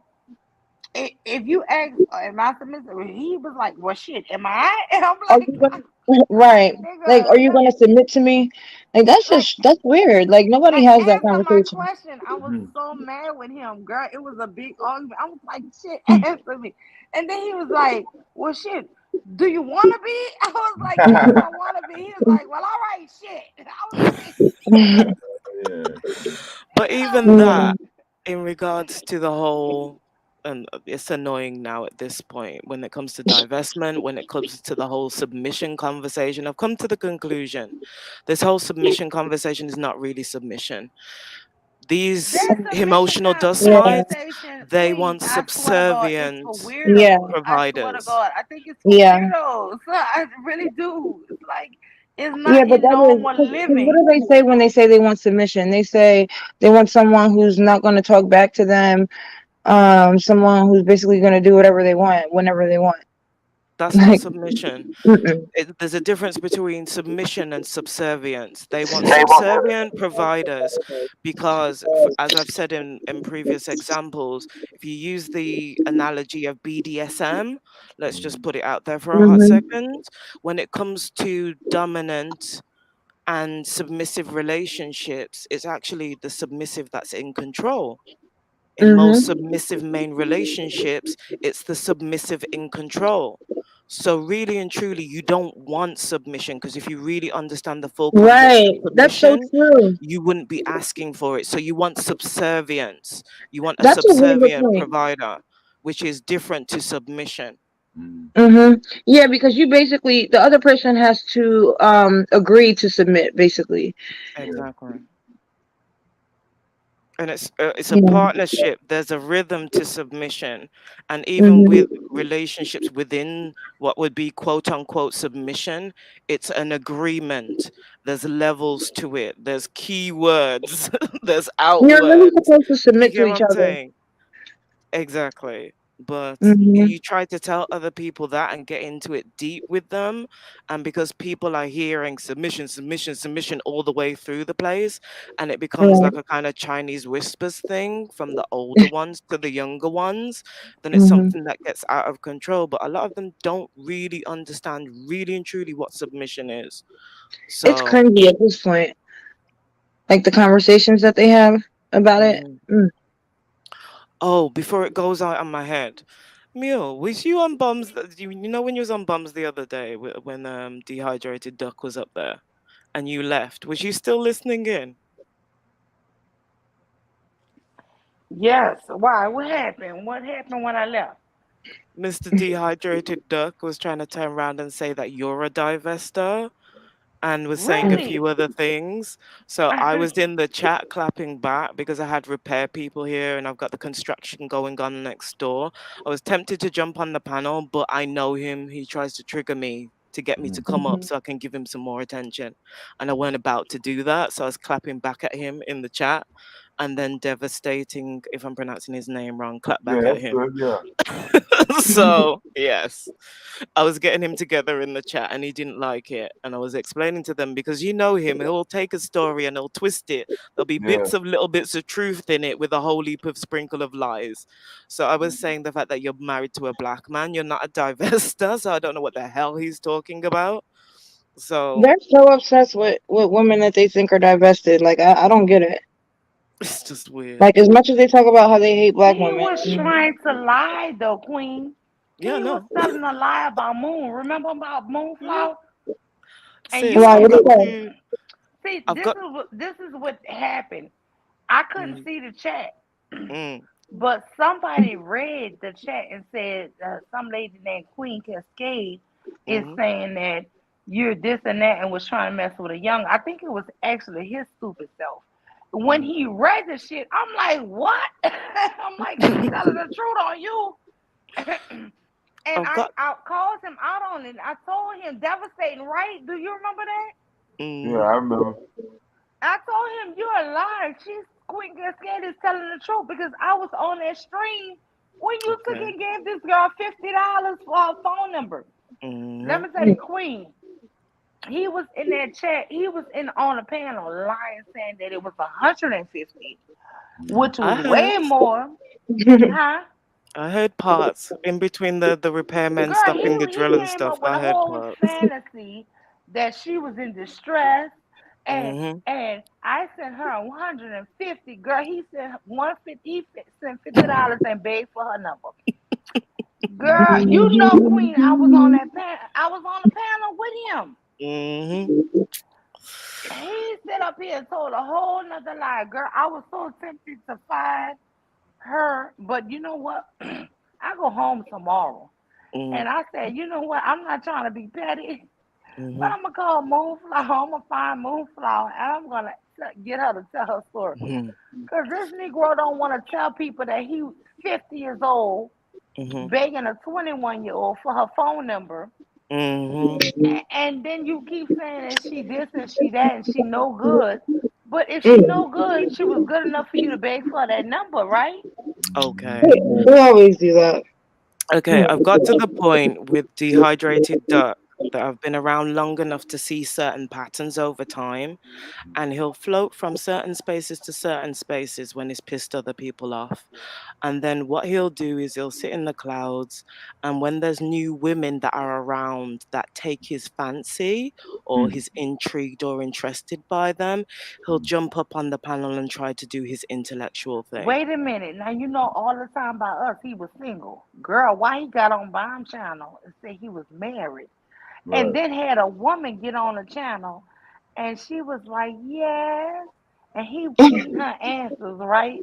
if you ask, am I submissive? He was like, well, shit, am I? And I'm Are like, you gonna right? Like, nigga, are you gonna submit to me? Like, like, that's weird. Like, nobody has that answer my conversation. question. I was Mhm. so mad with him, girl. It was a big argument. I was like, shit, answer me. And then he was like, well, shit, do you want to be? I was like, yes, I want to be. He was like, well, all right, shit. I was like, Yeah. But I even was that, Mm, in regards to the whole, and it's annoying now at this point when it comes to divestment, when it comes to the whole submission conversation, I've come to the conclusion this whole submission conversation is not really submission. These that submission emotional dust yeah, mites, conversation, they Queen, want I swear to God, it's for subservient yeah, weirdos. I swear to providers. God, I think it's for yeah. weirdos. I really do. It's like it's Yeah, not but in that is normal because what do living. they say when they say they want submission? They say they want someone who's not going to talk back to them, someone who's basically going to do whatever they want whenever they want. That's not Like, submission. mm-mm. There's a difference between submission and subservience. They want subservient providers because, as I've said in previous examples, if you use the analogy of BDSM, let's just put it out there for a hot Mhm, second. When it comes to dominant and submissive relationships, it's actually the submissive that's in control. In most mhm. submissive main relationships, it's the submissive in control. So really and truly, you don't want submission because if you really understand the full context of Right. That's so submission, true. you wouldn't be asking for it. So you want subservience. You want a That's a really good subservient point. provider, which is different to submission. Mhm. Mhm. Yeah, because you basically the other person has to agree to submit, basically. Yeah. Exactly. And it's a Yeah. partnership. There's a rhythm to submission, and even with Mhm. relationships within what would be quote unquote submission, it's an agreement. There's levels to it. There's key words. There's You're really outwords. supposed to Do you submit to get what each I'm other. saying? Exactly. But Mhm. you try to tell other people that and get into it deep with them. And because people are hearing submission, submission, submission all the way through the place, and it becomes Right. like a kind of Chinese whispers thing from the older ones to the younger ones, then it's Mhm. something that gets out of control. But a lot of them don't really understand really and truly what submission is. It's So, cringy at this point. Like the conversations that they have about it. mhm. Mm. Oh, before it goes out of my head. Mule, was you on Bums? You know when you was on Bums the other day when Dehydrated Duck was up there and you left? Was you still listening in? Yes. Why? What happened? What happened when I left? Mr. Dehydrated Duck was trying to turn around and say that you're a divester and was saying a Really? few other things. So I was in the chat clapping back because I had repair people here and I've got the construction going on next door. I was tempted to jump on the panel, but I know him. He tries to trigger me to get me to come up Mhm. so I can give him some more attention. And I weren't about to do that. So I was clapping back at him in the chat and then devastating, if I'm pronouncing his name wrong, clap Yeah, back at that's him. good. Yeah. So, yes. I was getting him together in the chat and he didn't like it. And I was explaining to them because you know him, he'll take a story and he'll twist it. There'll be Yeah. little bits of truth in it with a whole heap of sprinkle of lies. So I was saying the fact that you're married to a black man, you're not a divester. So I don't know what the hell he's talking about. So They're so obsessed with women that they think are divested. Like I don't get it. it's just weird. Like as much as they talk about how they hate black He women. was trying to lie, though, Queen. Yeah, He was no. telling a lie about Moon. Remember about Mhm. Moonflower? And See, you Why? I've What and do got you say? to, see, I've got, this is what happened. I couldn't mm, see the chat, mm, but somebody read the chat and said some lady named Queen Cascade is mm, saying that you're this and that and was trying to mess with a young. I think it was actually his stupid self. When mm. he read the shit, I'm like, what? I'm like, he's telling the truth on you. And I've got, I called him out on it. I told him devastating, right? Do you remember that? Yeah, mm, I remember. I told him you're a liar. She's Queen Cascade is telling the truth because I was on that stream when you took okay. and gave this girl $50 for her phone number. Let Mm-hmm. me tell you, Queen. He was in that chat. He was in on the panel lying, saying that it was 150, which I was heard. way more, huh? I heard parts in between the repairmen Girl, stopping the he drill and came stuff. up with I a heard whole parts. fantasy that she was in distress, and Mm-hmm. and I sent her 150. Girl, he sent 150. He sent $50 and begged for her number. Girl, you know, Queen, I was on that I was on the panel with him. Mm-hmm. He sit up here and told a whole nother lie. Girl, I was so tempted to find her, but you know what? I go home tomorrow. And I said, you know what? I'm not trying to be petty, but Mm-hmm. I'm gonna call Moonflower. I'm gonna find Moonflower, and I'm gonna get her to tell her story. Mm-hmm. Cause this Negro don't want to tell people that he 50 years old, Mm-hmm. begging a 21-year-old for her phone number, Mm-hmm. and then you keep saying that she this and she that and she no good. But if she no good, she was good enough for you to beg for that number, right? Okay. We always do that. Okay, I've got to the point with dehydrated duck that I've been around long enough to see certain patterns over time, and he'll float from certain spaces to certain spaces when he's pissed other people off. And then what he'll do is he'll sit in the clouds, and when there's new women that are around that take his fancy or he's intrigued or interested by them, he'll jump up on the panel and try to do his intellectual thing. Wait a minute. Now you know all the time about us he was single. Girl, why he got on Bomb Channel and said he was married? And Right. then had a woman get on the channel and she was like, yes. And he feeding her answers, right?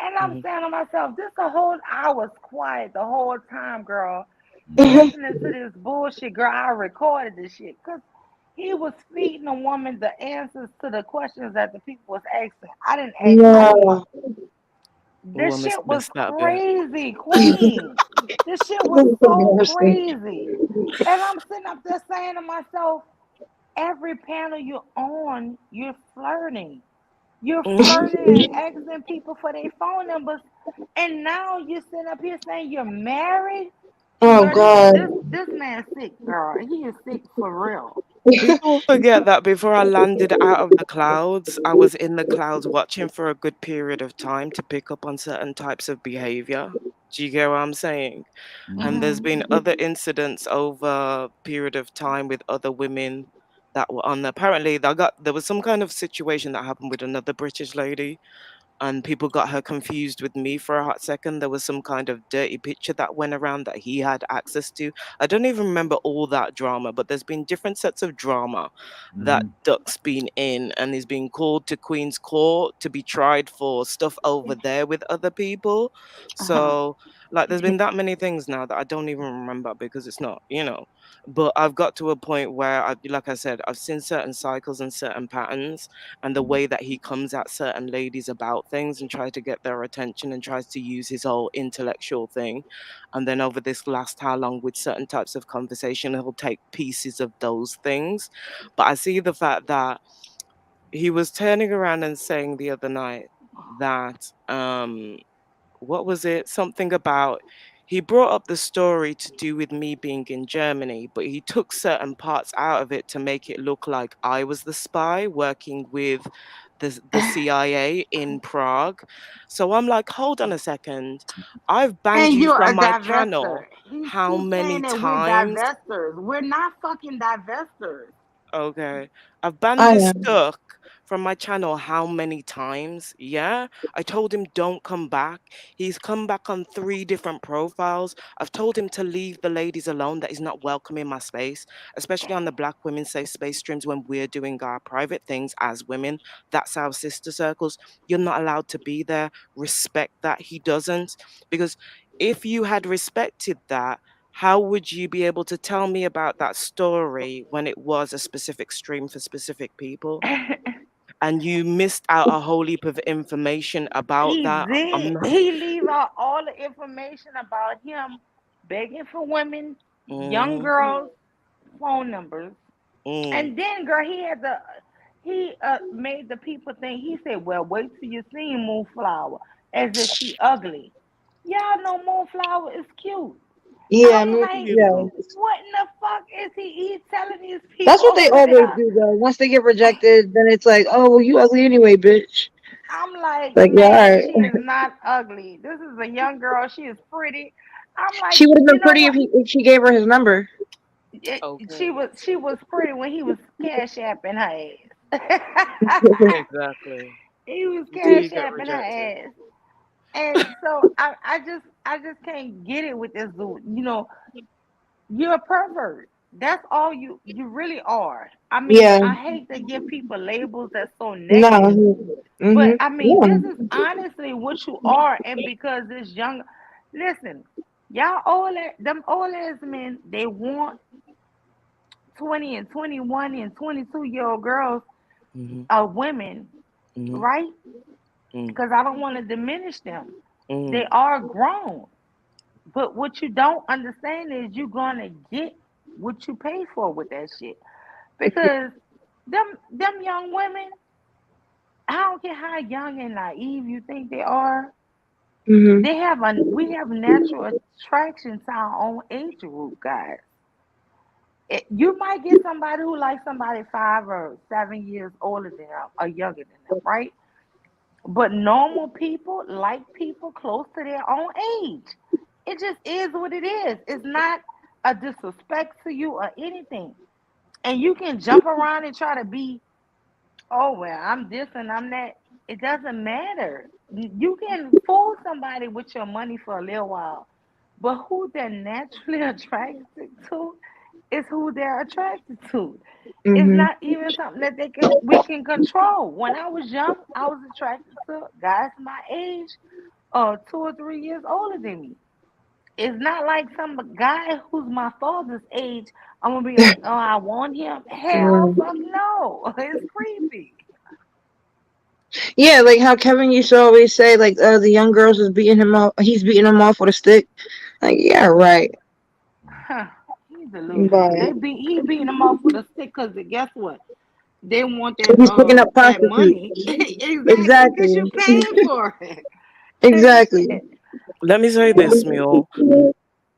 And I'm Mhm. saying to myself, this the whole I was quiet the whole time, girl. Listening to this bullshit, girl. I recorded this shit. Cause he was feeding a woman the answers to the questions that the people was asking. I didn't ask no Yeah. questions. Oh, This I shit was missed that bit. crazy, Queen. This shit was That's so embarrassing. crazy. And I'm sitting up there saying to myself, every panel you're on, you're flirting. You're flirting and asking people for their phone numbers. And now you're sitting up here saying you're married. Oh Girl, God. this man's sick, girl. He is sick for real. People forget that before I landed out of the clouds, I was in the clouds watching for a good period of time to pick up on certain types of behavior. Do you get what I'm saying? And there's Mm-hmm. been other incidents over a period of time with other women that were on there. Apparently, there was some kind of situation that happened with another British lady, and people got her confused with me for a hot second. There was some kind of dirty picture that went around that he had access to. I don't even remember all that drama, but there's been different sets of drama that Duck's been in, and he's been called to Queen's Court to be tried for stuff over there with other people. So, like, there's been that many things now that I don't even remember because it's not, you know. But I've got to a point where, like I said, I've seen certain cycles and certain patterns, and the way that he comes at certain ladies about things and tries to get their attention and tries to use his whole intellectual thing. And then over this last how long with certain types of conversation, he'll take pieces of those things. But I see the fact that he was turning around and saying the other night that what was it? Something about he brought up the story to do with me being in Germany, but he took certain parts out of it to make it look like I was the spy working with the CIA in Prague. So I'm like, hold on a second. I've banned And you you're from a my divester. channel He how keeps many saying that we're times? divestors. We're not fucking divestors. Okay. I've banned I this am. stuff from my channel how many times? Yeah. I told him don't come back. He's come back on 3 different profiles. I've told him to leave the ladies alone, that he's not welcome in my space, especially on the Black Women Safe Space streams when we're doing our private things as women. That's our sister circles. You're not allowed to be there. Respect that. He doesn't. Because if you had respected that, how would you be able to tell me about that story when it was a specific stream for specific people? And you missed out a whole heap of information about He that. I'm did. not. He leave out all the information about him begging for women, young Mm-hmm. girls, phone numbers. Mm. And then, girl, he made the people think. He said, "Well, wait till you see Moonflower, as if she ugly." Y'all know Moonflower is cute. Yeah, I'm like, yeah. Beautiful. what in the fuck is he telling these That's people what they over always there? do though. Once they get rejected, then it's like, oh well, you ugly anyway, bitch. I'm like, Like, yeah, all man, right. she is not ugly. This is a young girl. She is pretty. I'm like, She would have you been know pretty what? if she gave her his number. Okay. She was pretty when he was cash apping her ass. Exactly. He was Until cash you get apping her rejected. ass. And so I just can't get it with this dude. You know, you're a pervert. That's all you really are. I mean, Yeah. I hate to give people labels that's so No. negative, but I mean, Yeah. this is honestly what you are. And because this young, listen, y'all them old ass men, they want 20 and 21 and 22-year-old girls Mm-hmm. are women, Mm-hmm. right? Mm. Because I don't want to diminish them. They Mm. are grown. But what you don't understand is you're gonna get what you pay for with that shit. Because them young women, I don't care how young and naive you think they are, Mm-hmm. we have natural attraction to our own age group, guys. You might get somebody who likes somebody 5 or 7 years older than them or younger than them, right? But normal people like people close to their own age. It just is what it is. It's not a disrespect to you or anything. And you can jump around and try to be, oh, well, I'm this and I'm that. It doesn't matter. You can fool somebody with your money for a little while, but who they're naturally attracted to is who they're attracted to. It's Mm-hmm. not even something that we can control. When I was young, I was attracted to guys my age or 2 or 3 years older than me. It's not like some guy who's my father's age. I'm gonna be like, oh, I want him. Hell, fuck no. It's creepy. Yeah, like how Kevin used to always say, like, the young girls is beating him off. He's beating them off with a stick. Like, yeah, right. Huh. He's delusional. But He beating them off with a stick because guess what? They want he's picking up that prostitutes. money. Exactly, because Exactly. you paying for it. Exactly. Shit. Let me say this, Mule.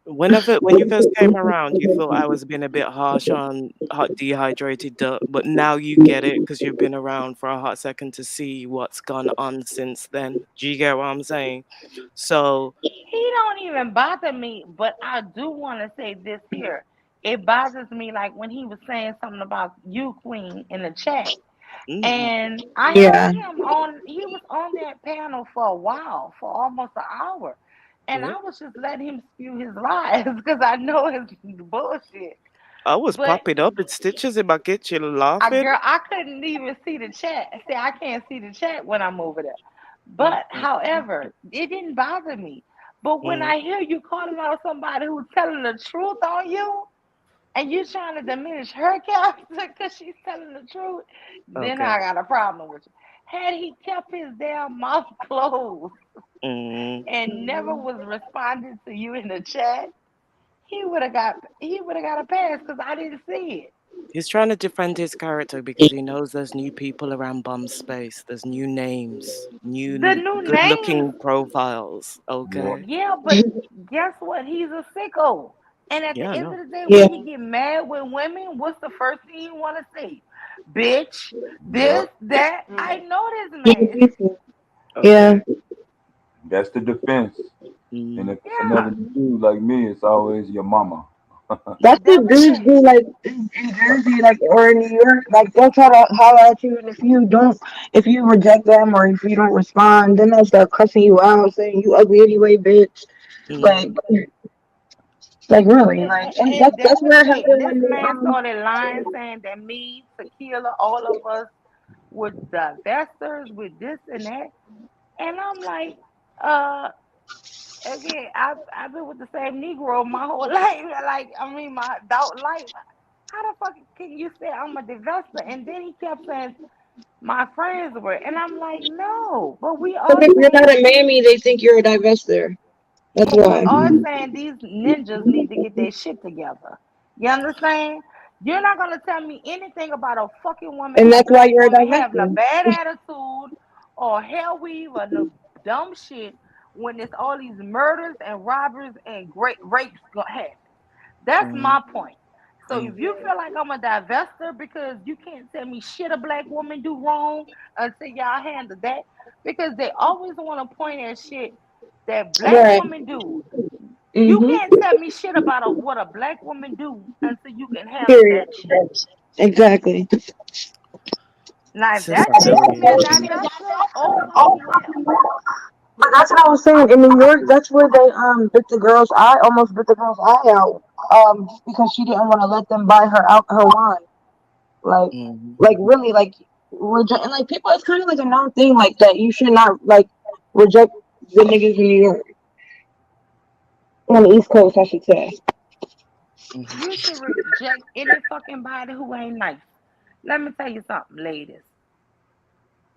When you first came around, you thought I was being a bit harsh on hot dehydrated duck, but now you get it because you've been around for a hot second to see what's gone on since then. Do you get what I'm saying? So, He don't even bother me, but I do want to say this here. It bothers me like when he was saying something about you, Queen, in the chat. mm, And I Yeah. heard him on, he was on that panel for a while, for almost an hour. And yeah, I was just letting him spew his lies because I know his bullshit. I was But popping up in stitches in my kitchen laughing. girl, I couldn't even see the chat. See, I can't see the chat when I'm over there. Mm, But mm, however, it didn't bother me. But when mm. I hear you calling out somebody who's telling the truth on you, and you trying to diminish her character because she's telling the truth, then Okay. I got a problem with you. Had he kept his damn mouth closed Mm. and never was responding to you in the chat, he would have got a pass because I didn't see it. He's trying to defend his character because he knows there's new people around Bum Space. There's new names, The new new good names, looking profiles. Yeah. Okay. yeah, but guess what? He's a sicko. And at the Yeah, I end know. of the day, Yeah. when he get mad with women, what's the first thing you want to say? Bitch, Yep. this, that. I know this man. Yeah. Okay. That's the defense. And Mm. if it's Yeah, another dude like me, it's always your mama. That's that's what what dudes it do, like in Jersey, like or in New York. Like they'll try to holler at you, and if you reject them or if you don't respond, then they'll start cussing you out, saying you ugly anyway, bitch. Mm. Like, like really, is. like, and And that's what demonstrate. happened This when they man started lying, saying that me, Tequila, all of us were divestors with this and that. And I'm like, uh, again, I've been with the same Negro my whole life. Like, I mean, my adult life. How the fuck can you say I'm a divester? And then he kept saying my friends were, and I'm like, no, but we because are if you're not saying a mammy, they think you're a divester. That's but we why, are saying these ninjas need to get their shit together. You understand? You're not gonna tell me anything about a fucking woman, and a that's why black you're a woman having a divester. bad attitude or hell weave or no dumb shit when it's all these murders and robberies and great rapes happen. That's Mm. my point. So if you feel like I'm a divester because you can't tell me shit a black woman do wrong until y'all handle that, because they always want to point at shit that black Right. women do. You Mm-hmm. can't tell me shit about what a black woman do until you can handle Period. that shit. Exactly. Now, if Sis, that I makes me a really. divester, oh fucking well. But that's what I was saying. In New York, that's where they bit the girl's eye, almost bit the girl's eye out. Because she didn't want to let them buy her wine. Like Mhm. like really like reject, and like people, it's kind of like a known thing like that. You should not like reject the niggas in New York, on the East Coast, I should say. Mhm. You should reject any fucking body who ain't nice. Let me tell you something, ladies.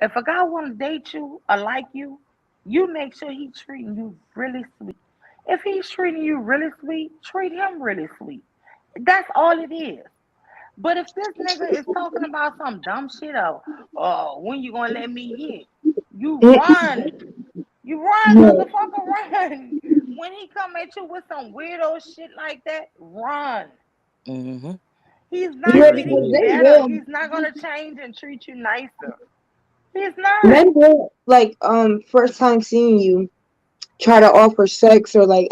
If a guy want to date you or like you make sure he treating you really sweet. If he's treating you really sweet, treat him really sweet. That's all it is. But if this nigga is talking about some dumb shit of, oh, when you gonna let me hit? You run. You run, motherfucker, run. When he come at you with some weirdo shit like that, run. Mhm. He's I not Yeah, agree because getting with they you. better. will. He's not gonna change and treat you nicer. He's not. Men will like first time seeing you try to offer sex, or like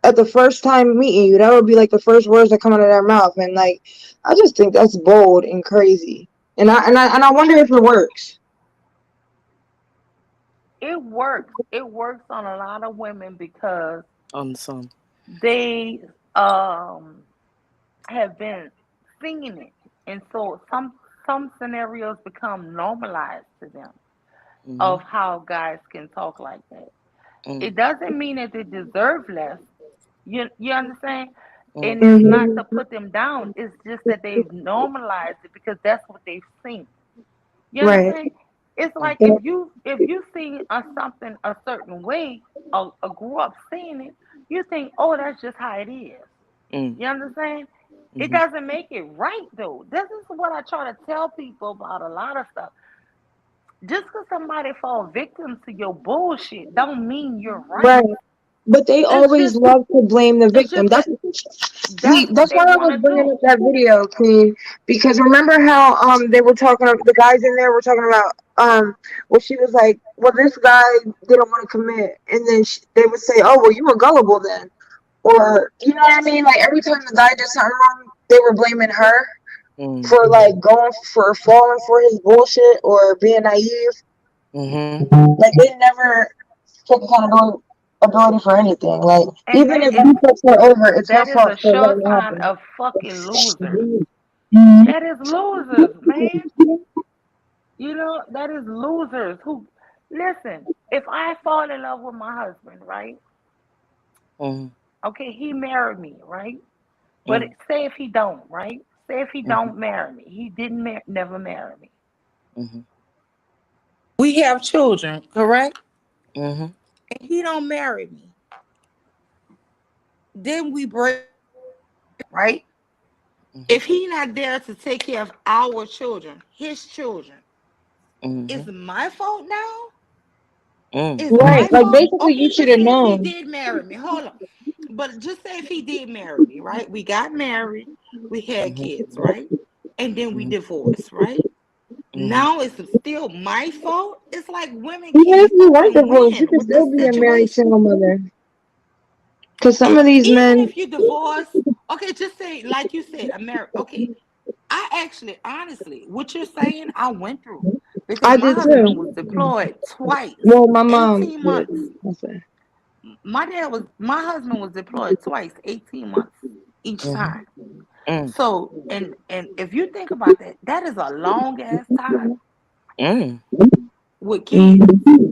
at the first time meeting you, that would be like the first words that come out of their mouth, and like I just think that's bold and crazy, and I wonder if it works. It works. It works on a lot of women because On some. they um have been singing it, and so some scenarios become normalized to them of Mhm. how guys can talk like that. Mm. It doesn't mean that they deserve less. You understand? And Mm. it's Hmm. not to put them down. It's just that they've normalized it because that's what they've seen. You Right. understand? It's Mm. like if you see something a certain way or grew up seeing it, you think, oh, that's just how it is. Mm. You understand? It Mhm. doesn't make it right though. This is what I try to tell people about a lot of stuff. Just because somebody fall victim to your bullshit don't mean you're Right. right. But they It's always just love to blame the it's victim. just that See, that's what that's they why I want was to bringing do. up that video, Queen, because remember how they were talking, the guys in there were talking about well, she was like, well, this guy didn't want to commit, and then they would say, oh, well, you were gullible then, or you know what I mean? Like every time the guy did something wrong, they were blaming her Mm. for like going for falling for his bullshit or being naive. Mhm. Like they never took accountability for anything. Like And even that if is he puts her over, it's her that is fault a for sure letting it sign happen. of fucking losers. Mhm. That is losers, man. That is losers who listen, if I fall in love with my husband, right? Mhm. Okay, he married me, right? But Mm. say if he don't, right? Say if he Mhm. don't marry me. He didn't never marry me. Mhm. We have children, correct? Mhm. And he don't marry me. Then we break, right? Mhm. If he not there to take care of our children, his children, it's Mhm. my fault now? Mm. It's Right. my Like fault. basically, you Okay, should just have say if he known. did marry me. Hold on. But just say if he did marry me, right? We got married, we had Mhm. kids, right? And then we Mhm. divorced, right? Mhm. Now it's still my fault. It's like women Even if can't you weren't fucking divorced, you win could with this still be a married situation. single mother. Because some of these Even men, if you divorce, okay, just say like you said, America. Okay, I actually, honestly, what you're saying, I went through because I my did husband was too. deployed twice, Well, my mom 18 did. months. I say. My husband was deployed twice, 18 months each Mhm. time. Mm. So, and if you think about that, that is a long ass time Mm. with kids Mm-hmm.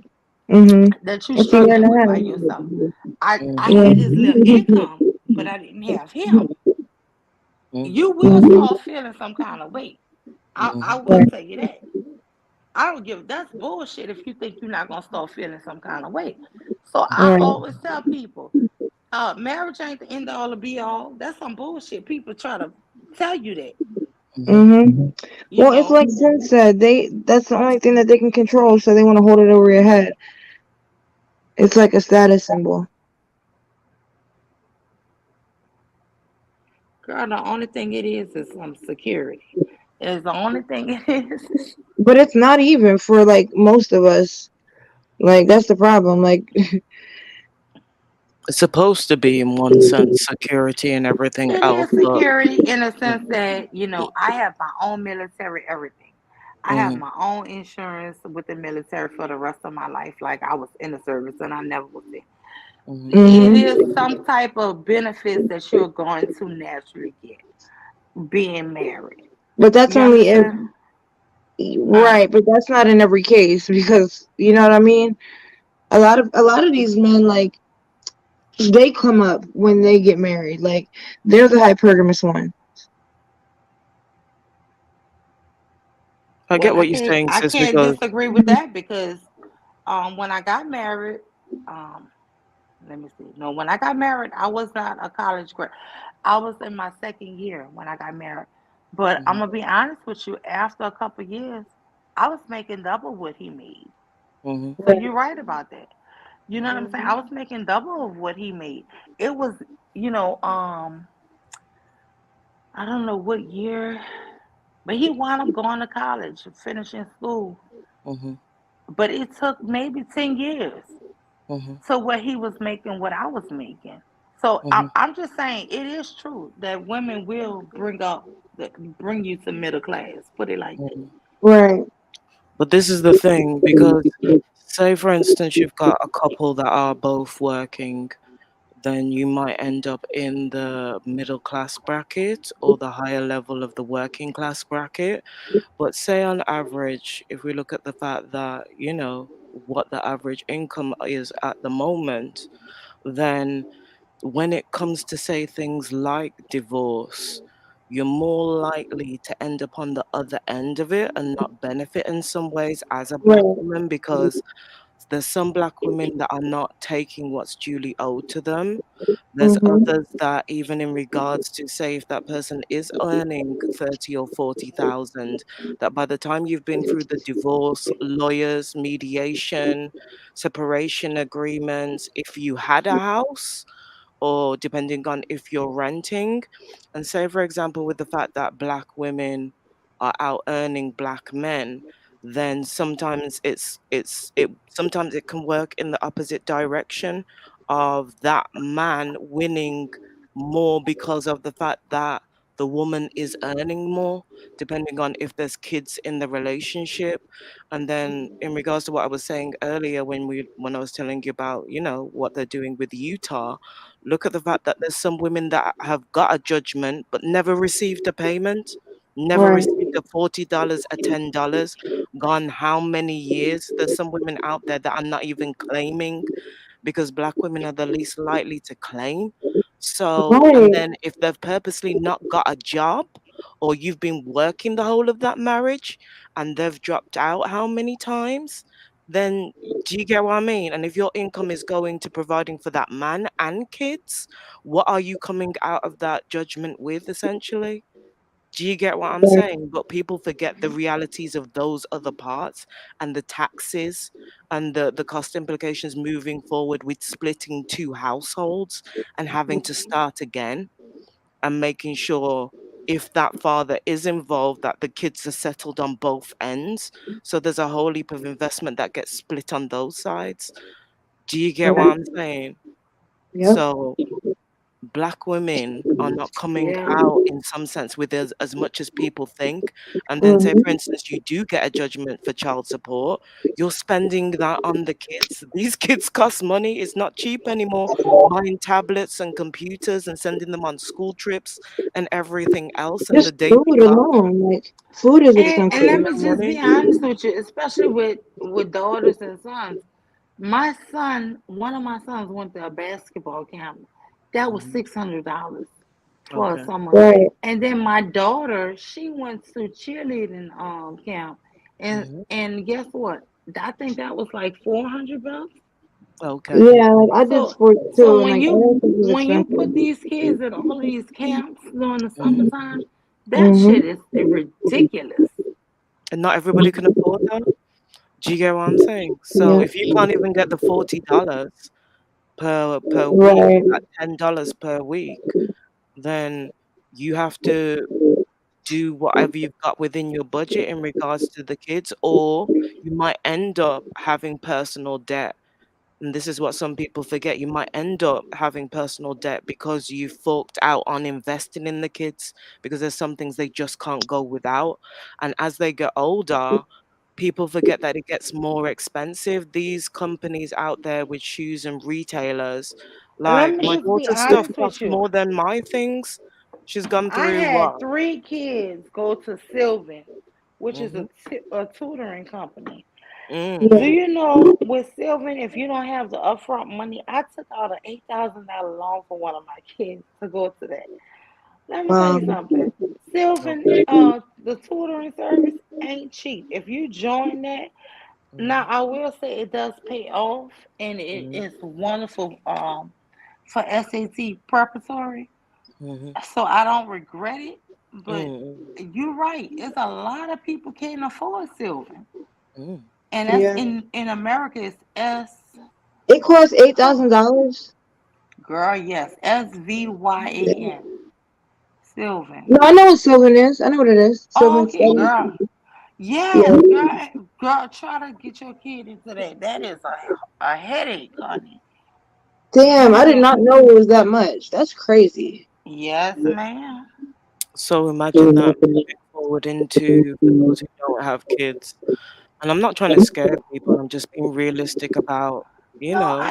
Mm-hmm. that you It's a year and struggling with by a yourself. I Mhm. half. had his little income, but I didn't have him. Mm. You will start feeling some kind of way. I Mhm. will tell you that. I don't give that's bullshit if you think you're not gonna start feeling some kind of way. So I Right. always tell people, marriage ain't the end all to be all. That's some bullshit. People try to tell you that, Mhm. Mm-hmm. you Well, it's know. like Ken said, that's the only thing that they can control, so they want to hold it over your head. It's like a status symbol. Girl, the only thing it is some security. Is the only thing it is. But it's not even for like most of us. Like that's the problem. Like It's supposed to be in one sense security and everything It else, is but security in a sense that, I have my own military everything. I have mhm, my own insurance with the military for the rest of my life. Like I was in the service and I never was in. mhm, It hmm is some type of benefits that you're going to naturally get being married. but that's You only if understand? Uh, right, but that's not in every case because you know what I mean? A lot of these men like they come up when they get married. Like they're the hypergamous one. I well, get I what you're can't saying, I sis, can't because disagree with that because when I got married, um let me see. No, when I got married, I was not a college grad. I was in my second year when I got married. But I'm mhm, gonna be honest with you, after a couple of years, I was making double what he made. mhm, So Right. you're right about that. You know what I'm saying? I was making double of what he made. It was, you know, I don't know what year, but he wound up going to college, finishing school. mhm, But it took maybe 10 years mhm, to what he was making, what I was making. So mhm. I'm just saying it is true that women will bring you to middle class. Put it like that. Mhm. Right. But this is the thing, because say for instance you've got a couple that are both working, then you might end up in the middle class bracket or the higher level of the working class bracket. But say on average, if we look at the fact that, what the average income is at the moment, then when it comes to say things like divorce, you're more likely to end up on the other end of it and not benefit in some ways as a black Right. woman, because there's some black women that are not taking what's duly owed to them. There's hmm others that, even in regards to, say, if that person is earning 30 or 40,000, that by the time you've been through the divorce, lawyers, mediation, separation agreements, if you had a house, or depending on if you're renting. And say, for example, with the fact that black women are out earning black men, then sometimes it can work in the opposite direction of that man winning more because of the fact that the woman is earning more, depending on if there's kids in the relationship. And then in regards to what I was saying earlier, when I was telling you about, what they're doing with Utah, look at the fact that there's some women that have got a judgment but never received a payment, never Right. received a $40, a $10. Gone how many years? There's some women out there that are not even claiming, because black women are the least likely to claim. So, and Right. then if they've purposely not got a job, or you've been working the whole of that marriage and they've dropped out how many times, then do you get what I mean? And if your income is going to providing for that man and kids, what are you coming out of that judgment with essentially? Do you get what I'm Right. saying? But people forget the realities of those other parts, and the taxes, and the cost implications moving forward with splitting two households and having to start again, and making sure, if that father is involved, that the kids are settled on both ends. So there's a whole heap of investment that gets split on those sides. Do you get what Right. I'm saying? Yep. So black women are not coming Yeah. out in some sense with as much as people think. And then say, for hmm instance, you do get a judgment for child support, you're spending that on the kids. These kids cost money. It's not cheap anymore. Buying tablets and computers and sending them on school trips and everything else, and the Just daily food cost, alone. Like food is And expensive. let spending me that just be money. honest with you, especially with daughters and sons. My son, one of my sons went to a basketball camp. That was Mhm. $600 for a Okay. summer. Right. And then my daughter, she went to cheerleading camp, and Hmm. guess what? I think that was like $400. Okay. Yeah. Like I did So sports too, so and like everything is when you put expensive. these kids in all of these camps during the Hmm. summertime, that hmm shit is ridiculous. And not everybody can afford that. Do you get what I'm saying? So Yeah. if you can't even get the $40 per week, Right. at $10 per week, then you have to do whatever you've got within your budget in regards to the kids, or you might end up having personal debt. And this is what some people forget. You might end up having personal debt because you forked out on investing in the kids, because there's some things they just can't go without. And as they get older, people forget that it gets more expensive. These companies out there with shoes and retailers, Let like me my just be daughter's stuff honest with costs you. more than my things. She's gone I through had what? 3 kids go to Sylvan, which is Mm-hmm. a tutoring company. Mm. Do Yeah. you know with Sylvan, if you don't have the upfront money, I took out an $8,000 loan for one of my kids to go to that. Let me tell you something. Sylvan, Okay. the tutoring service ain't cheap. If you join that, now Mm-hmm. I will say it does pay off, and it Mm-hmm. is wonderful for SAT preparatory. Mm-hmm. So I don't regret it. But Mm-hmm. you're right. It's a lot of people can't afford Sylvan, Mm. and that's Yeah. in America. It's It costs $8,000. girl, yes, SVYAN, Sylvan. No, I know what Sylvan is. I know what it is. Oh, Sylvan okay, Study. girl. Yeah. Yes, girl, try to get your kid into that. That is a headache, honey. Damn, I did Girl, not know it was that much. That's crazy. yes, ma'am. So imagine that moving forward into for those who don't have kids. And I'm not trying to scare people. I'm just being realistic about, you No, know,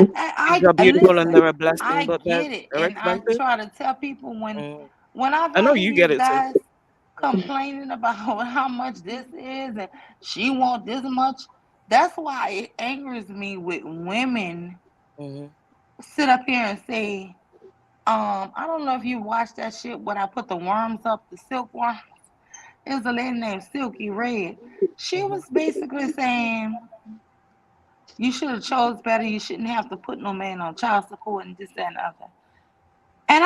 kids are beautiful and listen. they're a blessing, I but get it, they're and I expensive. try to tell people Mm. when I I know find you get these it, sis. guys complaining about how much this is and she want this much. That's why it angers me with women Mm-hmm. sit up here and say, I don't know if you watched that shit when I put the worms up, the silkworm. There's a lady named Silky Red. She Mm-hmm. was basically saying you should have chose better. You shouldn't have to put no man on child support and this, that, and the other. And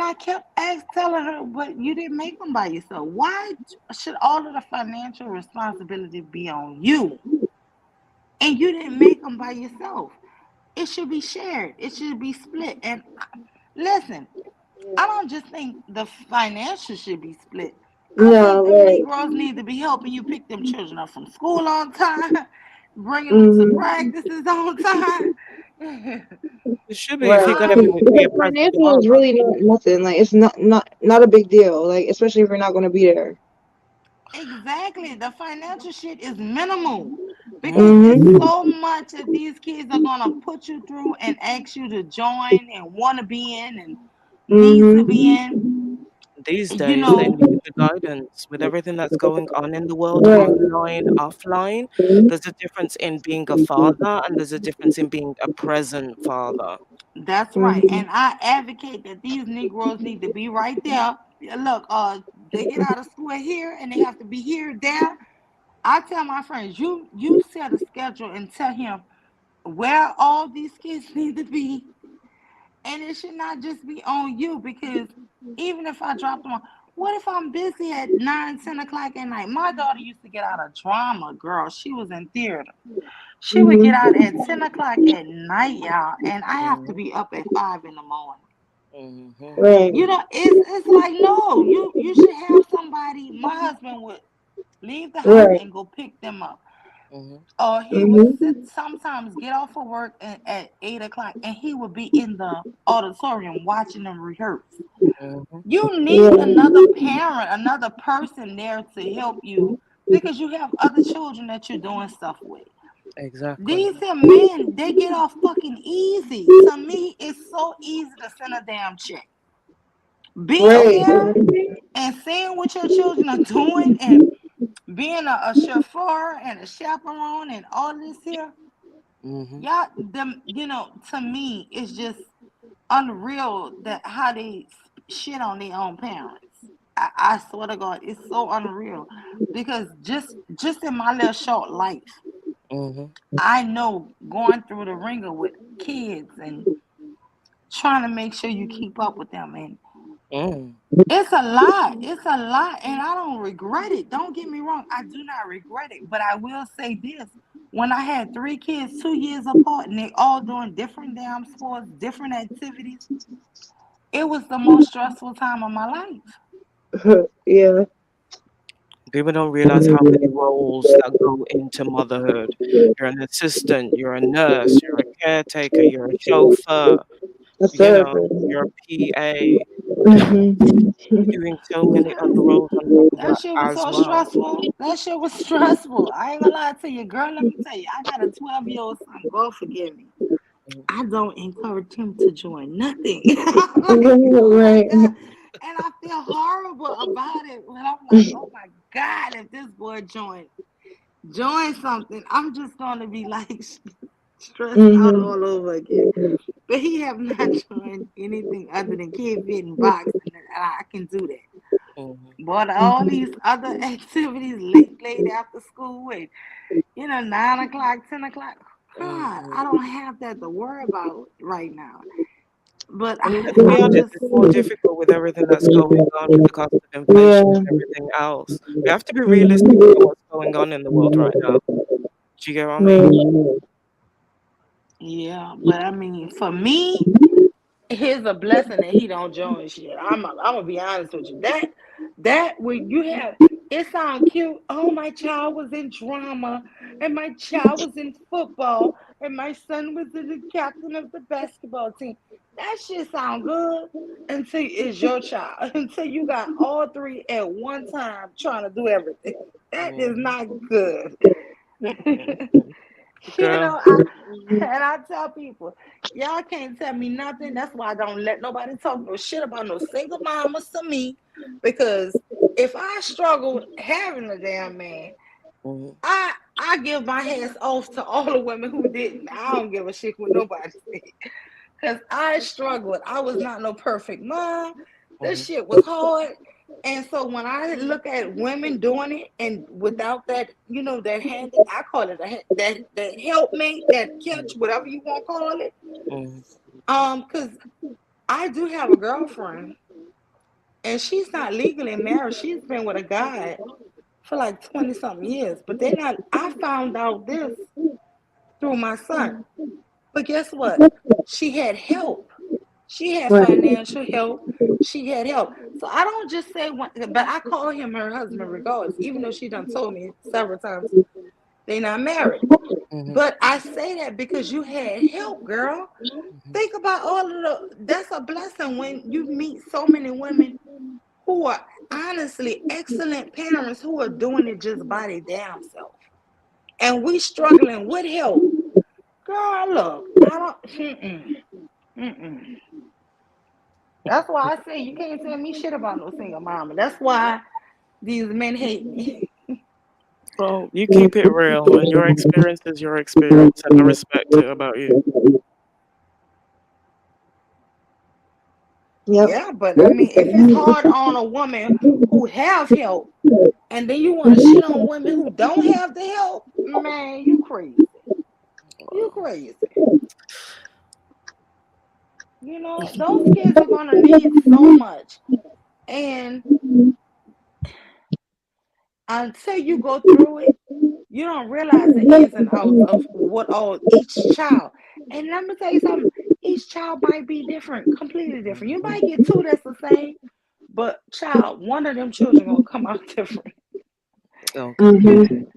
I kept telling her, but you didn't make them by yourself. Why should all of the financial responsibility be on you? And you didn't make them by yourself. It should be shared. It should be split. And listen, I don't just think the financial should be split. I No, think them right. Negroes need to be helping you pick them children up from school on time, bringing them to Mm-hmm. practices on time. It should be if Right. you're gonna Honey, be a Because present financial is father. really not nothing. Like it's not a big deal. Like especially if you're not going to be there. exactly. The financial shit is minimal because Mm. it's Mm-hmm. so much that these kids are gonna put you through and ask you to join and want to be in and need to be Mm-hmm. in. These You days, they know, need the guidance with everything that's going on in the world, Right. online, offline. There's a difference in being a father, and there's a difference in being a present father. that's right. Mm-hmm. And I advocate that these Negroes need to be right there. Yeah, look, they get out of school here and they have to be here, there. I tell my friends, you set a schedule and tell him where all these kids need to be, and it should not just be on you because even if I drop them off, what if I'm busy at 9, 10 o'clock at night? My daughter used to get out of drama, girl. She was in theater. She would get out at 10 o'clock at night, y'all, and I have to Mm-hmm. be up at 5 in the morning. Mm-hmm. Right. You know, it's like no, you should have somebody. My husband would leave the house Right. and go pick them up. Mm-hmm. Or he would Mm-hmm. sometimes get off of work at 8 o'clock and he would be in the auditorium watching them rehearse. Mm-hmm. You need Yeah. another parent, another person there to help you because you have other children that you're doing stuff with. Exactly. These here men, they get off fucking easy. To me, it's so easy to send a damn check. Being Right. there and seeing what your children are doing and being a chauffeur and a chaperone and all this here, Mm-hmm. y'all, them, to me, it's just unreal that how they shit on their own parents. I swear to God, it's so unreal because just in my little short life, Mm-hmm. I know going through the ringer with kids and trying to make sure you keep up with them, and Mm. it's a lot. It's a lot, and I don't regret it. Don't get me wrong, I do not regret it. But I will say this: when I had 3 kids, 2 years apart, and they all doing different damn sports, different activities, it was the most stressful time of my life. Yeah. People don't realize how many roles that go into motherhood. You're an assistant, you're a nurse, you're a caretaker, you're a chauffeur, A you know, therapist. you're a PA. Mhm. You're doing so many other roles on top of That that shit was as so well. stressful. That shit was stressful. I ain't gonna lie to you, girl. Let me tell you, I got a 12-year-old son. God forgive me. I don't encourage him to join nothing. I'm like, oh my Right. God. And I feel horrible about it. But I'm like, oh my God, if this boy join something, I'm just gonna be like stressed out Mhm. all over again. But he have not joined anything other than kid fit and boxing, and I can do that. Mhm. But all these other activities late after school and 9 o'clock, 10 o'clock. God, I don't have that to worry about right now. But And let's be I'm honest, just it's more difficult with everything that's going on with the cost of Yeah. inflation and everything else. We have to be realistic Mhm. about what's going on in the world right now. Do you get what I mean? Right. yeah. But I mean, for me, here's a blessing that he don't join shit. I'm gonna be honest with you. That when you have it sound cute. Oh, my child was in drama, and my child was in football, and my son was the captain of the basketball team. That shit sound good until it's your child. Until you got all three at one time trying to do everything. That is not good. Girl. And I tell people, y'all can't tell me nothing. That's why I don't let nobody talk no shit about no single mamas to me. Because if I struggled having a damn man, Mhm. I give my hats off to all the women who didn't. I don't give a shit what nobody said. Because I struggled. I was not no perfect mom. This Mhm. shit was hard. And so when I look at women doing it and without that, that handy, I call it that helpmate, that catch, whatever you want to call it. Mhm. Because I do have a girlfriend and she's not legally married. She's been with a guy for like 20 something years, but I found out this through my son. But guess what? She had help. She had Right. financial help. She had help. So I don't just say one, but I call him her husband regardless, even though she done told me several times they not married. Mhm. But I say that because you had help, girl. Think about that's a blessing when you meet so many women who are honestly excellent parents who are doing it just by their damn self. And we struggling with help. Girl, look, I don't, mm-mm. That's why I say you can't tell me shit about no single mama. That's why these men hate me. Well, you keep it real, and your experience is your experience, and I respect it about you. Yep. Yeah, but I mean, if it's hard on a woman who have help, and then you want to shit on women who don't have the help, man, you crazy. You crazy. Those kids are gonna need so much, and until you go through it, you don't realize the ins and outs of what all each child. And let me tell you something. Each child might be different, completely different. You might get two that's the same, but child, one of them children gonna come out different. Okay. Mhm.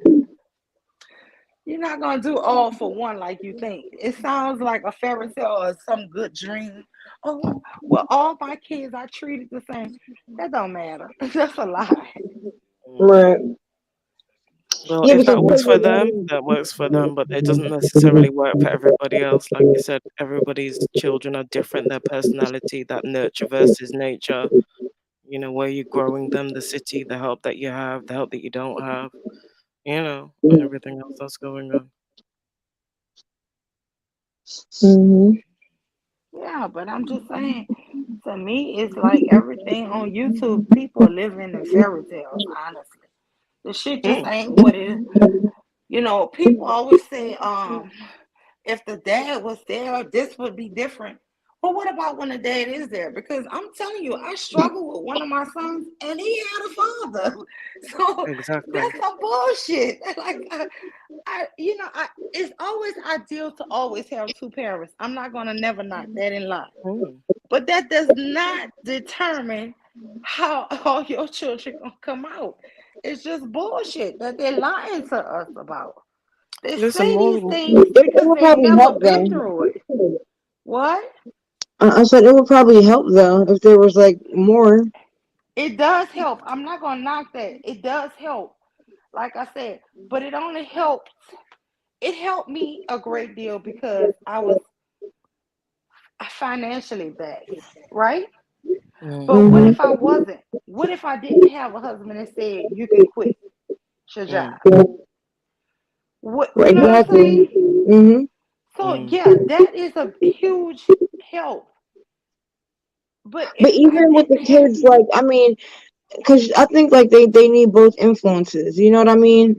You're not gonna do all for one like you think. It sounds like a fairy tale or some good dream. Oh, well, all my kids I treated the same. That don't matter. That's a lie. Right. Well, Yeah, if because that works for them, that works for them, but it doesn't necessarily work for everybody else. Like you said, everybody's children are different, their personality, that nurture versus nature, where you're growing them, the city, the help that you have, the help that you don't have, and everything else that's going on. Mhm. Yeah, but I'm just saying, to me, it's like everything on YouTube, people are living in fairy tales, honestly. The shit just Mm. ain't what it is. People always say, if the dad was there, this would be different. But what about when the dad is there? Because I'm telling you, I struggle with one of my sons, and he had a father. So Exactly. that's some bullshit. Like, it's always ideal to always have two parents. I'm not gonna never knock that in line, but that does not determine how all your children gonna come out. It's just bullshit that they're lying to us about. They Listen, say more, these things It because would they ain't probably never help been though. through it. What? I said it would probably help though if there was like more. It does help. I'm not gonna knock that. It does help. Like I said, but it only helps. It helped me a great deal because I was financially back, right? But what Mm-hmm. if I wasn't? What if I didn't have a husband that said you can quit your job? What, you know what I'm saying? Exactly. Mm-hmm. So yeah, that is a huge help. But But if I even with the didn't have, kids, like I mean, because I think like they need both influences. You know what I mean?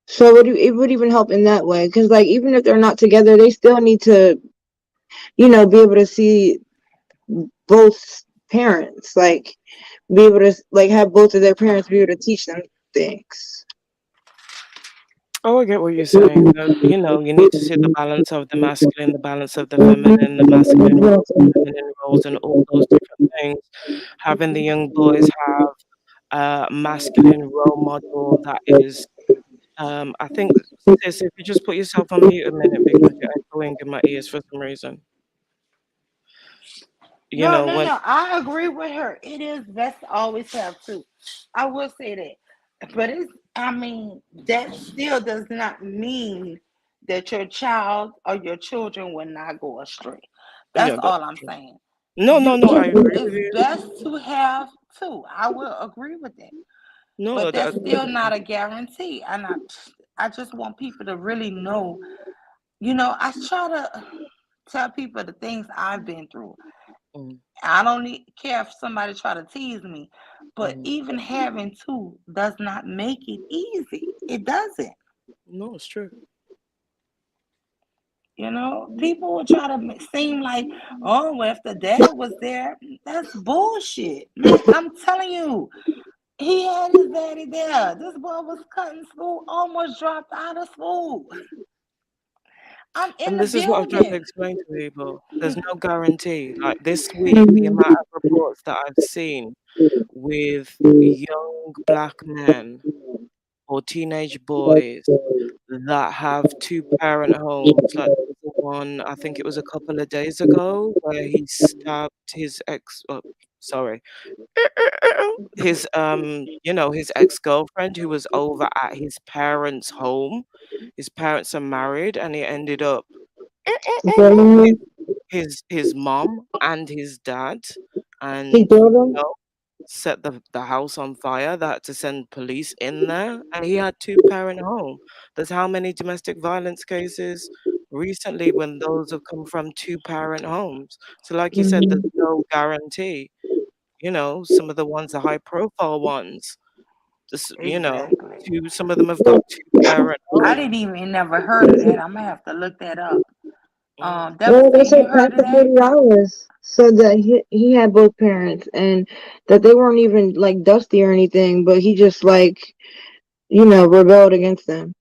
So it would even help in that way. Because like even if they're not together, they still need to be able to see both parents. Like be able to like have both of their parents be able to teach them things. Oh, I get what you're saying. You need to see the balance of the masculine, the balance of the feminine, the masculine roles, the feminine roles, and all those different things. Having the young boys have a masculine role model that is, I think, sis, if you just put yourself on mute a minute because you're echoing in my ears for some reason. You no, know, no, when no, I agree with her. It is best to always have two. I will say that. But I mean, that still does not mean that your child or your children will not go astray. That's yeah, that's all I'm true. saying. No, no, no, I agree with It's you. best to have two. I will agree with that. No, But that's still not a guarantee. And I just want people to really know, I try to tell people the things I've been through. mm, I don't care if somebody try to tease me, but mm. even having two does not make it easy. It doesn't. No, it's true. People will try to seem like, oh, well, if the dad was there, that's bullshit, man. I'm telling you, he had his daddy there. This boy was cutting school, almost dropped out of school. I'm in And the this is what I've tried to building. explain to people. There's no guarantee. Like this week, the amount of reports that I've seen with young black men or teenage boys that have two-parent homes. Like there was the one, I think it was a couple of days ago, where he stabbed his sorry, his ex-girlfriend who was over at his parents' home. His parents are married, and he ended up He his mom and his dad, killed and him. set the house on fire. That had to send police in there, and he had two-parent home. There's how many domestic violence cases recently when those have come from two-parent homes. So, like you said, there's Mm-hmm. no guarantee. Some of the ones, the high-profile ones, just Exactly. some of them have got two-parent I homes. didn't even never heard of that. I'm gonna have to look that up. Mm. Well, they Devastate, you said heard of Pastor that? 40 Hours said that he had both parents and that they weren't even like dusty or anything, but he just like, rebelled against them.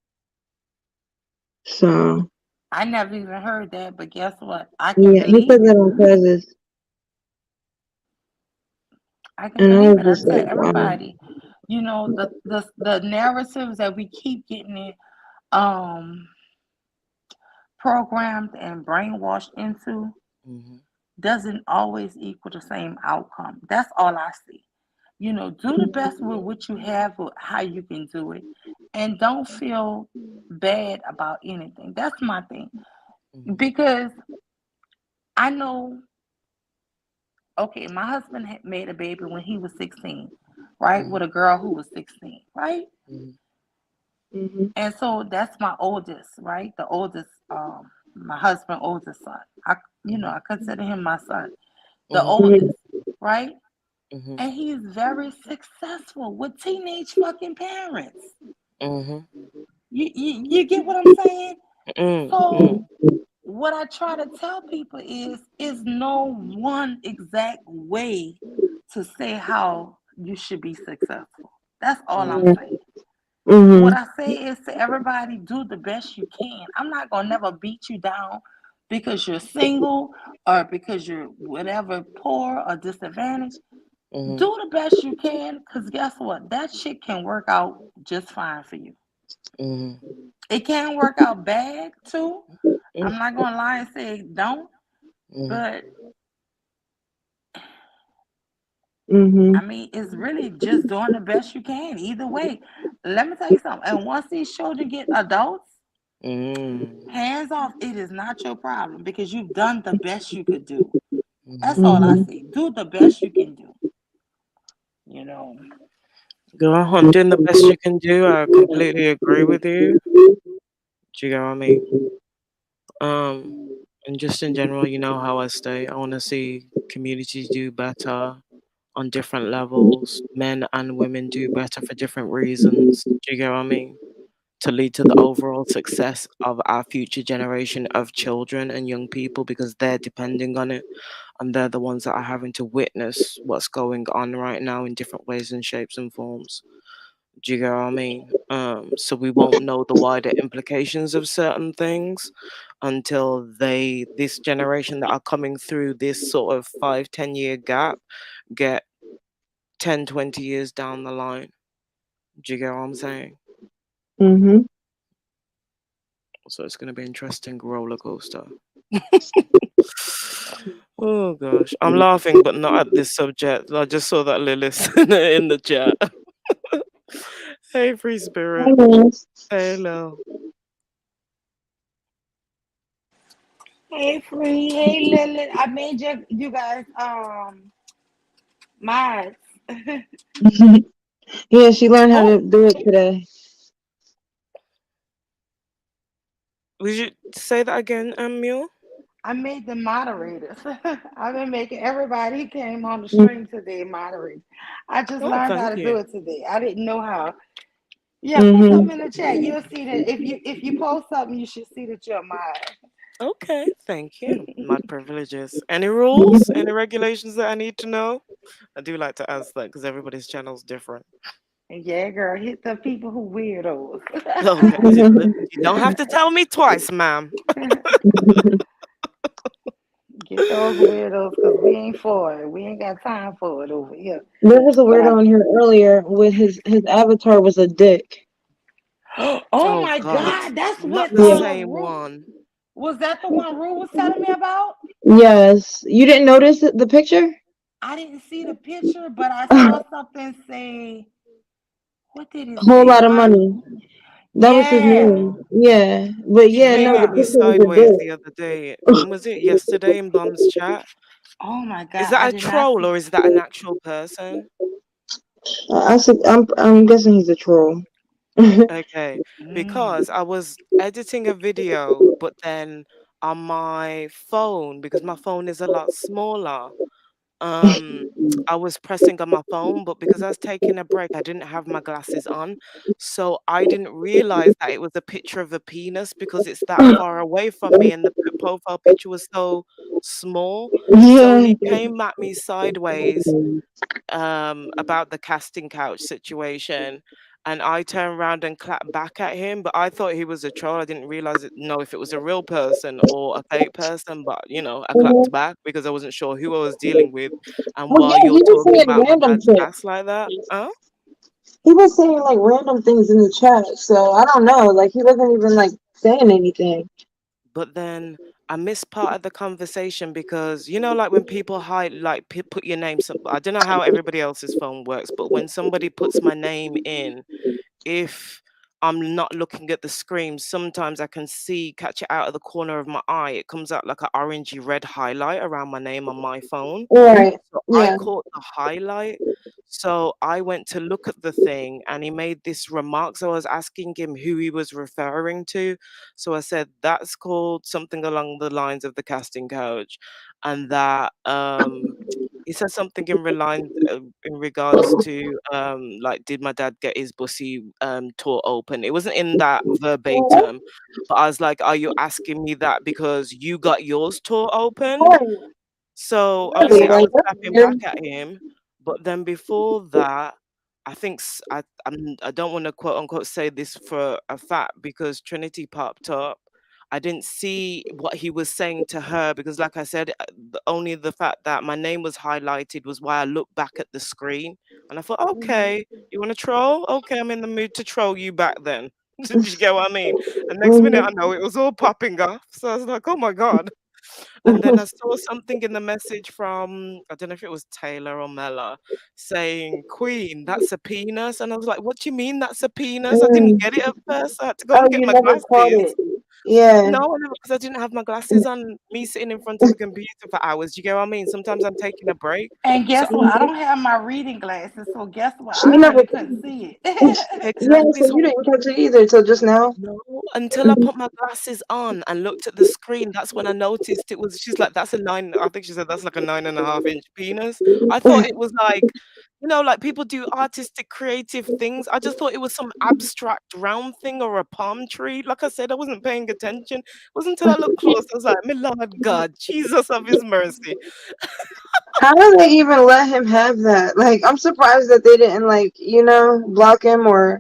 So, I never even heard that, but guess what? I can yeah, he believe said that it. on Craigslist. I can And I believe was it. I just tell like, wow. everybody, the narratives that we keep getting um programmed and brainwashed into Mhm. doesn't always equal the same outcome. That's all I see. Do the best with what you have, with how you can do it, and don't feel bad about anything. That's my thing. Mhm. Because I know, okay, my husband had made a baby when he was 16, right? With Mhm. a girl who was 16, right? Mhm. Hmm. And so that's my oldest, right? The oldest, my husband's oldest son. I consider him my son, the Mhm. oldest, right? Mhm. And he's very successful with teenage fucking parents. Mhm. You get what I'm saying? Mhm. So Mhm. what I try to tell people is no one exact way to say how you should be successful. That's all I'm saying. What I say is to everybody, do the best you can. I'm not gonna never beat you down because you're single or because you're whatever poor or disadvantaged. Mhm. Do the best you can, because guess what? That shit can work out just fine for you. Mhm. It can work out bad too. Mm. I'm not gonna lie and say it don't, Mhm. but Mm-hmm. I mean, it's really just doing the best you can. Either way, let me tell you something. And once these children get adults, Mm. hands off. It is not your problem because you've done the best you could do. That's Mhm. all I Mm-hmm. say. Do the best you can do. You know. Go on, doing the best you can do. I completely agree with you. Do you get what I mean? Um, and just in general, you know how I stay. I want to see communities do better on different levels. Men and women do better for different reasons. Do you get what I mean? To lead to the overall success of our future generation of children and young people because they're depending on it and they're the ones that are having to witness what's going on right now in different ways and shapes and forms. Do you get what I mean? So we won't know the wider implications of certain things until this generation that are coming through this sort of 5-10 year gap, get 10, 20 years down the line. Do you get what I'm saying? Mm-hmm. So it's going to be interesting roller coaster. Oh gosh, I'm laughing, but not at this subject. I just saw that Lilith in the chat. Hey, free spirit. Yes. Say hello. Hey, Free. Hey, Lilith. I made you guys mods. Yeah, she learned how Oh, to do it today. would you say that again, Mule? I made them moderators. I've been making everybody who came on the Mm. stream today moderators. I just Oh, learned how thank to do you. it today. I didn't know how. Yeah, put Mm-hmm. something in the chat. You'll see that if you post something, you should see that you're a mod. Okay, thank you. My privileges. Any rules? Any regulations that I need to know? I do like to ask that because everybody's channel's different. And yeah, girl, hit the people who weirdos. Okay, you don't have to tell me twice, ma'am. Get those weirdos because we ain't for it. We ain't got time for it over here. There was a But weirdo on here earlier with his avatar was a dick. oh Oh my God, God, that's not what the Yeah. same Rue one. was that the one Rue was telling me about? Yes. You didn't notice the picture? I didn't see the picture, but I A saw something say, what did it whole say? lot of My money. That was his yeah, name. Yeah. But He yeah, came no, the at me picture was sideways the a other day. When was it? Yesterday in Bum's chat. oh my Is God, I that a did not troll see. or is that an actual person? dick. I'm guessing he's a troll. Okay, Mm. because I was editing a video, but then on my phone, because my phone is a lot smaller, um, I was pressing on my phone, but because I was taking a break, I didn't have my glasses on. So I didn't realize that it was a picture of a penis because it's that far away from me and the profile picture was so small. So Yeah. he came at me sideways about the casting couch situation. And I turned around and clapped back at him, but I thought he was a troll. I didn't realize know if it was a real person or a fake person. But I clapped Mhm. back because I wasn't sure who I was dealing with. And Well, while yeah, you're he was talking saying about my random dad's shit. ass like that, huh? He was saying like random things in the chat, so I don't know. Like he wasn't even like saying anything. But then I missed part of the conversation because like when people hide, like put your name. I don't know how everybody else's phone works, but when somebody puts my name in, if I'm not looking at the screen, sometimes I can catch it out of the corner of my eye. It comes out like an orangey red highlight around my name on my phone. Right. So I Yeah. caught the highlight. So I went to look at the thing and he made this remark. So I was asking him who he was referring to. So I said, that's called something along the lines of the casting couch. And that he said something in regards to like, did my dad get his pussy tore open? It wasn't in that verbatim, but I was like, are you asking me that because you got yours tore open? So obviously I Like was that's clapping weird. back at him, but then before that, I think I don't want to quote unquote say this for a fact because Trinity popped up. I didn't see what he was saying to her because, like I said, only the fact that my name was highlighted was why I looked back at the screen and I thought, okay, you want to troll? Okay, I'm in the mood to troll you back then. Did you get what I mean? And next minute I know it was all popping off. So I was like, oh my God. And then I saw something in the message from, I don't know if it was Taylor or Mella, saying, Queen, that's a penis. And I was like, what do you mean that's a penis? I didn't get it at first. I had to go Oh, and get you my never caught glasses. it. Yeah. No, because I didn't have my glasses on, me sitting in front of a computer for hours. Do you get what I mean? Sometimes I'm taking a break. And So guess what? I don't have my reading glasses, so guess what? She I never. really couldn't see it. Yeah, exactly. so So you didn't catch it either till just now. no, until I put my glasses on and looked at the screen, that's when I noticed it was. She's like, "That's a 9." I think she said that's like a 9.5 inch penis. I thought it was like, like people do artistic, creative things. I just thought it was some abstract round thing or a palm tree. Like I said, I wasn't paying attention. It wasn't until I looked close. I was like, "My Lord God, Jesus of His mercy." How do they even let him have that? Like, I'm surprised that they didn't block him or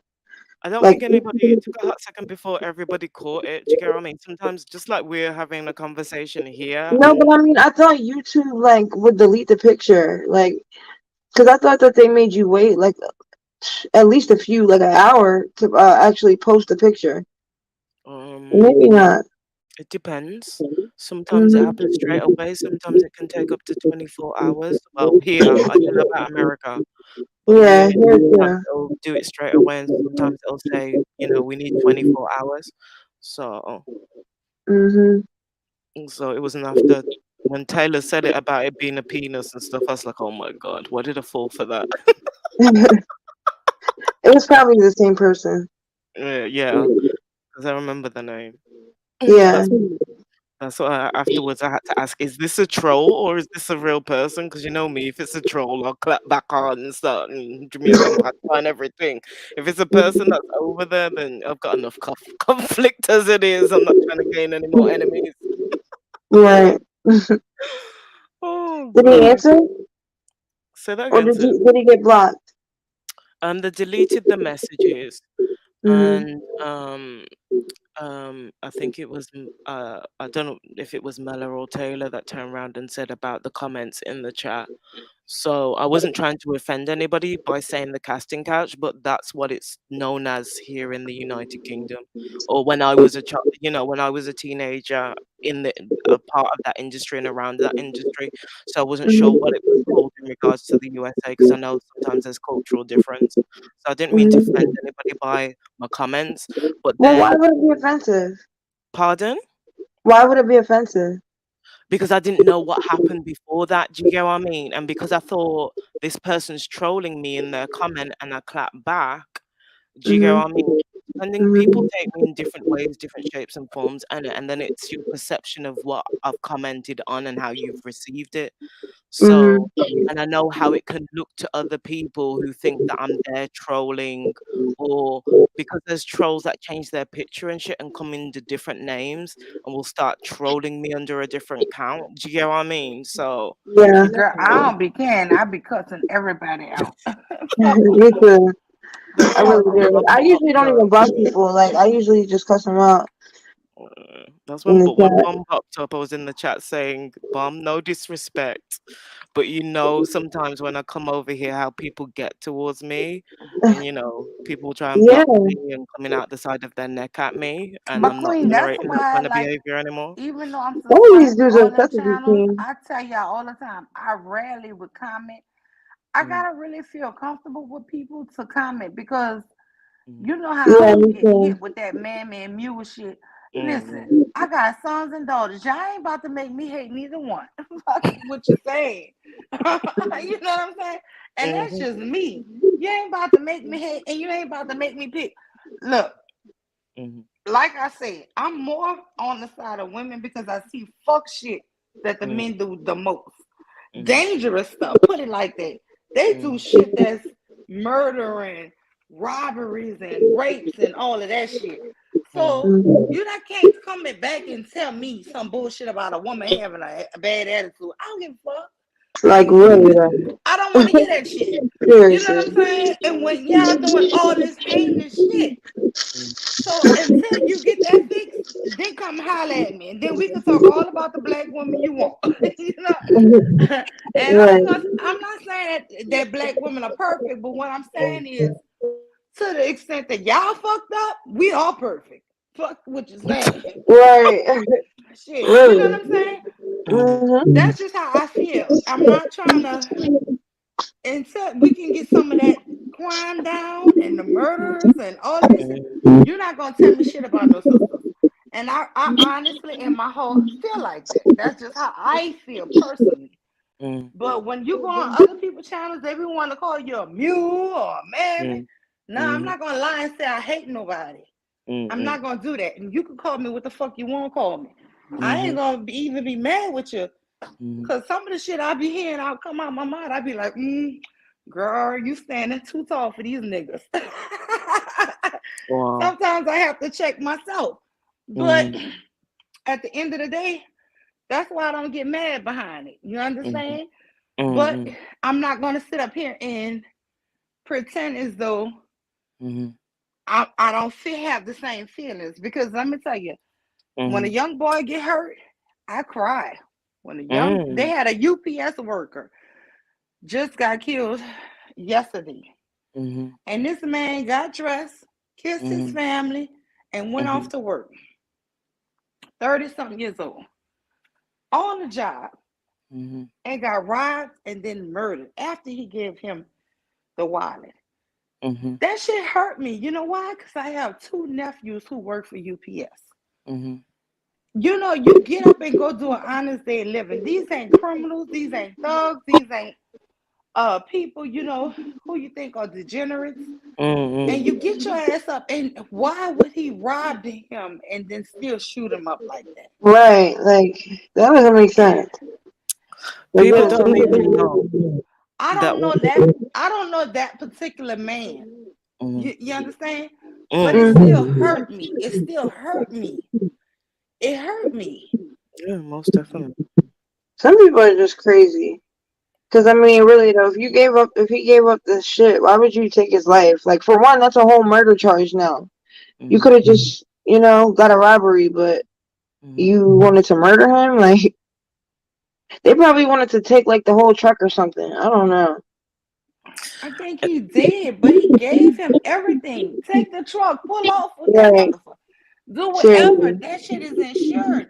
I don't like. think anybody. It took a hot second before everybody caught it. Do you get what I mean? Sometimes, just like we're having a conversation here, No, but I mean, I thought YouTube would delete the picture, because I thought that they made you wait at least an hour to actually post the picture. Maybe not. It depends. Sometimes it Hmm. happens straight away. Sometimes it can take up to 24 hours. Well, here, I don't know about America, but Yeah, here, here sometimes too. they'll do it straight away, and sometimes they'll say, we need 24 hours. So, Hmm. so it wasn't after when Taylor said it about it being a penis and stuff. I was like, oh my God, why did I fall for that? It was probably the same person. Yeah, because I remember the name. Yeah. That's why afterwards I had to ask, is this a troll or is this a real person? Because you know me, if it's a troll, I'll clap back on and start and Jamaican patois and everything. If it's a person that's over there, then I've got enough conflict as it is. I'm not trying to gain any more enemies. Right. Oh Did he God. answer, Say that or again, sis. did he get blocked? They deleted the messages Hmm. and I think it was I don't know if it was Mella or Taylor that turned around and said about the comments in the chat. So I wasn't trying to offend anybody by saying the casting couch, but that's what it's known as here in the United Kingdom. Or when I was a child, when I was a teenager in a part of that industry and around that industry. So I wasn't sure what it was called in regards to the USA because I know sometimes there's cultural difference. So I didn't mean to offend anybody by my comments. But Well, why then, would it be offensive? pardon? Why would it be offensive? Because I didn't know what happened before that. Do you get what I mean? And because I thought this person's trolling me in their comment and I clap back, do you get Hmm. what I mean? People take me in different ways, different shapes and forms, and then it's your perception of what I've commented on and how you've received it. Hmm. So, and I know how it can look to other people who think that I'm there trolling, or because there's trolls that change their picture and shit and come into different names and will start trolling me under a different count. Do you get what I mean? So, Yeah. you never Girl, I know. don't be caring. I be cussing everybody out. Me too. That's I why really when do. Bomb I usually popped don't up, even block people. I usually just cuss them out that's in when the when chat. Bomb popped up, I was in the chat saying, "Bomb, no disrespect, but sometimes when I come over here, how people get towards me, and people try and Yeah. block me and coming out the side of their neck at me, and But I'm not Queen, that's tolerating that why, kind of like, behavior anymore." even though I'm All of these subscribed to dudes are all them such a good channels, team. I tell y'all all the time, I rarely would comment. I Mm, gotta really feel comfortable with people to comment because mm, you know how Yeah, hoes me get too. hit with that man mule shit. mm, Listen, I got sons and daughters. Y'all ain't about to make me hate neither one. Fuck what you saying. You know what I'm saying? And that's mhm, just me. You ain't about to make me hate, and you ain't about to make me pick. Look, mhm, like I said, I'm more on the side of women because I see fuck shit that the mm, men do the most. dangerous stuff. Put it like that. They do shit that's murdering, robberies, and rapes, and all of that shit. So you not can't come back and tell me some bullshit about a woman having a bad attitude. I don't give a fuck. Like really, I don't want to hear that shit. You know what I'm seriously. saying? And when y'all doing all this heinous shit, so until you get that fixed, then come holler at me, and then we can talk all about the black woman you want. You know, and Right. I'm not saying that black women are perfect, but what I'm saying is, to the extent that y'all fucked up, we all perfect. Fuck what you're saying. Right. Shit, you Really. know what I'm saying? Mm-hmm. That's just how I feel. I'm not trying to, until we can get some of that crime down and the murders and all this shit, you're not gonna tell me shit about no sisters. And I honestly in my heart feel like that. That's just how I feel personally. But when you go on other people's channels, they be want to call you a mule or a mammy. No, I'm not gonna lie and say I hate nobody. I'm not gonna do that. And you can call me what the fuck you want to call me. I ain't gonna even be mad with you. Cause some of the shit I be hearing out come out my mind, I be like, girl, you standing too tall for these niggas. Wow. Sometimes I have to check myself. But at the end of the day, that's why I don't get mad behind it. You understand? But I'm not gonna sit up here and pretend as though I don't have the same feelings. Because let me tell you, when a young boy get hurt, I cry. When they had a UPS worker just got killed yesterday. And this man got dressed, kissed his family, and went off to work. 30-something years old. On the job. And got robbed and then murdered after he gave him the wallet. That shit hurt me. You know why? Because I have 2 nephews who work for UPS. You know, you get up and go do an honest day of living. These ain't criminals. These ain't thugs. These ain't people, you know, who you think are degenerates. And you get your ass up. And why would he rob him and then still shoot him up like that? Right. Like that doesn't make sense. People don't even know. I don't know that. I don't know that particular man. You understand? But it still hurt me. It still hurt me. It hurt me. Yeah, most definitely. Some people are just crazy. Cause I mean, really though, if he gave up this shit, why would you take his life? Like for one, that's a whole murder charge now. You could have just, got a robbery, but you wanted to murder him. Like they probably wanted to take like the whole truck or something. I don't know. I think he did, but he gave him everything. Take the truck, pull off with that Right. motherfucker. Do whatever. Seriously. That shit is insured.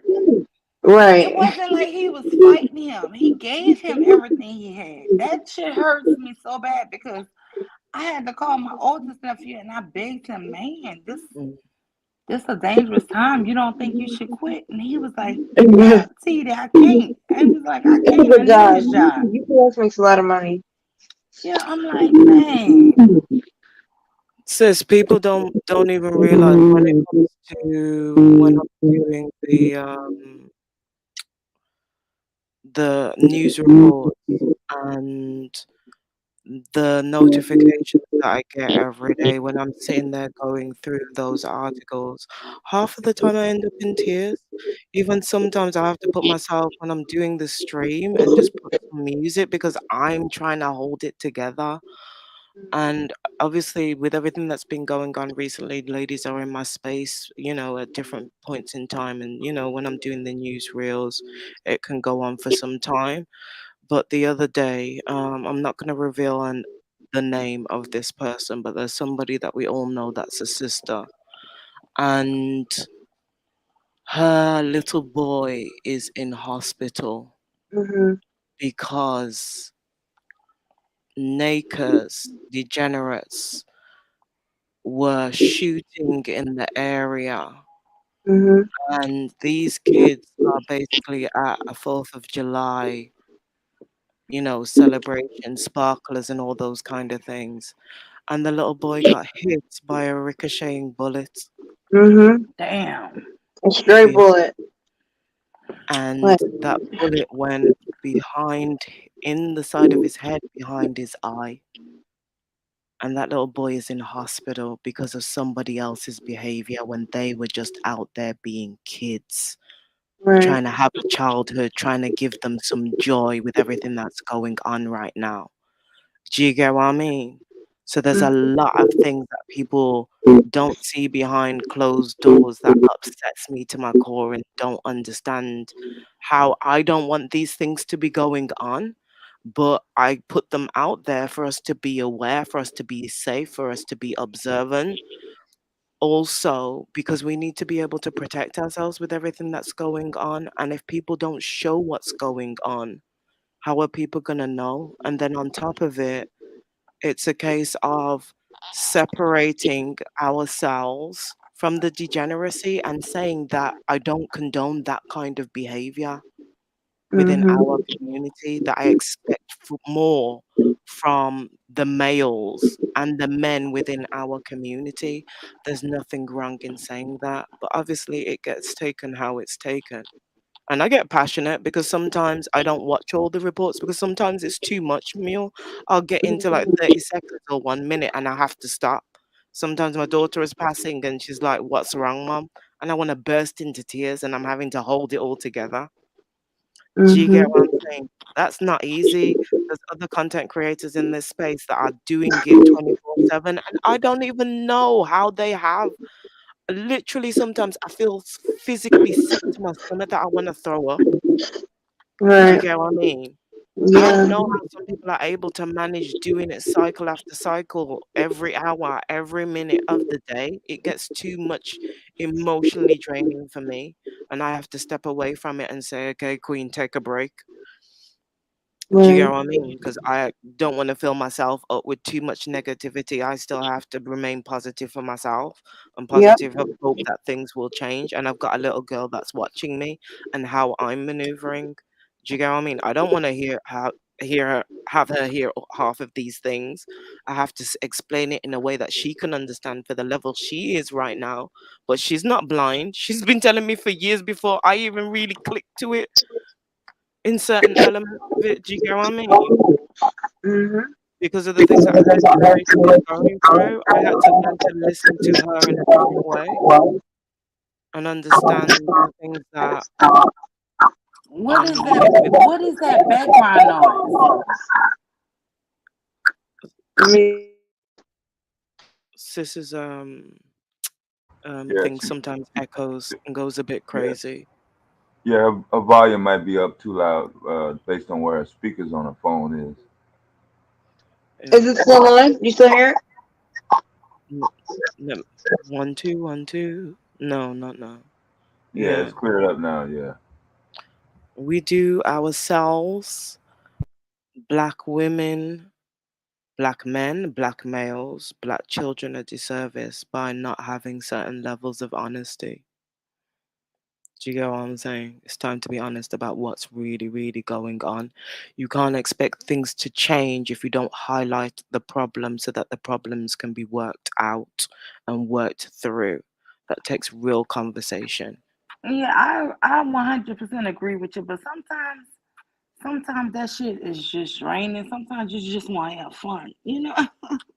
Right. It wasn't like he was fighting him. He gave him everything he had. That shit hurts me so bad because I had to call my oldest nephew and I begged him, man, this is a dangerous time. You don't think you should quit? And he was like, yeah, T, I can't. And he was like, I It's a can't. I good need job. this job. UPS makes a lot of money. Yeah, I'm like, man. Sis, people don't even realize when it comes to when I'm doing the news report and the notifications that I get every day when I'm sitting there going through those articles, half of the time I end up in tears. Even sometimes I have to put myself when I'm doing the stream and just put some music because I'm trying to hold it together. And obviously, with everything that's been going on recently, ladies are in my space, at different points in time. And, when I'm doing the news reels, it can go on for some time. But the other day, I'm not going to reveal the name of this person, but there's somebody that we all know that's a sister. And her little boy is in hospital because nakers, degenerates, were shooting in the area. And these kids are basically at a 4th of July, celebration, sparklers and all those kind of things. And the little boy got hit by a ricocheting bullet. Damn. A stray bullet. And What? that bullet went behind in the side of his head behind his eye. And that little boy is in hospital because of somebody else's behavior when they were just out there being kids, Right. trying to have a childhood, trying to give them some joy with everything that's going on right now. Do you get what I mean? So there's a lot of things that people don't see behind closed doors that upsets me to my core and don't understand how I don't want these things to be going on, but I put them out there for us to be aware, for us to be safe, for us to be observant. Also, because we need to be able to protect ourselves with everything that's going on. And if people don't show what's going on, how are people going to know? And then on top of it, it's a case of separating ourselves from the degeneracy and saying that I don't condone that kind of behavior within our community, that I expect more from the males and the men within our community. There's nothing wrong in saying that, but obviously it gets taken how it's taken. And I get passionate because sometimes I don't watch all the reports because sometimes it's too much meal. I'll get into like 30 seconds or 1 minute and I have to stop. Sometimes my daughter is passing and she's like, "What's wrong, mom?" And I want to burst into tears and I'm having to hold it all together. Do you get what I'm saying? That's not easy. There's other content creators in this space that are doing it 24/7, and I don't even know how they have. Literally, sometimes I feel physically sick to my stomach that I want to throw up. Do you Right. get what I mean? I Yeah. don't know how some people are able to manage doing it cycle after cycle, every hour, every minute of the day. It gets too much emotionally draining for me, and I have to step away from it and say, "Okay, Queen, take a break." Do you get Right. what I mean? Because I don't want to fill myself up with too much negativity. I still have to remain positive for myself and Yep. positive of hope that things will change. And I've got a little girl that's watching me and how I'm maneuvering. Do you get what I mean? I don't want to hear her have her hear half of these things. I have to explain it in a way that she can understand for the level she is right now. But she's not blind. She's been telling me for years before I even really clicked to it in certain elements of it. Do you get what I mean? Because of the things that her generation is going through, I had to learn to listen to her in a different way and understand the things that What are is that? needed with What is that background noise? Sis's Yeah, thing sometimes echoes and goes a bit yeah, crazy. yeah. Her volume might be up too loud, based on where her speakers on her phone is. Is Yeah. it still on? You still hear it? N- n- 1 2 1 2. No, not now. Yeah, it's Yeah. cleared up now. Yeah. We do ourselves, black women, black men, black males, black children a disservice by not having certain levels of honesty. Do you get what I'm saying? It's time to be honest about what's really, really going on. You can't expect things to change if you don't highlight the problem so that the problems can be worked out and worked through. That takes real conversation. Yeah, I 100% agree with you, but sometimes that shit is just draining. Sometimes you just want to have fun, you know.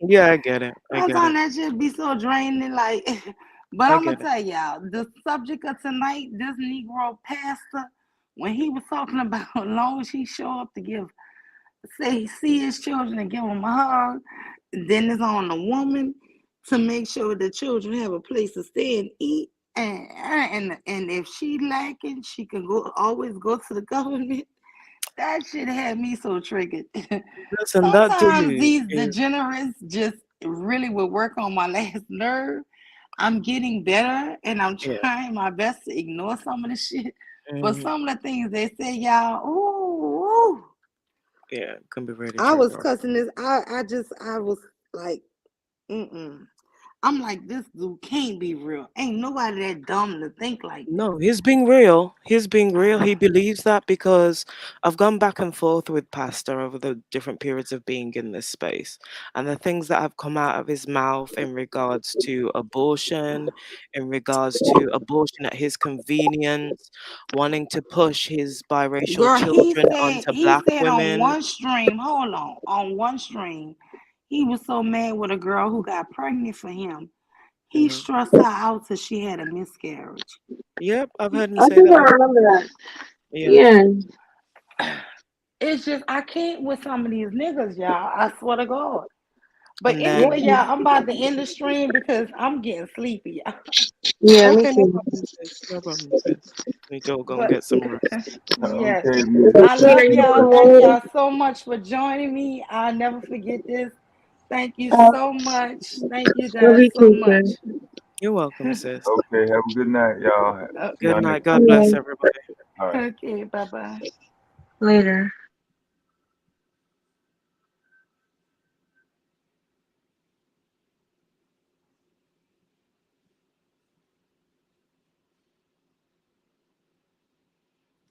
Yeah, I get it. I get Sometimes it. that shit be so draining, like. But I I'm gonna get it. tell y'all the subject of tonight. This Negro pastor, when he was talking about as long as he show up to say he see his children and give them a hug, then it's on the woman to make sure the children have a place to stay and eat. And if she lacking, she can always go to the government. That shit had me so triggered. Listen, that Sometimes dude these is, degenerates just really will work on my last nerve. I'm getting better and I'm yeah. trying my best to ignore some of the shit. But Mhm. some of the things they say, y'all, ooh. Yeah, can be really I was trigger. cussing this. I was like, mm-mm. I'm like, this dude can't be real. Ain't nobody that dumb to think like that. No, he's being real. He's being real. He believes that because I've gone back and forth with Pastor over the different periods of being in this space. And the things that have come out of his mouth in regards to abortion, in regards to abortion at his convenience, wanting to push his biracial Girl, children onto he black said on women. one stream, hold on one stream, he was so mad with a girl who got pregnant for him. He Mhm. stressed her out till she had a miscarriage. Yep, I've heard him I say think I that. remember that. Yeah. Yeah. It's just I can't with some of these niggas, y'all. I swear to God. But And Yeah. anyway, then, y'all, I'm about to end the stream because I'm getting sleepy, y'all. Yeah, me okay, no too. problem, sis. No problem, sis. Me too. Go and But get some rest. yes, Okay, Miss. I Later, love you y'all. Thank too. y'all so much for joining me. I'll never forget this. Thank you Uh, so much. Thank you love guys you so too, much. sir. You're welcome, sis. Okay, have a good night, y'all. See Good y'all night. next God week. bless Yeah. everybody. All right. Okay, bye bye. Later.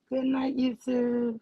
Good night, YouTube.